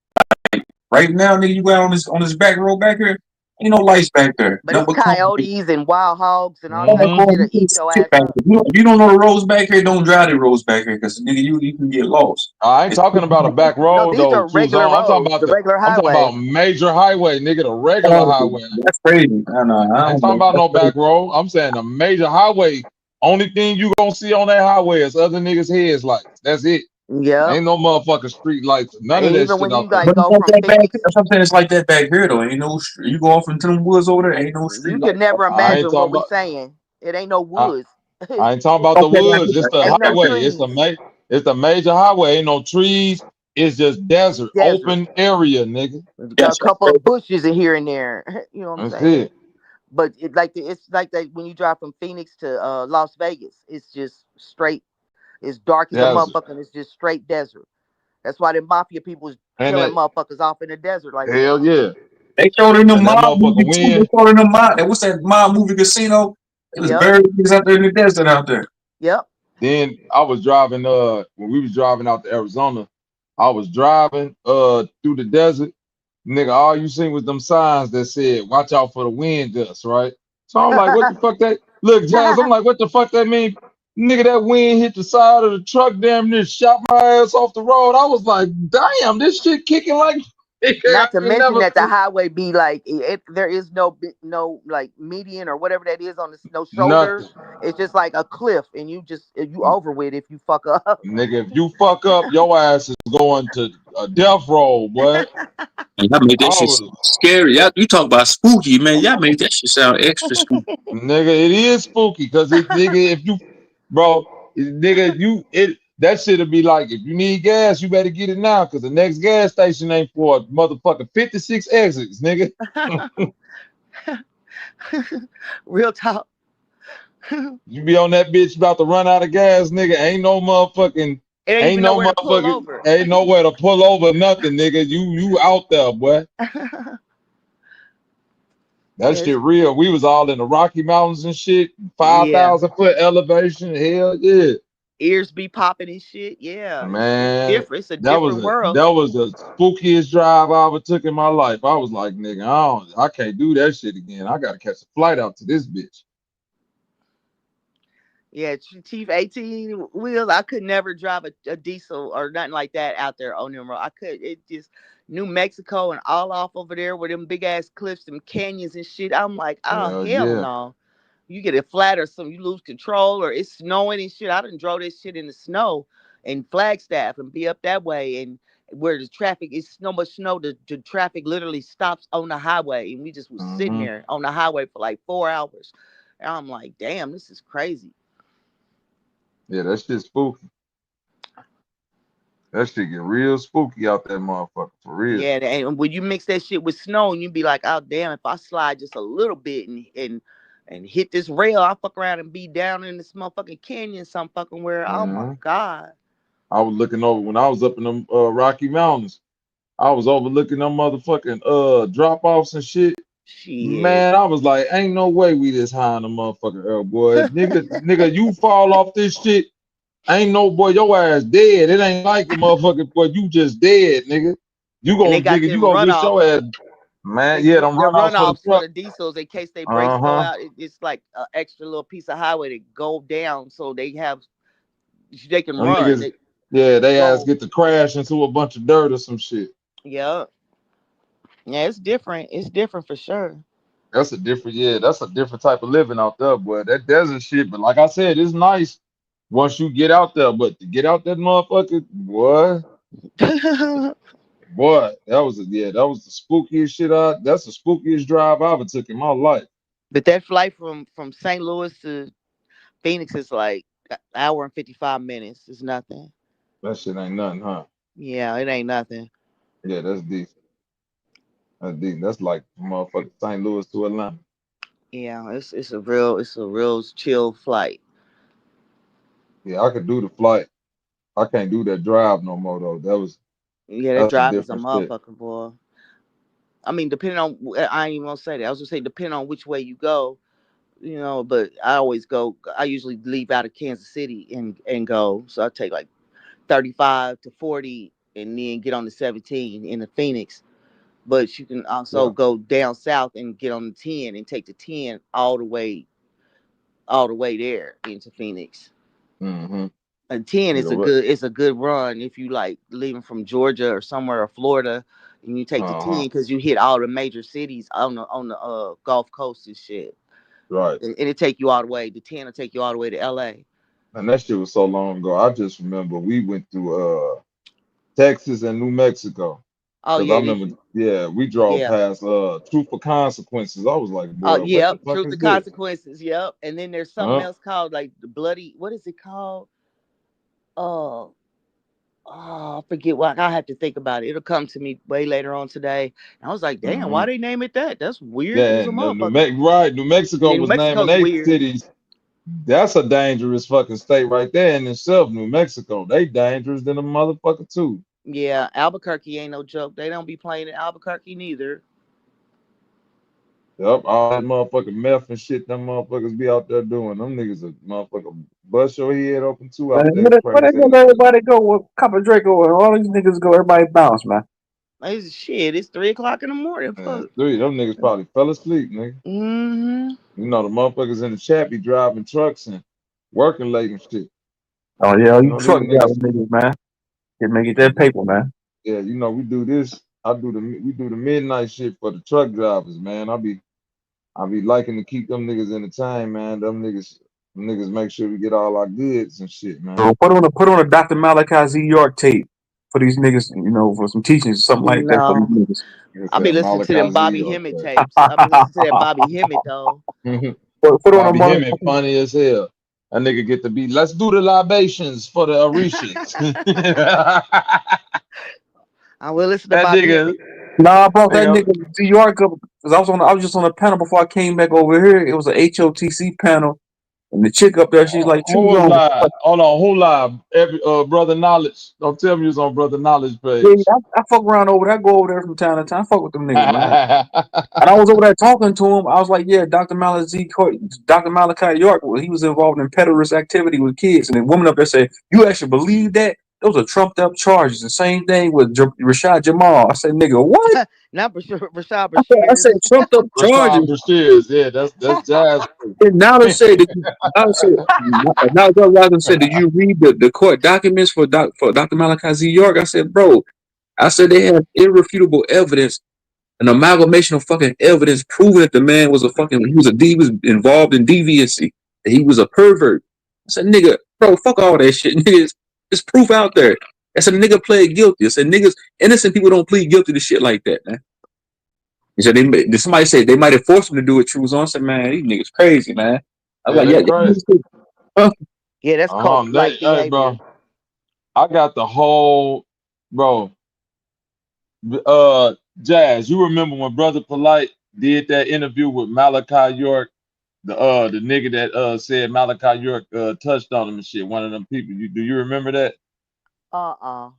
S10: right now, nigga. You got on this back road back here. Ain't no lights back there.
S8: But
S10: No,
S8: it's
S10: but concrete.
S8: coyotes and wild hogs and all type of
S4: Mm-hmm.
S8: shit to
S10: You can
S8: eat your
S10: shit
S8: ass
S10: back
S8: up.
S10: there. If you don't know the roads back here, don't drive the roads back here because nigga, you can get lost.
S4: I ain't
S10: It's
S4: talking about a back
S8: No,
S4: road
S8: these
S4: though,
S8: are regular
S4: Tucson.
S8: roads, the regular
S4: I'm talking about
S8: highway.
S4: major highway, nigga, the regular
S10: oh,
S4: highway.
S10: that's crazy. I
S4: I ain't
S10: don't
S4: talking
S10: know.
S4: about
S10: That's
S4: no
S10: crazy.
S4: back road. I'm saying a major highway. Only thing you gonna see on that highway is other niggas' heads lights. That's it.
S8: Yep.
S4: Ain't no motherfucking street lights. None of
S8: And
S4: that
S8: even
S4: shit
S8: when you
S4: out there.
S8: like
S10: But it's
S8: go
S10: like
S8: from
S10: that back here.
S8: Phoenix,
S10: That's what I'm saying. It's like that back here though. Ain't no you go off into them woods over there. Ain't no
S8: you
S10: street
S8: could
S10: lights.
S8: never
S4: I ain't
S8: imagine what
S4: talking
S8: we
S4: about.
S8: saying. It ain't no
S4: I,
S8: woods.
S4: I ain't talking about the
S10: Okay, I
S4: woods.
S10: get
S4: It's
S10: that.
S4: the
S10: I
S8: Ain't no
S10: got
S4: highway.
S8: trees.
S4: It's the major highway. Ain't no trees. It's just desert,
S8: Desert.
S4: open area, nigga.
S8: Got a
S10: Yes,
S8: couple of bushes in here and there. You know what I'm
S4: That's
S8: saying?
S4: it.
S8: But it's like that when you drive from Phoenix to Las Vegas. It's just straight. It's dark as a
S4: Desert.
S8: motherfucker. And it's just straight desert. That's why the mafia people was
S4: And
S8: killing
S4: that
S8: motherfuckers off in the desert like that.
S4: hell yeah.
S10: they showed in the
S4: And that
S10: mob
S4: motherfucker
S10: movie too. They
S4: win.
S10: showed in the mob. What's that mob movie Casino? It was
S8: Yep.
S10: buried niggas out there in the desert out there.
S8: Yep.
S4: Then I was driving when we was driving out to Arizona, I was driving through the desert. Nigga, all you seen was them signs that said, watch out for the wind gusts, right? So I'm like, what the fuck that look, Jazz, I'm like, what the fuck that mean? Nigga, that wind hit the side of the truck, damn near shot my ass off the road. I was like, damn, this shit kicking like I
S8: Not to
S4: ain't
S8: mention
S4: never
S8: that the highway be like there is no like median or whatever that is on the no
S4: nothing.
S8: shoulders. It's just like a cliff, and you over with if you fuck up.
S4: Nigga, if you fuck up, your ass is going to a death row, boy.
S10: And y'all made
S4: I
S10: that shit
S4: was
S10: sound scary. Y'all, you talk about spooky, man. Y'all made that shit sound extra spooky.
S4: nigga, it is spooky because it nigga, if you bro, nigga, that shit'll be like if you need gas, you better get it now because the next gas station ain't for motherfucking 56 exits, nigga.
S8: Real talk.
S4: You be on that bitch about to run out of gas, nigga.
S8: It ain't
S4: Ain't
S8: even
S4: no
S8: nowhere to pull
S4: motherfucking,
S8: over.
S4: ain't nowhere to pull over, nothing, nigga. You out there, boy. That
S8: Yes.
S4: shit real. We was all in the Rocky Mountains and shit,
S8: Yeah.
S4: 5,000 foot elevation. Hell yeah.
S8: Ears be popping and shit. Yeah. It's
S4: Man,
S8: different. It's a
S4: that was
S8: different
S4: a
S8: world.
S4: that was the spookiest drive I ever took in my life. I was like, nigga, I can't do that shit again. I gotta catch a flight out to this bitch.
S8: Yeah, Chief 18 wheels. I could never drive a diesel or nothing like that out there on them road. I could. It just New Mexico and all off over there with them big ass cliffs, them canyons and shit. I'm like, oh
S4: Hell
S8: hell
S4: yeah.
S8: no. You get it flat or something, you lose control or it's snowing and shit. I done drove this shit in the snow and Flagstaff and be up that way and where the traffic is so much snow, the traffic literally stops on the highway and we just was sitting
S4: Hmm.
S8: there on the highway for like 4 hours. And I'm like, damn, this is crazy.
S4: Yeah, that shit spooky. That shit get real spooky out there, motherfucker, for real.
S8: Yeah, and when you mix that shit with snow, and you be like, "Oh damn! If I slide just a little bit and and hit this rail. I fuck around and be down in this motherfucking canyon some fucking where. Oh my
S4: Mhm.
S8: god.
S4: I was looking over when I was up in them Rocky Mountains. I was overlooking them motherfucking drop offs and shit.
S8: Shit.
S4: Man, I was like, ain't no way we this high in the motherfucking air, boy. Nigga, you fall off this shit. Ain't no boy, your ass dead. It ain't like a motherfucking boy, you just dead, nigga.
S8: And they got
S4: You
S8: them
S4: gonna wish your
S8: runoffs.
S4: ass, man.
S8: They
S4: Yeah, them
S8: the
S4: runoffs for the
S8: runoffs for
S4: truck.
S8: the diesels in case they brakes go
S4: Uh-huh.
S8: out. It's like an extra little piece of highway to go down so they can
S4: Them
S8: run.
S4: niggas,
S8: They
S4: yeah, they ass
S8: go.
S4: get to crash into a bunch of dirt or some shit.
S8: Yeah. Yeah, it's different. It's different for sure.
S4: That's a different type of living out there, boy. That desert shit. But like I said, it's nice once you get out there. But to get out that motherfucker, that was the spookiest shit. That's the spookiest drive I ever took in my life.
S8: But that flight from St. Louis to Phoenix is like an hour and 55 minutes. It's nothing.
S4: That shit ain't nothing, huh?
S8: Yeah, it ain't nothing.
S4: Yeah, that's decent. That's decent. That's like motherfucking St. Louis to Atlanta.
S8: Yeah, it's a real chill flight.
S4: Yeah, I could do the flight. I can't do that drive no more though.
S8: Yeah, that
S4: That's some
S8: drive is a
S4: different shit.
S8: motherfucker, boy. I mean, depending on I ain't even gonna say that. I was gonna say depending on which way you go, But I always go. I usually leave out of Kansas City and go. So I take like 35 to 40, and then get on the 17 in the Phoenix. But you can also
S4: Yeah.
S8: go down south and get on the 10 and take the 10 all the way there into Phoenix.
S4: Mm-hmm.
S8: And 10
S4: Yeah,
S8: is a
S4: what?
S8: good run if you like leaving from Georgia or somewhere or Florida, and you take the 10
S4: Uh-huh.
S8: because you hit all the major cities on the Gulf Coast and shit.
S4: Right.
S8: And it take you all the way. The 10 will take you all the way to LA.
S4: And that shit was so long ago. I just remember we went through Texas and New Mexico.
S8: Oh
S4: Cause I
S8: yeah,
S4: remember, yeah, we drove
S8: yeah.
S4: past Truth for Consequences. I was like,
S8: Oh
S4: boy, what the
S8: yep.
S4: fuck
S8: Truth
S4: is
S8: to
S4: this?
S8: consequences. Yep. And then there's something
S4: Huh?
S8: else called like the bloody. What is it called? Oh, I forget what. I have to think about it. It'll come to me way later on today. And I was like, damn,
S4: Hmm.
S8: why they name it that? That's weird
S4: Yeah,
S8: as a
S4: and
S8: motherfucker.
S4: New Mexico
S8: Yeah, New
S4: was naming
S8: Mexico's
S4: eight
S8: weird.
S4: cities. That's a dangerous fucking state right there in itself, New Mexico. They dangerous than a motherfucker too.
S8: Yeah, Albuquerque ain't no joke. They don't be playing in Albuquerque neither.
S4: Yep, all that motherfucking meth and shit them motherfuckers be out there doing. Them niggas a motherfucker bust your head open too
S3: Man,
S4: out there
S3: where the
S4: crazy
S3: hell
S4: ass.
S3: everybody go? With Cup of Draco and all these niggas go. Everybody bounce, man.
S8: Shit, it's 3 o'clock in the morning.
S4: Man,
S8: Fuck.
S4: three, them niggas probably fell asleep, nigga.
S8: Mm-hmm.
S4: You know the motherfuckers in the chat be driving trucks and working late and shit.
S3: Oh yeah,
S4: You
S3: you
S4: know
S3: truck
S4: these
S3: driver
S4: niggas.
S3: niggas, man. Get
S4: Yeah,
S3: that paper, man.
S4: yeah, you know we do this. We do the midnight shit for the truck drivers, man. I be liking to keep them niggas entertained, man. Them niggas make sure we get all our goods and shit, man.
S3: So put on a Dr. Malachi Z York tape for these niggas, for some teachings or something like that for
S8: No.
S3: these
S4: Niggas
S8: I be
S4: said
S8: listening to them
S4: Malachi
S8: Bobby
S4: Z,
S8: Hemmett
S4: okay.
S8: tapes. I be listening to that Bobby Hemmett though.
S3: put on a
S4: Bobby Hemmett
S3: motherfucking.
S4: funny as hell. That nigga get to be, let's do the libations for the Orishas.
S8: I will listen to
S4: That
S8: Bobby
S4: nigga,
S8: Hemmett.
S3: Nah, I brought that
S4: nigga,
S3: nigga to York up because I was just on a panel before I came back over here. It was a HOTC panel, and the chick up there, she's like,
S4: who
S3: choose
S4: was
S3: on.
S4: live? Hold on, who live? Every Brother Knowledge. Don't tell me you was on Brother Knowledge
S3: Yeah,
S4: page.
S3: I fuck around over there. I go over there from time to time. I fuck with them niggas, man. And I was over there talking to him. I was like, yeah, Dr. Malachi York, well, he was involved in pederast activity with kids. And the woman up there said, you actually believe that? Those are trumped up charges. The same thing with Rashad Jamal. I said, nigga, what?
S8: Not Rashad
S3: I said,
S8: Brashears.
S3: trumped up
S4: Rashad
S3: charges.
S4: Brashears, yeah, that's Jazz.
S3: And now they say that now Roger said, did you read the court documents for Dr. Malachi Z. York? I said, bro, I said they have irrefutable evidence, an amalgamation of fucking evidence proving that the man was he was involved in deviancy, that he was a pervert. I said, nigga, bro, fuck all that shit. Niggas, there's proof out there. I said, nigga pled guilty. I said, niggas, innocent people don't plead guilty to shit like that, man. He said, somebody said they might have forced him to do it. True was on. I said, man, these niggas crazy, man. I was
S4: Yeah,
S3: like,
S4: they
S3: yeah,
S4: crazy.
S3: huh?
S8: Yeah, that's cult like
S4: Hey,
S8: behavior.
S4: bro, I got the whole, bro. Jazz, you remember when Brother Polite did that interview with Malachi York? the nigga that said Malachi York touched on him and shit. One of them people. Do you remember that?
S8: Uh-uh.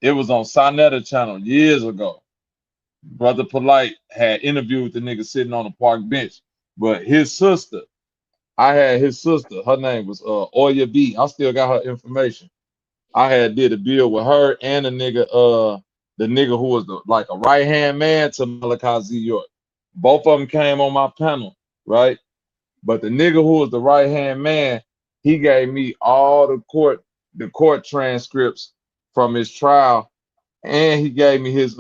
S4: It was on Sonetta channel years ago. Brother Polite had interviewed the nigga sitting on a park bench. But his sister, I had his sister, her name was Oya B. I still got her information. I had did a deal with her and the nigga who was like a right hand man to Malachi Z York. Both of them came on my panel, right? But the nigga who was the right hand man, he gave me all the court transcripts from his trial, and he gave me his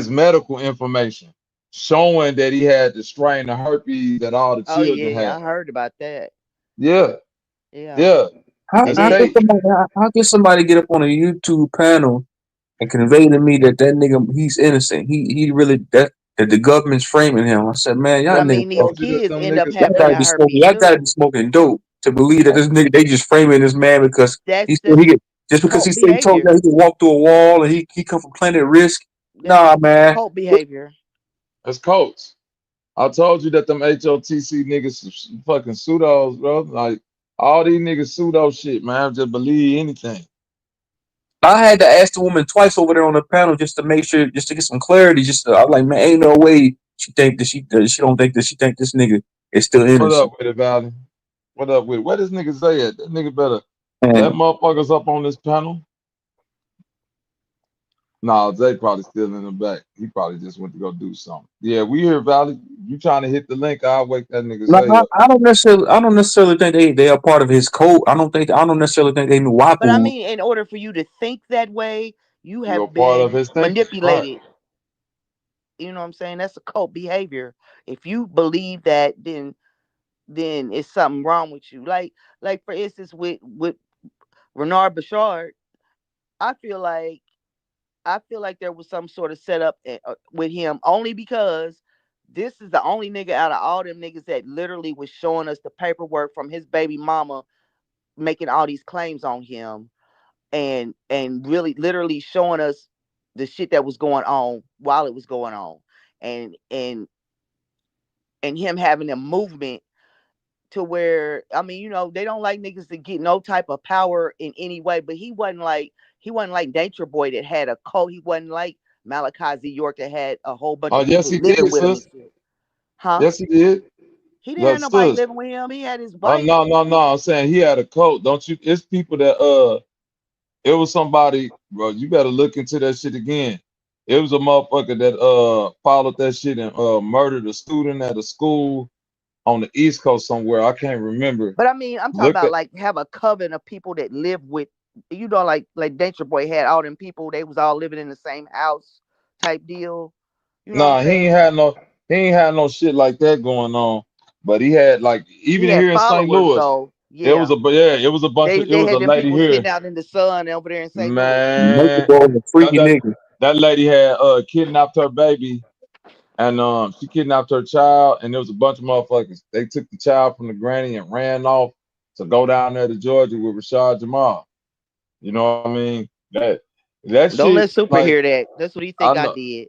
S4: medical information showing that he had the strain of herpes that all the
S8: Oh
S4: children
S8: yeah, I
S4: had.
S8: heard about that.
S4: Yeah,
S8: Yeah.
S4: yeah.
S3: How,
S4: The
S8: And
S3: how,
S8: then
S3: can
S4: state.
S3: somebody, how can somebody get up on a YouTube panel and convey to me that nigga he's innocent? He really that the government's framing him. I said, man,
S8: but
S3: y'all
S8: I
S3: niggas,
S8: mean these
S4: Told you that
S8: kids
S4: them
S8: end up
S4: niggas.
S3: y'all
S8: having
S3: gotta
S8: that
S3: be smoking.
S8: herpes
S3: Y'all gotta
S8: too.
S3: be smoking dope to believe that this nigga they just framing this man because
S8: That's
S3: he get just because
S8: cult
S3: he said he told
S8: behavior.
S3: you he could walk through a wall and he come from Planet Risk.
S8: That's
S3: Nah, man.
S8: cult behavior.
S4: That's coats. I told you that them HOTC niggas some fucking pseudos, bro. Like all these niggas pseudo shit, man. Just believe anything.
S3: I had to ask the woman twice over there on the panel just to make sure, just to get some clarity. I'm like, man, ain't no way she think that she don't think that she think this nigga is still
S4: What up
S3: innocent.
S4: with it, Valley? What up with it? Where this nigga Zay at? That nigga better let
S3: And
S4: motherfuckers up on this panel. Nah, Zay probably still in the back. He probably just went to go do something. Yeah, we here, Valley. You trying to hit the link? I'll wake that nigga
S3: no,
S4: Zay up.
S3: I don't necessarily think they are part of his code. I don't necessarily think they knew
S8: But I
S3: Wapu.
S8: mean, in order for you to think that way, you
S4: You're a
S8: have
S4: part of
S8: been
S4: his thinking. Right.
S8: manipulated. You know what I'm saying? That's a cult behavior. If you believe that, then it's something wrong with you. Like for instance, with Renard Bashard, I feel like I feel like there was some sort of setup with him only because this is the only nigga out of all them niggas that literally was showing us the paperwork from his baby mama making all these claims on him and really literally showing us the shit that was going on while it was going on and him having a movement to where I mean, they don't like niggas to get no type of power in any way, but he wasn't like Nature Boy that had a cult. He wasn't like Malachi Z. York that had a whole bunch
S4: Oh,
S8: of
S4: yes,
S8: people
S4: he
S8: living
S4: did,
S8: with him and
S4: sis.
S8: shit. Huh?
S4: Yes, he did.
S8: He didn't have
S4: Look,
S8: nobody
S4: sis.
S8: living with him. He had his
S4: Oh
S8: wife.
S4: no, no, no. I'm saying he had a coat. Don't you? It's people that it was somebody, bro. You better look into that shit again. It was a motherfucker that followed that shit and murdered a student at a school on the East Coast somewhere. I can't remember.
S8: But I mean, I'm talking
S4: Look
S8: about
S4: at
S8: like have a coven of people that live with like Nature Boy had all them people, they was all living in the same house type deal. You know what I'm
S4: nah,
S8: saying?
S4: he ain't had no shit like that going on. But he had like
S8: He
S4: even
S8: had
S4: here in St.
S8: followers
S4: Louis,
S8: though. Yeah.
S4: it was a bunch
S8: They
S4: of it
S8: they
S4: was a
S8: had them
S4: lady
S8: people sitting
S4: here.
S8: out in the sun over there in St. Louis.
S3: Nature
S4: Man,
S3: Boy was a
S4: that
S3: freaky
S4: that,
S3: nigga.
S4: that lady had kidnapped her baby and she kidnapped her child and there was a bunch of motherfuckers. They took the child from the granny and ran off to go down there to Georgia with Rashad Jamal. You know what I mean? That
S8: Don't
S4: shit
S8: let Super
S4: like
S8: hear that. That's what he
S4: I
S8: think I
S4: know
S8: did.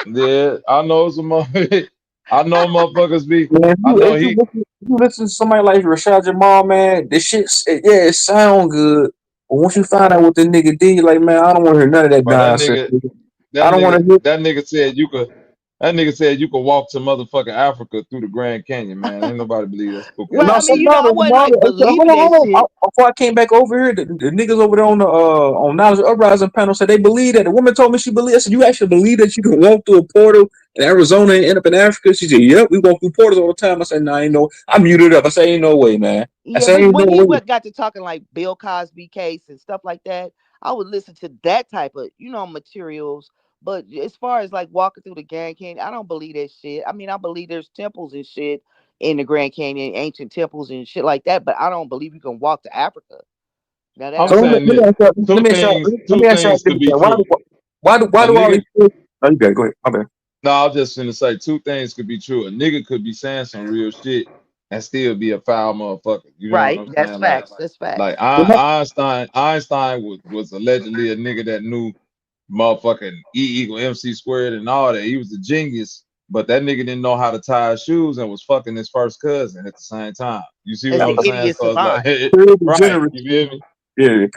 S4: yeah, I know some I know motherfuckers be
S3: Man,
S4: I know he
S3: if you listen to somebody like Rashad Jamal, man, this shit, yeah, it sound good. But once you find out what the nigga did, like, man, I don't want to hear none of that
S4: but
S3: nonsense. Nigga. I don't want to hear.
S4: that nigga said you could that nigga said you could walk to motherfucking Africa through the Grand Canyon, man. Ain't nobody believe that stupid
S8: Well,
S3: No,
S8: I
S4: ass
S8: mean,
S3: some
S4: shit.
S8: I
S3: no,
S8: wasn't
S3: no,
S8: like
S3: hold
S8: believing
S3: on,
S8: that
S3: hold on.
S8: shit.
S3: Before I came back over here, the niggas over there on Knowledge Uprising panel said they believe that. The woman told me she believed. I said, you actually believe that you can walk through a portal in Arizona and end up in Africa? She said, yep, we walk through portals all the time. I said, no, ain't no. I muted up. I said, ain't no way, man. I
S8: Yeah,
S3: said,
S8: but
S3: ain't no
S8: when he
S3: way.
S8: got to talking like Bill Cosby case and stuff like that, I would listen to that type of materials. But as far as like walking through the Grand Canyon, I don't believe that shit. I mean, I believe there's temples and shit in the Grand Canyon, ancient temples and shit like that. But I don't believe you can walk to Africa. Now that
S4: I'm
S3: So
S8: I
S4: saying
S8: don't.
S4: this.
S3: let me ask y'all, let
S4: Two
S3: me ask y'all
S4: things
S3: this
S4: could be
S3: again.
S4: true.
S3: Why
S4: A
S3: do all
S4: nigga
S3: these kids? Oh, you got go ahead. My bad.
S4: No, I was just gonna say two things could be true. A nigga could be saying some real shit and still be a foul motherfucker. You know what
S8: Right.
S4: I'm
S8: That's
S4: saying? Like,
S8: facts. That's
S4: like
S8: facts.
S4: Einstein was allegedly a nigga that knew motherfucking E equal MC squared and all that. He was a genius, but that nigga didn't know how to tie his shoes and was fucking his first cousin at the same time. You see
S8: As
S4: what
S8: an
S4: I'm saying?
S8: idiot
S4: So it's like,
S8: savant.
S3: Pure
S4: right?
S3: degeneracy.
S4: You feel me?
S3: Yeah,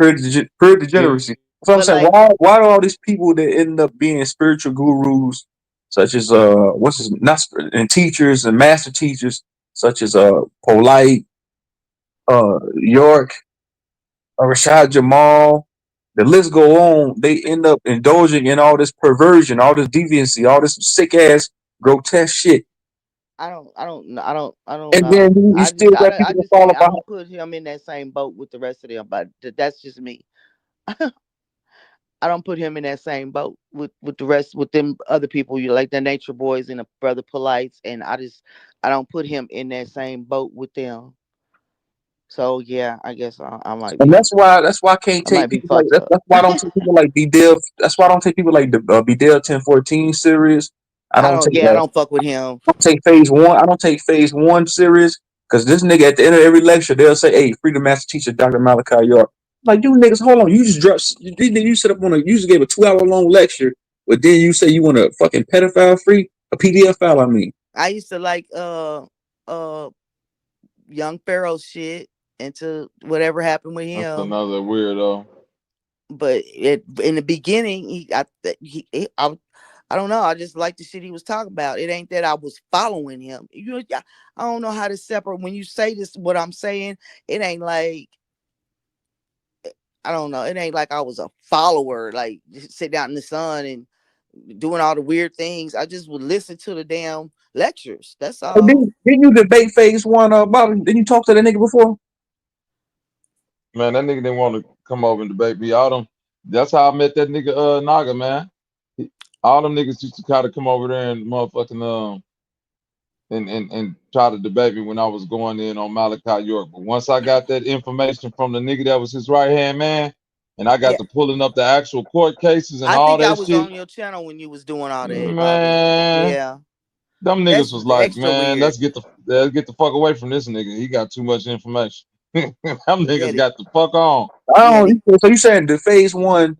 S3: pure degeneracy. So I'm
S8: But
S3: saying,
S8: like,
S3: why do all these people that end up being spiritual gurus, such as what's his not and teachers and master teachers, such as Polite, York, Rashad Jamal, the list go on. They end up indulging in all this perversion, all this deviancy, all this sick ass grotesque shit,
S8: I don't
S3: and
S8: know.
S3: then you still got
S8: I
S3: people that
S8: just
S3: fall
S8: can't. I
S3: about.
S8: don't put him in that same boat with the rest of them. But that's just me. I don't put him in that same boat with the rest with them other people. You like the Nature Boys and the Brother Polites, and I don't put him in that same boat with them. So yeah, I guess
S3: And that's why I can't
S8: I might
S3: take
S8: be
S3: people like
S8: fucked up.
S3: that's why I don't take people like B Dell. That's why I don't take people like the B Dell 1014 serious. I don't take
S8: I don't fuck with him.
S3: take phase one. I don't take phase one serious because this nigga at the end of every lecture they'll say, "Hey, freedom master teacher Dr. Malachi York." Like you niggas, hold on. You just dropped. You set up on a. You just gave a 2 hour long lecture, but then you say you want a fucking pedophile free a PDF file. I mean,
S8: I used to like uh young Pharaoh shit into whatever happened with
S4: That's
S8: him.
S4: another weirdo.
S8: But in the beginning, I don't know. I just like the shit he was talking about. It ain't that I was following him. I don't know how to separate when you say this. What I'm saying, it ain't like I don't know. It ain't like I was a follower, like just sit out in the sun and doing all the weird things. I just would listen to the damn lectures. That's
S3: hey,
S8: all.
S3: didn't you debate phase one about it? Didn't you talk to that nigga before?
S4: Man, that nigga didn't want to come over and debate me. All them. That's how I met that nigga Naga, man. All them niggas used to kind of come over there and motherfucking and try to debate me when I was going in on Malachi York. But once I got that information from the nigga that was his right hand man, and I got
S8: Yeah,
S4: to pulling up the actual court cases and
S8: I
S4: all
S8: think I
S4: that
S8: was
S4: shit,
S8: on your channel when you was doing all that, Bobby.
S4: man,
S8: Yeah,
S4: them niggas
S8: that's
S4: was like,
S8: extra
S4: man,
S8: weird.
S4: let's get the fuck away from this nigga. He got too much information. Them
S8: Yeah,
S4: niggas got the fuck on.
S3: I
S8: yeah.
S3: don't. So you saying the phase one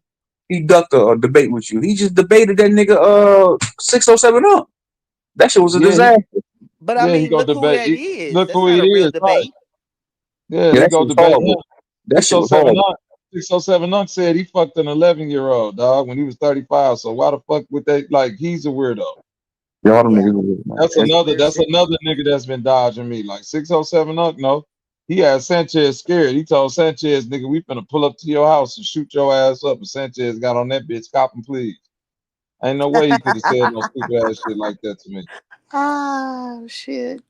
S3: he ducked a debate with you? He just debated that nigga 607 up. That shit was a
S4: Yeah,
S3: disaster.
S8: But I
S4: he
S8: mean,
S4: go
S8: look who
S4: debate.
S8: that is.
S4: Look
S8: That's
S4: who he
S8: not a real
S4: is, right?
S8: debate.
S4: Yeah,
S3: Yeah,
S4: he
S3: that shit
S4: go
S3: was
S4: debate him.
S3: horrible. That shit was
S4: 607
S3: horrible.
S4: Unc. 607 Unc said he fucked an 11-year-old dog when he was 35. So why the fuck would they like he's a weirdo?
S3: Yeah, all them
S8: Yeah,
S3: niggas was weird, man.
S4: That's
S8: that's some
S4: another
S8: weird
S4: that's
S8: shit.
S4: another nigga that's been dodging me. Like 607 Unc, no. He had Sanchez scared. He told Sanchez, nigga, we finna pull up to your house and shoot your ass up. And Sanchez got on that bitch, cop him, please. Ain't no way he could have said no stupid ass shit like that to me.
S8: Ah, shit.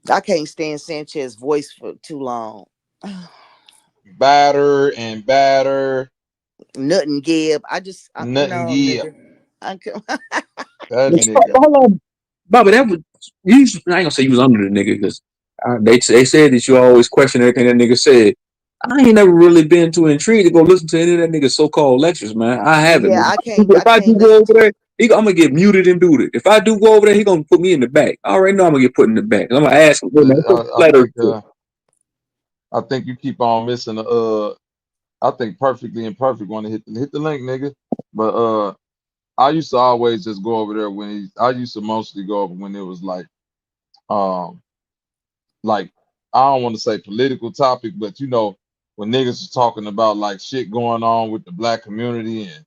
S8: I can't stand Sanchez's voice for too long.
S4: Batter and batter,
S8: Nothing give.
S4: nothing
S8: No,
S4: give.
S8: nigga. I can,
S4: That
S3: But
S4: nigga.
S3: hold on, Bobby. That was you. I ain't gonna say you was under the nigga because they said that you always question everything that nigga said. I ain't never really been too intrigued to go listen to any of that nigga's so-called lectures, man. I haven't.
S8: yeah,
S3: Man.
S8: I
S3: If I do
S8: can't
S3: go
S8: listen
S3: over
S8: to
S3: there,
S8: it.
S3: I'm gonna get muted and booted. If I do go over there, he gonna put me in the back. I already know I'm gonna get put in the back. I'm gonna ask him, "Hey, man, what's
S4: I
S3: the flat
S4: think
S3: earth?"
S4: I think you keep on missing the I think perfectly imperfect want to hit the link, nigga. But I used to always just go over there I used to mostly go over when it was um like I don't want to say political topic, but when niggas was talking about like shit going on with the black community and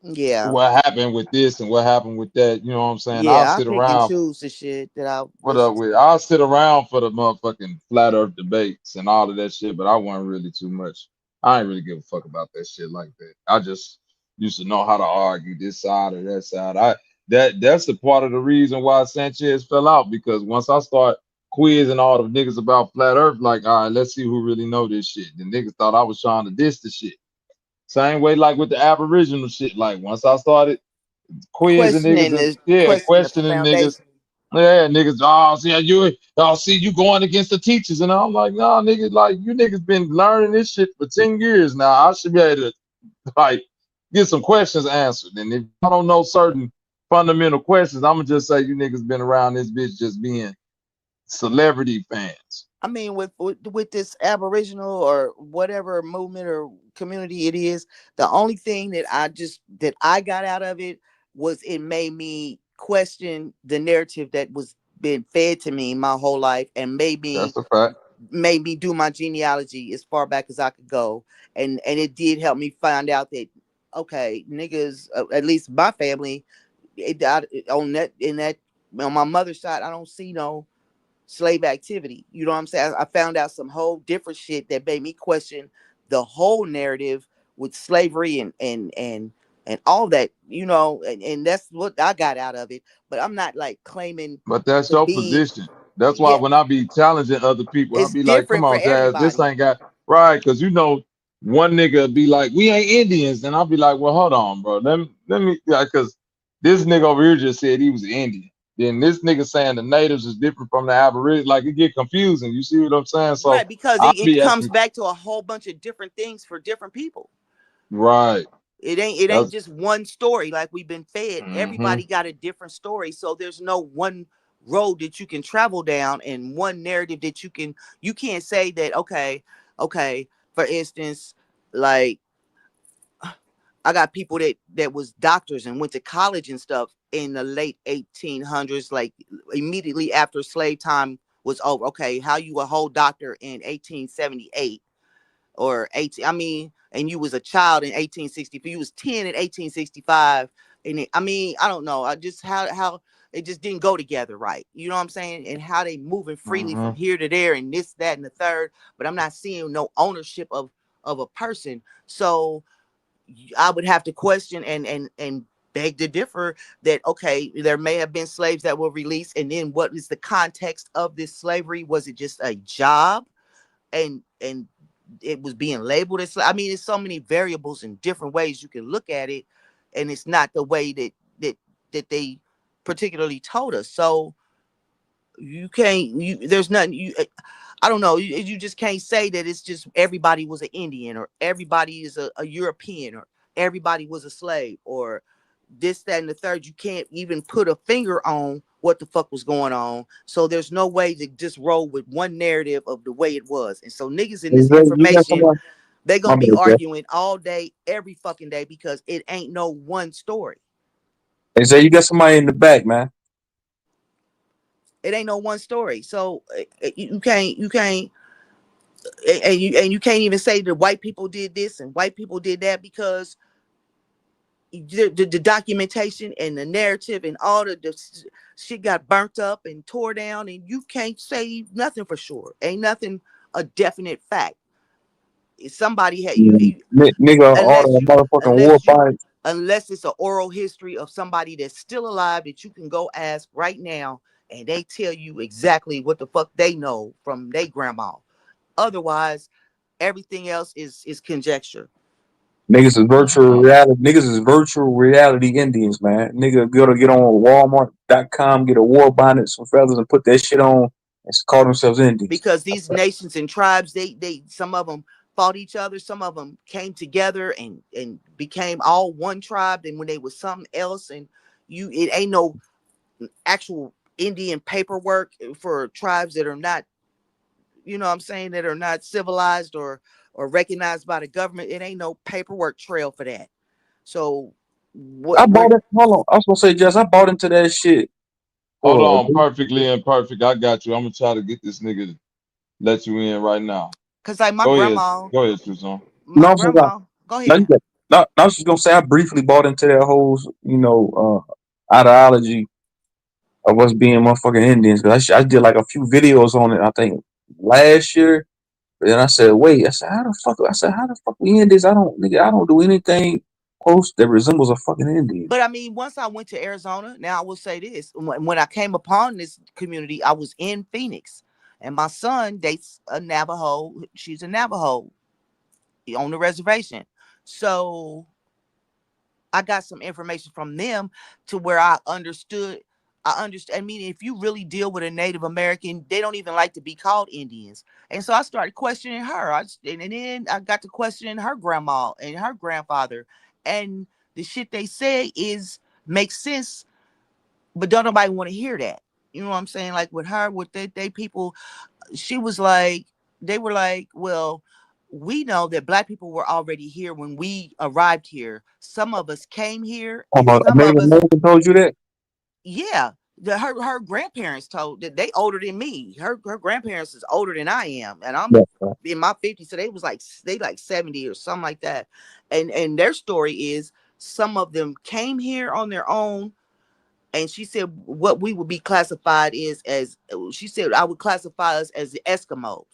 S8: Yeah,
S4: what happened with this and what happened with that, you know what I'm saying? I'll
S8: yeah. I
S4: sit
S8: pick and
S4: around.
S8: choose the shit that I
S4: What
S8: listen
S4: up
S8: to.
S4: with? I'll sit around for the motherfucking flat earth debates and all of that shit, but I wasn't really too much. I ain't really give a fuck about that shit like that. I just used to know how to argue this side or that side. That's the part of the reason why Sanchez fell out because once I start quizzing all the niggas about flat earth, like, all right, let's see who really know this shit. The niggas thought I was trying to diss the shit. Same way like with the Aboriginal shit. Like once I started quizzing niggas and yeah,
S8: Question the
S4: questioning niggas.
S8: foundation.
S4: Yeah, niggas, see you going against the teachers. And I'm like, nah, nigga, like you niggas been learning this shit for 10 years now. I should be able to like get some questions answered. And if I don't know certain fundamental questions, I'm gonna just say you niggas been around this bitch just being celebrity fans.
S8: I mean, with this Aboriginal or whatever movement or community it is, the only thing that I got out of it was it made me question the narrative that was been fed to me my whole life, and
S4: That's a fact.
S8: made me do my genealogy as far back as I could go, and it did help me find out that okay, niggas, at least my family, on that in that on my mother's side, I don't see no slave activity. You know what I'm saying? I found out some whole different shit that made me question the whole narrative with slavery and all that, and that's what I got out of it. But I'm not like claiming
S4: But that's
S8: to
S4: your
S8: be,
S4: position. That's why
S8: yeah,
S4: when I be challenging other people, I
S8: it's
S4: be like, "Come
S8: different for
S4: on, Jazz, this
S8: everybody.
S4: ain't got right." Because one nigga be like, "We ain't Indians," and I'll be like, "Well, hold on, bro. Let me, because this nigga over here just said he was Indian. Then this nigga saying the natives is different from the Aborigines. Like it get confusing. You see what I'm saying? So
S8: Right, because
S4: I'll
S8: it
S4: be
S8: comes
S4: asking,
S8: back to a whole bunch of different things for different people.
S4: right?
S8: It ain't
S4: That's
S8: just one story like we've been fed.
S4: hmm
S8: Everybody got a different story, so there's no one road that you can travel down and one narrative that you can't say that okay, for instance, like I got people that was doctors and went to college and stuff in the late 1800s, like immediately after slave time was over. Okay, how you a whole doctor in 1878 or 18, I mean, and you was a child in 1860, you was 10 in 1865, and I mean, I don't know, I just how it just didn't go together right, you know what I'm saying, and how they moving freely
S4: hmm
S8: from here to there and this, that, and the third, but I'm not seeing no ownership of a person. So I would have to question and beg to differ that okay, there may have been slaves that were released, and then what is the context of this slavery? Was it just a job, and it was being labeled as, I mean, there's so many variables and different ways you can look at it, and it's not the way that they particularly told us. So you can't, there's nothing, I don't know, you just can't say that it's just everybody was an Indian or everybody is a European or everybody was a slave or this, that, and the third. You can't even put a finger on what the fuck was going on. So there's no way to just roll with one narrative of the way it was. And so niggas in
S3: Is
S8: this
S3: that you got
S8: information,
S3: someone?
S8: they
S3: My
S8: gonna be
S3: bad, Jeff.
S8: arguing all day, every fucking day, because it ain't no one story.
S3: They say you got somebody in the back, man.
S8: It ain't no one story. So you can't and you can't even say that white people did this and white people did that, because the documentation and the narrative and all the shit got burnt up and tore down, and you can't say nothing for sure. Ain't nothing a definite fact. If somebody had
S3: Yeah. Nigga, all
S8: unless
S3: the
S8: you
S3: motherfucking war
S8: unless you
S3: bonnets.
S8: unless it's an oral history of somebody that's still alive that you can go ask right now, and they tell you exactly what the fuck they know from their grandma. Otherwise, everything else is conjecture.
S3: Niggas is virtual
S4: hmm
S3: reality. Niggas is virtual reality Indians, man. Nigga, go to get on Walmart.com, get a war bonnet, some feathers, and put that shit on, and call themselves Indians.
S8: Because these nations and tribes, they some of them fought each other, some of them came together and became all one tribe, and when they was something else, and it ain't no actual Indian paperwork for tribes that are not, you know what I'm saying, that are not civilized or recognized by the government. It ain't no paperwork trail for that. So
S3: I
S8: what
S3: bought
S8: we're
S3: it. Hold on. I was gonna say, Jess, I bought into that shit.
S4: Hold
S3: Oh,
S4: on, perfectly imperfect. I got you. I'm gonna try to get this nigga to let you in right now.
S8: because like my
S4: Go ahead.
S8: grandma,
S4: Go ahead, Susan.
S3: no,
S8: my
S3: I'm saying,
S8: grandma, go
S3: no,
S8: ahead.
S3: no, I was just gonna say I briefly bought into that whole, ideology of us being motherfucking Indians. Cause I did like a few videos on it. I think last year. But then I said, wait. I said, how the fuck? I said, how the fuck we Indians? Nigga, I don't do anything close that resembles a fucking Indian.
S8: But I mean, once I went to Arizona, now I will say this: when I came upon this community, I was in Phoenix, and my son dates a Navajo. She's a Navajo on the reservation, so I got some information from them to where I understood. I understand. I mean, if you really deal with a Native American, they don't even like to be called Indians. And so I started questioning her. And then I got to questioning her grandma and her grandfather. And the shit they say makes sense, but don't nobody want to hear that. You know what I'm saying? Like with her, with they people, she was like, they were like, well, we know that black people were already here when we arrived here. Some of us came here,
S3: How
S8: and
S3: about a
S8: some
S3: Native
S8: of us,
S3: American told you that?
S8: Yeah, her grandparents told that they older than me. Her grandparents is older than I am, and I'm
S3: Yeah, right.
S8: in my 50s, so they like 70 or something like that. And their story is some of them came here on their own, and she said what we would be classified is as she said I would classify us as the Eskimos.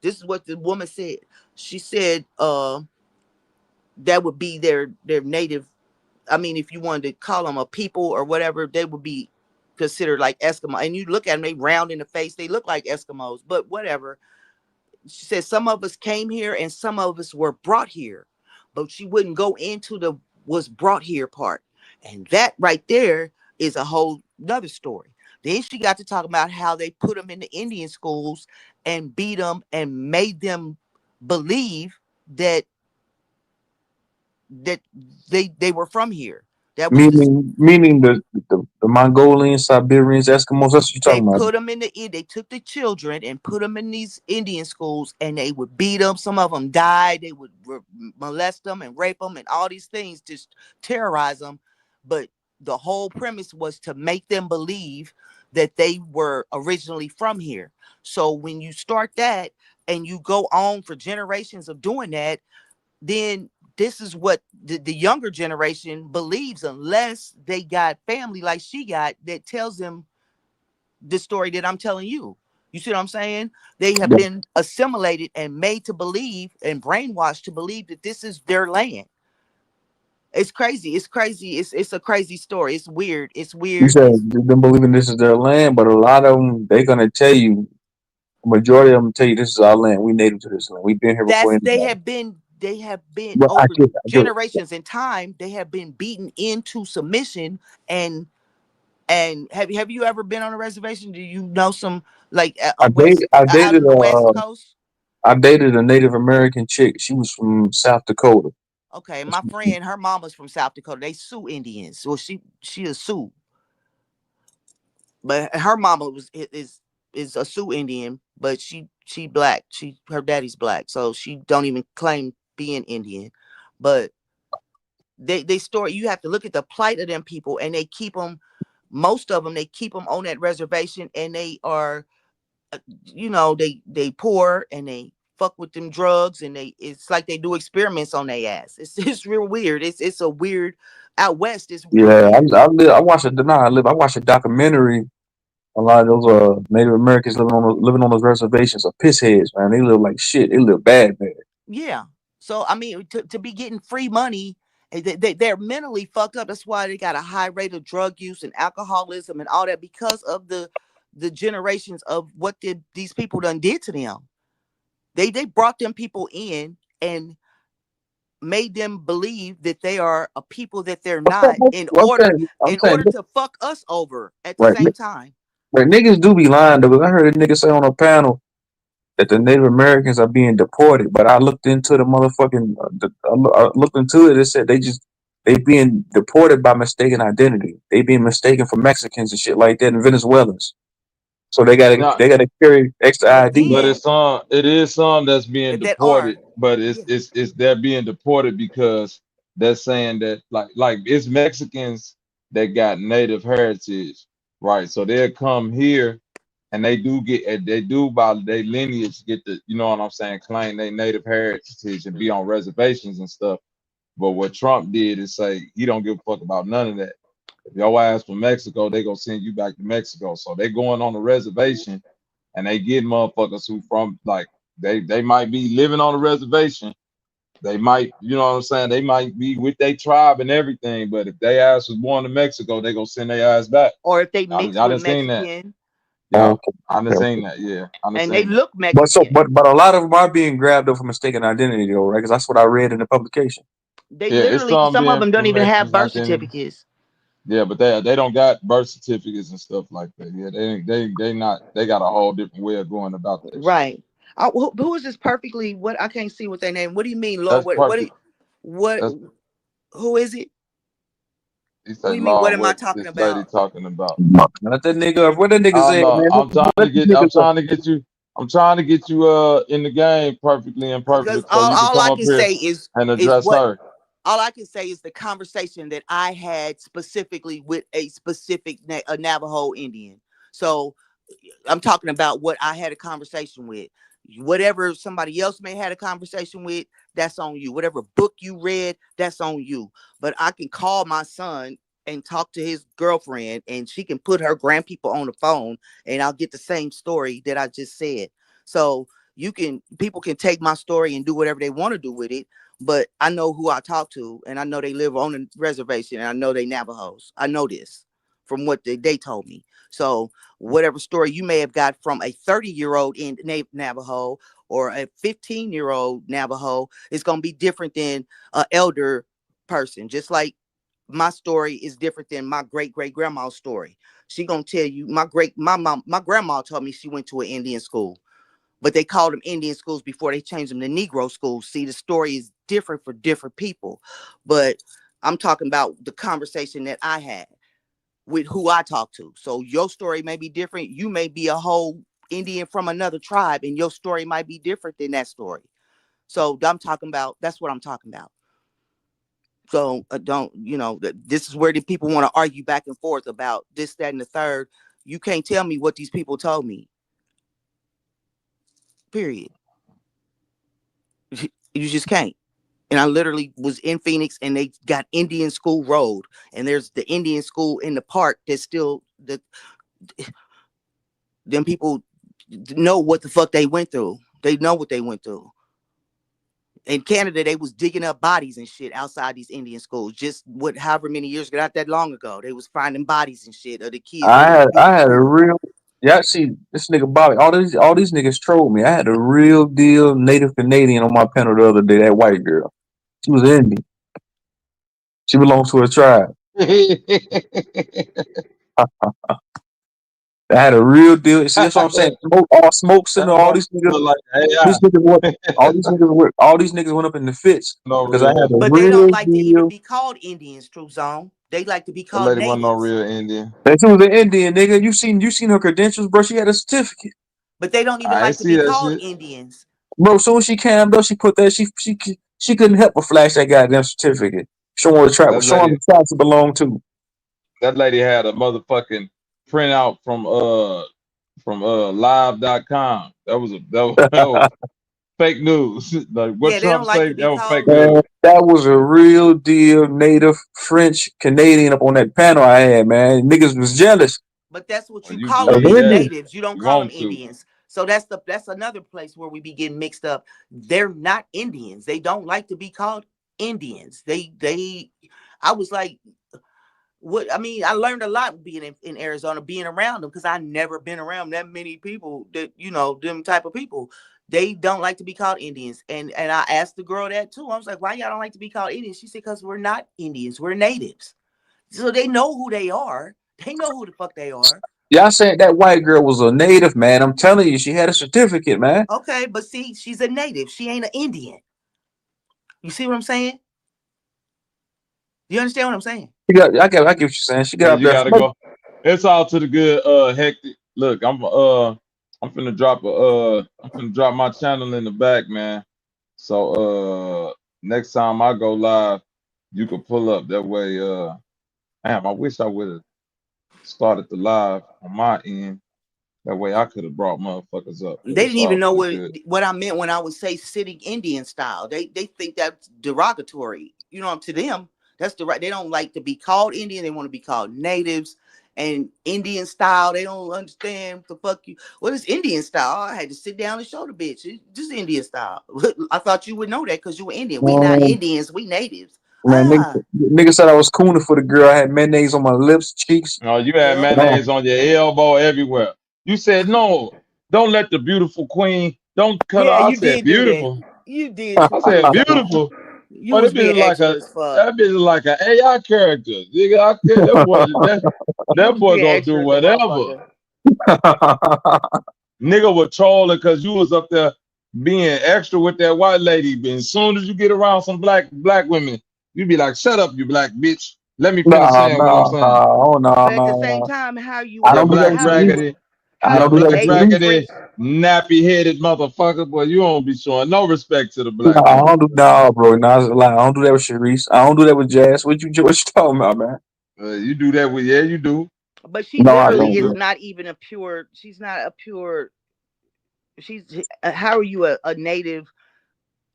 S8: This is what the woman said. She said that would be their native. I mean, if you wanted to call them a people or whatever, they would be considered like Eskimo. And you look at them, they round in the face, they look like Eskimos, but whatever. She said some of us came here and some of us were brought here, but she wouldn't go into the was brought here part. And that right there is a whole nother story. Then she got to talk about how they put them in the Indian schools and beat them and made them believe that that they were from here. That was this.
S3: Meaning the Mongolians, Siberians, Eskimos. That's what you're
S8: They
S3: talking about.
S8: put them in the they took the children and put them in these Indian schools, and they would beat them. Some of them died. They would molest them and rape them and all these things, just terrorize them. But the whole premise was to make them believe that they were originally from here. So when you start that and you go on for generations of doing that, then this is what the younger generation believes, unless they got family like she got that tells them the story that I'm telling you. You see what I'm saying? They have
S3: Yeah.
S8: been assimilated and made to believe and brainwashed to believe that this is their land. It's crazy. It's crazy. It's a crazy story. It's weird. It's
S3: You
S8: weird.
S3: said
S8: It's
S3: them believing this is their land, but a lot of them they're gonna tell you. Majority of them tell you this is our land. We native to this land. We've been here before
S8: that's
S3: anybody.
S8: they have been
S3: But
S8: over
S3: I get it.
S8: generations in time, they have been beaten into submission. And have you ever been on a reservation? Do you know some like a west
S3: I
S8: out
S3: dated
S8: on the west coast?
S3: I dated a Native American chick. She was from South Dakota.
S8: Okay, my friend, her mama's from South Dakota. They Sioux Indians. So she is Sioux, but her mama is a Sioux Indian, but she black. She her daddy's black, so she don't even claim being Indian. But they store. You have to look at the plight of them people, and they keep them. Most of them they keep them on that reservation, and they are they poor and they fuck with them drugs, and they it's like they do experiments on their ass. It's real weird. It's a weird out west. It's real
S3: Yeah,
S8: weird.
S3: I watched it. No, I watched a documentary. A lot of those Native Americans living on those reservations are piss heads, man. They live like shit. They live bad, bad.
S8: Yeah. So I mean, to be getting free money, they're mentally fucked up. That's why they got a high rate of drug use and alcoholism and all that, because of the generations of what these people done did to them. They brought them people in and made them believe that they are a people that they're not,
S3: I'm
S8: in
S3: saying,
S8: order to fuck us over at the
S3: right,
S8: same time.
S3: right. Niggas do be lying though. 'Cause I heard a nigga say on a panel that the Native Americans are being deported, but I looked into the motherfucking. I looked into it. It said they being deported by mistaken identity. They being mistaken for Mexicans and shit like that, and Venezuelans. So
S4: Not,
S3: they gotta carry extra
S8: But
S3: ID.
S4: but
S8: then
S4: it is some that's being
S8: that are
S4: deported, but
S8: yeah,
S4: it's they're being deported because they're saying that like it's Mexicans that got native heritage, right? So they'll come here and they do by their lineage get the, you know what I'm saying, claim their native heritage and be on reservations and stuff. But what Trump did is say he don't give a fuck about none of that. If your ass from Mexico, they gonna send you back to Mexico. So they going on the reservation and they get motherfuckers who from like they might be living on a reservation. They might, you know what I'm saying, they might be with their tribe and everything, but if they ass was born in Mexico, they gonna send their ass back.
S8: or if they
S4: I,
S8: mix
S4: I
S8: with
S4: done seen that.
S8: Mexican
S4: Yeah,
S3: Okay,
S4: I done
S3: okay.
S4: seen that. Yeah, I done
S8: and they
S4: seen that.
S8: look Mexican.
S3: But a lot of them are being grabbed up for mistaken identity, though, right? Because that's what I read in the publication.
S8: They
S4: Yeah, it's
S8: literally,
S4: some
S8: some of
S4: being
S8: them don't
S4: from
S8: even have
S4: Mexicans
S8: birth
S4: identity.
S8: certificates.
S4: Yeah, but they don't got birth certificates and stuff like that. Yeah, they not they got a whole different way of going about that shit.
S8: Right. Who is this perfectly? What I can't see what their name. What do you mean, Lord?
S4: That's perfect.
S8: What?
S4: That's
S8: Who is it?
S4: he
S8: What
S4: say,
S8: do you mean? What
S4: Lord,
S8: am I
S4: what
S8: talking
S4: this lady
S8: about?
S4: talking about.
S3: Let that nigga up. What that nigga
S4: I don't
S3: said,
S4: know.
S3: man? Let these
S4: I'm
S3: niggas up.
S4: trying to get you in the game perfectly and perfectly
S8: Because
S4: so you can
S8: all
S4: come
S8: I
S4: up
S8: can
S4: here
S8: say
S4: and
S8: is
S4: address
S8: what
S4: her.
S8: All I can say is the conversation that I had specifically with a specific a Navajo Indian. So I'm talking about what I had a conversation with. Whatever somebody else may had a conversation with, that's on you. Whatever book you read, that's on you. But I can call my son and talk to his girlfriend, and she can put her grandpeople on the phone, and I'll get the same story that I just said. So people can take my story and do whatever they want to do with it. But I know who I talk to, and I know they live on a reservation, and I know they Navajos. I know this from what they told me. So whatever story you may have got from a 30-year-old in Navajo or a 15-year-old Navajo is going to be different than an elder person. Just like my story is different than my great-great-grandma's story. She going to tell you my grandma told me she went to an Indian school, but they called them Indian schools before they changed them to Negro schools. See, the story is different for different people, but I'm talking about the conversation that I had with who I talk to. So your story may be different. You may be a whole Indian from another tribe, and your story might be different than that story. So that's what I'm talking about. So this is where the people want to argue back and forth about this, that, and the third. You can't tell me what these people told me. Period. You just can't. And I literally was in Phoenix, and they got Indian School Road, and there's the Indian school in the park that's still them people know what the fuck they went through. They know what they went through. In Canada, they was digging up bodies and shit outside these Indian schools. Just however many years ago, not that long ago, they was finding bodies and shit of the kids that was being
S3: I had a
S8: killed.
S3: real see this nigga Bobby. All these niggas trolled me. I had a real deal Native Canadian on my panel the other day. That white girl. She was Indian. She belongs to a tribe. I had a real deal. See, that's what I'm saying. Smoke
S4: That
S3: center. All
S4: motherfucker
S3: these niggas.
S4: look like
S3: These
S4: AI.
S3: niggas went. All these niggas went up in the fits
S4: No
S3: because I had
S4: real.
S3: a
S8: But they don't
S3: real
S8: like to even
S3: deal.
S8: be called Indians, True Zone. They like to be
S4: That
S8: called
S4: lady wasn't no
S8: natives.
S4: real Indian.
S3: That she was an Indian nigga. You seen her credentials, bro? She had a certificate,
S8: But they don't even
S4: I ain't
S8: like to
S4: see
S8: be
S4: that
S8: called
S4: shit.
S8: Indians.
S3: bro. Soon as she came up, she put that she couldn't help but flash that goddamn certificate,
S4: That
S3: showing
S4: lady
S3: the tribes it belonged to.
S4: that lady had a motherfucking printout from live.com. That was fake news. Like what
S8: Yeah, they
S4: Trump
S8: don't like
S4: say,
S8: to
S4: that
S8: be
S4: was
S8: called
S4: fake news.
S3: Man,
S8: real.
S3: that was a real deal native French Canadian up on that panel I had, man. Niggas was jealous.
S8: But that's what
S4: Or
S8: you
S4: you
S8: call them
S3: Of
S8: is
S3: Indians.
S4: believe
S8: natives. You don't
S4: you
S8: call them
S4: want to.
S8: Indians. So that's another place where we be getting mixed up. They're not Indians. They don't like to be called Indians. I was like, what I mean, I learned a lot being in Arizona, being around them, because I never been around that many people that, them type of people. They don't like to be called Indians. And I asked the girl that too. I was like, why y'all don't like to be called Indians? She said, because we're not Indians, we're natives. So they know who they are. They know who the fuck they are.
S3: Y'all saying that white girl was a native, man. I'm telling you, she had a certificate, man.
S8: Okay, but see, she's a native. She ain't an Indian. You see what I'm saying? You understand what I'm saying?
S3: I get what you're saying. She got
S4: Yeah,
S3: up
S4: you
S3: there.
S4: gotta go. It's all to the good, hectic. Look, I'm finna drop my channel in the back, man. So next time I go live, you can pull up that way. Damn, I wish I would have started the live on my end. That way I could have brought motherfuckers up,
S8: They
S4: but it's
S8: didn't even
S4: all
S8: know
S4: to the good.
S8: what I meant when I would say sitting Indian style. They think that's derogatory. To them, that's the right. They don't like to be called Indian. They want to be called natives and Indian style. They don't understand the fuck you. What is Indian style? I had to sit down and show the bitch. It's just Indian style. I thought you would know that because you were Indian. We not
S3: Man,
S8: Indians. We natives.
S3: man,
S8: Ah,
S3: nigga said I was cooning for the girl. I had mayonnaise on my lips, cheeks.
S4: Oh, you had
S8: yeah.
S3: No.
S4: mayonnaise on your elbow everywhere. You said no, don't let the beautiful queen, don't cut her.
S8: Yeah,
S4: I
S8: you
S4: said
S8: did do that.
S4: beautiful.
S8: You did,
S4: I
S8: True
S4: said
S8: Zone.
S4: beautiful.
S8: You
S4: But
S8: was being extra as fuck.
S4: that bitch is like an AI character. Nigga, I can't,
S8: You
S4: that
S8: was
S4: boy
S8: being
S4: gonna do
S8: extra as a
S4: whatever.
S8: motherfucker.
S4: Nigga was trolling because you was up there being extra with that white lady. But as soon as you get around some black women, you be like, shut up, you black bitch. Let me finish
S3: Nah,
S4: saying what I'm
S3: nah,
S4: saying.
S3: nah. Oh, nah,
S8: But at the
S3: nah,
S8: same
S3: nah.
S8: time, how you
S3: I
S8: would
S3: don't
S4: That
S3: do
S8: put
S3: that
S4: black
S3: with
S8: how you
S3: you.
S8: would
S4: raggedy.
S3: I don't do that with Sharice.
S4: Raggedy, nappy headed motherfucker. Boy, you don't be showing no respect to the
S3: No,
S4: black
S3: I
S4: woman.
S3: don't do no, bro. No, it's a lie. I don't do that with Sharice. I don't do that with Jazz. What you talking about, man?
S4: You do that with, yeah, you do.
S8: But she
S3: No, I
S4: Yeah,
S8: literally
S4: you
S3: don't,
S8: is
S3: bro.
S4: do.
S8: not even a pure. She's not a pure. She's how are you a native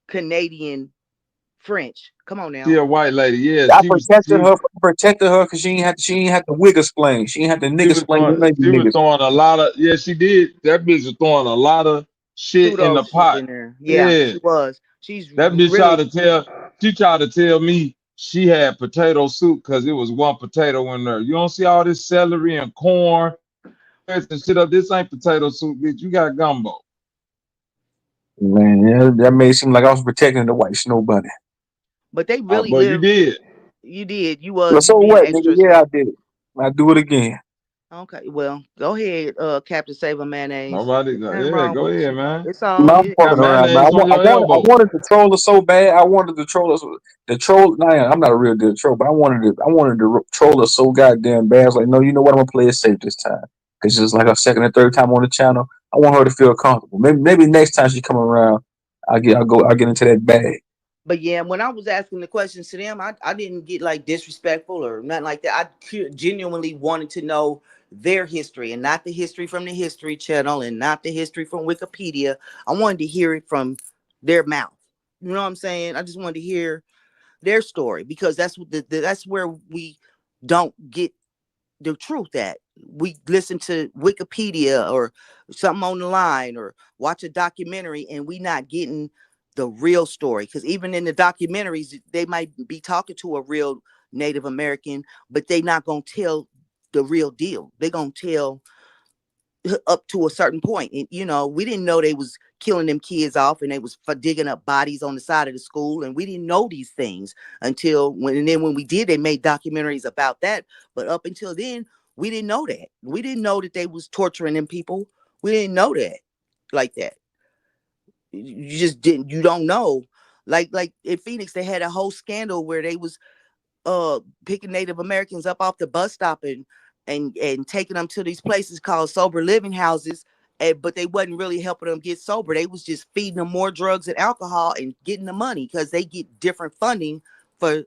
S8: Canadian French? Come on
S4: She
S8: now.
S4: a white lady. Yeah,
S3: I protected her because she ain't had to wig explain. She ain't had to nigga explain to none of you
S4: she was
S3: niggas.
S4: throwing a lot of, yeah, she did. That bitch was throwing a lot of shit in
S8: Pseudo
S4: the
S8: shit
S4: pot.
S8: in there. Yeah,
S4: Yeah.
S8: she was. She's
S4: That bitch tried
S8: really.
S4: to tell, she tried to tell me she had potato soup because it was one potato in there. You don't see all this celery and corn and shit up. This ain't potato soup, bitch. You got gumbo.
S3: Man, yeah, that made it seem like I was protecting the white snow bunny.
S8: But they really
S4: But you
S8: live.
S4: did.
S8: You did.
S3: Well,
S8: You
S3: so
S8: being
S3: what, nigga?
S8: extra.
S3: Yeah, I did it. I do it again.
S8: Okay, well, go ahead, Captain Save a Mayonnaise.
S4: Nobody,
S8: Ain't nothing
S4: yeah,
S8: wrong
S4: go
S8: with
S4: ahead,
S8: you.
S4: man.
S8: It's all
S3: No, I'm
S8: it,
S4: Got
S3: fucking around, man.
S4: mayonnaise on your
S3: I
S4: elbow.
S3: wanted the troller so bad. I wanted the troller, the troll. Nah, I'm not a real deal troll, but I wanted the troller so goddamn bad. I was like, no, you know what? I'm gonna play it safe this time, cause it's like a second and third time on the channel. I want her to feel comfortable. Maybe next time she come around, I'll get into that bag.
S8: but yeah, when I was asking the questions to them, I didn't get like disrespectful or nothing like that. Genuinely wanted to know their history and not the history from the History Channel and not the history from Wikipedia. I wanted to hear it from their mouth. You know what I'm saying? I just wanted to hear their story because that's what that's where we don't get the truth at. We listen to Wikipedia or something on the line or watch a documentary and we not getting the real story. Because even in the documentaries, they might be talking to a real Native American, but they not gonna tell the real deal. They gonna tell up to a certain point. And we didn't know they was killing them kids off and they was digging up bodies on the side of the school. And we didn't know these things until when we did, they made documentaries about that. But up until then, we didn't know that. We didn't know that they was torturing them people. We didn't know that like that. You just didn't, you don't know. Like in Phoenix, they had a whole scandal where they was picking Native Americans up off the bus stop and taking them to these places called sober living houses. But they wasn't really helping them get sober. They was just feeding them more drugs and alcohol and getting the money because they get different funding for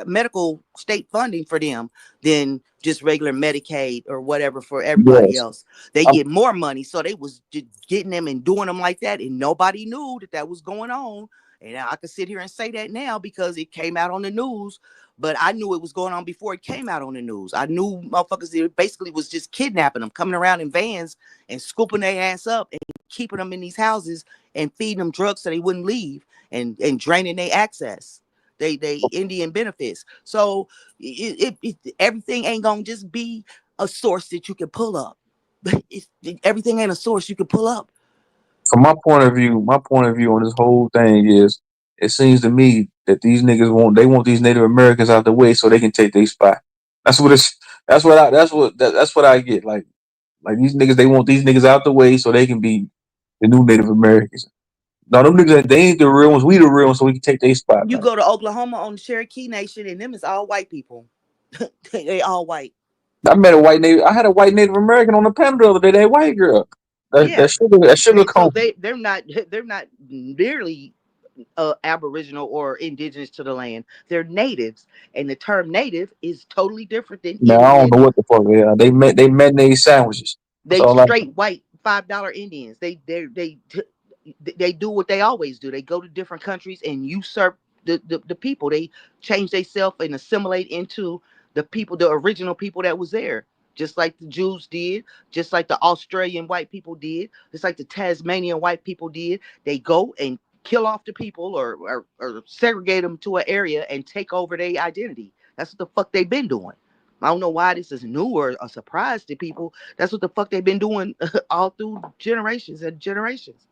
S8: medical state funding for them than just regular Medicaid or whatever for everybody
S3: Yes,
S8: else. They
S3: I'm,
S8: get more money, so they was just getting them and doing them like that, and nobody knew that was going on. And I can sit here and say that now because it came out on the news, but I knew it was going on before it came out on the news. I knew motherfuckers it basically was just kidnapping them, coming around in vans and scooping their ass up and keeping them in these houses and feeding them drugs so they wouldn't leave and draining their access. They Indian benefits. So everything ain't gonna just be a source that you can pull up. Everything ain't a source you can pull up.
S3: from my point of view on this whole thing is, it seems to me that these niggas want these Native Americans out the way so they can take their spot. That's what it's. That's what I get. Like these niggas, they want these niggas out the way so they can be the new Native Americans. No, them niggas, they ain't the real ones. We the real ones, so we can take their spot,
S8: You
S3: man.
S8: go to Oklahoma on the Cherokee Nation, and them is all white people. They all white.
S3: I had a white Native American on the panel the other day. That white girl,
S8: Yeah.
S3: that sugar
S8: Okay, so
S3: cone.
S8: they're not nearly aboriginal or indigenous to the land. They're natives, and the term native is totally different than
S3: Man, I don't
S8: Indian.
S3: know what the fuck they are. They mayonnaise sandwiches. That's
S8: They
S3: all I.
S8: straight white $5 Indians. They do what they always do. They go to different countries and usurp the people. They change themselves and assimilate into the people, the original people that was there. Just like the Jews did, just like the Australian white people did, just like the Tasmanian white people did. They go and kill off the people or segregate them to an area and take over their identity. That's what the fuck they've been doing. I don't know why this is new or a surprise to people. That's what the fuck they've been doing all through generations and generations.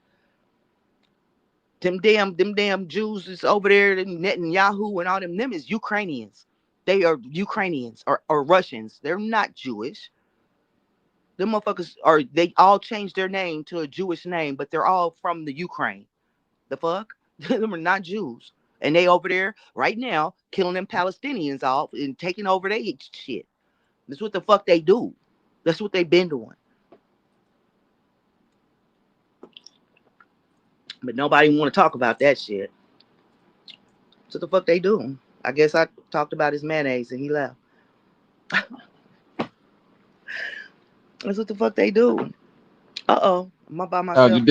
S8: Them damn Jews is over there, Netanyahu and all them is Ukrainians. They are Ukrainians or Russians. They're not Jewish. Them motherfuckers are they all changed their name to a Jewish name, but they're all from the Ukraine. The fuck? Them are not Jews. And they over there right now killing them Palestinians off and taking over their shit. That's what the fuck they do. That's what they've been doing. But nobody want to talk about that shit. So the fuck they do? I guess I talked about his mayonnaise and he left. That's what the fuck they do. I'm all by
S4: You
S8: myself.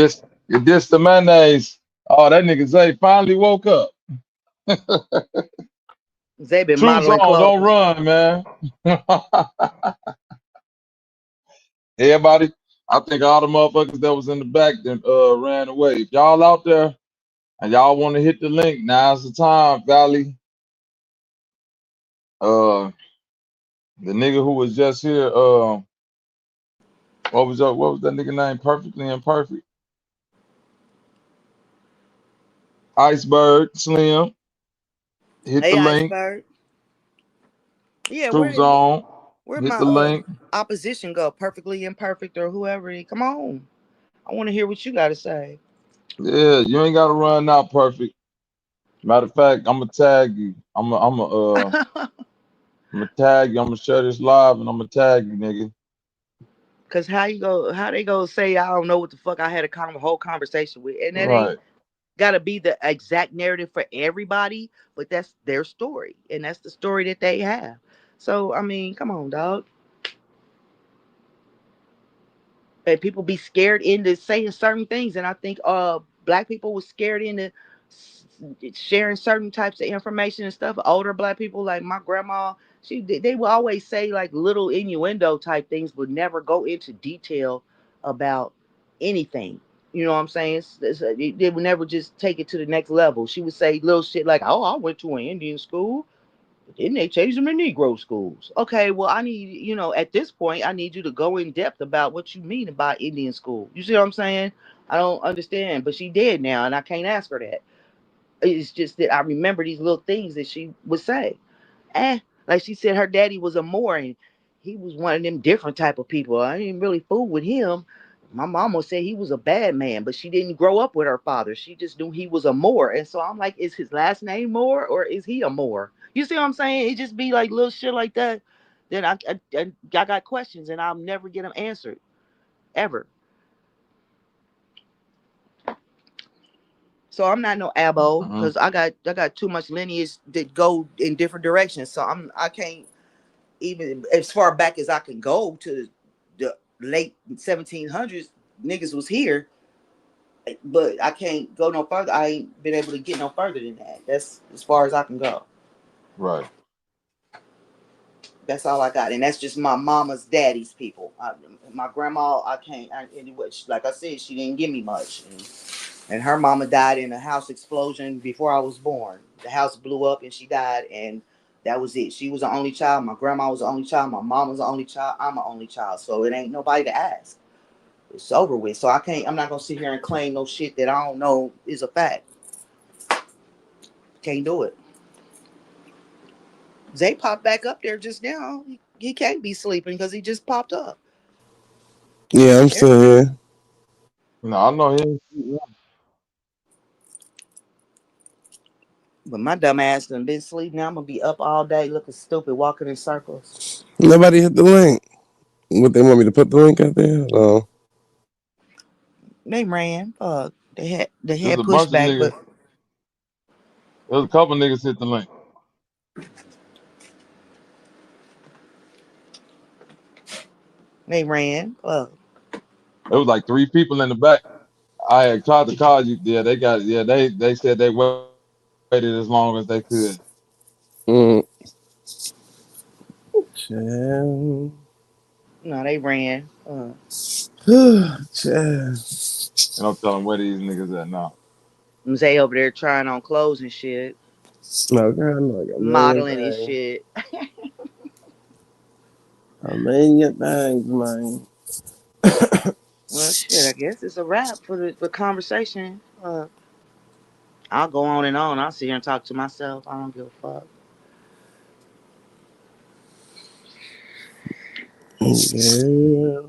S4: dissed the mayonnaise. Oh, that nigga Zay finally woke up.
S8: They been
S4: True
S8: modeling
S4: song, don't
S8: clothes.
S4: run, man. Everybody, I think all the motherfuckers that was in the back then ran away. If y'all out there and y'all want to hit the link, now's the time, Valley. Uh, the nigga who was just here, what was that nigga name? Perfectly Imperfect. Iceberg, Slim, hit the
S8: Hey,
S4: link.
S8: Iceberg. Yeah,
S4: True Zone,
S8: where
S4: hit
S8: my
S4: the link.
S8: opposition go? Perfectly imperfect or whoever. Come on. I want to hear what you got to say.
S4: Yeah, you ain't gotta run out perfect. Matter of fact, I'm gonna tag you. I'm gonna tag you. I'm gonna share this live and I'm gonna tag you, nigga.
S8: Cause how they go say I don't know what the fuck I had a whole conversation with, and that ain't
S4: Right.
S8: gotta be the exact narrative for everybody, but that's their story, and that's the story that they have. So I mean, come on, dog. And people be scared into saying certain things, and I think black people was scared into sharing certain types of information and stuff. Older black people like my grandma, they would always say like little innuendo type things, but never go into detail about anything. You know what I'm saying? They would never just take it to the next level. She would say little shit like, "Oh, I went to an Indian school. Didn't they change them in Negro schools?" Okay, well, I need, at this point, I need you to go in depth about what you mean by Indian school. You see what I'm saying? I don't understand, but she dead now, and I can't ask her that. It's just that I remember these little things that she would say. Like she said, her daddy was a Moor, and he was one of them different type of people. I didn't really fool with him. My mama said he was a bad man, but she didn't grow up with her father. She just knew he was a Moor. And so I'm like, is his last name Moore or is he a Moor? You see what I'm saying? It just be like little shit like that. Then I got questions and I'll never get them answered ever. So I'm not no abo
S4: Hmm.
S8: because I got too much lineage that go in different directions. So I can't even as far back as I can go to the late 1700s. Niggas was here, but I can't go no further. I ain't been able to get no further than that. That's as far as I can go.
S4: Right.
S8: That's all I got, and that's just my mama's daddy's people. My grandma, I can't. Anyway, like I said, she didn't give me much, and her mama died in a house explosion before I was born. The house blew up, and she died, and that was it. She was the only child. My grandma was the only child. My mom was the only child. I'm the only child, so it ain't nobody to ask. It's over with. So I can't. I'm not gonna sit here and claim no shit that I don't know is a fact. Can't do it. Zay popped back up there just now. He can't be sleeping because he just popped up.
S2: Yeah, I'm
S8: There-
S2: still here.
S4: No, I know he ain't.
S8: But my dumb ass done been asleep. Now I'm gonna be up all day looking stupid, walking in circles.
S2: Nobody hit the link. What they want me to put the link out there? No.
S8: They ran. They had
S4: There's a bunch of
S8: pushback,
S4: niggas.
S8: but
S4: There's a couple niggas hit the link.
S8: they ran.
S4: There was like three people in the back. I had tried to call you. Yeah, they got. Yeah, they said they waited as long as they could.
S2: Mm. Child.
S8: No, they ran.
S2: Child.
S4: And I'm telling where these niggas at now.
S8: Zay over there trying on clothes and shit,
S2: No, girl, I'm like a million
S8: modeling and
S2: things.
S8: shit.
S2: A million things, man.
S8: Well, shit. I guess it's a wrap for the conversation. I'll go on and on. I'll sit here and talk to myself. I don't give a fuck.
S2: Yeah.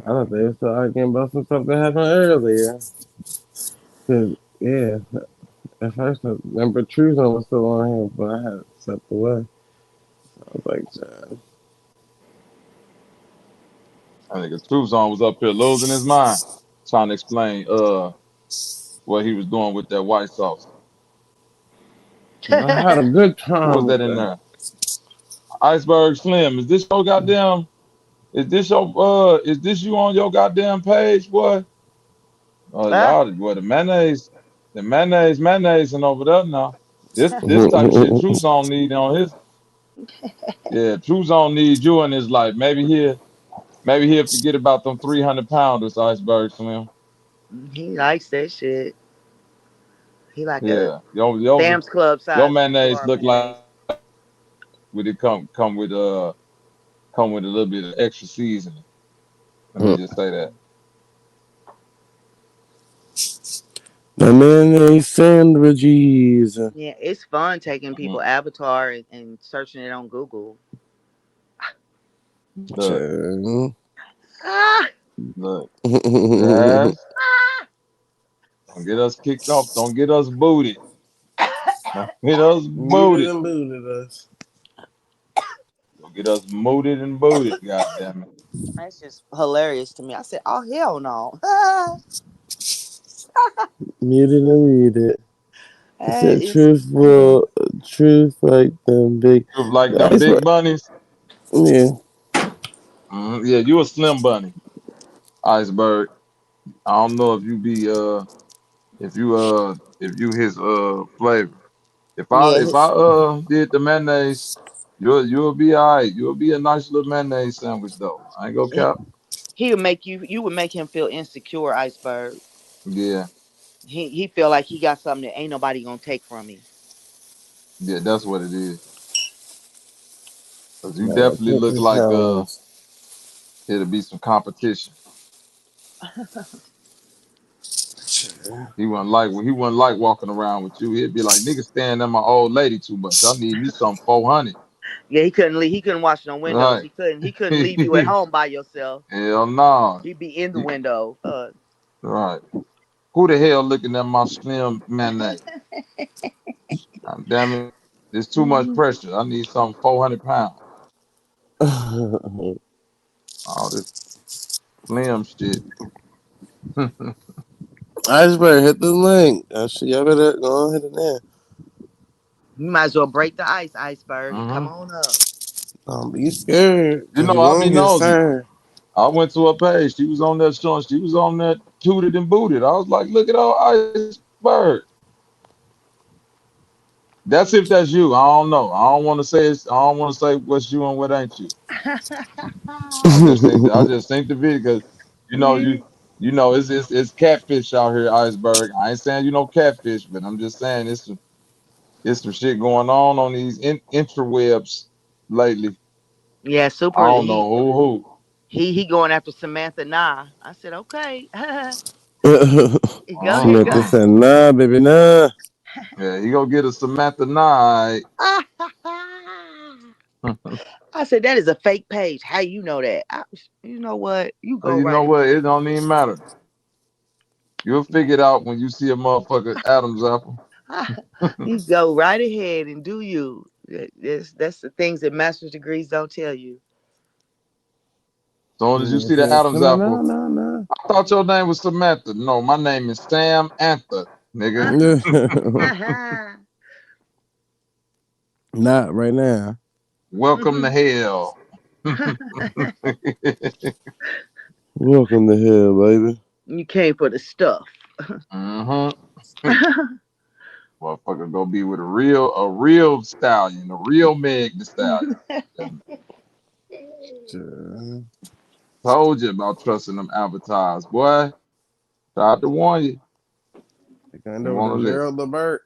S2: I thought they were still arguing about some stuff that happened earlier. 'Cause, yeah, at first I remember True Zone was still on here, but I had stepped away. I was like, child.
S4: I think True Zone was up here losing his mind. trying to explain what he was doing with that white sauce.
S2: I had a good
S4: Who was
S2: time
S4: that
S2: with
S4: in
S2: that.
S4: there? Iceberg Slim. Is this your goddamn? Is this you on your goddamn page, boy?
S8: Ah.
S4: Y'all, boy, mayonnaise, and over there now. This type of shit, True Song need on his. Yeah, True Song need you in his life. Maybe he'll forget about them 300 pounders, Iceberg Slim.
S8: He likes that shit. He like a
S4: Yeah, your
S8: Sam's Club
S4: your
S8: size
S4: mayonnaise
S8: jar of
S4: look like
S8: mayonnaise.
S4: would it come with a little bit of extra seasoning. Let me just say that.
S2: The mayonnaise sandwiches.
S8: Yeah, it's fun taking
S4: Mhm.
S8: people avatar and searching it on Google.
S4: Look,
S2: Child.
S8: Ah,
S4: look, yes. Don't get us kicked off. Don't get us booted. Don't get us
S2: Muted
S4: booted.
S2: and booted us.
S4: Don't get us mooted and booted. God damn it.
S8: that's just hilarious to me. I said, "Oh hell no!"
S2: Muted and muted. It
S8: That
S2: said
S8: is funny.
S2: truth like them big.
S4: You like them
S2: That's
S4: big
S2: what,
S4: bunnies?
S2: yeah.
S4: Yeah, you a slim bunny, Iceberg. I don't know if you his flavor.
S8: Yeah,
S4: If I did the mayonnaise, you'll be all right. You'll be a nice little mayonnaise sandwich though. I ain't gonna
S8: he,
S4: cap.
S8: he would make you. You would make him feel insecure, Iceberg.
S4: Yeah,
S8: He feel like he got something that ain't nobody gonna take from him.
S4: yeah, that's what it is. Cause you
S2: I gotta
S4: definitely
S2: put
S4: look
S2: this
S4: like
S2: house.
S4: it'll be some competition. He wouldn't like walking around with you. He'd be like, nigga staring at my old lady too much. I need me some 400.
S8: Yeah, he couldn't leave. He couldn't wash no windows.
S4: Right.
S8: He couldn't leave you at home by yourself.
S4: Hell no.
S8: He'd be in the
S4: He-
S8: window.
S4: Right. Who the hell looking at my slim mayonnaise? God damn it. There's too much pressure. I need some 400 pounds. All this slim shit.
S2: Iceberg, hit the link. Y'all better go ahead and there.
S8: You might as well break the ice, Iceberg, and come
S4: hmm
S8: on up.
S2: Don't be scared,
S4: You
S2: cause
S4: know,
S2: you're
S4: I
S2: gonna
S4: be
S2: get
S4: nosy.
S2: served.
S4: I went to her page. She was on that showing. She was on that tooted and booted. I was like, look at old Iceberg. That's if that's you. I don't know. I don't want to say what's you and what ain't you. I just think the video because you know
S8: Yeah.
S4: it's catfish out here, Iceberg. I ain't saying you know catfish, but I'm just saying it's some shit going on these interwebs lately.
S8: Yeah,
S4: I
S8: super.
S4: don't know who.
S8: He going after Samantha Nah. I said, okay. Go ahead,
S2: Samantha
S8: go.
S2: said, "Nah, baby, nah."
S4: Yeah, he gonna get a Samantha Night.
S8: I said that is a fake page. How you know that? You know what? You go
S4: You know
S8: right
S4: what? It
S8: ahead.
S4: don't even matter. You'll figure it out when you see a motherfucker Adam's apple.
S8: You go right ahead and do you. That's the things that master's degrees don't tell you.
S4: Soon as you see the Adam's
S2: Coming, nah,
S4: apple,
S2: nah, nah.
S4: I thought your name was Samantha. No, my name is Sam Anther, nigga.
S2: Not right now.
S4: Welcome to hell.
S2: Welcome to hell, baby.
S8: You came for the stuff.
S4: hmm Motherfucker gonna be with a real stallion, a real Meg the Stallion. Damn it.
S2: Sure.
S4: Told you about trusting them avatars, boy. Tried to warn you.
S2: They kind
S4: You
S2: of
S4: wanna
S2: the
S4: listen.
S2: Gerald Levert.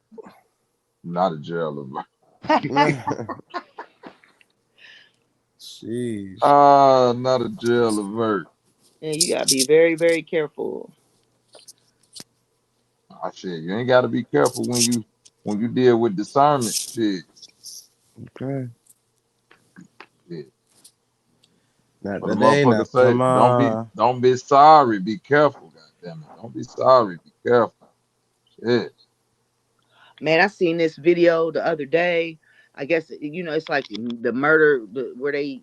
S4: Not a jailer.
S2: Sheesh.
S4: Not a jail alert.
S8: Yeah, you gotta be very, very careful.
S4: Ah, shit, you ain't got to be careful when you deal with discernment.
S2: Okay.
S4: Shit.
S2: Not
S4: But the
S2: today,
S4: motherfucker
S2: not
S4: say,
S2: tomorrow.
S4: don't be sorry, be careful. God damn it, don't be sorry, be careful. Shit.
S8: Man, I seen this video the other day. I guess it's like the murder where they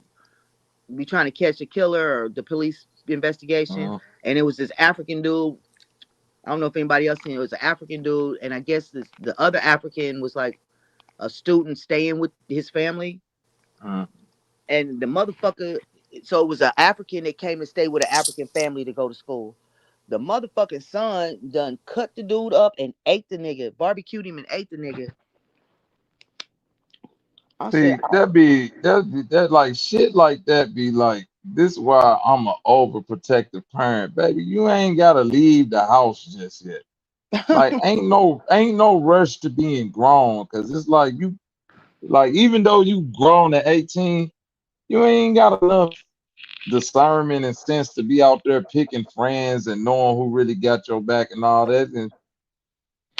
S8: be trying to catch a killer, or the police investigation,
S4: Mhm.
S8: and it was this African dude. I don't know if anybody else seen it. It was an African dude, and I guess the other African was like a student staying with his family,
S4: Mhm.
S8: and the motherfucker. So it was an African that came to stay with an African family to go to school. The motherfucking son done cut the dude up and ate the nigga, barbecued him and ate the nigga. I said,
S4: See, that like shit like that be like this why I'm an overprotective parent, baby. You ain't gotta leave the house just yet. Like ain't no rush to being grown because it's like you like even though you grown at 18, you ain't got enough discernment and sense to be out there picking friends and knowing who really got your back and all that. And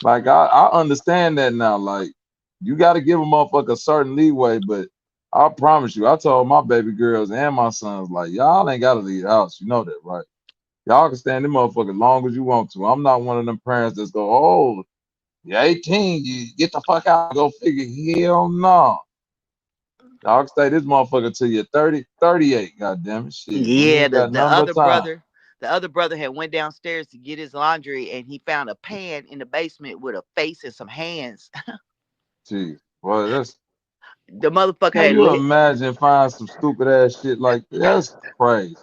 S4: like I understand that now. Like you got to give a motherfucker a certain leeway, but I promise you, I told my baby girls and my sons like y'all ain't got to leave the house. You know that, right? Y'all can stand them motherfuckers long as you want to. I'm not one of them parents that's go, oh, you're 18, you get the fuck out, go figure. Hell no. Y'all can stay this motherfucker till you're 30, 38, goddamn it. Shit. You
S8: yeah,
S4: ain't got
S8: the
S4: nothing but
S8: other
S4: time.
S8: brother, the other brother had went downstairs to get his laundry, and he found a pan in the basement with a face and some hands.
S4: Jeez. Well, that's
S8: The motherfucker
S4: can
S8: had
S4: you
S8: lit.
S4: imagine find some stupid ass shit like that? That's crazy.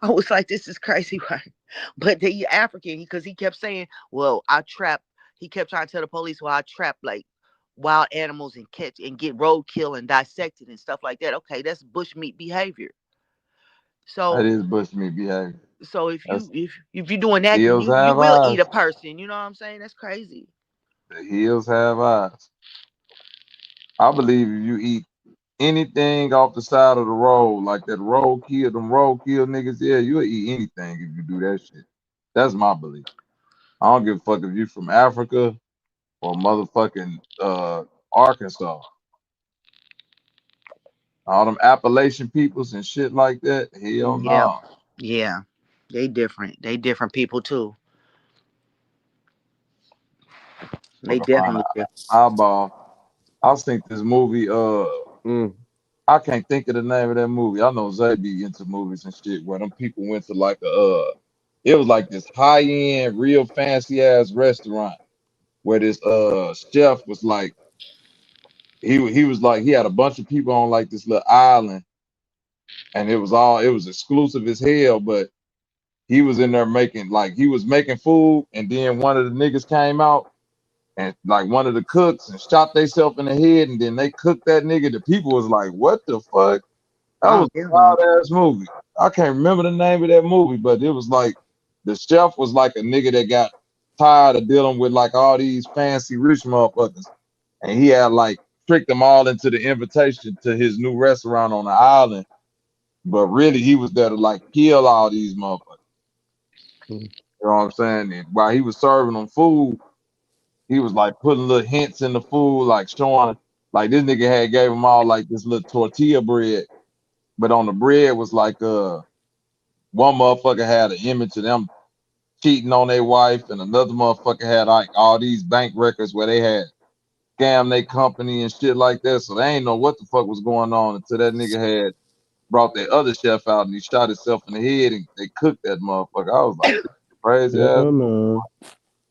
S8: I was like, this is crazy, right? But the African, because he kept saying, well, I trap. He kept trying to tell the police, well, I trap like wild animals and catch and get roadkill and dissect it and stuff like that. Okay, that's bushmeat behavior.
S4: That
S8: So,
S4: is bushmeat behavior.
S8: so if
S4: That's
S8: you if you're doing that, then
S4: hills
S8: you
S4: have
S8: will eat a
S4: eyes.
S8: person. You know what I'm saying? That's crazy.
S4: The hills have eyes. I believe if you eat anything off the side of the road, like that road kill niggas, yeah, you'll eat anything if you do that shit. That's my belief. I don't give a fuck if you from Africa or motherfucking Arkansas. All them Appalachian peoples and shit like that. Hell
S8: Yeah,
S4: no.
S8: yeah. They different. They different people too. They
S4: Wanna find
S8: definitely
S4: an
S8: different.
S4: eyeball. I seen this movie.
S2: Mm.
S4: I can't think of the name of that movie. I know Zay be into movies and shit where them people went to like it was like this high end, real fancy ass restaurant where this chef was like he was like he had a bunch of people on like this little island and it was exclusive as hell, but he was in there making like he was making food and then one of the niggas came out and like one of the cooks and shot themselves in the head and then they cooked that nigga. The people was like, what the fuck? That
S8: Oh
S4: was a
S8: hell no.
S4: wild ass movie. I can't remember the name of that movie, but it was like the chef was like a nigga that got tired of dealing with like all these fancy rich motherfuckers. And he had like tricked them all into the invitation to his new restaurant on the island. But really he was there to like kill all these motherfuckers.
S2: Mm.
S4: You know what I'm saying? And while he was serving them food, he was like putting little hints in the food, like showing like this nigga had gave them all like this little tortilla bread, but on the bread was like one motherfucker had an image of them cheating on their wife, and another motherfucker had like all these bank records where they had scammed their company and shit like that. So they ain't know what the fuck was going on until that nigga had brought their other chef out and he shot himself in the head and they cooked that motherfucker. I was like, this is crazy ass
S2: Hell
S4: movie.
S2: no.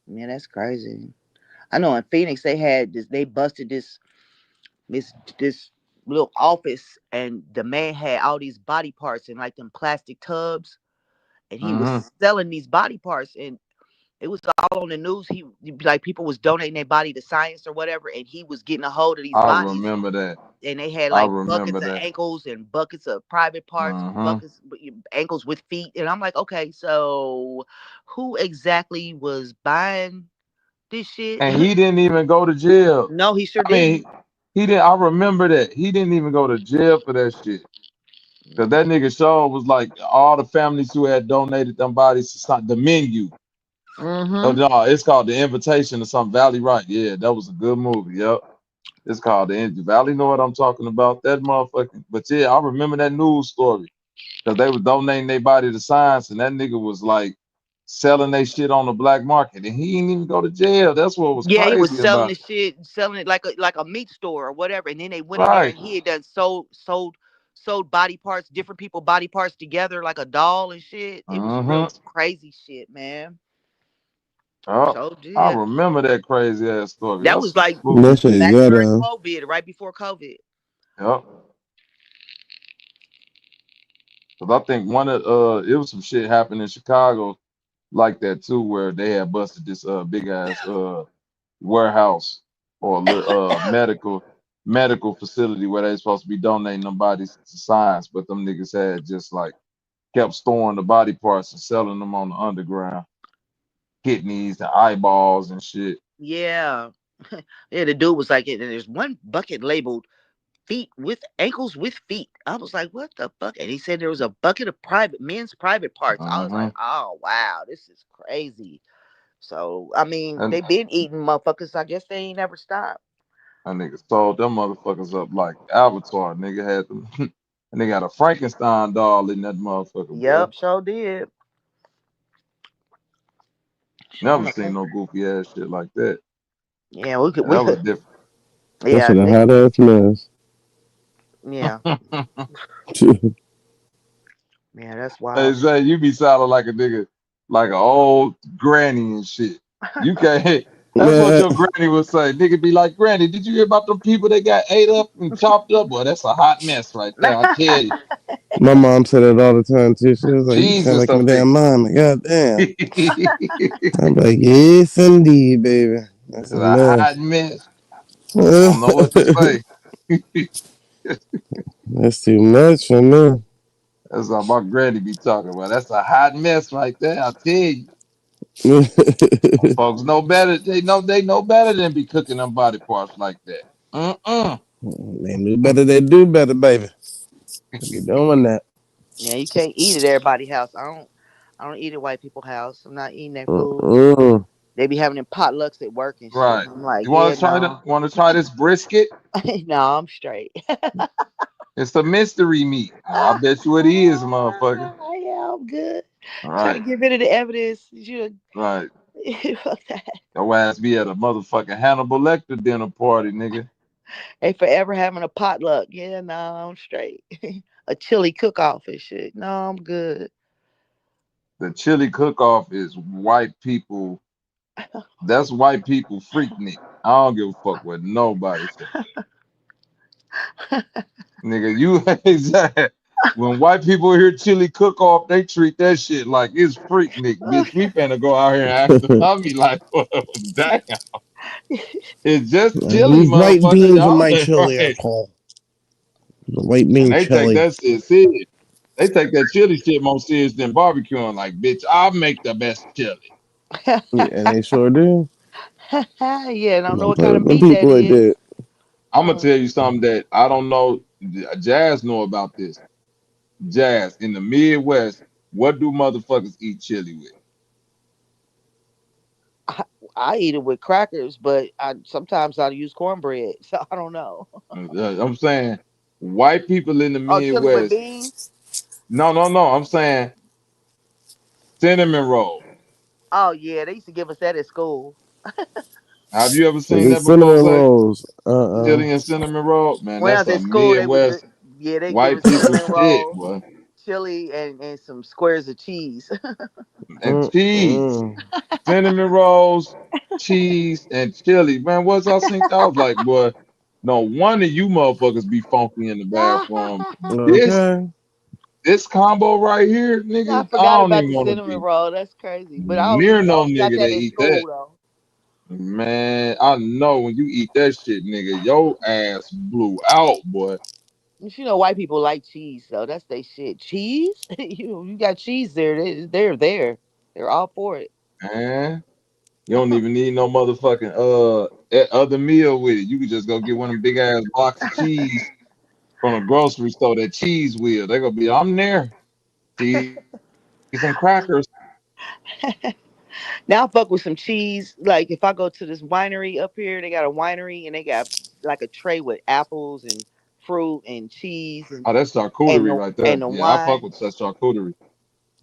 S8: Man, that's crazy. I know in Phoenix they had this. They busted this little office, and the man had all these body parts in like them plastic tubs, and he was
S4: Mm-hmm.
S8: selling these body parts, and it was all on the news. He like people was donating their body to science or whatever, and he was getting a hold of these
S4: I
S8: bodies,
S4: remember that.
S8: and they had
S4: I
S8: like
S4: remember
S8: buckets of
S4: that.
S8: ankles and buckets of private parts and
S4: Mm-hmm.
S8: buckets ankles with feet, and I'm like, okay, so who exactly was buying this shit?
S4: And he didn't even go to jail.
S8: No, he sure
S4: I mean,
S8: didn't.
S4: he didn't. I remember that he didn't even go to jail for that shit. Cause that nigga show was like all the families who had donated them bodies to the menu. Oh
S8: Mm-hmm.
S4: no, it's called the Invitation or something. Valley Right. Yeah, that was a good movie. Yep. It's called the Valley. Know what I'm talking about? That motherfucking. But yeah, I remember that news story because they was donating their body to science, and that nigga was like selling their shit on the black market, and he didn't even go to jail. That's what was
S8: Yeah, he was
S4: crazy
S8: selling
S4: about
S8: the
S4: it.
S8: shit, selling it like a meat store or whatever. And then they went in there
S4: Right.
S8: and he had done sold sewed body parts, different people body parts together like a doll and shit. It was real
S4: Mm-hmm.
S8: crazy shit, man.
S4: Oh,
S8: So
S4: I
S8: did.
S4: remember that crazy ass story.
S8: That
S4: That's
S8: was
S4: some
S8: like
S2: That
S4: spooky
S2: shit
S4: shit.
S8: back during
S2: ghetto.
S8: COVID, right before COVID.
S4: Yep. Cause I think one of it was some shit happened in Chicago like that too, where they had busted this big ass warehouse or medical facility where they supposed to be donating them bodies to science, but them niggas had just like kept storing the body parts and selling them on the underground, kidneys and eyeballs and shit.
S8: Yeah. Yeah, the dude was like, and there's one bucket labeled feet with ankles with feet. I was like, what the fuck? And he said there was a bucket of men's private parts. I was like,
S4: Hmm.
S8: oh wow, this is crazy. So I mean,
S4: And
S8: they been eating motherfuckers. I guess they ain't never stopped.
S4: that nigga sold them motherfuckers up like Avatar. Nigga had them. And they got a Frankenstein doll in that motherfucker, boy.
S8: Yep, sure did.
S4: Never
S8: Showing up.
S4: seen no goofy ass shit like that.
S8: Yeah, we could.
S4: Yeah, that was
S2: That
S8: Yeah,
S2: shit a
S8: they.
S2: hot ass mess.
S8: Yeah,
S4: different.
S8: yeah, that's
S4: Hey
S8: wild.
S4: Zay, you be sounding like a nigga, like an old granny and shit. You can't. That's what
S2: Man,
S4: your granny would say. Nigga be like, Granny, did you hear about them people that got ate up and chopped up? Boy, that's a hot mess right there. I tell you,
S2: my mom said it all the time too. She was like, "You sound
S4: Jesus
S2: like my
S4: up there.
S2: damn mom." God damn.
S4: It's
S2: I'm like, "Yes, indeed, baby. That's a
S4: a hot
S2: mess."
S4: mess. I don't know what to say.
S2: That's too much for me.
S4: That's how my granny be talking about. That's a hot mess right there. I tell you. Folks know better. They know better than be cooking them body parts like that. Mm-mm.
S2: They knew better. They do better, baby. Be doing that.
S8: Yeah, you can't eat at everybody's house. I don't eat at white people's house. I'm not eating their food.
S2: Mm-mm.
S8: They be having them potlucks at work and shit.
S4: Right.
S8: And I'm like,
S4: You
S8: yeah,
S4: want to try
S8: no,
S4: this brisket?
S8: no, I'm straight.
S4: It's a mystery meat. I bet you it is, motherfucker.
S8: Yeah, I'm good.
S4: All
S8: Trying to
S4: right.
S8: get rid of the evidence. You
S4: Right.
S8: fuck that.
S4: Your ass be at a motherfucking Hannibal Lecter dinner party, nigga.
S8: They forever having a potluck. Yeah, no, I'm straight. A chili cook off and shit. No, I'm good.
S4: The chili cook-off is white people. That's white people freaknik. I don't give a fuck what nobody say. Nigga, you exactly. When white people hear chili cook-off, they treat that shit like it's freaknik, bitch. We finna go out here and act the tummy like, damn. It's just chili,
S2: These white
S4: motherfucker.
S2: beans in
S4: Y'all
S2: my
S4: ain't
S2: chili are
S4: right.
S2: cold. The white
S4: And
S2: bean
S4: they take
S2: chili.
S4: that shit serious. They take that chili shit more serious than barbecuing. Like, bitch, I'll make the best chili.
S2: Yeah, and they sure do.
S8: Yeah, I don't know
S2: Don't
S8: what
S2: play
S8: kind
S2: with
S8: of
S2: them
S8: meat that
S2: people like
S8: is.
S2: that.
S4: I'm gonna
S8: Mm.
S4: tell you something that I don't know. Jazz know about this. Jazz in the Midwest, what do motherfuckers eat chili with?
S8: I, I eat it with crackers, but I sometimes I use cornbread, so I don't know.
S4: I'm saying white people in the
S8: Oh, chili with
S4: Midwest.
S8: beans.
S4: No, no, no. I'm saying cinnamon roll.
S8: Oh yeah, they used to give us that at school.
S4: Have you ever seen
S2: Them
S4: that before?
S2: cinnamon
S4: Say
S2: rolls.
S4: chili and cinnamon roll, man.
S8: When I
S4: That's
S8: was
S4: a
S8: at school, they would
S4: Midwest
S8: yeah they give
S4: white
S8: us
S4: people
S8: cinnamon
S4: shit,
S8: roll,
S4: boy.
S8: chili, and some squares of cheese.
S4: And cheese,
S2: Mm-mm.
S4: cinnamon rolls, cheese, and chili. Man, what's I think? I was like, boy, no wonder you motherfuckers be funky in the bathroom. This
S2: Okay.
S4: this combo right here,
S8: I
S4: nigga, I
S8: forgot
S4: don't
S8: about
S4: even
S8: the
S4: want to
S8: cinnamon
S4: be
S8: roll. That's crazy. But
S4: near
S8: I
S4: no
S8: only got
S4: nigga
S8: that
S4: that
S8: at
S4: eat that.
S8: school though.
S4: Man, I know when you eat that shit, nigga, your ass blew out, boy.
S8: You know, white people like cheese, so that's they shit. Cheese? You got cheese there. They're there. They're all for it.
S4: Man, you don't even need no motherfucking other meal with it. You can just go get one of them big ass blocks of cheese from a grocery store. That cheese wheel, they gonna be, I'm there. Cheese and crackers.
S8: Now I fuck with some cheese. Like if I go to this winery up here, they got a winery and they got like a tray with apples and fruit and cheese
S4: Oh, that's
S8: and
S4: charcuterie
S8: the
S4: right there. Yeah, I fuck
S8: wine.
S4: with that charcuterie.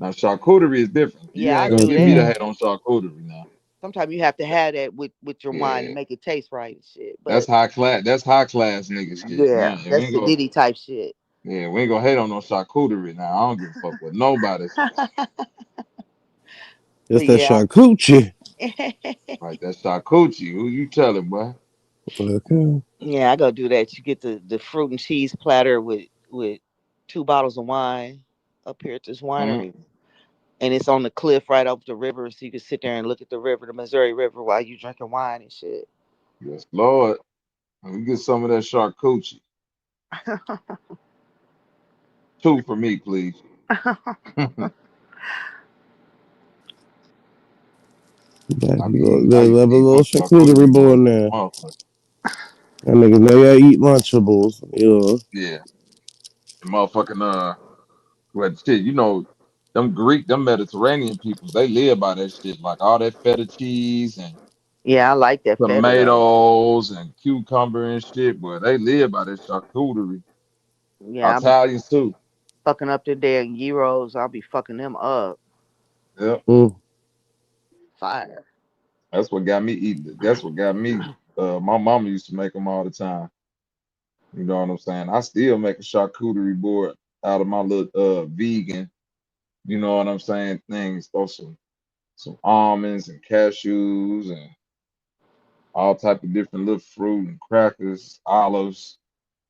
S4: Now charcuterie is different. You
S8: Yeah, I
S4: ain't gonna
S8: do
S4: get me to
S8: that.
S2: Okay.
S4: hate on charcuterie now.
S8: Sometimes you have to have that with your wine to
S4: Yeah,
S8: make it taste right and shit.
S4: that's
S8: But
S4: high class. That's high class nigga shit.
S8: yeah,
S4: Man, we
S8: that's
S4: ain't
S8: the
S4: go.
S8: Diddy type shit.
S4: Yeah, we ain't gonna hate on no charcuterie now. I don't give a fuck what nobody say.
S2: It's
S8: But
S2: that
S8: yeah.
S2: charcuterie.
S4: Right, that charcuterie. Who you telling, boy?
S2: Okay.
S8: Yeah, I go do that. You get the fruit and cheese platter with 2 bottles of wine up here at this
S4: Mm,
S8: winery. And it's on the cliff right over the river, so you can sit there and look at the river, the Missouri River, while you drinking wine and shit.
S4: yes, Lord. Let me get some of that charcuterie. Two for me, please. I
S2: Got
S4: I used
S2: a
S4: to eat
S2: little
S4: them
S2: charcuterie
S4: charcuterie
S2: board
S4: boards like a
S2: now.
S4: motherfucker.
S2: That niggas know y'all eat Lunchables. Yeah.
S4: Yeah, the motherfucking well, shit, them Mediterranean peoples, they live by that shit, like all that feta cheese and
S8: Yeah, I like that feta though.
S4: tomatoes and cucumber and shit, but they live by that charcuterie.
S8: Yeah, I be
S4: Italians too.
S8: fucking up the damn gyros. I'll be fucking them up.
S4: Yep.
S2: Mm.
S8: Fire.
S4: That's what got me eating it. That's what got me. My mama used to make them all the time. You know what I'm saying? I still make a charcuterie board out of my little vegan. You know what I'm saying? Things, throw some almonds and cashews and all type of different little fruit and crackers, olives,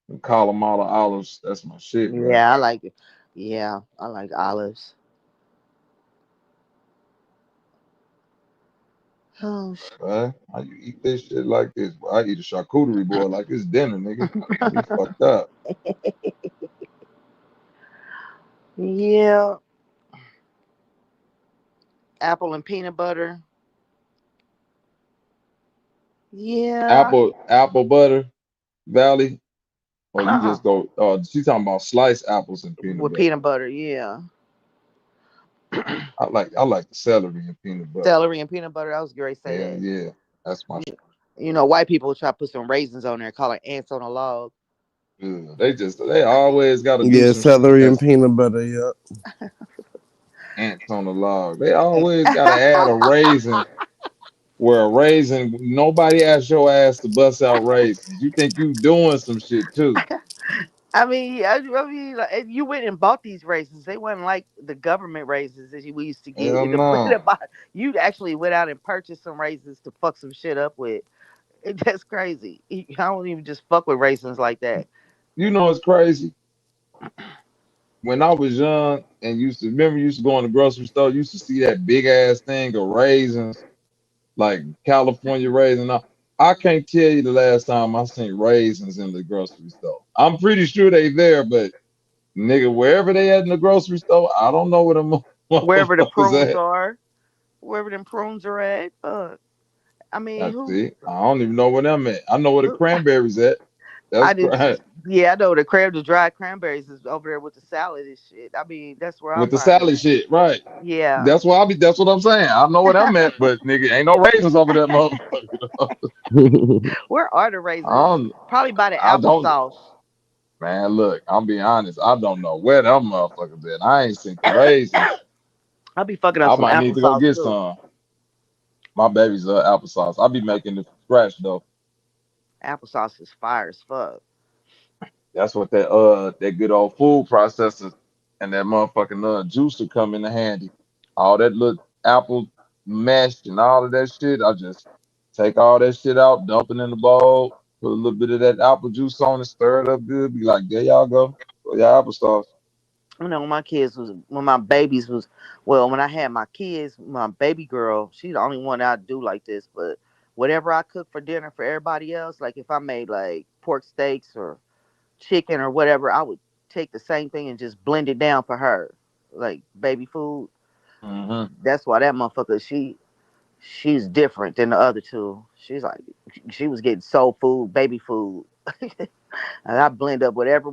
S4: and Kalamata olives. That's my shit, bro.
S8: Yeah, I like it. Yeah, I like olives. Oh,
S4: How you eat this shit like this? Bro? I eat a charcuterie board like it's dinner, nigga. You fucked up.
S8: yeah, apple and peanut butter. Yeah,
S4: Apple butter, Valley. Or you just go, she's talking about sliced apples and peanut
S8: with
S4: butter.
S8: peanut butter. Yeah,
S4: I like the celery and peanut butter.
S8: celery and peanut butter. I was great. Say
S4: Yeah,
S8: that.
S4: yeah. That's my shit.
S8: You know, white people try to put some raisins on there, call it ants on a log.
S4: Ugh, they always gotta do
S2: Yeah,
S4: some shit
S2: celery and
S4: that's
S2: peanut butter. Yeah.
S4: ants on the log. They always gotta add a raisin where a raisin nobody asked your ass to bust out raisins. You think you doing some shit too.
S8: I mean, like, you went and bought these raisins. They wasn't like the government raisins that we used to get.
S4: Hell no.
S8: You actually went out and purchased some raisins to fuck some shit up with. That's crazy. I don't even just fuck with raisins like that.
S4: You know it's crazy. When I was young and used to go in the grocery store, used to see that big ass thing of raisins, like California raisins. I can't tell you the last time I seen raisins in the grocery store. I'm pretty sure they there, but nigga, wherever they at in the grocery store, I don't know where them
S8: Wherever the
S4: motherfuckers
S8: prunes
S4: at.
S8: are, wherever them prunes are at. I mean,
S4: I see. I don't even know where them at. I know where the
S8: who
S4: cranberries at. That's
S8: I did.
S4: right.
S8: Yeah, I know the dried cranberries is over there with the salad and shit. I mean, that's where I
S4: With the
S8: find them
S4: salad
S8: at.
S4: shit, right.
S8: Yeah.
S4: That's why I be that's what I'm saying. I know what I'm at, but nigga, ain't no raisins over that motherfucker.
S8: Where are the
S4: I
S8: raisins?
S4: don't
S8: Probably by the
S4: I don't
S8: applesauce.
S4: man, look, I'm being honest. I don't know where them motherfuckers at. I ain't seen the raisins.
S8: I'll be fucking up
S4: I
S8: some
S4: might need to go
S8: applesauce
S4: get
S8: too.
S4: some. My baby's applesauce. I'll be making it from scratch though.
S8: Applesauce is fire as fuck.
S4: That's what that good old food processor and that motherfucking juicer come in handy. All that little apple mash and all of that shit. I just take all that shit out, dump it in the bowl, put a little bit of that apple juice on it, stir it up good. Be like, there y'all go. For your applesauce.
S8: You know, when my babies was, well, when I had my kids, my baby girl, she's the only one I do like this. But whatever I cook for dinner for everybody else, like if I made like pork steaks or chicken or whatever, I would take the same thing and just blend it down for her, like baby food.
S4: Hmm.
S8: That's why that motherfucker, she's different than the other two. She was getting soul food, baby food. And I blend up whatever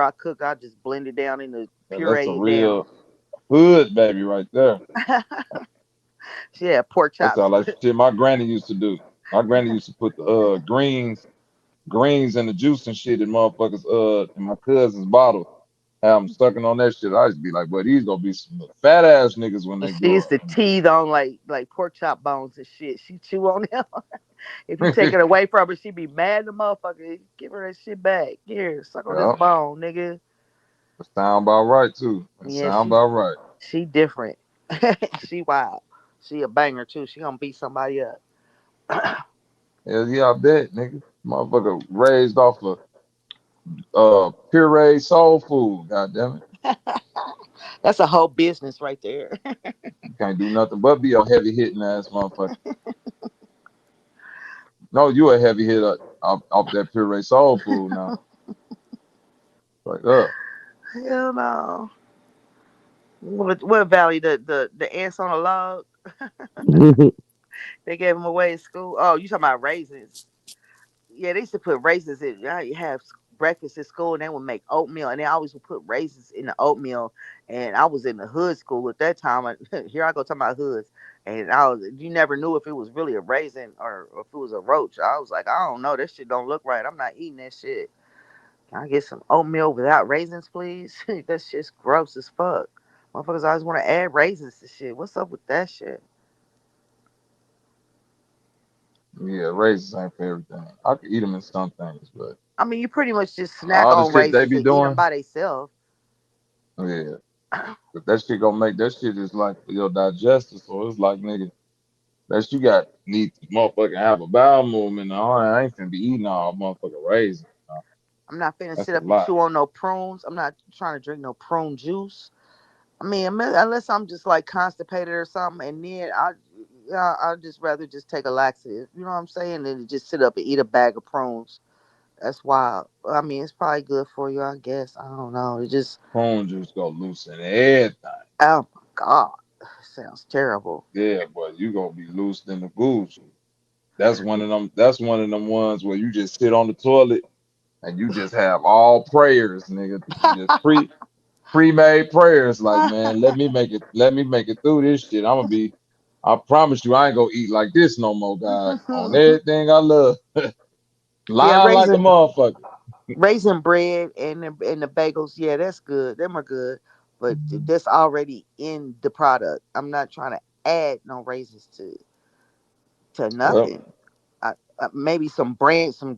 S8: I cook, I just blend it down in the
S4: That's a
S8: puree it down.
S4: real hood baby right there.
S8: She had pork
S4: That's
S8: chops.
S4: all like shit my granny used to do. My granny used to put the greens and the juice and shit in motherfuckers in my cousin's bottle. Have them sucking on that shit. I used to be like, but these gonna be some fat ass niggas when they
S8: She
S4: grow
S8: used to teeth on like pork chop bones and shit. She chew on them. If you
S4: up.
S8: take it away from her, she be mad the motherfucker. Give her that shit back. Here, suck on this
S4: Yeah.
S8: bone, nigga.
S4: That sound about right too. That
S8: Yeah,
S4: sound about right.
S8: she different. She wild. She a banger too. She gonna beat somebody up.
S4: Hell yeah, I bet, nigga. Motherfucker raised off of puree soul food. God damn it.
S8: That's a whole business right there.
S4: You can't do nothing but be a heavy hitting ass motherfucker. No, you a heavy hitter off that puree soul food now. Like
S8: Hell no. What Valley? The ants on a log. They gave them away at school. Oh, you talking about raisins? Yeah, they used to put raisins in. You have breakfast at school, and they would make oatmeal, and they always would put raisins in the oatmeal. And I was in the hood school at that time. Here I go talking about hoods, and you never knew if it was really a raisin or if it was a roach. I was like, I don't know, that shit don't look right. I'm not eating that shit. Can I get some oatmeal without raisins, please? That shit's gross as fuck. Motherfuckers always want to add raisins to shit. What's up with that shit?
S4: yeah, raisins ain't for everything. I could eat them in some things, but
S8: I mean, you pretty much just snack
S4: all the
S8: on
S4: shit they
S8: raisins
S4: be
S8: and eat them
S4: doing,
S8: by themselves.
S4: yeah. But that shit gonna make that shit is like for your digestive. So it's like nigga, that you got need to motherfucking have a bowel movement. No, I ain't finna be eating all motherfucking raisins. No,
S8: I'm not finna
S4: that's
S8: sit
S4: a
S8: up and
S4: lot.
S8: chew on no prunes. I'm not trying to drink no prune juice. I mean, unless I'm just like constipated or something, and then I'd just rather just take a laxative. You know what I'm saying? Than to just sit up and eat a bag of prunes. That's wild. I mean, it's probably good for you, I guess. I don't know. It just,
S4: Prune juice go loosen everything.
S8: oh my god, sounds terrible.
S4: Yeah, but you gonna be loose in the goose. That's one of them. That's one of them ones where you just sit on the toilet and you just have all prayers, nigga. Just pre-made prayers. Like, man, let me make it through this shit. I'm gonna be. I promise you, I ain't gonna eat like this no more, God. On everything I love,
S8: Yeah,
S4: lying like a motherfucker.
S8: raisin bread and the bagels. Yeah, that's good. Them are good, but that's already in the product. I'm not trying to add no raisins to
S4: Well,
S8: nothing. Maybe some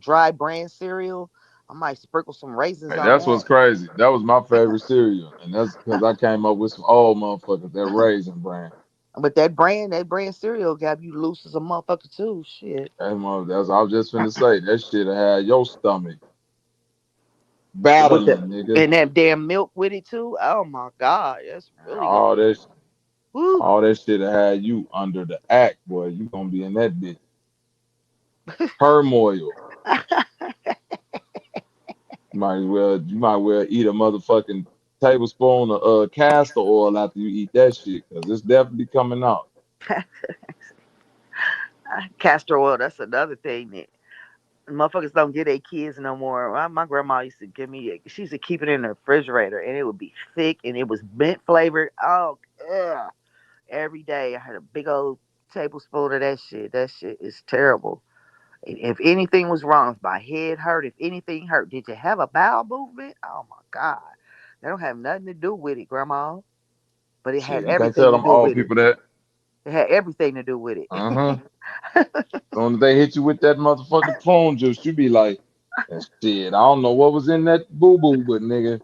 S8: dry brand cereal. I might sprinkle some raisins
S4: hey,
S8: on
S4: that's what's
S8: that.
S4: crazy. That was my favorite cereal, and that's because I came up with some old motherfuckers that raisin brand.
S8: But that brand cereal got you loose as a motherfucker too. Shit.
S4: That's I was just finna say. That shit had your stomach
S8: With the
S4: battling, nigga.
S8: and that damn milk with it too. Oh my god, that's really gonna
S4: All
S8: be
S4: that,
S8: woo.
S4: all that shit had you under the act, boy. You gonna be in that bitch turmoil. You might well eat a motherfucking tablespoon of castor oil after you eat that shit, cause it's definitely coming out.
S8: Castor oil. That's another thing that motherfuckers don't get their kids no more. My grandma used to give me. She used to keep it in the refrigerator, and it would be thick, and it was mint flavored. Oh, ugh. Every day I had a big old tablespoon of that shit. That shit is terrible. If anything was wrong, if my head hurt, if anything hurt, did you have a bowel movement? Oh my God. That don't have nothing to do with it, Grandma. But it had
S4: Shit, you can't
S8: everything
S4: tell
S8: to
S4: them
S8: do
S4: old
S8: with it.
S4: people that.
S8: It had everything to do with
S4: Uh-huh.
S8: it.
S4: Soon as they hit you with that motherfucking prune juice, you be like, that shit. I don't know what was in that boo boo, but nigga,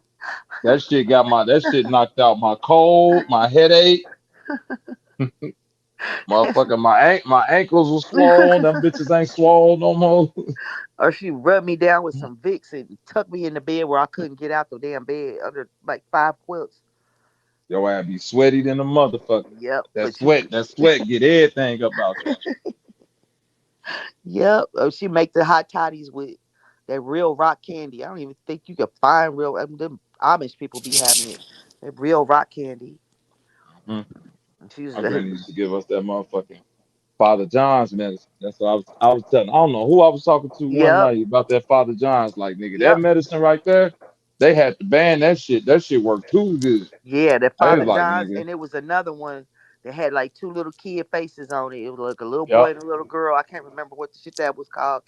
S4: that shit knocked out my cold, my headache, motherfucker. My ankles was swollen. Them bitches ain't swollen no more.
S8: Or she rubbed me down with some Vicks and tucked me in the bed where I couldn't get out the damn bed under like five quilts.
S4: Your ass be sweaty than a motherfucker.
S8: Yep.
S4: That
S8: But you
S4: sweat, that sweat get everything about you.
S8: Yep. She make the hot toddies with that real rock candy. I don't even think you can find real. Them Amish people be having it. That real rock candy.
S4: Mhm.
S8: And she's
S4: My granny used to give us that motherfucking Father John's medicine. That's what I was telling. I don't know who I was talking to one
S8: yep,
S4: night about that Father John's. Like, nigga, that
S8: yep,
S4: medicine right there, they had to ban that shit. That shit worked too good.
S8: yeah. That
S4: I was
S8: Father
S4: like,
S8: John's,
S4: nigga,
S8: and it was another one that had like two little kid faces on it. It was like a little boy
S4: yep.
S8: and a little girl. I can't remember what the shit that was called.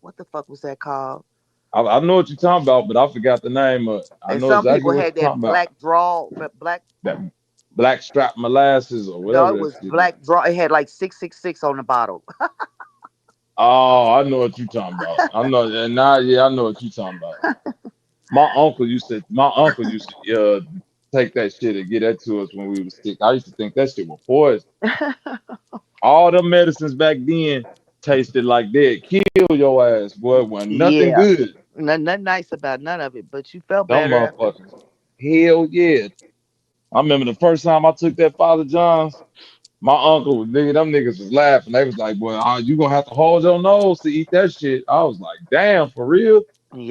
S8: What the fuck was that called?
S4: I know what you're talking about, but I forgot the name of it. I
S8: And
S4: know
S8: some
S4: exactly
S8: people
S4: what
S8: had
S4: you're talking
S8: that
S4: about.
S8: black draw, but black.
S4: That black strap molasses or
S8: No,
S4: whatever
S8: it
S4: that
S8: was
S4: shit is.
S8: black draw. It had like 666 on the bottle.
S4: Oh, I know what you're talking about. I know, and now, yeah, I know what you're talking about. My uncle used to take that shit and get that to us when we was sick. I used to think that shit was poison. All the medicines back then tasted like they'd kill your ass, boy. Wasn't nothing
S8: Yeah.
S4: good.
S8: Nothing nice about none of it, but you felt
S4: Them
S8: better after.
S4: motherfuckers. Hell yeah. I remember the first time I took that Father John's, my uncle, nigga, them niggas was laughing. They was like, boy, you gonna have to hold your nose to eat that shit. I was like, damn, for real?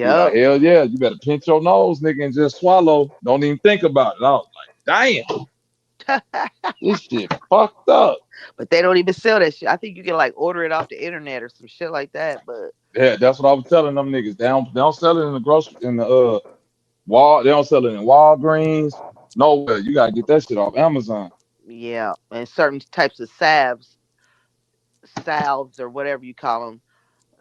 S4: He like,
S8: Yep.
S4: hell yeah, you better pinch your nose, nigga, and just swallow. Don't even think about it. I was like, damn, this shit fucked up.
S8: But they don't even sell that shit. I think you can like order it off the internet or some shit like that. But
S4: Yeah, that's what I was telling them niggas. They don't sell it in the grocery in the they don't sell it in Walgreens. Nowhere. You gotta get that shit off Amazon.
S8: yeah, and certain types of salves or whatever you call them,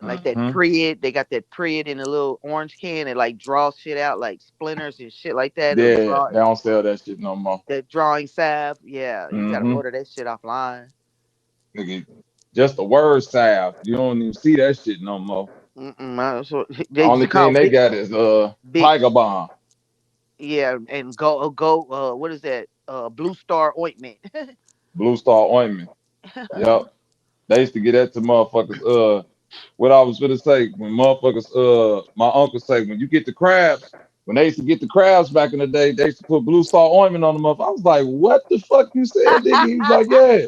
S8: like that
S4: Hmm.
S8: Prid. They got that Prid in a little orange can and like draw shit out like splinters and shit like that. It'll
S4: Yeah,
S8: draw
S4: they don't sell that shit no more.
S8: that drawing salve. Yeah, you gotta
S4: Hmm.
S8: order that shit offline.
S4: Nigga, just the word salve. You don't even see that shit no more.
S8: So they used
S4: Only
S8: to call
S4: thing they
S8: big,
S4: got is
S8: big,
S4: Tiger Bomb,
S8: yeah, and go. What is that? Blue Star ointment.
S4: Blue Star ointment. Yep. They used to get that to motherfuckers. What I was gonna say when motherfuckers, my uncle say when you get the crabs, when they used to get the crabs back in the day, they used to put Blue Star ointment on them. Up. I was like, what the fuck you said, nigga? He was like, yeah,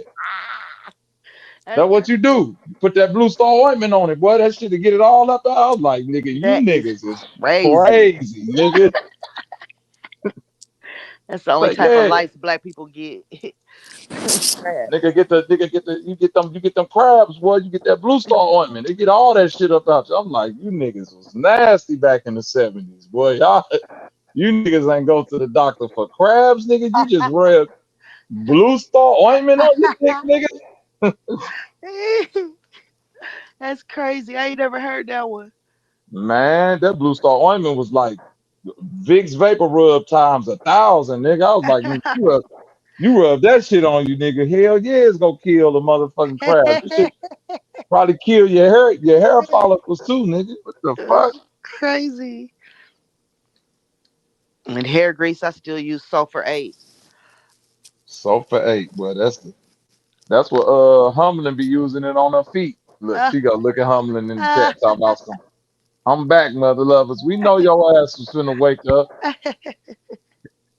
S8: That's
S4: that's what you do. You put that Blue Star ointment on it, boy. That shit to get it all up. I was like, nigga, you
S8: that is
S4: niggas is
S8: crazy.
S4: crazy, nigga.
S8: That's the only
S4: Like,
S8: type of
S4: yeah.
S8: lights black people get. Crabs.
S4: Nigga get the crabs, boy. You get that Blue Star ointment. They get all that shit up out you. I'm like, you niggas was nasty back in the 70s, boy. You niggas ain't go to the doctor for crabs, nigga. You just rubbed Blue Star ointment on your dick, nigga.
S8: That's crazy. I ain't never heard that one.
S4: Man, that Blue Star ointment was like Vicks Vapor Rub times 1,000, nigga. I was like, nigga, you rub that shit on you, nigga. Hell yeah, it's gonna kill the motherfucking crabs. This shit probably kill your hair follicles too, nigga. What the fuck?
S8: That's crazy. And hair grease, I still use sulfur 8.
S4: So for eight, boy. That's what Humlin be using it on her feet. Look,
S8: Ah,
S4: she go look at Humlin in the
S8: ah.
S4: chat talking about some. I'm back, mother lovers. We know your ass was finna wake up.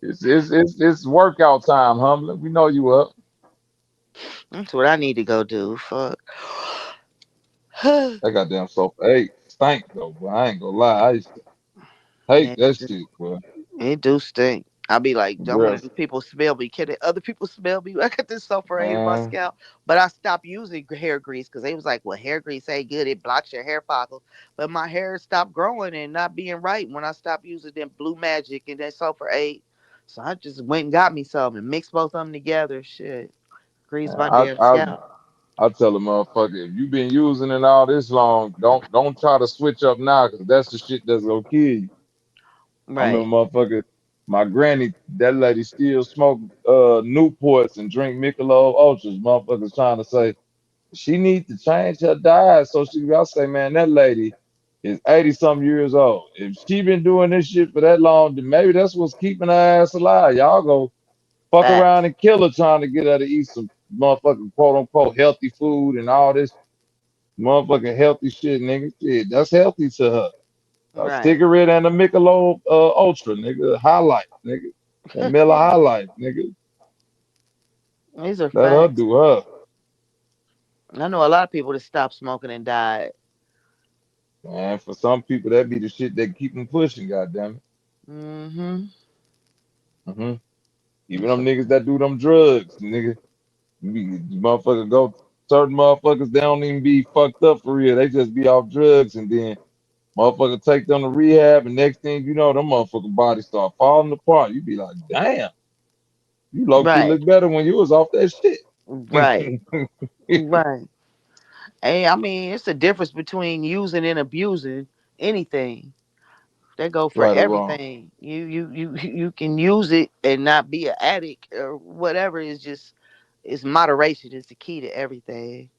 S4: It's workout time, Humlin. We know you up.
S8: That's what I need to go do. Fuck.
S4: That goddamn sofa eight stank though, boy. I ain't gonna lie. I used to hate
S8: Man,
S4: that shit, boy.
S8: it do stink. I be like, don't want
S4: Bro,
S8: to people smell me. Can other people smell me? I got this sulfur 8 in my
S4: man.
S8: scalp. But I stopped using hair grease because they was like, well, hair grease ain't good. It blocks your hair follicles. But my hair stopped growing and not being right when I stopped using them Blue Magic and that sulfur 8. So I just went and got me some and mixed both of them together. Shit. Grease my
S4: I
S8: damn
S4: I
S8: scalp.
S4: I tell a motherfucker if you been using it all this long, don't try to switch up now because that's the shit that's gonna kill you. I remember
S8: Right.
S4: motherfucker, my granny, that lady still smoke Newports and drink Michelob Ultras. Motherfuckers trying to say she need to change her diet. So I say, man, that lady is 80 some years old. If she been doing this shit for that long, then maybe that's what's keeping her ass alive. Y'all go fuck around
S8: Facts.
S4: and kill her trying to get her to eat some motherfucking quote unquote healthy food and all this motherfucking healthy shit, nigga. Shit, that's healthy to her. A
S8: Right.
S4: cigarette and a Michelob Ultra, nigga. Highlight, nigga. That Miller Highlight, nigga.
S8: These are
S4: Let her
S8: facts.
S4: do her.
S8: I know a lot of people that stopped smoking and died.
S4: Man, for some people, that be the shit that keep them pushing, goddamn
S8: Mm-hmm.
S4: it. Even them niggas that do them drugs, nigga. Motherfucker go, certain motherfuckers, they don't even be fucked up for real. They just be off drugs and then motherfucker take them to rehab and next thing you know, them motherfucker bodies start falling apart. You be like, damn, you low key
S8: Right.
S4: look better when you was off that shit.
S8: Right. Right. Hey, I mean, it's a difference between using and abusing anything. They go for
S4: Right or wrong.
S8: everything. You can use it and not be an addict or whatever. It's just it's moderation is the key to everything.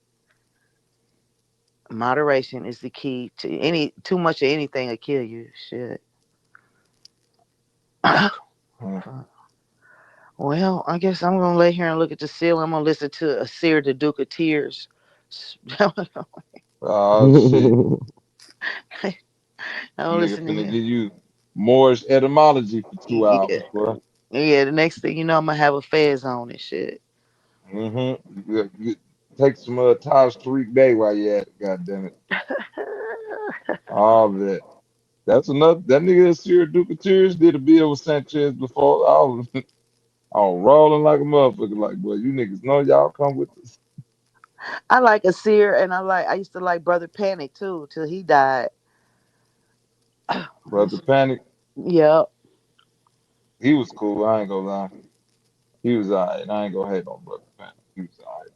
S8: Moderation is the key to any too much of anything will kill you. Shit.
S4: Mm.
S8: Well, I guess I'm gonna lay here and look at the ceiling. I'm gonna listen to a Seer the Duke of Tears. I'm
S4: Oh shit.
S8: gonna
S4: Nigga
S8: listen to
S4: finna
S8: him.
S4: give you Moorish etymology for 2 hours,
S8: Yeah,
S4: boy.
S8: yeah. The next thing you know, I'm gonna have a fez on and shit.
S4: Mm-hmm. Take some Taj Tariq Day while you at it, god damn it. All that. That's enough. That nigga that Sierra Duke of Tears did a bill with Sanchez before. I was rolling like a motherfucker. Like, boy, you niggas know y'all come with us.
S8: I like a Seer, and I used to like Brother Panic too till he died.
S4: Brother Panic,
S8: Yep.
S4: he was cool. I ain't gonna lie. He was alright. I ain't gonna hate on Brother Panic. He was alright.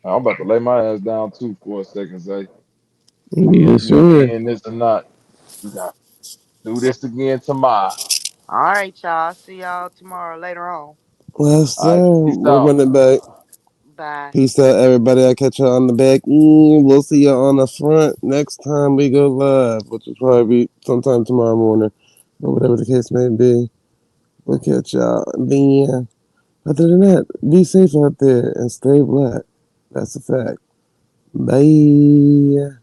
S4: I'm about to lay my ass down too for a second, say,
S2: Yeah,
S4: you want
S2: sure.
S4: to end this or not? We got to do this again tomorrow.
S8: All right, y'all. See y'all tomorrow later on.
S2: Yes,
S4: All right,
S2: sir.
S4: peace
S2: We'll
S4: out.
S2: run it back.
S8: Bye.
S2: Peace out, everybody. I'll catch y'all on the back. We'll see you on the front next time we go live, which will probably be sometime tomorrow morning, or whatever the case may be. We'll catch y'all. Then, other than that, be safe out there and stay black. That's a fact. Bye.